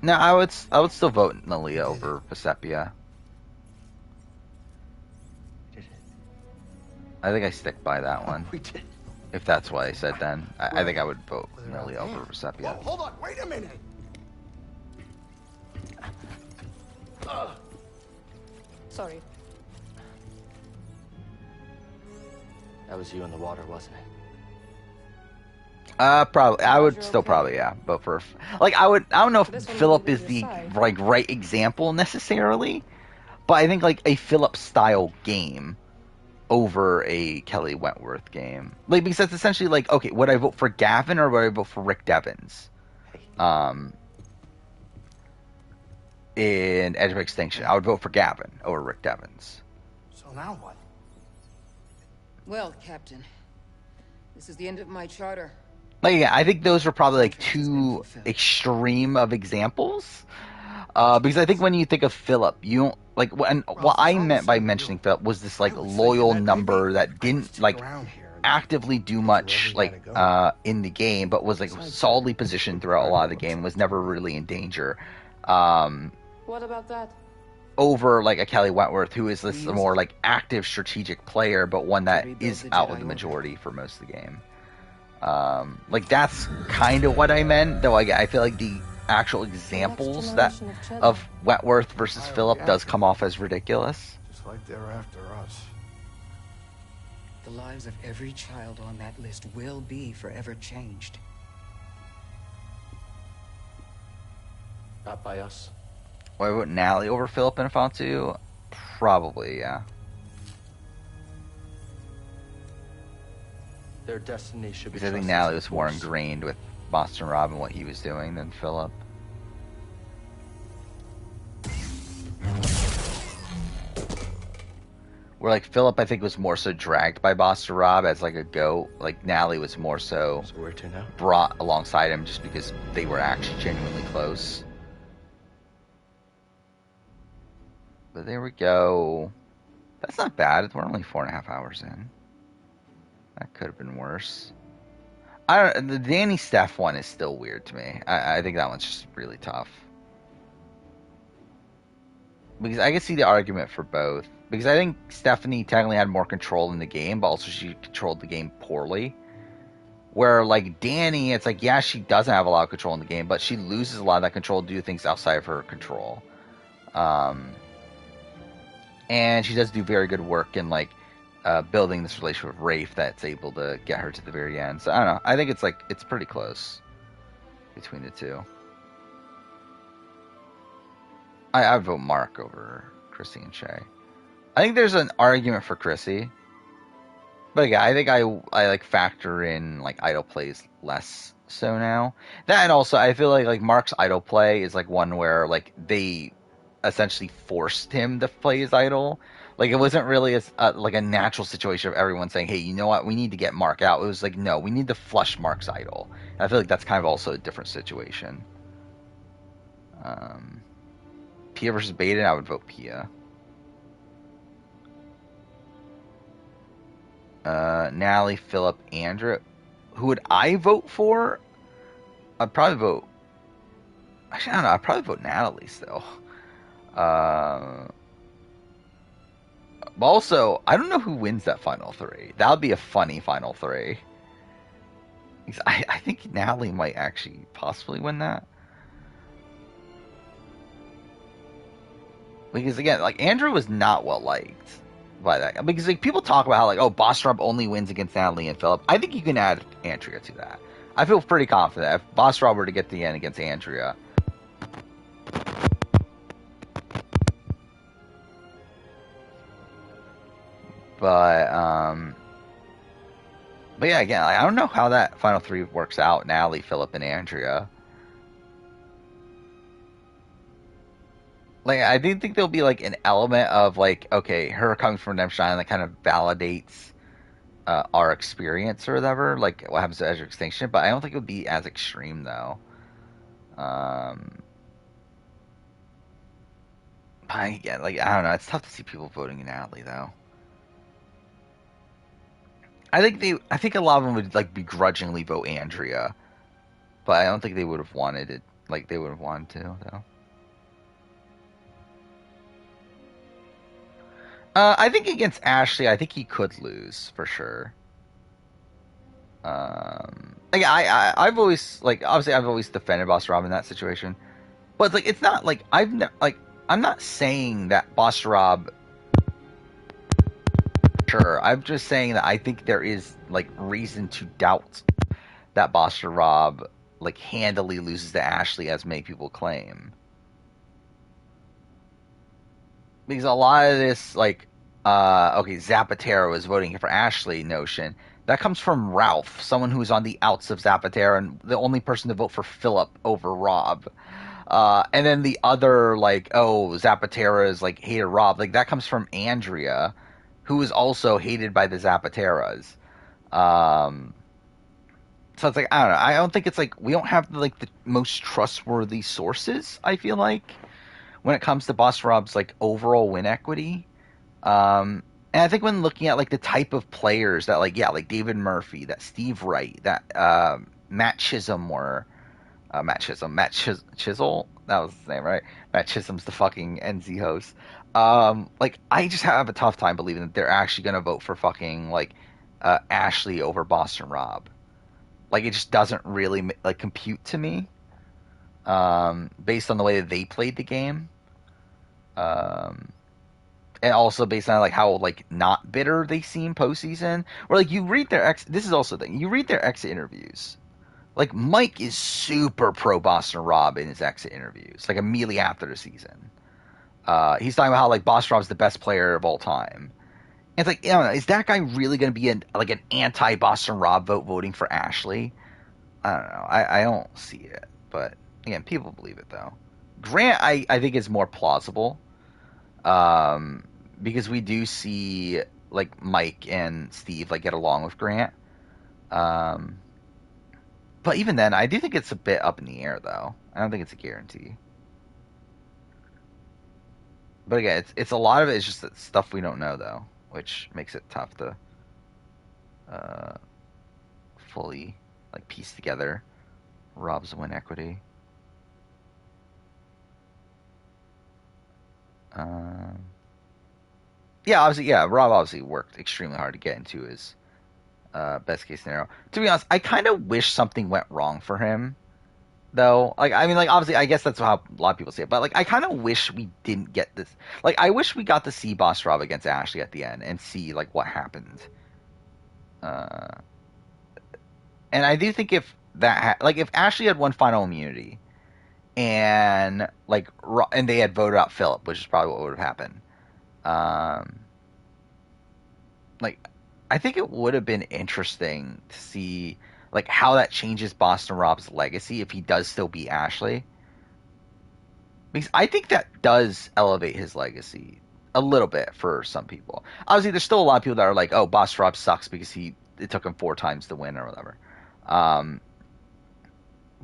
No, I would still vote Nalia over Vesepia. I think I stick by that one. We did. If that's what I said then. I think I would vote Nalia over Vesepia. Whoa, hold on, wait a minute. Sorry. That was you in the water, wasn't it? Probably. I would still probably, yeah, vote for. Like, I don't know if Philip is the like right example necessarily, but I think like a Philip style game over a Kelly Wentworth game, like because that's essentially like, okay, would I vote for Gavin or would I vote for Rick Devens? In Edge of Extinction, I would vote for Gavin over Rick Devens. So now what? Well, Captain, this is the end of my charter. Like, yeah, I think those are probably like too extreme of examples. Because I think when you think of Philip, you don't like what I meant by mentioning Philip was this like loyal number that didn't like actively do much like in the game, but was like solidly positioned throughout a lot of the game, was never really in danger. What about that? Over like a Kelly Wentworth, who is this more like active strategic player, but one that is out with the majority for most of the game. Like that's kind of what I meant, though. I feel like the actual examples of Wentworth versus Philip does come off as ridiculous. Just like they're after us. The lives of every child on that list will be forever changed. Not by us. Would I vote Nally over Philip in a Final 2? Probably, yeah. Their destiny should be. Because I think Nally was more ingrained with Boston Rob and what he was doing than Philip. Where like Philip, I think, was more so dragged by Boston Rob as like a goat. Like Nally was more so where to now? Brought alongside him just because they were actually genuinely close. But there we go. That's not bad. We're only 4.5 hours in. That could have been worse. The Danny Steph one is still weird to me. I think that one's just really tough. Because I can see the argument for both. Because I think Stephanie technically had more control in the game, but also she controlled the game poorly. Where, like, Danny, it's like, yeah, she doesn't have a lot of control in the game, but she loses a lot of that control to do things outside of her control. And she does do very good work in, like, building this relationship with Rafe that's able to get her to the very end. So, I don't know. I think it's, like, it's pretty close between the two. I vote Mark over Chrissy and Shay. I think there's an argument for Chrissy. But yeah, I think I like factor in like idle plays less so now. That, and also I feel like Mark's idle play is like one where like they essentially forced him to play his idle. Like it wasn't really like a natural situation of everyone saying, "Hey, you know what? We need to get Mark out." It was like, no, we need to flush Mark's idle. And I feel like that's kind of also a different situation. Pia versus Baden, I would vote Pia. Nally, Philip, Andrew. Who would I vote for? I'd probably vote. Actually, I don't know. I'd probably vote Natalie still. But also, I don't know who wins that final three. That would be a funny final three. I think Natalie might actually possibly win that. Because again, like Andrew was not well liked by that. Because like people talk about how like, oh, Bostrop only wins against Natalie and Philip. I think you can add Andrea to that. I feel pretty confident if Bostrop were to get the end against Andrea. But But yeah, again, I don't know how that final three works out. Natalie, Philip, and Andrea. Like, I do think there'll be like an element of like, okay, her coming from Redemption Island that kind of validates our experience or whatever, like what happens to Edge of Extinction. But I don't think it would be as extreme though. Yeah, like I don't know. It's tough to see people voting in Natalie though. I think a lot of them would like begrudgingly vote Andrea, but I don't think they would have wanted it. Like they would have wanted to though. I think against Ashley, I think he could lose for sure. Like I've always like obviously I've always defended Boss Rob in that situation, but like it's not like I'm not saying that Boss Rob. Sure, I'm just saying that I think there is like reason to doubt that Boss Rob like handily loses to Ashley as many people claim, because a lot of this like okay, Zapatero was voting for Ashley notion. That comes from Ralph, someone who's on the outs of Zapatero and the only person to vote for Philip over Rob. And then the other, like, oh, Zapatera is like hated Rob. Like that comes from Andrea, who is also hated by the Zapateras. So it's like I don't know. I don't think it's like we don't have like the most trustworthy sources. I feel like when it comes to Boss Rob's like overall win equity. And I think when looking at like the type of players that like David Murphy, that Steve Wright, that Matt Chisholm or Matt Chisel, that was his name, right? Matt Chisholm's the fucking NZ host. Like I just have a tough time believing that they're actually gonna vote for fucking like Ashley over Boston Rob. Like it just doesn't really like compute to me, based on the way that they played the game. And also based on like how like not bitter they seem postseason, or like you read their this is also the thing, you read their exit interviews. Like Mike is super pro Boston Rob in his exit interviews, like immediately after the season. He's talking about how like Boston Rob's the best player of all time. And it's like, I don't know, is that guy really going to be an anti Boston Rob vote voting for Ashley? I don't know. I don't see it, but again, people believe it though. Grant, I think is more plausible. Because we do see like Mike and Steve like get along with Grant. But even then, I do think it's a bit up in the air though. I don't think it's a guarantee. But again, it's a lot of it is just that stuff we don't know though, which makes it tough to fully like piece together Rob's win equity. Yeah, obviously, yeah. Rob obviously worked extremely hard to get into his best case scenario. To be honest, I kind of wish something went wrong for him, though. Like, I mean, like obviously, I guess that's how a lot of people say it. But like, I kind of wish we didn't get this. Like, I wish we got to see Boss Rob against Ashley at the end and see like what happened. And I do think if that like if Ashley had won final immunity, and like and they had voted out Philip, which is probably what would have happened. Like I think it would have been interesting to see like how that changes Boston Rob's legacy if he does still beat Ashley. Because I think that does elevate his legacy a little bit for some people. Obviously, there's still a lot of people that are like, "Oh, Boss Rob sucks because it took him 4 times to win or whatever."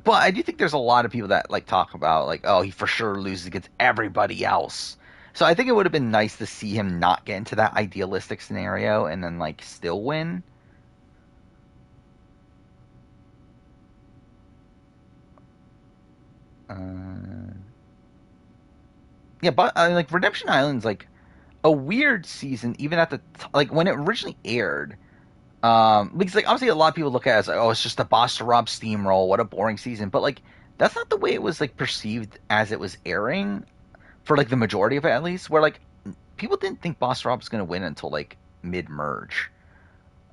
But I do think there's a lot of people that like talk about like, "Oh, he for sure loses against everybody else." So I think it would have been nice to see him not get into that idealistic scenario and then like still win. Yeah, but like Redemption Island's like a weird season, even at the like when it originally aired. Because like obviously a lot of people look at it as like, oh, it's just a Boston Rob steamroll, what a boring season. But like that's not the way it was like perceived as it was airing, for like the majority of it at least. Where like people didn't think Boston Rob was going to win until like mid merge.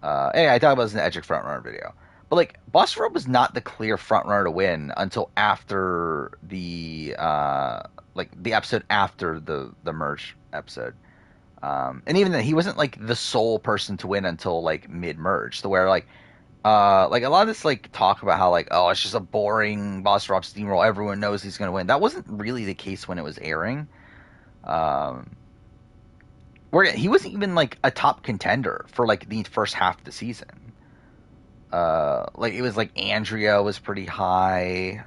Anyway, I talked about this in the Edge Frontrunner video. But like Boston Rob was not the clear frontrunner to win until after the like the episode after the merge episode. And even then, he wasn't like the sole person to win until like mid merge. So where like like a lot of this like talk about how like, oh, it's just a boring boss drop steamroll, everyone knows he's going to win. That wasn't really the case when it was airing. Where he wasn't even like a top contender for like the first half of the season. Like it was like Andrea was pretty high.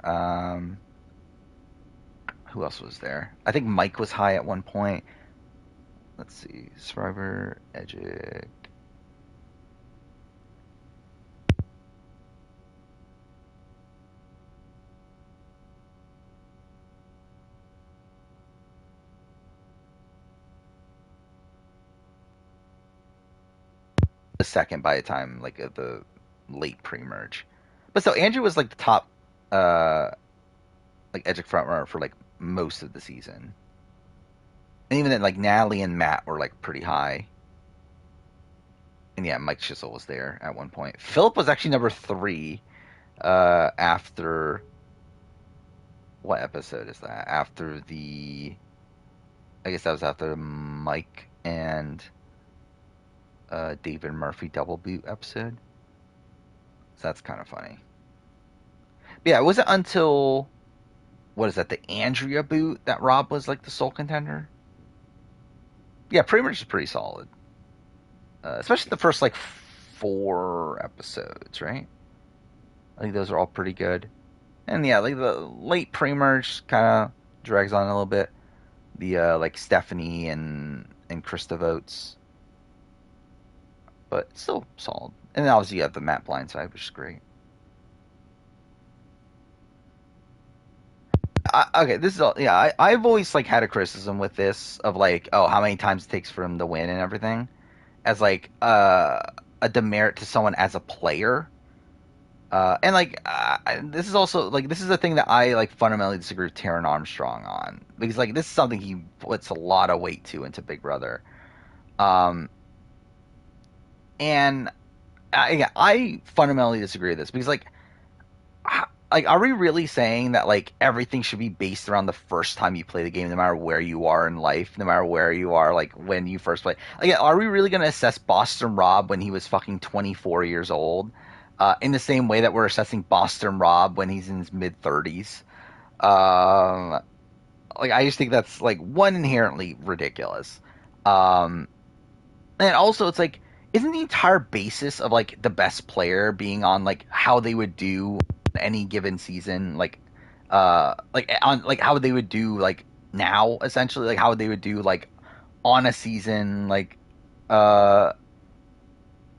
Who else was there? I think Mike was high at one point. Let's see, Survivor, Edgic. The second by the time like the late pre-merge, but so Andrew was like the top like Edgic frontrunner for like most of the season, and even then like Natalie and Matt were like pretty high, and yeah, Mike Schisel was there at one point. Philip was actually number 3 after what episode is that? After the, I guess that was after Mike and David Murphy double boot episode. So that's kind of funny. But yeah, it wasn't until, what is that, the Andrea boot that Rob was like the sole contender? Yeah, pretty much is pretty solid. Especially the first like 4 episodes, right? I think those are all pretty good. And yeah, like the late pre-merge kind of drags on a little bit. The like Stephanie and Krista votes, but still solid. And then obviously you have the Matt Blindside, which is great. Okay, this is all. Yeah, I've always like had a criticism with this of like, oh, how many times it takes for him to win and everything, as like a demerit to someone as a player. And like this is also like this is a thing that I like fundamentally disagree with Taron Armstrong on, because like this is something he puts a lot of weight to into Big Brother. And I fundamentally disagree with this because like are we really saying that like everything should be based around the first time you play the game, no matter where you are in life, no matter where you are, like when you first play? Like, are we really going to assess Boston Rob when he was fucking 24 years old, in the same way that we're assessing Boston Rob when he's in his mid 30s? Like, I just think that's like one, inherently ridiculous. And also, it's like, isn't the entire basis of like the best player being on like how they would do any given season, like on like how they would do like now, essentially, like how they would do like on a season, like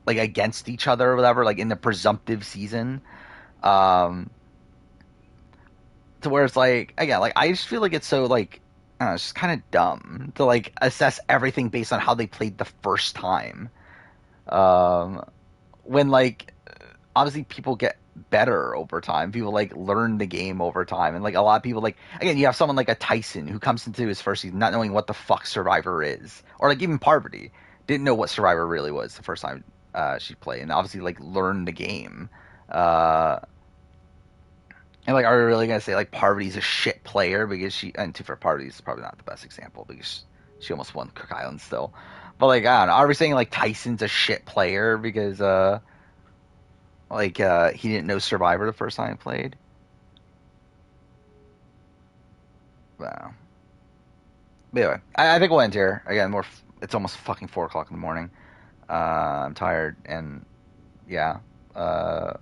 against each other or whatever, like in the presumptive season, to where it's like, again, like I just feel like it's so like, I don't know, it's just kind of dumb to like assess everything based on how they played the first time, when like obviously people get better over time. People like learn the game over time, and like a lot of people, like, again, you have someone like a Tyson who comes into his first season not knowing what the fuck Survivor is, or like even Parvati didn't know what Survivor really was the first time she played, and obviously like learned the game. And like, are we really gonna say like Parvati's a shit player because she? And for Parvati's probably not the best example because she almost won Cook Island still. But like, I don't know. Are we saying like Tyson's a shit player because he didn't know Survivor the first time he played? Wow. But anyway, I think we'll end here. Again, it's almost fucking 4 o'clock in the morning. I'm tired, and yeah. I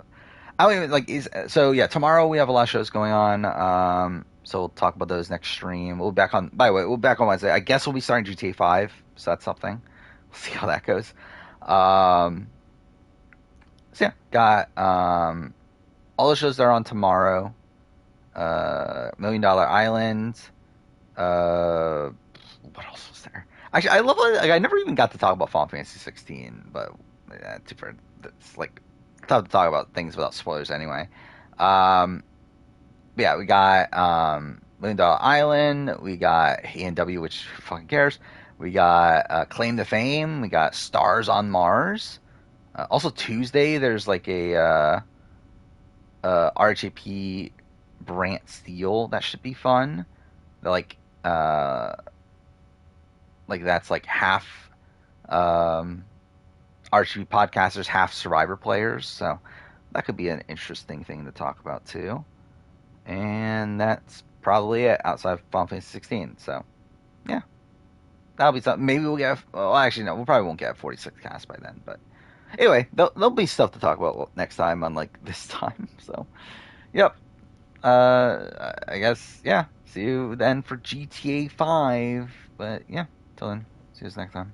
don't even like. So yeah, tomorrow we have a lot of shows going on. So we'll talk about those next stream. We'll be back on. By the way, we'll be back on Wednesday. I guess we'll be starting GTA 5. So that's something. We'll see how that goes. So yeah, got all the shows that are on tomorrow. $1 Million Island. What else was there? Actually, I love. Like, I never even got to talk about Final Fantasy 16, but it's like tough to talk about things without spoilers anyway. Yeah, we got $1 Million Island. We got A&W, which who fucking cares. We got Claim to Fame. We got Stars on Mars. Also Tuesday, there's like a RHAP Brant Steel that should be fun. They're like that's like half RHAP podcasters, half Survivor players. So that could be an interesting thing to talk about too. And that's probably it outside of Final Fantasy 16. So, yeah. That'll be something. Maybe we'll get. Well, actually, no. We probably won't get 46 cast by then. But anyway, there'll be stuff to talk about next time, unlike this time. So, yep. I guess, yeah. See you then for GTA 5. But yeah, till then, see you next time.